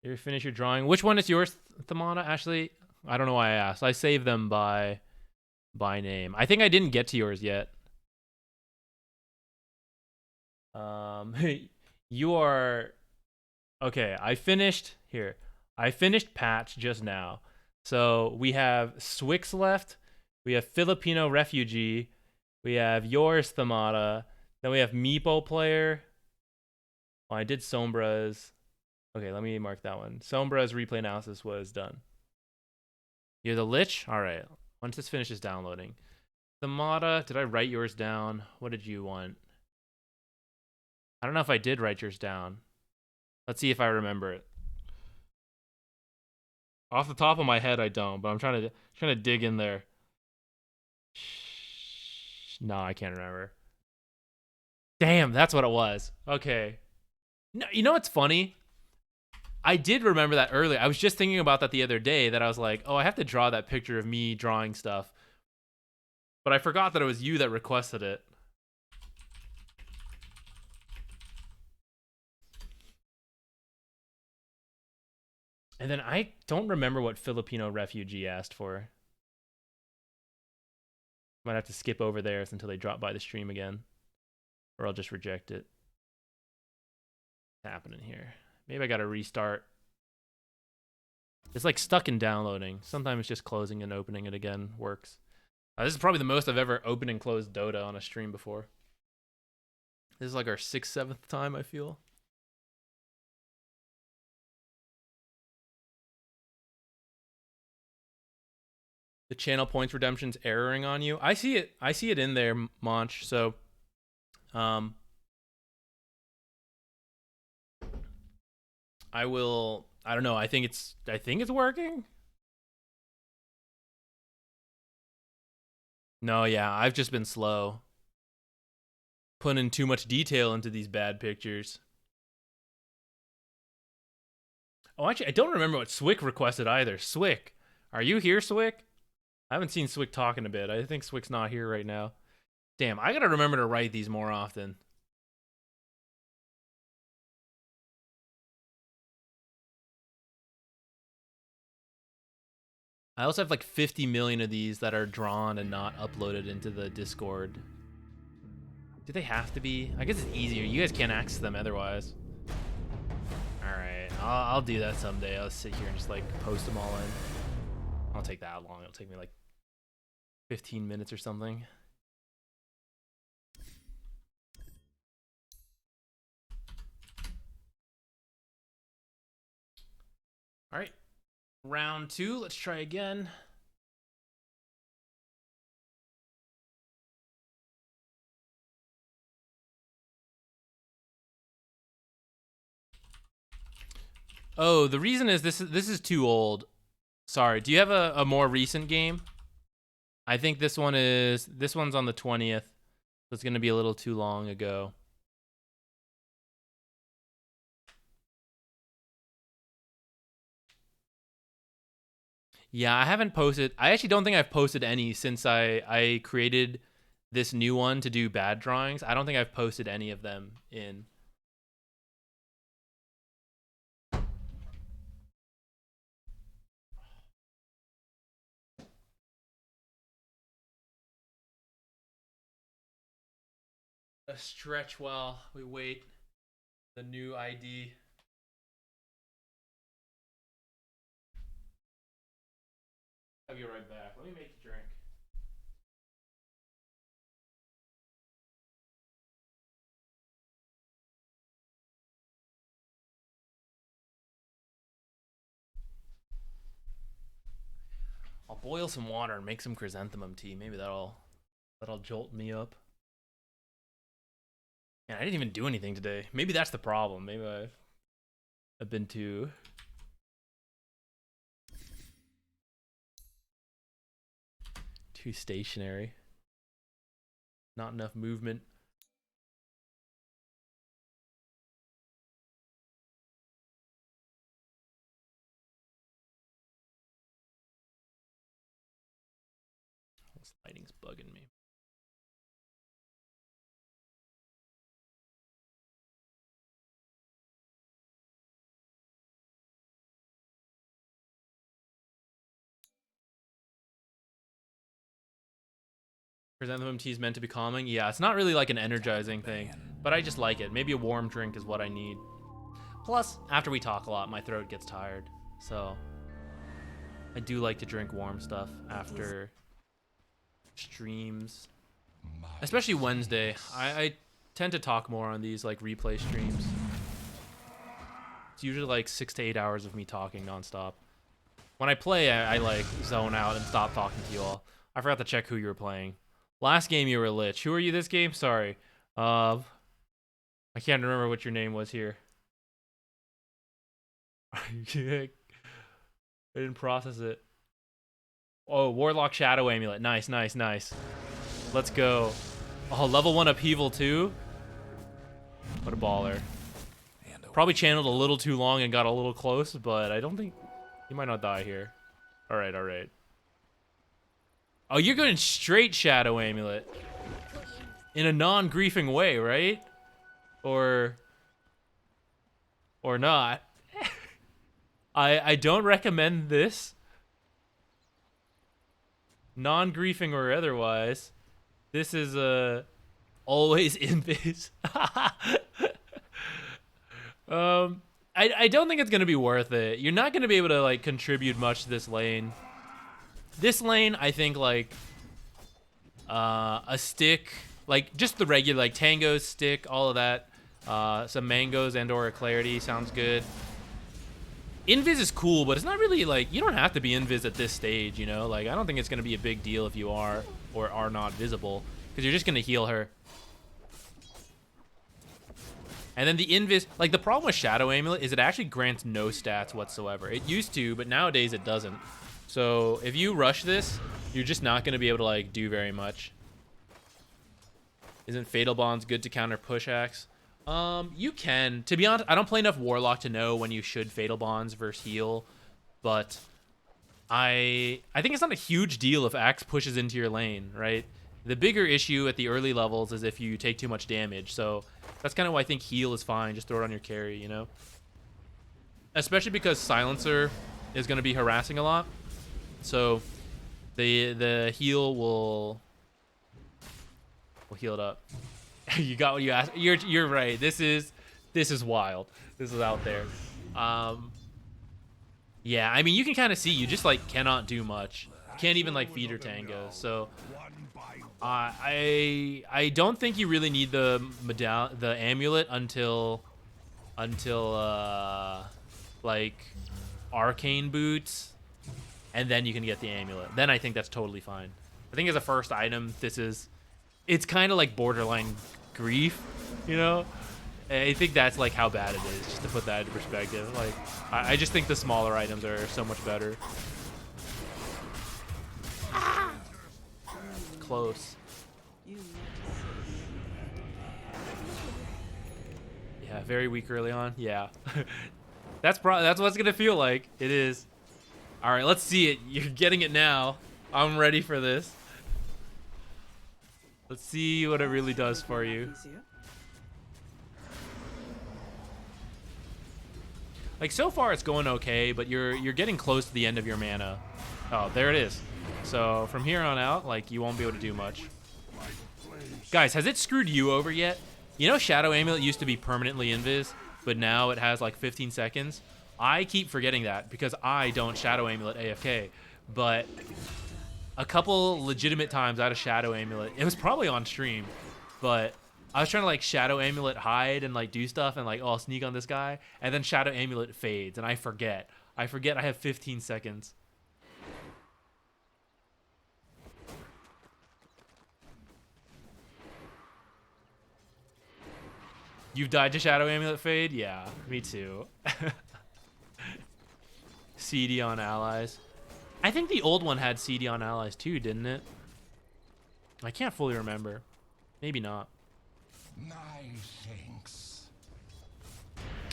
You finish your drawing. Which one is yours, Thamana? Actually, I don't know why I asked. I saved them by name. I think I didn't get to yours yet. You are okay. I finished Patch just now. So we have Swix left. We have Filipino Refugee. We have yours, Thamada. Then we have Meepo player. Oh, I did Sombra's. Okay, let me mark that one. Sombra's replay analysis was done. You're the Lich? All right. Once this finishes downloading. Thamada, did I write yours down? What did you want? I don't know if I did write yours down. Let's see if I remember it. Off the top of my head, I don't, but I'm trying to dig in there. No, I can't remember. Damn, that's what it was. Okay. No, you know what's funny? I did remember that earlier. I was just thinking about that the other day that I was like, oh, I have to draw that picture of me drawing stuff. But I forgot that it was you that requested it. And then I don't remember what Filipino Refugee asked for. Might have to skip over theirs until they drop by the stream again. Or I'll just reject it. What's happening here? Maybe I gotta restart. It's like stuck in downloading. Sometimes just closing and opening it again works. This is probably the most I've ever opened and closed Dota on a stream before. This is like our 6th, 7th time, I feel. The channel points redemption's erroring on you. I see it. I see it in there, Monch. So, I will. I don't know. I think it's working. No, yeah, I've just been slow. Putting in too much detail into these bad pictures. Oh, actually, I don't remember what Swick requested either. Swick, are you here, Swick? I haven't seen Swick talk in a bit. I think Swick's not here right now. Damn, I gotta remember to write these more often. I also have like 50 million of these that are drawn and not uploaded into the Discord. Do they have to be? I guess it's easier. You guys can't access them otherwise. Alright, I'll do that someday. I'll sit here and just like post them all in. I'll take that long. It'll take me like 15 minutes or something. Alright. Round 2, let's try again. Oh, the reason is this is too old. Sorry. Do you have a more recent game? I think this one's on the 20th. So it's gonna be a little too long ago. Yeah, I haven't posted. I actually don't think I've posted any since I created this new one to do bad drawings. I don't think I've posted any of them in. A stretch while we wait the new ID. I'll be right back. Let me make a drink. I'll boil some water and make some chrysanthemum tea. Maybe that'll jolt me up. Yeah, I didn't even do anything today. Maybe that's the problem. Maybe I've been too stationary. Not enough movement. This lighting's bugging me. Chrysanthemum tea is meant to be calming. Yeah, it's not really like an energizing thing, but I just like it. Maybe a warm drink is what I need. Plus, after we talk a lot, my throat gets tired. So, I do like to drink warm stuff after streams. Especially Wednesday. I tend to talk more on these like replay streams. It's usually like 6 to 8 hours of me talking nonstop. When I play, I like zone out and stop talking to you all. I forgot to check who you were playing. Last game you were Lich. Who are you this game? Sorry. I can't remember what your name was here. I didn't process it. Oh, Warlock Shadow Amulet. Nice, nice, nice. Let's go. Oh, level 1 upheaval too? What a baller. Probably channeled a little too long and got a little close, but I don't think... You might not die here. Alright, alright. Oh, you're going straight Shadow Amulet. In a non-griefing way, right? Or not. I don't recommend this. Non-griefing or otherwise. This is always invis. I don't think it's gonna be worth it. You're not gonna be able to like contribute much to this lane. This lane, I think like a stick like just the regular like tangos, stick, all of that. Some mangoes and or a clarity sounds good. Invis is cool, but it's not really like you don't have to be invis at this stage, you know. Like I don't think it's gonna be a big deal if you are or are not visible because you're just gonna heal her. And then the invis, like the problem with Shadow Amulet is it actually grants no stats whatsoever. It used to, but nowadays it doesn't. So if you rush this, you're just not gonna be able to like do very much. Isn't Fatal Bonds good to counter push axe? You can. To be honest, I don't play enough Warlock to know when you should Fatal Bonds versus heal, but I think it's not a huge deal if axe pushes into your lane, right? The bigger issue at the early levels is if you take too much damage. So that's kind of why I think heal is fine. Just throw it on your carry, you know? Especially because Silencer is going to be harassing a lot. So the heal will heal it up. You got what you asked. You're right. This is wild. This is out there. Yeah, I mean you can kind of see you just like cannot do much. Can't even like feeder tangos. So I don't think you really need the amulet until like arcane boots, and then you can get the amulet. Then I think that's totally fine. I think as a first item, it's kind of like borderline grief, you know. I think that's like how bad it is, just to put that into perspective. Like I just think the smaller items are so much better. Close. Yeah, very weak early on. Yeah. that's what it's gonna feel like. It is. All right, let's see it. You're getting it now. I'm ready for this. Let's see what it really does for you. Like so far it's going okay, but you're getting close to the end of your mana. Oh, there it is. So from here on out, like you won't be able to do much. Guys, has it screwed you over yet? You know Shadow Amulet used to be permanently invis, but now it has like 15 seconds. I keep forgetting that because I don't Shadow Amulet AFK, but a couple legitimate times out of Shadow Amulet, it was probably on stream, but I was trying to like Shadow Amulet hide and like do stuff and like, oh, I'll sneak on this guy, and then Shadow Amulet fades and I forget I have 15 seconds. You've died to Shadow Amulet fade? Yeah, me too. CD on allies. I think the old one had CD on allies too, didn't it? I can't fully remember. Maybe not. Thanks.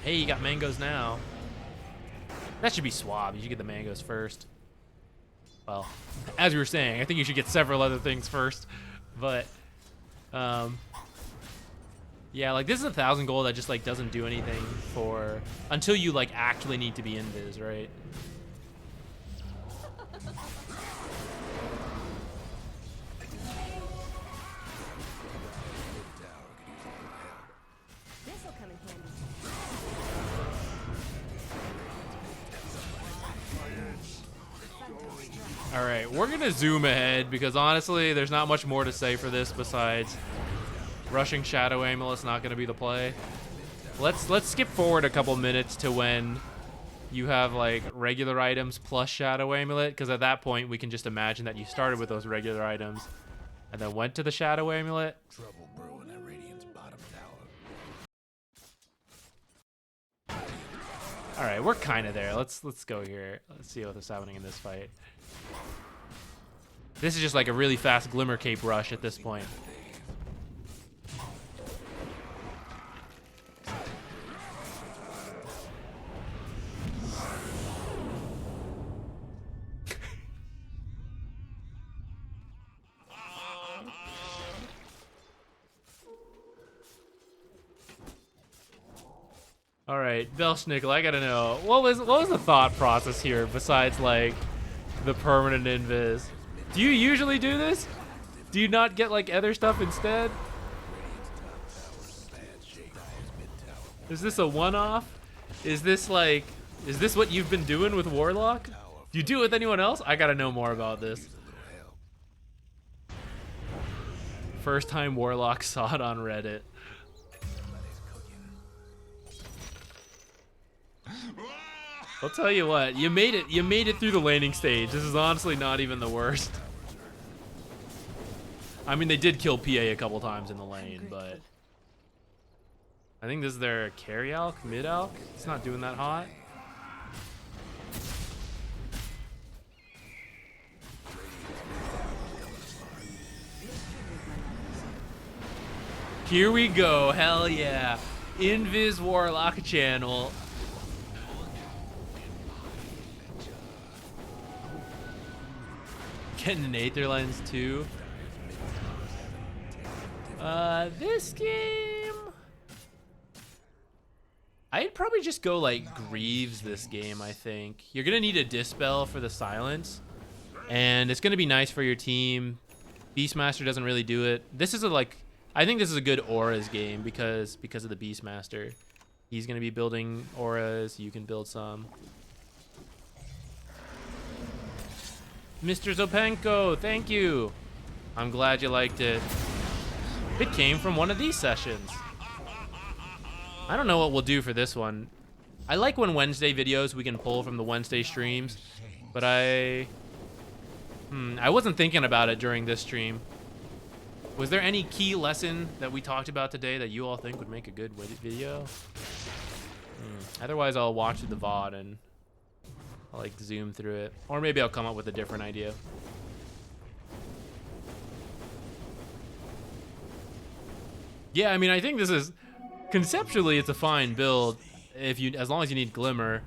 Hey, you got mangoes now. That should be swab. You should get the mangoes first. Well, as we were saying, I think you should get several other things first. But, yeah, like this is 1,000 gold that just like doesn't do anything for until you like actually need to be invis, right? This'll come in handy. All right, we're gonna zoom ahead because honestly, there's not much more to say for this besides rushing Shadow Amulet's not gonna be the play. Let's skip forward a couple minutes to when you have like regular items plus Shadow Amulet, because at that point we can just imagine that you started with those regular items and then went to the Shadow Amulet. Trouble brewing at Radiant's bottom tower. All right, we're kind of there. Let's go here. Let's see what's happening in this fight. This is just like a really fast Glimmer Cape rush at this point. All right, Belschnickel, I gotta know what was the thought process here besides like the permanent invis? Do you usually do this? Do you not get like other stuff instead? Is this a one-off? Is this what you've been doing with Warlock? Do you do it with anyone else? I gotta know more about this. First time Warlock saw it on Reddit. I'll tell you what, you made it through the laning stage. This is honestly not even the worst. I mean, they did kill PA a couple times in the lane, but I think this is their carry alk, mid alk. It's not doing that hot. Here we go, hell yeah. Invis Warlock channel. Getting an Aether lens too. This game, I'd probably just go like Greaves this game. I think you're gonna need a Dispel for the silence, and it's gonna be nice for your team. Beastmaster doesn't really do it. This is I think this is a good auras game because of the Beastmaster. He's gonna be building auras. You can build some. Mr. Zopenko, thank you. I'm glad you liked it. It came from one of these sessions. I don't know what we'll do for this one. I like when Wednesday videos we can pull from the Wednesday streams, but I wasn't thinking about it during this stream. Was there any key lesson that we talked about today that you all think would make a good video? Otherwise, I'll watch the VOD and I'll like zoom through it, or maybe I'll come up with a different idea. Yeah, I mean, I think this is conceptually it's a fine build as long as you need Glimmer,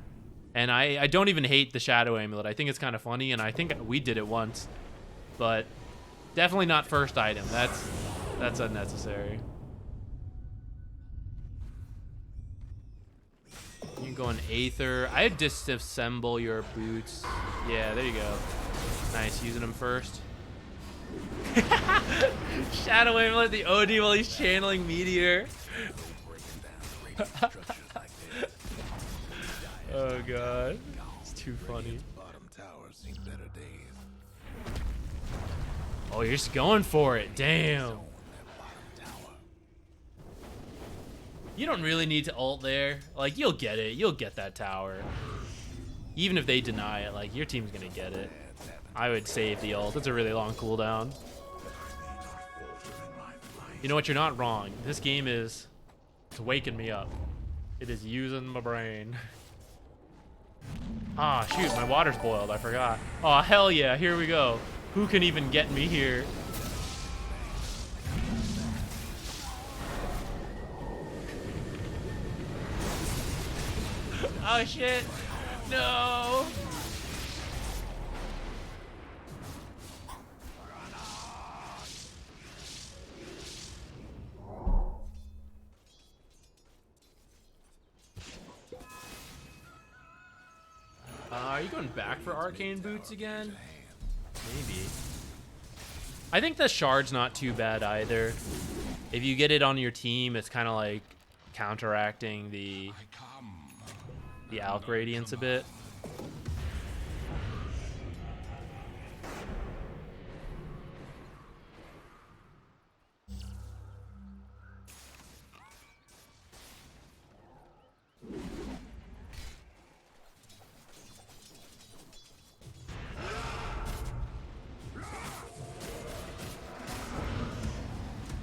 and I don't even hate the Shadow Amulet. I think it's kind of funny, and I think we did it once, but definitely not first item. That's unnecessary. You can go in Aether. I'd disassemble your boots. Yeah, there you go. Nice, using them first. Shadow Amulet, the OD while he's channeling Meteor. Oh god, it's too funny. Oh, you're just going for it. Damn. You don't really need to ult there. Like, you'll get it. You'll get that tower. Even if they deny it, like, your team's gonna get it. I would save the ult. It's a really long cooldown. You know what? You're not wrong. This game it's waking me up. It is using my brain. Ah, shoot, my water's boiled. I forgot. Oh, hell yeah. Here we go. Who can even get me here? Oh, shit. No. Are you going back for Arcane Boots again? Maybe. I think the Shard's not too bad either. If you get it on your team, it's kind of like counteracting the Alk Radiance a bit.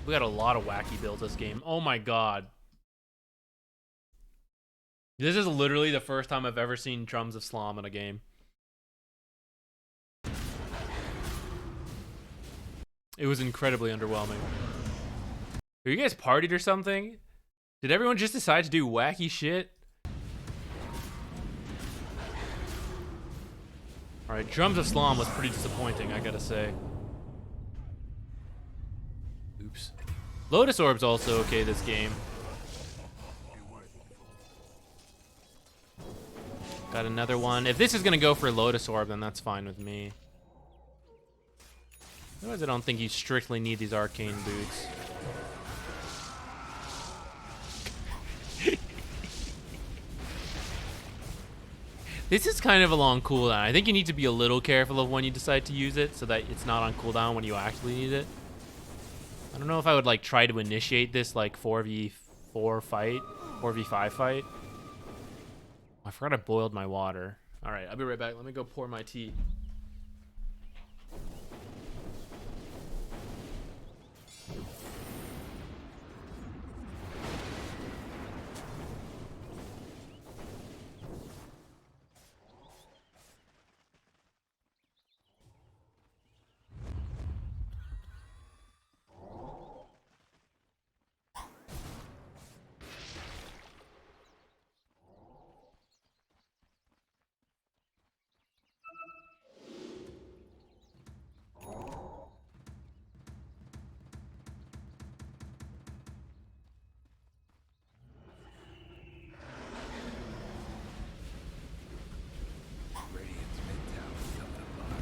We got a lot of wacky builds this game. Oh my god. This is literally the first time I've ever seen Drums of Slom in a game. It was incredibly underwhelming. Are you guys partied or something? Did everyone just decide to do wacky shit? Alright, Drums of Slom was pretty disappointing, I gotta say. Oops. Lotus Orb's also okay this game. Got another one. If this is gonna go for Lotus Orb, then that's fine with me. Otherwise, I don't think you strictly need these arcane boots. This is kind of a long cooldown. I think you need to be a little careful of when you decide to use it so that it's not on cooldown when you actually need it. I don't know if I would like try to initiate this like 4v4 fight, 4v5 fight. I forgot I boiled my water. All right, I'll be right back. Let me go pour my tea. Radiant's mid tower's coming apart.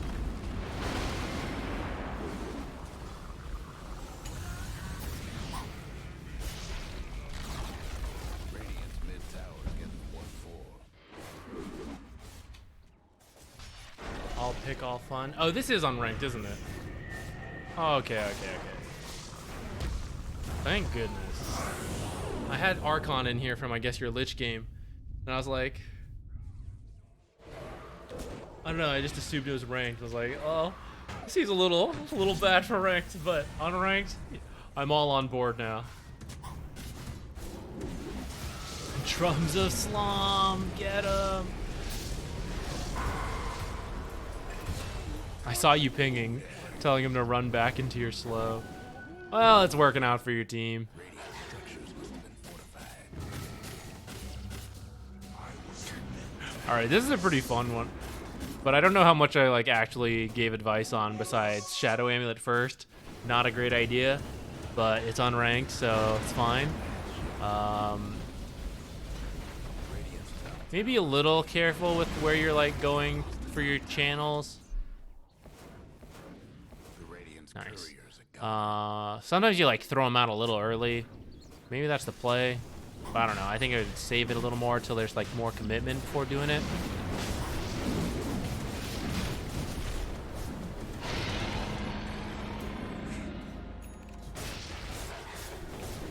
Radiant's mid tower's getting 1-4. I'll pick all fun. Oh, this is unranked, isn't it? Oh, okay. Thank goodness. I had Archon in here from, I guess, your Lich game. And I was like... I don't know, I just assumed it was ranked. I was like, oh, this seems a little bad for ranked, but unranked, I'm all on board now. Drums of Slum, get him! I saw you pinging, telling him to run back into your slow. Well, it's working out for your team. Radiant structures must have been fortified. All right, this is a pretty fun one, but I don't know how much I like actually gave advice on besides Shadow Amulet first. Not a great idea, but it's unranked, so it's fine. Maybe a little careful with where you're like going for your channels. The Radiant's Nice. couriers are gone. Sometimes you like throw them out a little early. Maybe that's the play. But I don't know. I think I would save it a little more till there's like more commitment before doing it.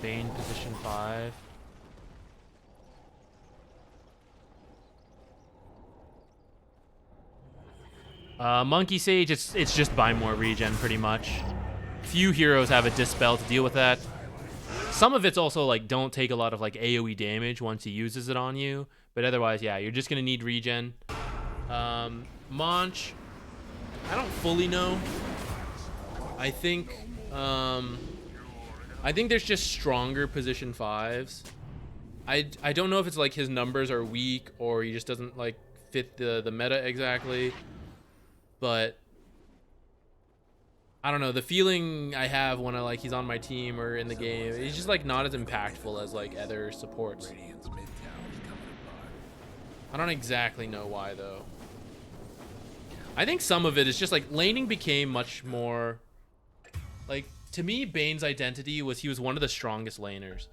Bane position 5. Monkey Sage, it's just buy more regen pretty much. Few heroes have a Dispel to deal with that. Some of it's also like don't take a lot of like AoE damage once he uses it on you, but otherwise, yeah, you're just gonna need regen. Monch, I don't fully know. I think there's just stronger position 5s. I don't know if it's like his numbers are weak or he just doesn't like fit the meta exactly. But I don't know, the feeling I have when he's on my team or in the game, he's just like not as impactful as like other supports. Radiant's mid tower's coming apart. I don't exactly know why though. I think some of it is just like laning became much more like, to me, Bane's identity was he was one of the strongest laners.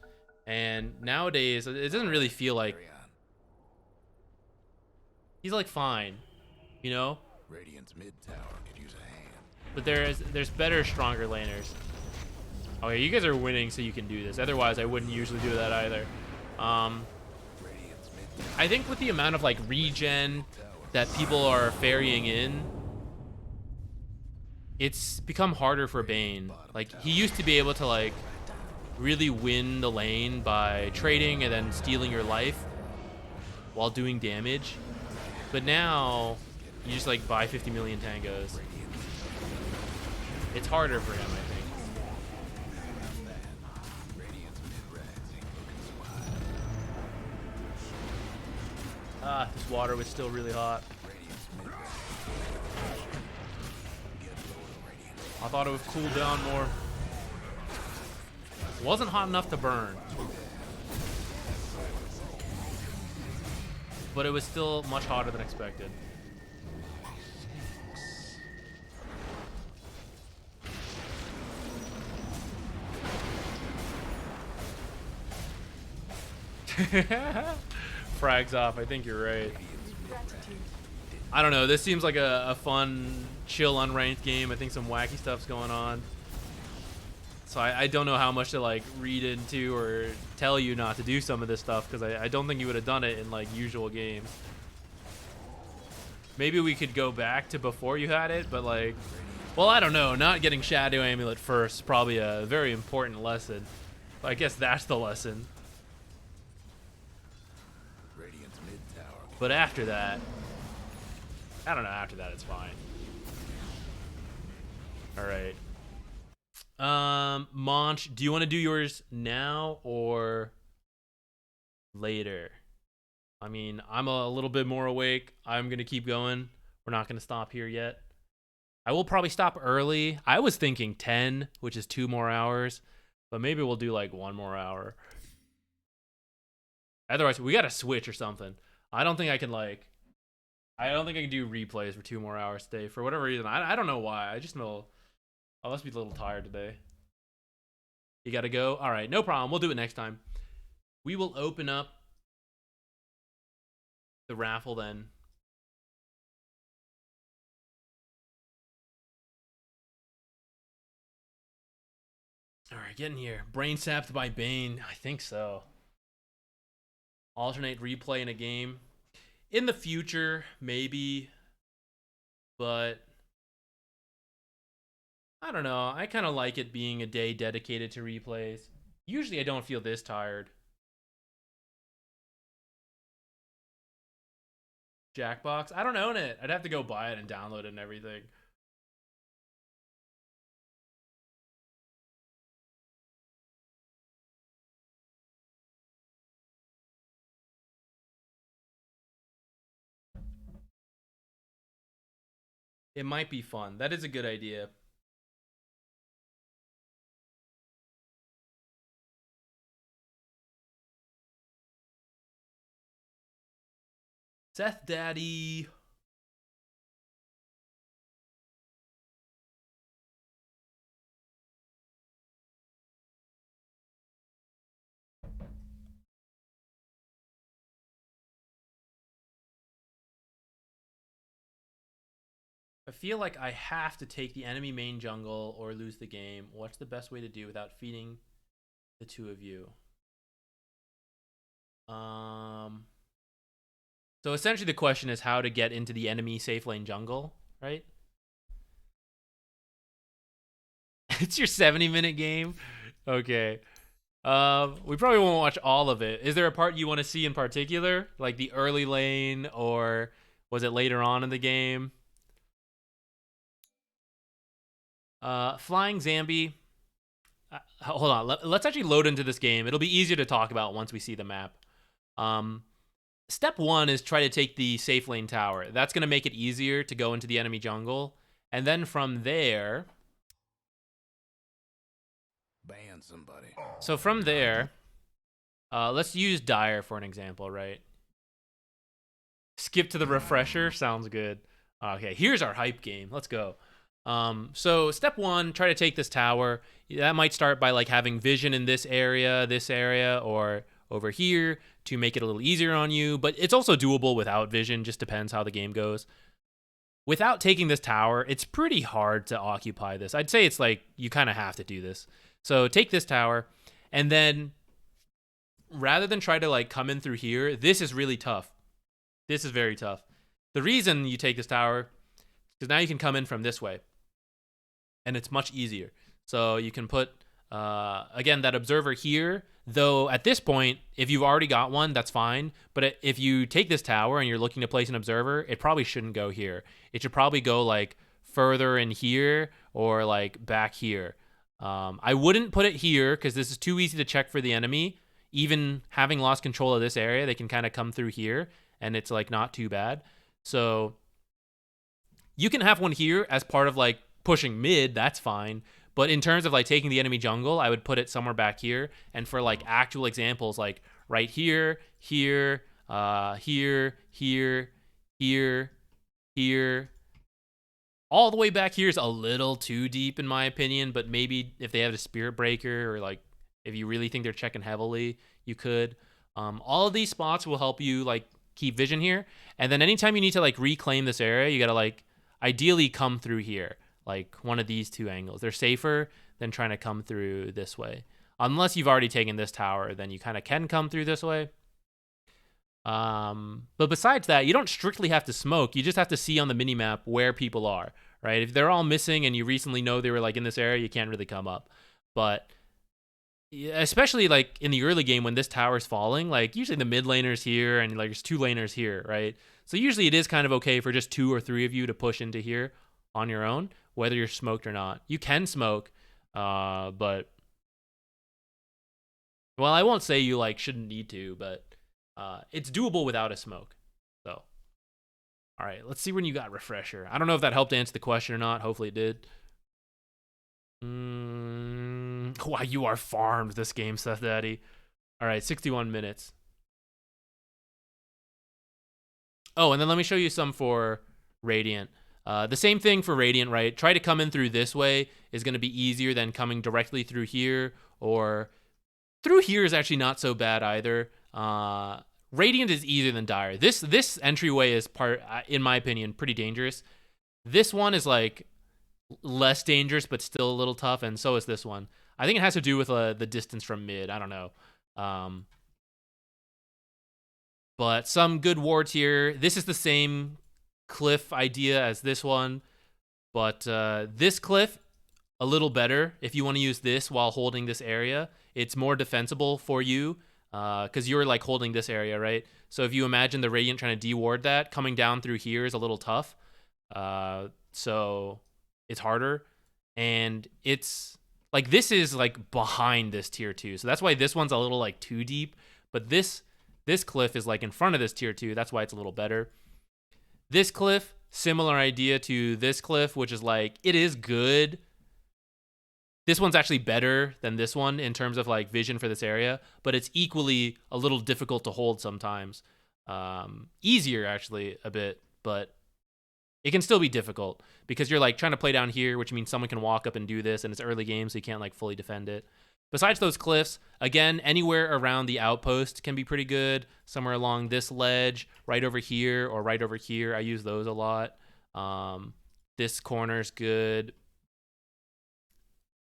And nowadays it doesn't really feel like Carry on. he's like fine, you know? Radiant's mid tower could use a hand. But there's better, stronger laners. Okay, you guys are winning, so you can do this. Otherwise, I wouldn't usually do that either. Radiant's mid tower. I think with the amount of like regen that people are ferrying in, it's become harder for Bane. Like he used to be able to like really win the lane by trading and then stealing your life while doing damage. But now you just like buy 50 million tangos. It's harder for him, I think. Radiant's mid rags ain't looking so hot. Ah, this water was still really hot. Radiant's mid rags. Get low to Radiant. I thought it would cool down more. Wasn't hot enough to burn. But it was still much hotter than expected. Frags off, I think you're right. I don't know, this seems like a fun, chill, unranked game. I think some wacky stuff's going on. So I don't know how much to like read into or tell you not to do some of this stuff, because I don't think you would have done it in like usual games. Maybe we could go back to before you had it, but like, well, I don't know. Not getting Shadow Amulet first is probably a very important lesson. But I guess that's the lesson. Radiant's mid tower. But after that, I don't know. After that, it's fine. All right. Monch, do you want to do yours now or later? I mean, I'm a little bit more awake. I'm going to keep going. We're not going to stop here yet. I will probably stop early. I was thinking 10, which is 2 more hours, but maybe we'll do like 1 more hour. Otherwise, we got to switch or something. I don't think I can do replays for 2 more hours today for whatever reason. I don't know why. I just know I must be a little tired today. You got to go? All right, no problem. We'll do it next time. We will open up the raffle then. All right, get in here. Brain sapped by Bane. I think so. Alternate replay in a game. In the future, maybe. But I don't know. I kind of like it being a day dedicated to replays. Usually I don't feel this tired. Jackbox? I don't own it. I'd have to go buy it and download it and everything. It might be fun. That is a good idea. Seth Daddy. I feel like I have to take the enemy main jungle or lose the game. What's the best way to do without feeding the two of you? So essentially the question is how to get into the enemy safe lane jungle, right? It's your 70-minute game? Okay. We probably won't watch all of it. Is there a part you want to see in particular? Like the early lane, or was it later on in the game? Flying Zambi. Hold on. Let's actually load into this game. It'll be easier to talk about once we see the map. Step 1 is try to take the safe lane tower. That's going to make it easier to go into the enemy jungle. And then from there... Ban somebody. So from there, let's use Dire for an example, right? Skip to the refresher. Sounds good. Okay, here's our hype game. Let's go. So step 1, try to take this tower. That might start by like having vision in this area, or over here to make it a little easier on you. But it's also doable without vision. Just depends how the game goes. Without taking this tower, it's pretty hard to occupy this. I'd say it's like you kind of have to do this. So take this tower, and then rather than try to like come in through here, this is really tough. This is very tough. The reason you take this tower is now you can come in from this way, and it's much easier. So you can put, again, that observer here, though at this point, if you've already got one, that's fine. But if you take this tower and you're looking to place an observer, it probably shouldn't go here. It should probably go like further in here or like back here. I wouldn't put it here because this is too easy to check for the enemy. Even having lost control of this area, they can kind of come through here, and it's like not too bad. So you can have one here as part of like pushing mid, that's fine. But in terms of like taking the enemy jungle, I would put it somewhere back here. And for like actual examples, like right here, here, here, here, here, here. All the way back here is a little too deep in my opinion, but maybe if they have a Spirit Breaker, or like if you really think they're checking heavily, you could. All of these spots will help you like keep vision here. And then anytime you need to like reclaim this area, you gotta like ideally come through here, like one of these two angles. They're safer than trying to come through this way. Unless you've already taken this tower, then you kind of can come through this way. But besides that, you don't strictly have to smoke. You just have to see on the minimap where people are, right? If they're all missing and you recently know they were like in this area, you can't really come up. But especially like in the early game when this tower's falling, like usually the mid laner's here and like there's 2 laners here, right? So usually it is kind of okay for just 2 or 3 of you to push into here on your own, whether you're smoked or not. You can smoke, but well, I won't say you like shouldn't need to, but it's doable without a smoke. So, all right, let's see when you got refresher. I don't know if that helped answer the question or not. Hopefully it did. Wow, you are farmed this game, Seth Daddy. All right, 61 minutes. Oh, and then let me show you some for Radiant. The same thing for Radiant, right? Try to come in through this way is going to be easier than coming directly through here, or through here is actually not so bad either. Radiant is easier than Dire. This entryway is in my opinion, pretty dangerous. This one is like less dangerous, but still a little tough, and so is this one. I think it has to do with the distance from mid. I don't know. But some good wards here. This is the same cliff idea as this one, but this cliff, a little better if you want to use this while holding this area. It's more defensible for you because you're like holding this area, right? So if you imagine the Radiant trying to de-ward that, coming down through here is a little tough. So it's harder. And it's like, this is like behind this tier 2. So that's why this one's a little like too deep. But this cliff is like in front of this tier 2. That's why it's a little better. This cliff, similar idea to this cliff, which is like, it is good. This one's actually better than this one in terms of like vision for this area, but it's equally a little difficult to hold sometimes. Easier actually a bit, but it can still be difficult because you're like trying to play down here, which means someone can walk up and do this, and it's early game, so you can't like fully defend it. Besides those cliffs, again, anywhere around the outpost can be pretty good. Somewhere along this ledge, right over here or right over here. I use those a lot. This corner's good.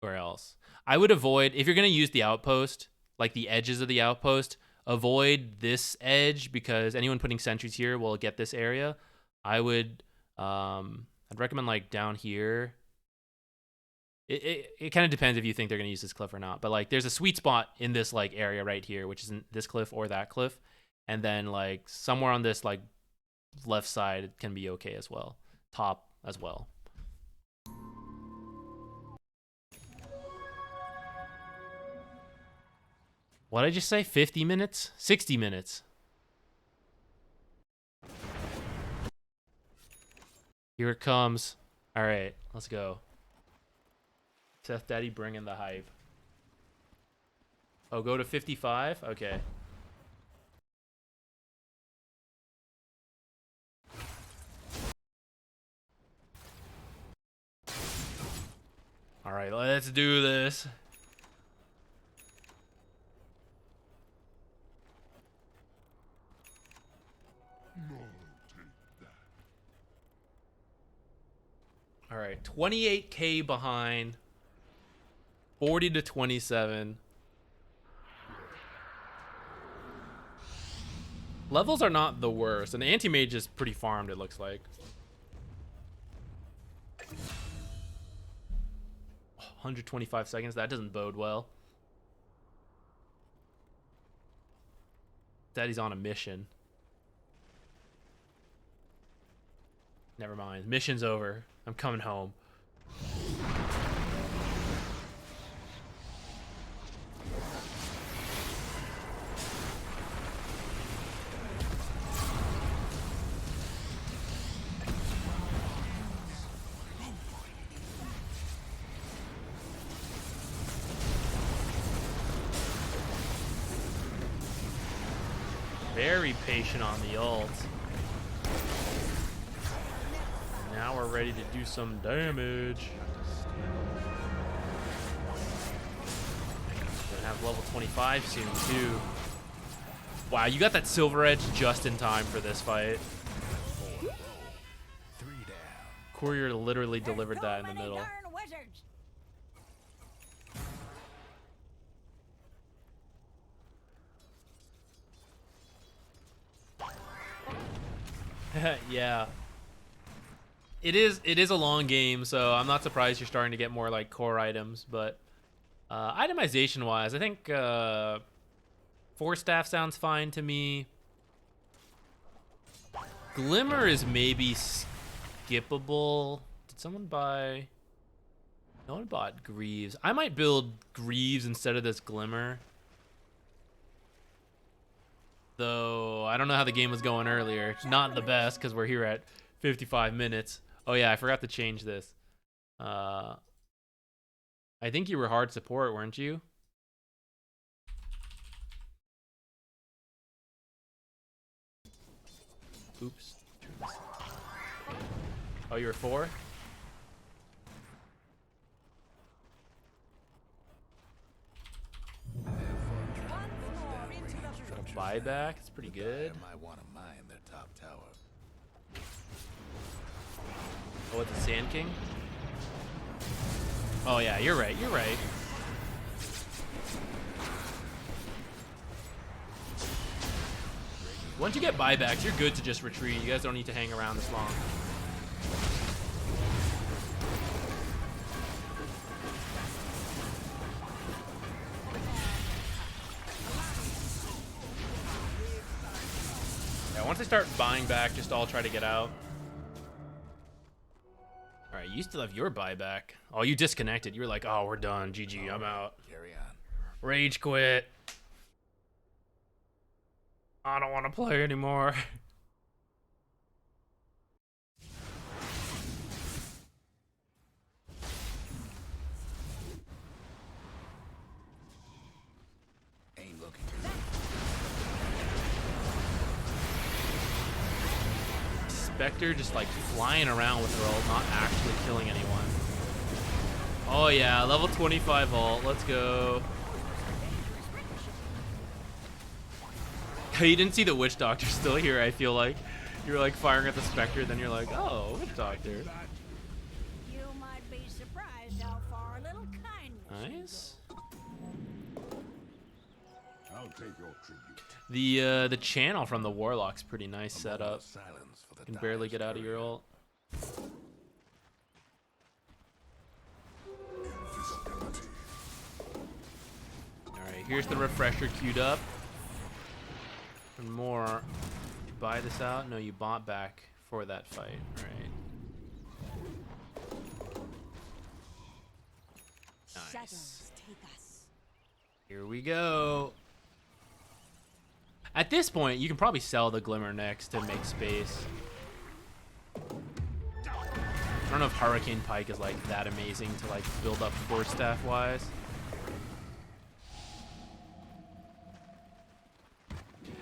Where else? I would avoid, if you're going to use the outpost, like the edges of the outpost, avoid this edge because anyone putting sentries here will get this area. I'd recommend like down here. It kind of depends if you think they're going to use this cliff or not, but like there's a sweet spot in this like area right here, which isn't this cliff or that cliff, and then like somewhere on this like left side it can be okay as well, top as well. What did I just say? 50 minutes? 60 minutes. Here it comes. All right, let's go. Seth Daddy bringing the hype. Oh, go to 55? Okay. All right, let's do this. All right, 28K behind. 40 to 27. Levels are not the worst. And Anti-Mage is pretty farmed, it looks like. 125 seconds. That doesn't bode well. Daddy's on a mission. Never mind. Mission's over. I'm coming home. Very patient on the ult. Now we're ready to do some damage. Gonna have level 25 soon too. Wow, you got that Silver Edge just in time for this fight. Courier literally delivered that in the middle. Yeah. It is a long game, so I'm not surprised you're starting to get more like core items, but itemization wise, I think 4 staff sounds fine to me. Glimmer is maybe skippable. Did someone buy? No one bought Greaves. I might build Greaves instead of this Glimmer. Though I don't know how the game was going earlier. It's not the best because we're here at 55 minutes. Oh yeah, I forgot to change this. I think you were hard support, weren't you? Oops. Oh, you were 4? Buyback, it's pretty good. Might want to mine their top tower. Oh, it's a Sand King? Oh yeah, you're right, you're right. Once you get buybacks, you're good to just retreat. You guys don't need to hang around this long. Yeah, once I start buying back, just all try to get out. All right, you still have your buyback. Oh, you disconnected. You were like, oh, we're done. GG, I'm out. Carry on. Rage quit. I don't want to play anymore. Ain't looking. Spectre just like flying around with her ult, not actually killing anyone. Oh yeah, level 25 ult. Let's go. You didn't see the Witch Doctor still here, I feel like. You were like firing at the Spectre, then you're like, oh, Witch Doctor. You might be surprised how far a little kindness. Nice. I'll take your tribute. The channel from the Warlock's pretty nice setup. Silence for the You can barely get out of your ult. Alright, here's the refresher queued up. And more. Did you buy this out? No, you bought back for that fight. Right. Nice. Here we go. At this point, you can probably sell the Glimmer next to make space. I don't know if Hurricane Pike is like that amazing to like build up force staff wise.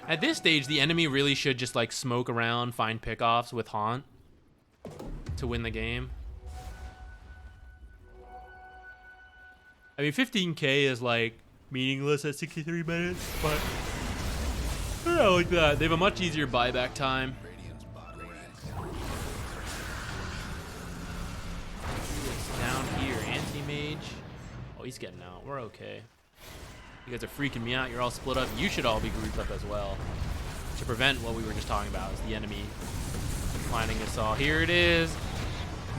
At this stage, the enemy really should just like smoke around, find pickoffs with Haunt to win the game. I mean, 15k is like meaningless at 63 minutes, but I don't like that. They have a much easier buyback time. Radiant's bottom ranks. Down here, anti-mage. Oh, he's getting out. We're okay. You guys are freaking me out. You're all split up. You should all be grouped up as well to prevent what we were just talking about, is the enemy finding us all. Here it is.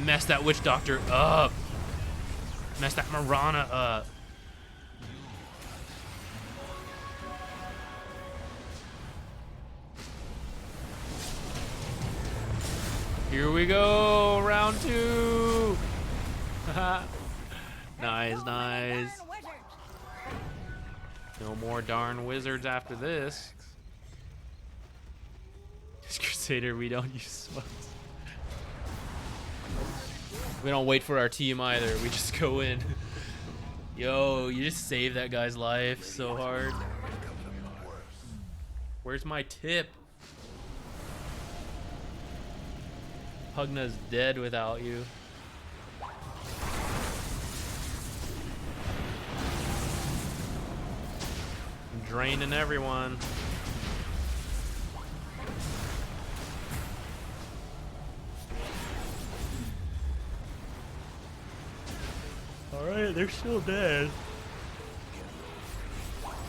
Mess that Witch Doctor up. Mess that Mirana up. Here we go. Round 2. Nice, nice. No more darn wizards after this. This Crusader, we don't use smokes. We don't wait for our team either. We just go in. Yo, you just saved that guy's life so hard. Where's my tip? Pugna's dead without you. I'm draining everyone. Alright, they're still dead.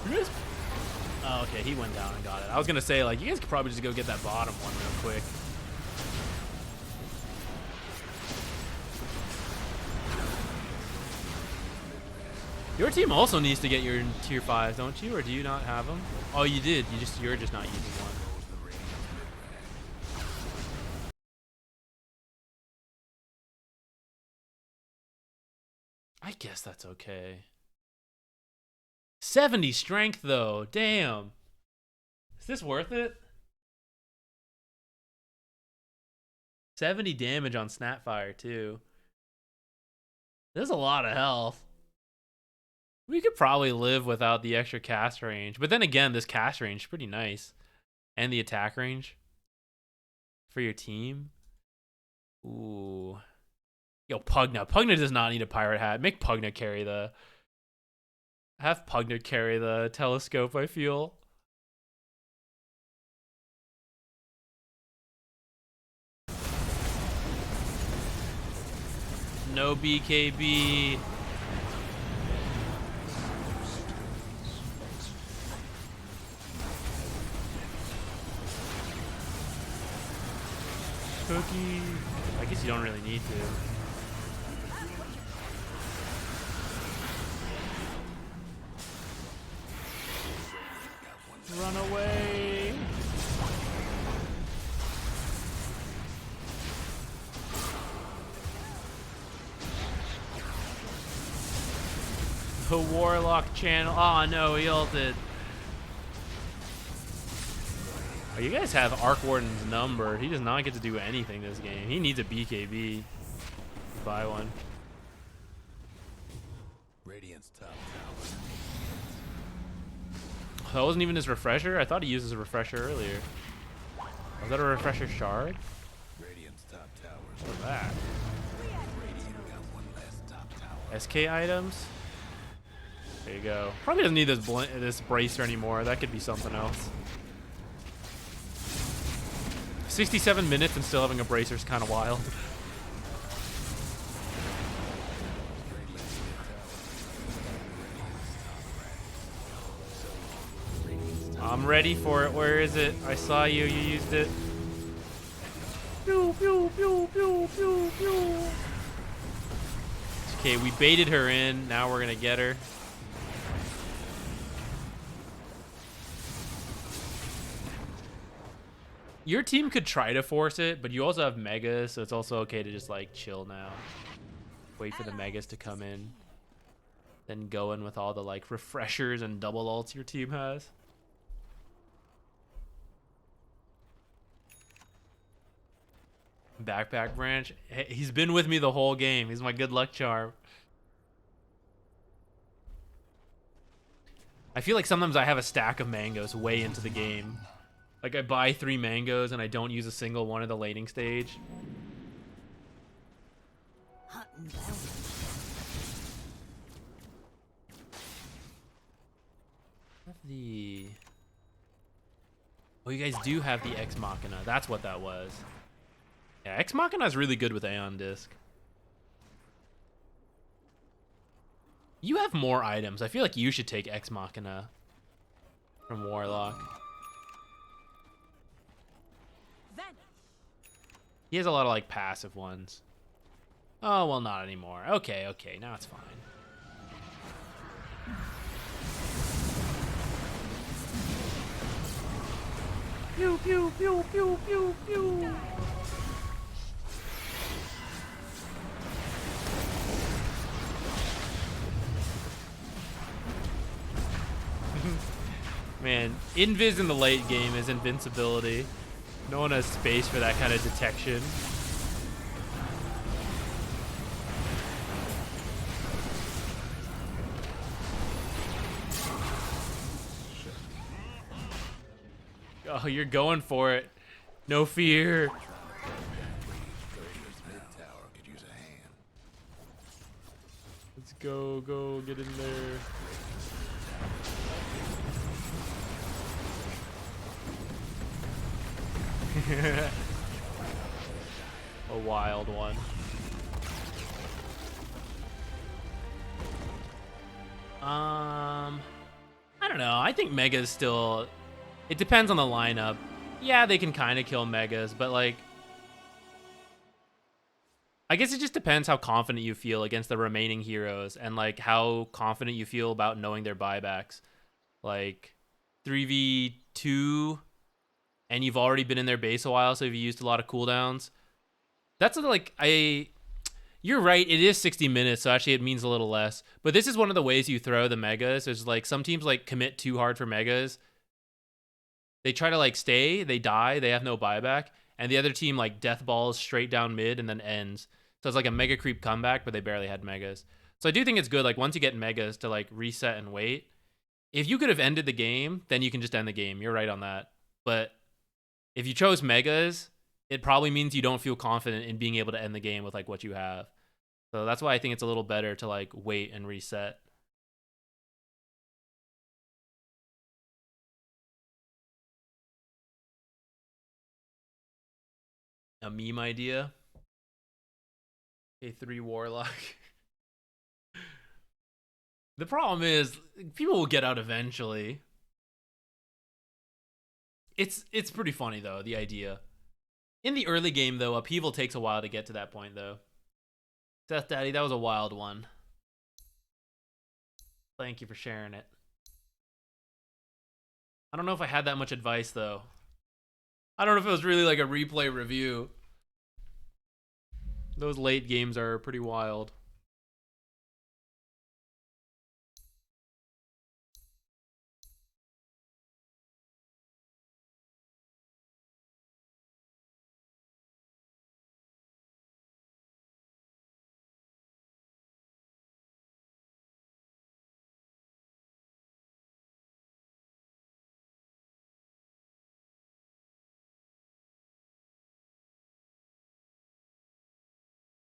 You guys... Oh, okay, he went down and got it. I was gonna say, like, you guys could probably just go get that bottom one real quick. Your team also needs to get your tier 5s, don't you? Or do you not have them? Oh, you did. You're just not using one. I guess that's okay. 70 strength though. Damn. Is this worth it? 70 damage on Snapfire too. There's a lot of health. We could probably live without the extra cast range. But then again, this cast range is pretty nice. And the attack range for your team. Ooh. Yo, Pugna. Pugna does not need a pirate hat. Make Pugna carry the... Have Pugna carry the telescope, I feel. No BKB. Cookie. I guess you don't really need to. Run away. The Warlock channel. Oh no, he ulted. Oh, you guys have Arc Warden's number. He does not get to do anything this game. He needs a BKB. Buy one. Radiant's top tower. That wasn't even his refresher? I thought he used his refresher earlier. Was that a refresher shard? Radiant's top tower. What was that? Radiant got one less top tower. SK items? There you go. Probably doesn't need this bracer anymore. That could be something else. 67 minutes and still having a bracer is kind of wild. I'm ready for it. Where is it? I saw you. You used it. Pew, pew, pew, pew, pew, pew. Okay, we baited her in. Now we're going to get her. Your team could try to force it, but you also have Megas, so it's also okay to just like chill now. Wait for the Megas to come in. Then go in with all the like refreshers and double ults your team has. Backpack branch. Hey, he's been with me the whole game. He's my good luck charm. I feel like sometimes I have a stack of mangoes way into the game. Like I buy 3 mangoes and I don't use a single one at the laning stage. Oh, you guys do have the Ex Machina. That's what that was. Yeah, Ex Machina is really good with Aeon Disc. You have more items. I feel like you should take Ex Machina from Warlock. He has a lot of like passive ones. Oh, well, not anymore. Okay, okay, now it's fine. Pew, pew, pew, pew, pew, pew. Man, invis in the late game is invincibility. No one has space for that kind of detection. Oh, you're going for it. No fear. Let's go, go, get in there. A wild one. I don't know. I think Mega is still... It depends on the lineup. Yeah, they can kind of kill Megas, but like... I guess it just depends how confident you feel against the remaining heroes and like how confident you feel about knowing their buybacks. Like 3v2 and you've already been in their base a while, so you've used a lot of cooldowns. That's like you're right, it is 60 minutes, so actually it means a little less. But this is one of the ways you throw the megas. Is like some teams like commit too hard for megas. They try to like stay, they die, they have no buyback, and the other team like death balls straight down mid and then ends. So it's like a mega creep comeback, but they barely had megas. So I do think it's good, like once you get megas, to like reset and wait. If you could have ended the game, then you can just end the game. You're right on that. But if you chose megas, it probably means you don't feel confident in being able to end the game with like what you have. So that's why I think it's a little better to like wait and reset. A meme idea. A3 Warlock. The problem is people will get out eventually. It's pretty funny though, the idea. In the early game though, upheaval takes a while to get to that point though. Seth Daddy, that was a wild one. Thank you for sharing it. I don't know if I had that much advice though. I don't know if it was really like a replay review. Those late games are pretty wild.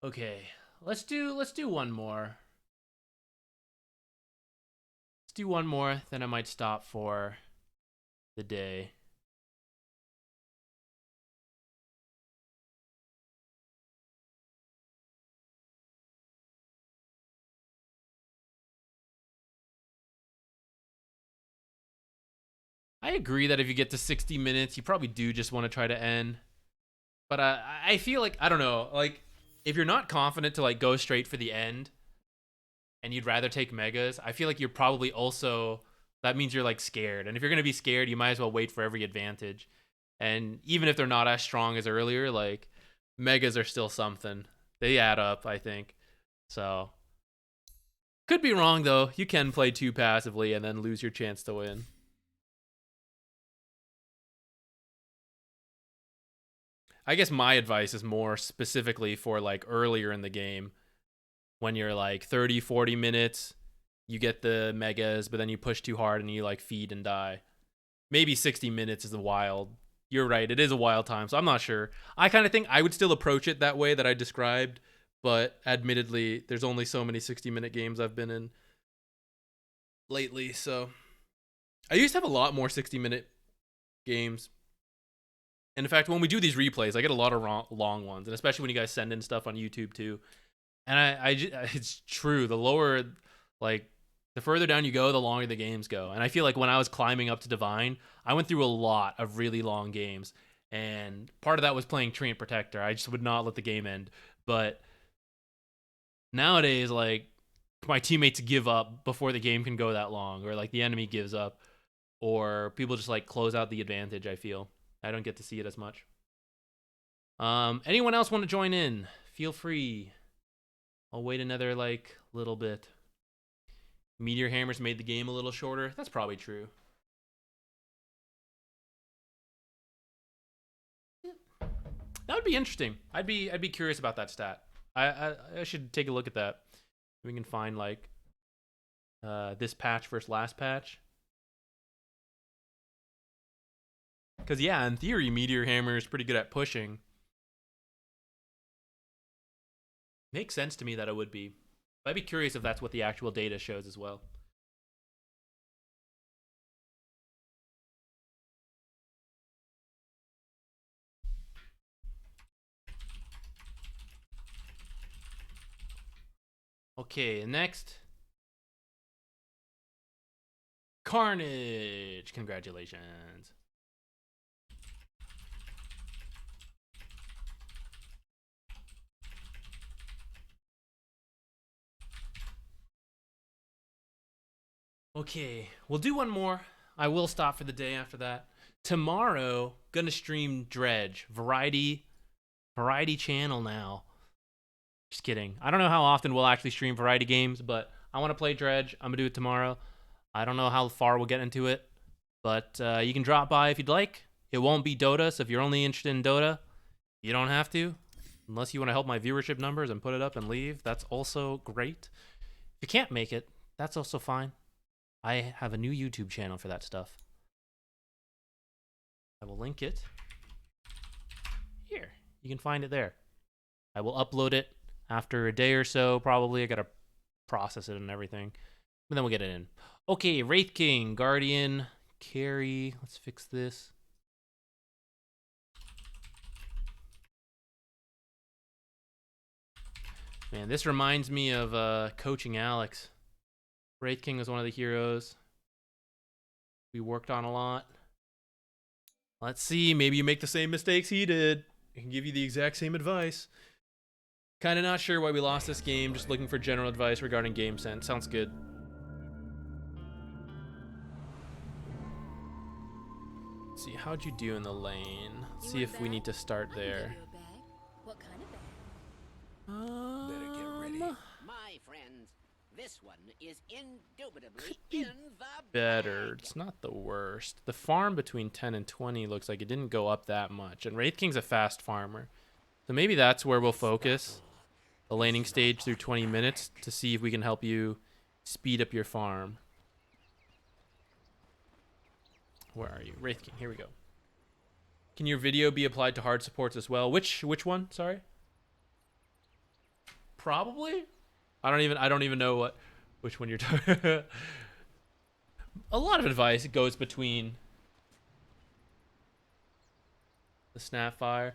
Okay, let's do one more. Let's do one more, then I might stop for the day. I agree that if you get to 60 minutes, you probably do just want to try to end. But I feel like, I don't know, like, if you're not confident to like go straight for the end and you'd rather take megas, I feel like you're probably also, that means you're like scared. And if you're going to be scared, you might as well wait for every advantage. And even if they're not as strong as earlier, like megas are still something. They add up, I think. So could be wrong though. You can play too passively and then lose your chance to win. I guess my advice is more specifically for like earlier in the game when you're like 30, 40 minutes, you get the megas, but then you push too hard and you like feed and die. Maybe 60 minutes is a wild. You're right. It is a wild time. So I'm not sure. I kind of think I would still approach it that way that I described, but admittedly, there's only so many 60-minute games I've been in lately. So I used to have a lot more 60-minute games. And in fact, when we do these replays, I get a lot of long ones, and especially when you guys send in stuff on YouTube too. And it's true. The lower, like, the further down you go, the longer the games go. And I feel like when I was climbing up to Divine, I went through a lot of really long games. And part of that was playing Treant Protector. I just would not let the game end. But nowadays, like, my teammates give up before the game can go that long, or like the enemy gives up, or people just like close out the advantage, I feel. I don't get to see it as much. Anyone else want to join in? Feel free. I'll wait another like little bit. Meteor Hammers made the game a little shorter. That's probably true. That would be interesting. I'd be curious about that stat. I should take a look at that. We can find like this patch versus last patch. Because, yeah, in theory, Meteor Hammer is pretty good at pushing. Makes sense to me that it would be. But I'd be curious if that's what the actual data shows as well. Okay, next. Carnage. Congratulations. Okay, we'll do one more. I will stop for the day after that. Tomorrow, gonna stream Dredge. Variety channel now. Just kidding. I don't know how often we'll actually stream variety games, but I want to play Dredge. I'm gonna do it tomorrow. I don't know how far we'll get into it, but you can drop by if you'd like. It won't be Dota, so if you're only interested in Dota, you don't have to. Unless you want to help my viewership numbers and put it up and leave, that's also great. If you can't make it, that's also fine. I have a new YouTube channel for that stuff. I will link it here. You can find it there. I will upload it after a day or so, probably. I gotta process it and everything. But then we'll get it in. Okay, Wraith King, Guardian, Carry. Let's fix this. Man, this reminds me of coaching Alex. Wraith King was one of the heroes we worked on a lot. Let's see, maybe you make the same mistakes he did. I can give you the exact same advice. Kind of not sure why we lost this game, just looking for general advice regarding game sense. Sounds good. Let's see, how'd you do in the lane? Let's see if we need to start there. What kind of bag? Better get ready. My friends, this one is indubitably in the Better. It's not the worst. The farm between 10 and 20 looks like it didn't go up that much. And Wraith King's a fast farmer. So maybe that's where we'll focus. The laning stage through 20 minutes to see if we can help you speed up your farm. Where are you? Wraith King. Here we go. Can your video be applied to hard supports as well? Which one? Sorry. Probably. I don't even know which one you're talking. A lot of advice goes between the Snapfire.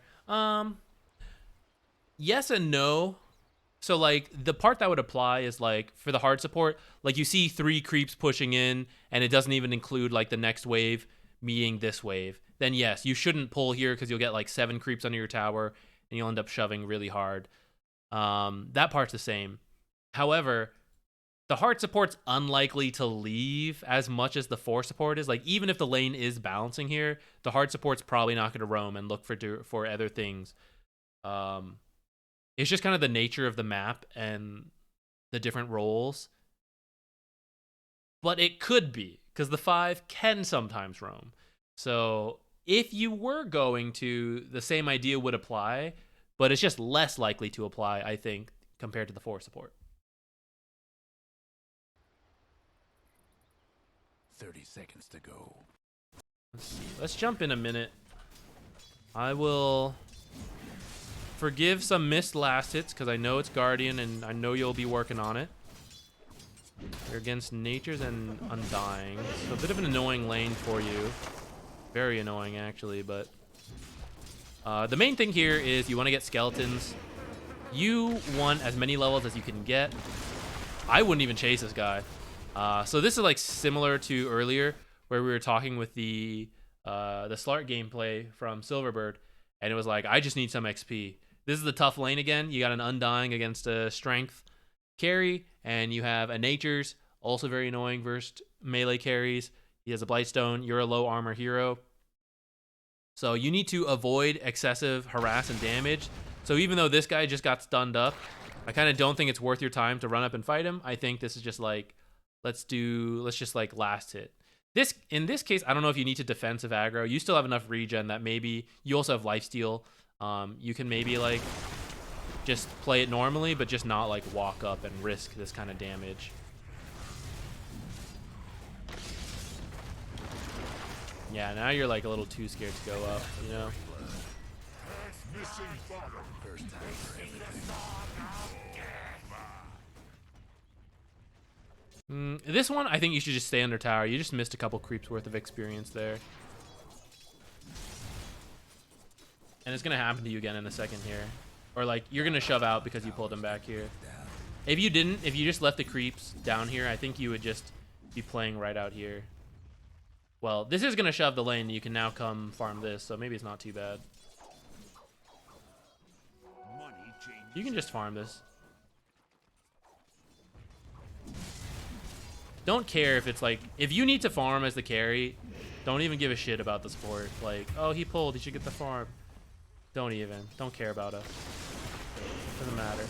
Yes and no. So like the part that would apply is like for the hard support, like you see 3 creeps pushing in and it doesn't even include like the next wave meeting this wave. Then yes, you shouldn't pull here because you'll get like 7 creeps under your tower and you'll end up shoving really hard. That part's the same. However, the hard support's unlikely to leave as much as the 4 support is. Like, even if the lane is balancing here, the hard support's probably not going to roam and look for other things. It's just kind of the nature of the map and the different roles. But it could be, because the 5 can sometimes roam. So, if you were going to, the same idea would apply, but it's just less likely to apply, I think, compared to the 4 support. 30 seconds to go. Let's see. Let's jump in a minute. I will forgive some missed last hits because I know it's Guardian and I know you'll be working on it. You're against Natures and Undying. So a bit of an annoying lane for you. Very annoying, actually, but the main thing here is you want to get skeletons. You want as many levels as you can get. I wouldn't even chase this guy. So this is like similar to earlier where we were talking with the Slark gameplay from Silverbird, and it was like, I just need some XP. This is the tough lane again. You got an Undying against a Strength carry, and you have a Nature's, also very annoying versus melee carries. He has a Blightstone. You're a low armor hero. So you need to avoid excessive harass and damage. So even though this guy just got stunned up, I kind of don't think it's worth your time to run up and fight him. I think this is just like, let's just like last hit. In this case, I don't know if you need to defensive aggro. You still have enough regen that maybe you also have lifesteal. You can maybe like just play it normally, but just not like walk up and risk this kind of damage. Yeah, now you're like a little too scared to go up, you know? First time for everything. This one, I think you should just stay under tower. You just missed a couple creeps worth of experience there. And it's going to happen to you again in a second here. Or like, you're going to shove out because you pulled him back here. If you just left the creeps down here, I think you would just be playing right out here. Well, this is going to shove the lane. You can now come farm this, so maybe it's not too bad. You can just farm this. don't care if it's like, if you need to farm as the carry, don't even give a shit about the support. Like, oh, he pulled, he should get the farm. Don't care about it. Doesn't matter.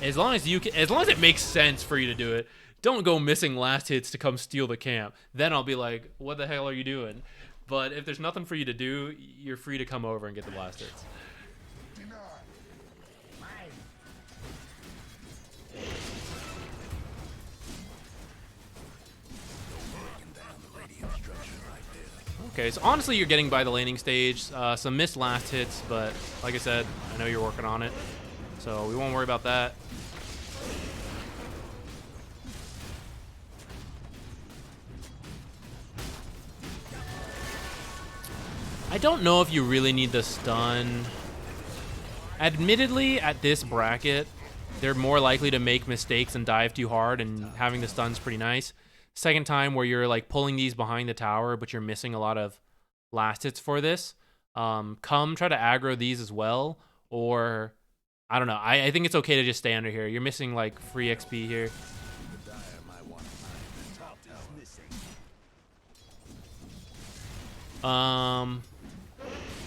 As long as it makes sense for you to do it, don't go missing last hits to come steal the camp. Then I'll be like, what the hell are you doing? But if there's nothing for you to do, you're free to come over and get the last hits. Okay, so honestly, you're getting by the laning stage. Some missed last hits, but like I said, I know you're working on it. So we won't worry about that. I don't know if you really need the stun. Admittedly, at this bracket, they're more likely to make mistakes and dive too hard, and having the stun's pretty nice. Second time where you're like pulling these behind the tower, but you're missing a lot of last hits for this. Come try to aggro these as well, or I don't know. I think it's okay to just stay under here. You're missing like free XP here.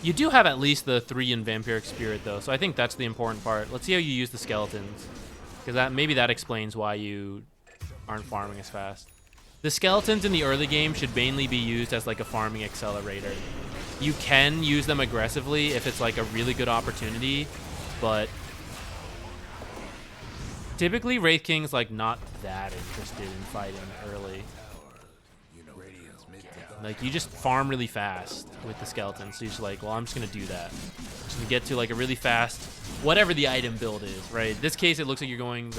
You do have at least the 3 in Vampiric Spirit though, so I think that's the important part. Let's see how you use the skeletons, because maybe that explains why you aren't farming as fast. The skeletons in the early game should mainly be used as like a farming accelerator. You can use them aggressively if it's like a really good opportunity, but typically Wraith King's like not that interested in fighting early. Like you just farm really fast with the skeletons. So you're just like, well, I'm just gonna do that. Just gonna get to like a really fast, whatever the item build is, right? This case, it looks like you're going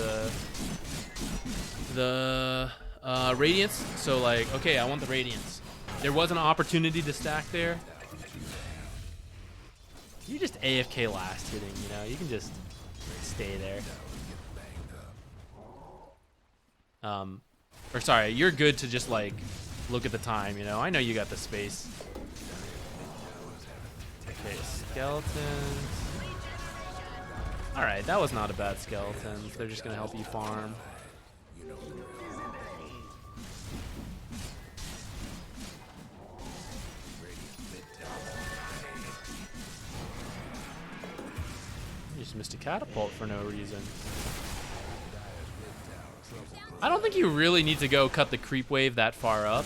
the Radiance. So like, okay, I want the Radiance. There was an opportunity to stack there. You just AFK last hitting, you know? You can just stay there. Or sorry, you're good to just like look at the time, you know? I know you got the space. Okay, skeletons. Alright, that was not a bad skeleton. They're just gonna help you farm. You just missed a catapult for no reason. I don't think you really need to go cut the creep wave that far up.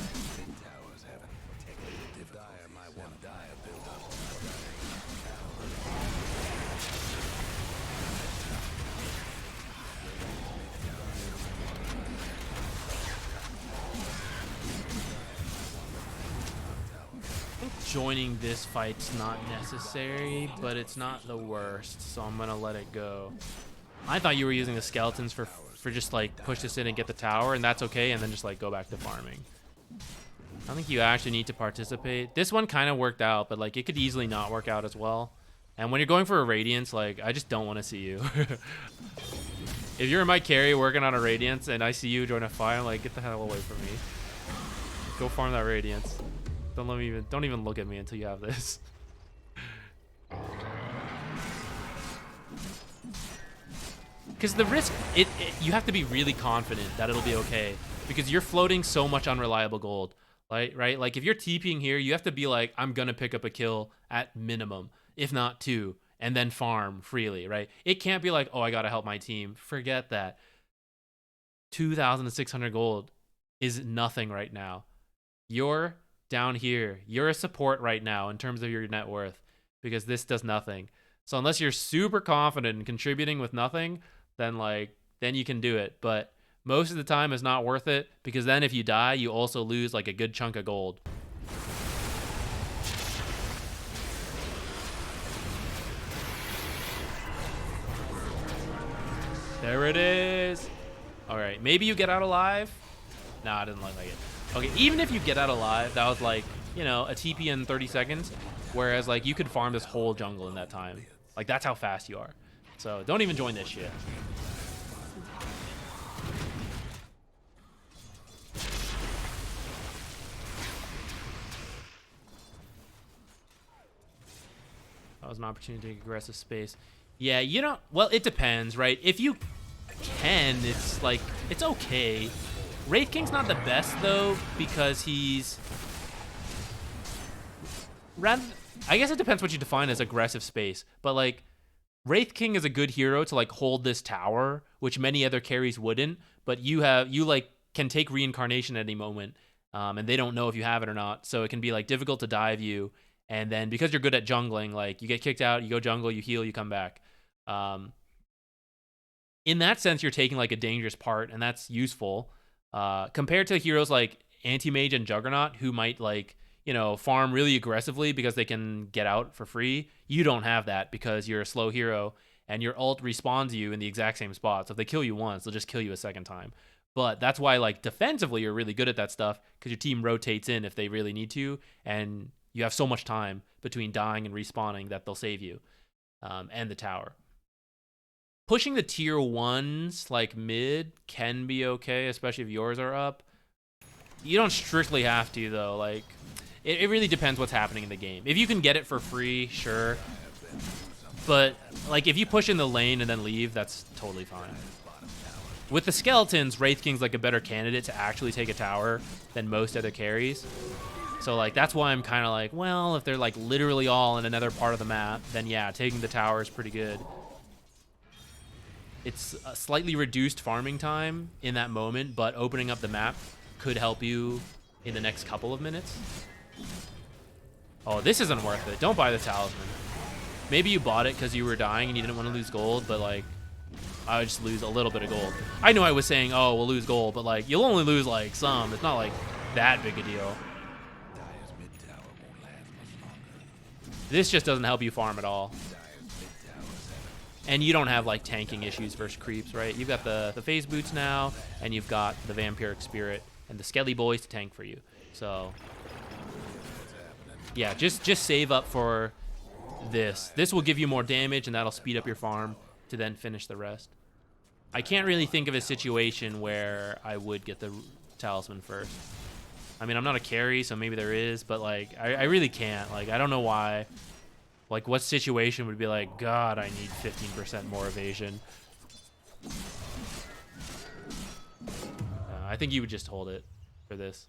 I think joining this fight's not necessary, but it's not the worst, so I'm gonna let it go. I thought you were using the skeletons for just like push this in and get the tower, and that's okay, and then just like go back to farming. I don't think you actually need to participate. This one kind of worked out, but like it could easily not work out as well. And when you're going for a Radiance, like I just don't want to see you. If you're my carry working on a Radiance and I see you join a fight, I'm like, get the hell away from me. Go farm that Radiance. Don't even look at me until you have this. Because the risk, you have to be really confident that it'll be okay, because you're floating so much unreliable gold, right? Like if you're TPing here, you have to be like, I'm gonna pick up a kill at minimum, if not 2, and then farm freely, right? It can't be like, oh, I gotta help my team. Forget that. 2,600 gold is nothing right now. You're down here. You're a support right now in terms of your net worth, because this does nothing. So unless you're super confident in contributing with nothing, then you can do it. But most of the time it's not worth it, because then if you die, you also lose like a good chunk of gold. There it is. All right, maybe you get out alive. Nah, I didn't look like it. Okay, even if you get out alive, that was like, you know, a TP in 30 seconds, whereas like you could farm this whole jungle in that time. Like that's how fast you are. So don't even join this shit. That was an opportunity to take aggressive space. Yeah, you know, well, it depends, right? If you can. It's like, it's okay. Wraith King's not the best though, because he's rather, I guess it depends what you define as aggressive space, but like Wraith King is a good hero to like hold this tower, which many other carries wouldn't, but you like can take reincarnation at any moment, and they don't know if you have it or not, so it can be like difficult to dive you, and then because you're good at jungling, like you get kicked out, you go jungle, you heal, you come back. In that sense, you're taking like a dangerous part, and that's useful. Compared to heroes like Anti-Mage and Juggernaut, who might like, you know, farm really aggressively because they can get out for free, you don't have that because you're a slow hero and your ult respawns you in the exact same spot. So if they kill you once, they'll just kill you a second time. But that's why like defensively you're really good at that stuff, because your team rotates in if they really need to, and you have so much time between dying and respawning that they'll save you, and the tower. Pushing the tier 1s like mid can be okay, especially if yours are up. You don't strictly have to though. Like it really depends what's happening in the game. If you can get it for free, sure. But like if you push in the lane and then leave, that's totally fine. With the skeletons, Wraith King's like a better candidate to actually take a tower than most other carries. So like that's why I'm kind of like, well, if they're like literally all in another part of the map, then yeah, taking the tower is pretty good. It's a slightly reduced farming time in that moment, but opening up the map could help you in the next couple of minutes. Oh, this isn't worth it. Don't buy the talisman. Maybe you bought it because you were dying and you didn't want to lose gold, but like, I would just lose a little bit of gold. I know I was saying, oh, we'll lose gold, but like, you'll only lose like some. It's not like that big a deal. This just doesn't help you farm at all. And you don't have like tanking issues versus creeps, right? You've got the phase boots now, and you've got the vampiric spirit and the skelly boys to tank for you. So yeah, just save up for this. This will give you more damage, and that'll speed up your farm to then finish the rest. I can't really think of a situation where I would get the talisman first. I mean, I'm not a carry, so maybe there is, but like I really can't. Like I don't know why. Like, what situation would be like, God, I need 15% more evasion? I think you would just hold it for this.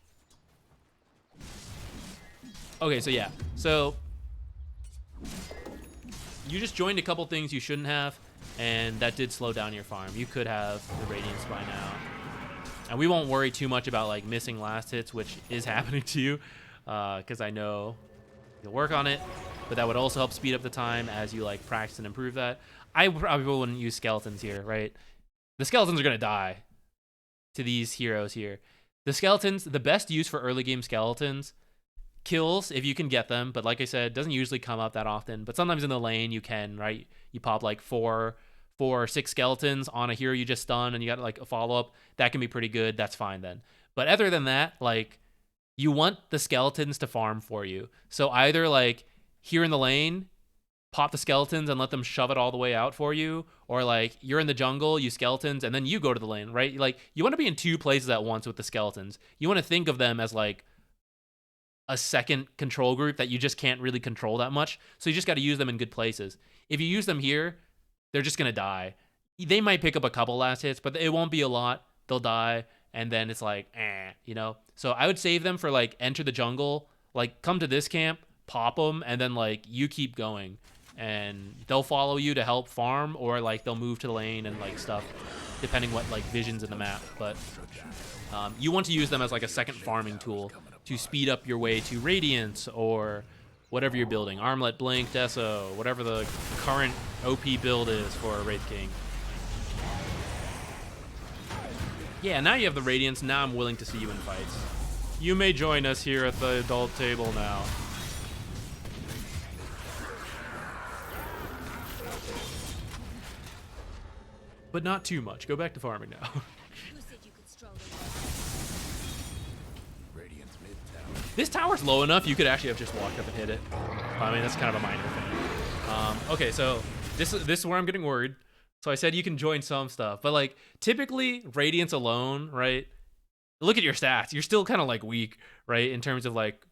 Okay, so yeah. So, you just joined a couple things you shouldn't have, and that did slow down your farm. You could have the Radiance by now. And we won't worry too much about, like, missing last hits, which is happening to you, because I know you'll work on it. But that would also help speed up the time as you like practice and improve that. I probably wouldn't use skeletons here, right? The skeletons are gonna die to these heroes here. The skeletons, the best use for early game skeletons, kills if you can get them, but like I said, it doesn't usually come up that often. But sometimes in the lane you can, right? You pop like four or six skeletons on a hero you just stunned, and you got like a follow-up. That can be pretty good. That's fine then. But other than that, like, you want the skeletons to farm for you. So either like here in the lane, pop the skeletons and let them shove it all the way out for you, or like you're in the jungle, you skeletons, and then you go to the lane, right? Like you want to be in two places at once with the skeletons. You want to think of them as like a second control group that you just can't really control that much. So you just got to use them in good places. If you use them here, they're just going to die. They might pick up a couple last hits, but it won't be a lot. They'll die, and then it's like, you know? So I would save them for like enter the jungle, like come to this camp, pop them, and then like you keep going, and they'll follow you to help farm, or like they'll move to the lane and like stuff, depending what like visions in the map. But you want to use them as like a second farming tool to speed up your way to Radiance or whatever you're building, Armlet, Blink, Deso, whatever the current OP build is for Wraith King. Yeah, now you have the Radiance. Now I'm willing to see you in fights. You may join us here at the adult table now. But not too much. Go back to farming now. This tower's low enough you could actually have just walked up and hit it. I mean, that's kind of a minor thing. Okay, so this is where I'm getting worried. So I said you can join some stuff, but like typically Radiance alone, right? Look at your stats. You're still kind of like weak, right? In terms of like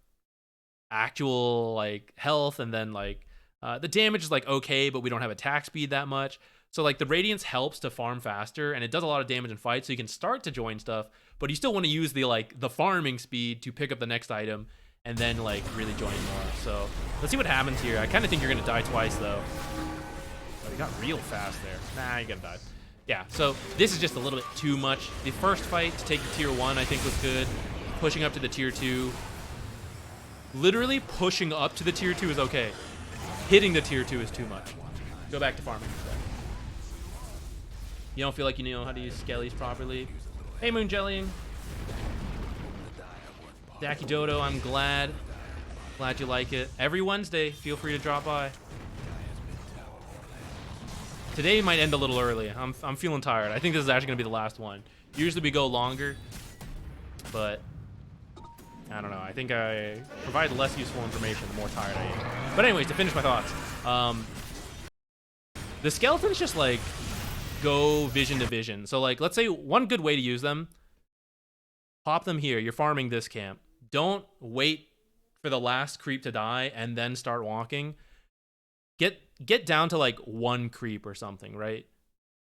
actual like health, and then like The damage is like okay, but we don't have attack speed that much. So like the Radiance helps to farm faster, and it does a lot of damage in fights, so you can start to join stuff, but you still want to use the farming speed to pick up the next item and then like really join more. So let's see what happens here. I kind of think you're gonna die twice though. Oh, he got real fast there. Nah, you're gonna die. Yeah, so this is just a little bit too much. The first fight to take the tier 1 I think was good. Pushing up to the tier 2. Literally pushing up to the tier 2 is okay. Hitting the tier 2 is too much. Go back to farming. You don't feel like you know how to use skellies properly. Hey, Moon Jellying. Daki Dodo, I'm glad. Glad you like it. Every Wednesday, feel free to drop by. Today might end a little early. I'm feeling tired. I think this is actually going to be the last one. Usually we go longer, but I don't know. I think I provide less useful information the more tired I am. But anyways, to finish my thoughts. The skeletons just like go vision to vision. So like, let's say one good way to use them, pop them here. You're farming this camp. Don't wait for the last creep to die and then start walking. Get down to like 1 creep or something, right?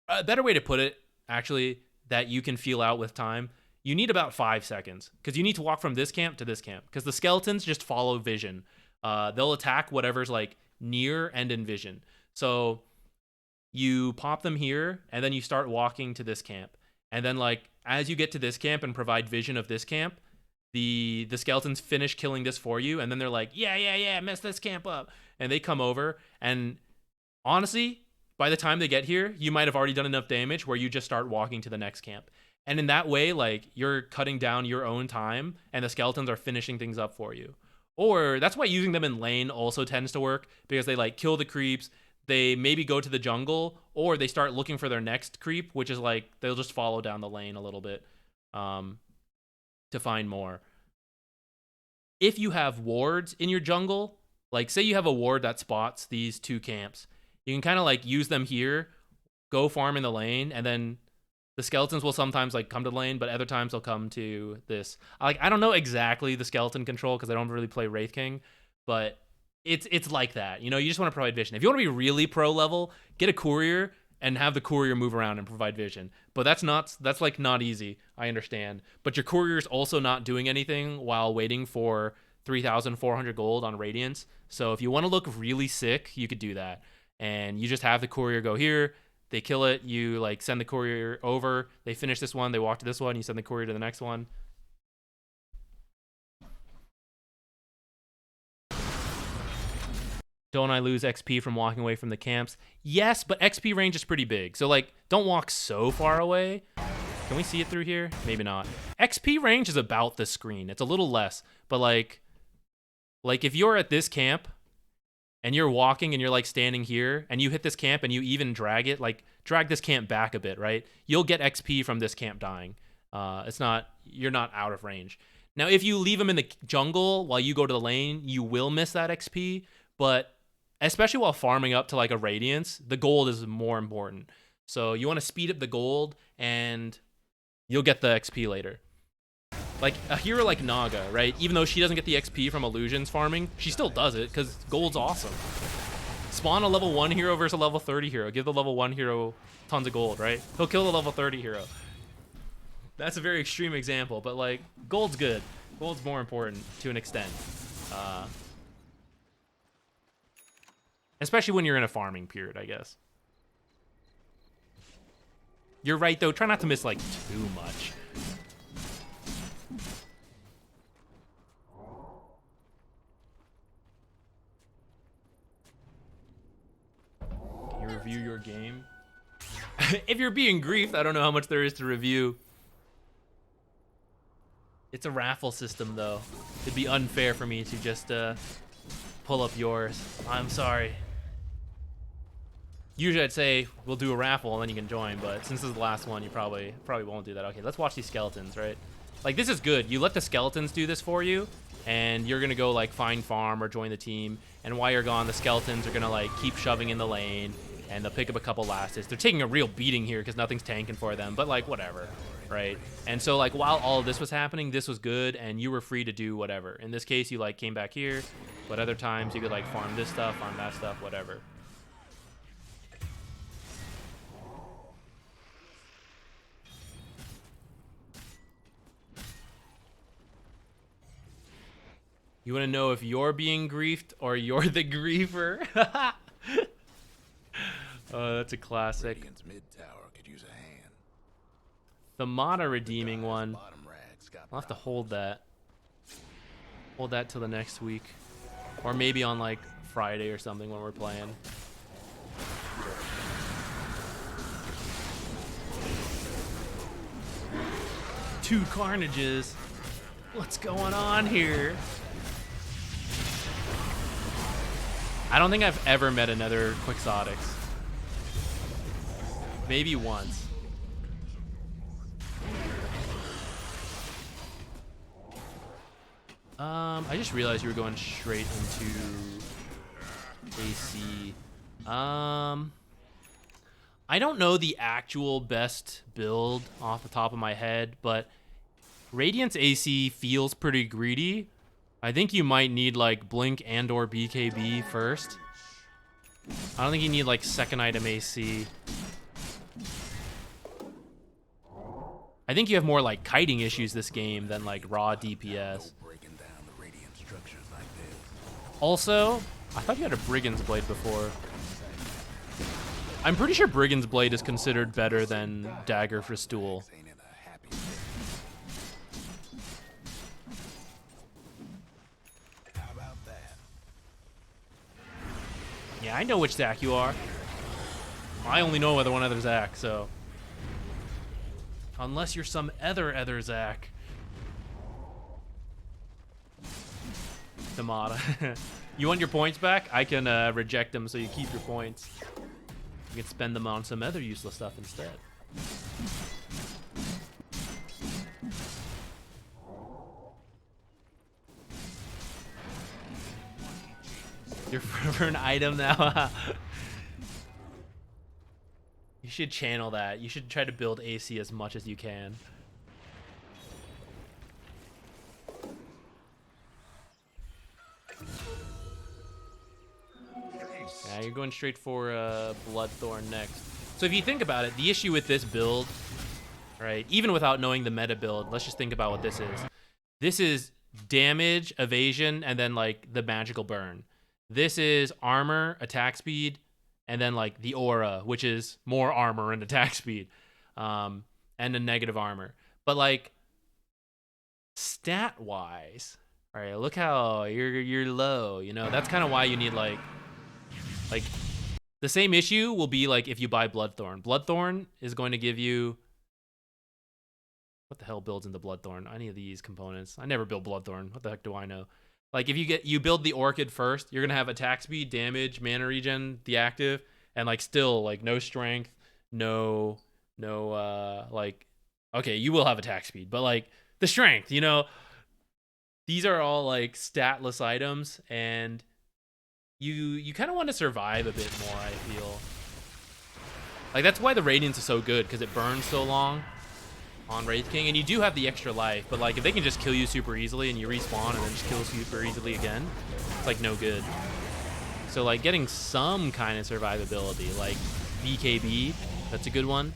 A better way to put it, actually, that you can feel out with time, you need about 5 seconds because you need to walk from this camp to this camp because the skeletons just follow vision. They'll attack whatever's like near and in vision. So you pop them here and then you start walking to this camp. And then like as you get to this camp and provide vision of this camp, the skeletons finish killing this for you, and then they're like, yeah, mess this camp up. And they come over, and honestly, by the time they get here, you might have already done enough damage where you just start walking to the next camp. And in that way, like, you're cutting down your own time, and the skeletons are finishing things up for you. Or that's why using them in lane also tends to work, because they like kill the creeps, they maybe go to the jungle, or they start looking for their next creep, which is like they'll just follow down the lane a little bit to find more. If you have wards in your jungle, like say you have a ward that spots these 2 camps, you can kind of like use them here, go farm in the lane, and then the skeletons will sometimes like come to the lane, but other times they'll come to this. Like, I don't know exactly the skeleton control because I don't really play Wraith King, but it's like that. You know, you just want to provide vision. If you want to be really pro level, get a courier and have the courier move around and provide vision. But that's like not easy, I understand. But your courier's also not doing anything while waiting for 3,400 gold on Radiance. So if you want to look really sick, you could do that. And you just have the courier go here, they kill it, you like send the courier over, they finish this one, they walk to this one, you send the courier to the next one. Don't I lose XP from walking away from the camps? Yes, but XP range is pretty big. So like, don't walk so far away. Can we see it through here? Maybe not. XP range is about the screen. It's a little less, but like if you're at this camp and you're walking and you're like standing here and you hit this camp and you even drag it, like drag this camp back a bit, right? You'll get XP from this camp dying. You're not out of range. Now, if you leave them in the jungle while you go to the lane, you will miss that XP, but especially while farming up to like a Radiance, the gold is more important. So you want to speed up the gold and you'll get the XP later. Like a hero like Naga, right? Even though she doesn't get the XP from illusions farming, she still does it because gold's awesome. Spawn a level 1 hero versus a level 30 hero. Give the level 1 hero tons of gold, right? He'll kill the level 30 hero. That's a very extreme example, but like gold's good. Gold's more important to an extent. Especially when you're in a farming period, I guess. You're right, though. Try not to miss, like, too much. Can you review your game? If you're being griefed, I don't know how much there is to review. It's a raffle system, though. It'd be unfair for me to just pull up yours. I'm sorry. Usually I'd say we'll do a raffle and then you can join, but since this is the last one, you probably won't do that. Okay, let's watch these skeletons, right? Like, this is good. You let the skeletons do this for you, and you're gonna go like find farm or join the team, and while you're gone, the skeletons are gonna like keep shoving in the lane, and they'll pick up a couple last hits. They're taking a real beating here because nothing's tanking for them, but like whatever, right? And so like while all of this was happening, this was good, and you were free to do whatever. In this case, you like came back here, but other times you could like farm this stuff, farm that stuff, whatever. You want to know if you're being griefed or you're the griefer? Oh, that's a classic. Radiant's mid tower could use a hand. The mana redeeming one. Bottom rag's got I'll have to hold that. Hold that till the next week. Or maybe on like Friday or something when we're playing. Two Carnages. What's going on here? I don't think I've ever met another Quixotics. Maybe once. I just realized you were going straight into AC. I don't know the actual best build off the top of my head, but Radiant's AC feels pretty greedy. I think you might need like Blink and or BKB first. I don't think you need like second item AC. I think you have more like kiting issues this game than like raw DPS. breaking down the radiant structures like this. Also, I thought you had a Brigand's Blade before. I'm pretty sure Brigand's Blade is considered better than Dagger for Stool. Ain't in a happy place. How about that? Yeah, I know which Zac you are. I only know one other Zac, so. Unless you're some other Zac. Tamada. You want your points back? I can reject them so you keep your points. You can spend them on some other useless stuff instead. You're for an item now. You should channel that. You should try to build AC as much as you can. Yeah, you're going straight for Bloodthorn next. So if you think about it, the issue with this build, right, even without knowing the meta build, let's just think about what this is. This is damage, evasion, and then like the magical burn. This is armor, attack speed, and then like the aura, which is more armor and attack speed, and a negative armor. But like stat wise, all right, look how you're low. You know, that's kind of why you need like the same issue will be like if you buy Bloodthorn. Bloodthorn is going to give you, what the hell builds into Bloodthorn? Any of these components? I never build Bloodthorn. What the heck do I know? Like if you build the Orchid first, you're gonna have attack speed, damage, mana regen, the active, and like still like no strength, no like, okay, you will have attack speed, but like the strength, you know, these are all like statless items, and you kind of want to survive a bit more. I feel like that's why the Radiance is so good, because it burns so long on Wraith King, and you do have the extra life, but like if they can just kill you super easily and you respawn and then just kill super easily again, it's like no good. So like getting some kind of survivability, like BKB, that's a good one.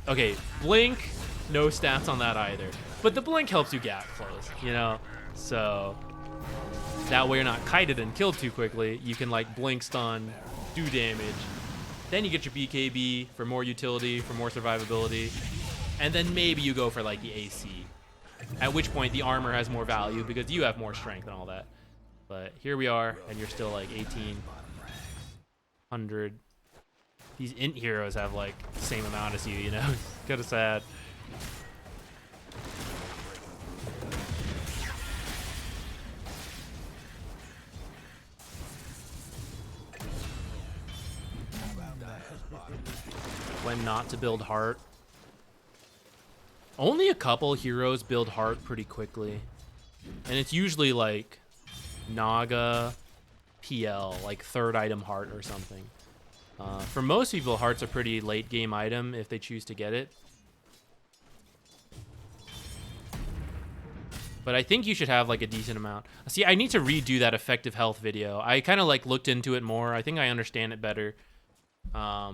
Okay, Blink, no stats on that either, but the Blink helps you gap close, you know, so that way you're not kited and killed too quickly. You can like Blink stun, do damage, then you get your BKB for more utility, for more survivability. And then maybe you go for like the AC, at which point the armor has more value because you have more strength and all that. But here we are, and you're still like 1800. These int heroes have like the same amount as you know? Kind of sad. When not to build heart. Only a couple heroes build heart pretty quickly. And it's usually like Naga, PL, like third item heart or something. For most people, heart's a pretty late game item if they choose to get it. But I think you should have like a decent amount. See, I need to redo that effective health video. I kind of like looked into it more. I think I understand it better. But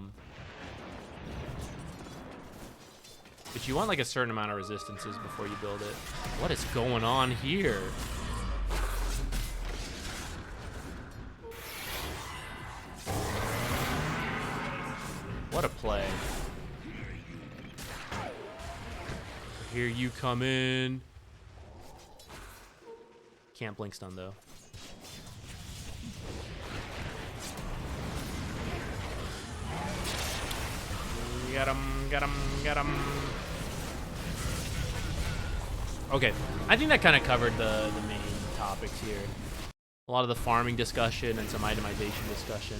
you want like a certain amount of resistances before you build it. What is going on here? What a play. Here you come in. Can't blink stun though. Get him, get him, get him. Okay, I think that kind of covered the main topics here. A lot of the farming discussion and some itemization discussion.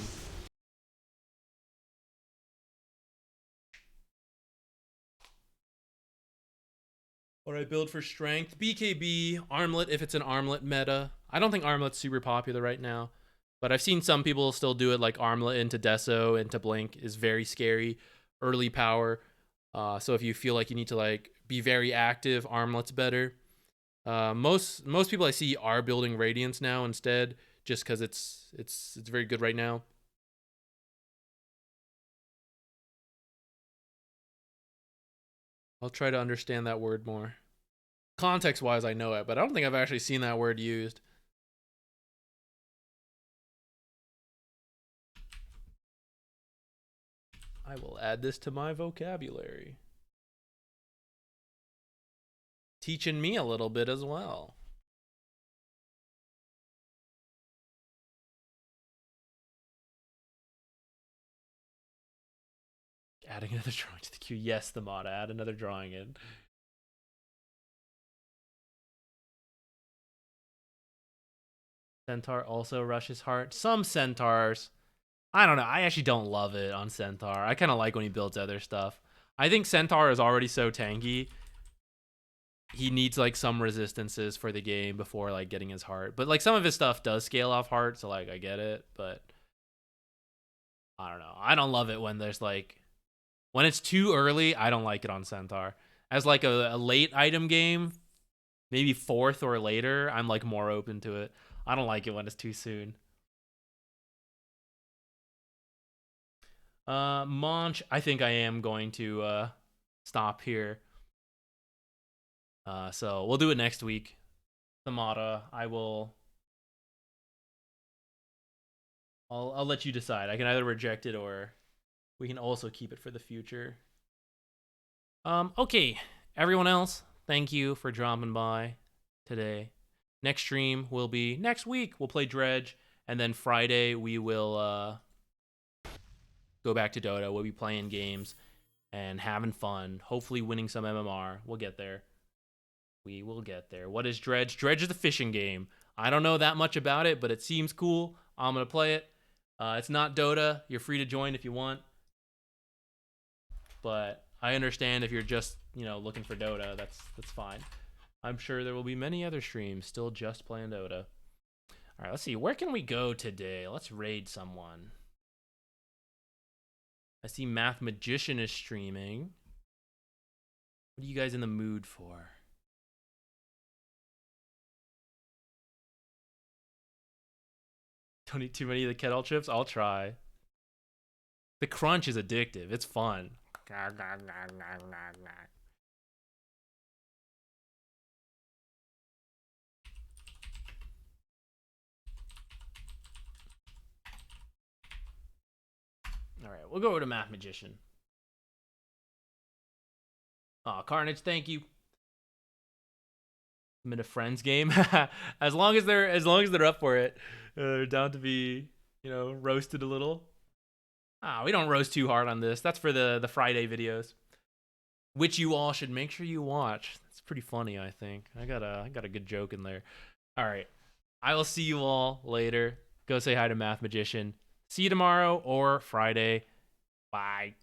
Alright, build for strength. BKB, armlet if it's an armlet meta. I don't think armlet's super popular right now, but I've seen some people still do it, like armlet into Deso, into Blink is very scary. Early power. So if you feel like you need to like be very active, armlet's better. Most people I see are building Radiance now instead, just because it's very good right now. I'll try to understand that word more. Context-wise, I know it, but I don't think I've actually seen that word used. I will add this to my vocabulary. Teaching me a little bit as well. Adding another drawing to the queue. Yes, the mod. Add another drawing in. Centaur also rushes heart. Some Centaurs. I don't know. I actually don't love it on Centaur. I kind of like when he builds other stuff. I think Centaur is already so tanky. He needs like some resistances for the game before like getting his heart. But like some of his stuff does scale off heart, so like I get it. But I don't know. I don't love it when there's like... When it's too early, I don't like it on Centaur. As like a late item game, maybe 4th or later, I'm like more open to it. I don't like it when it's too soon. Monch, I think I am going to stop here. So we'll do it next week. Samata, I'll let you decide. I can either reject it or we can also keep it for the future. Okay, everyone else, thank you for dropping by today. Next stream will be next week. We'll play Dredge, and then Friday we will go back to Dota. We'll be playing games and having fun, hopefully winning some MMR. We'll get there. We will get there. What is Dredge? Dredge is a fishing game. I don't know that much about it, but it seems cool. I'm going to play it. It's not Dota. You're free to join if you want. But I understand if you're just, looking for Dota, that's fine. I'm sure there will be many other streams still just playing Dota. All right, let's see. Where can we go today? Let's raid someone. I see Math Magician is streaming. What are you guys in the mood for? Don't eat too many of the kettle chips? I'll try. The crunch is addictive. It's fun. All right, we'll go over to Math Magician. Oh, Carnage, thank you. I'm in a friends game. as long as they're up for it, they're down to be, roasted a little. We don't roast too hard on this. That's for the Friday videos, which you all should make sure you watch. It's pretty funny, I think. I got a good joke in there. All right, I will see you all later. Go say hi to Math Magician. See you tomorrow or Friday. Bye.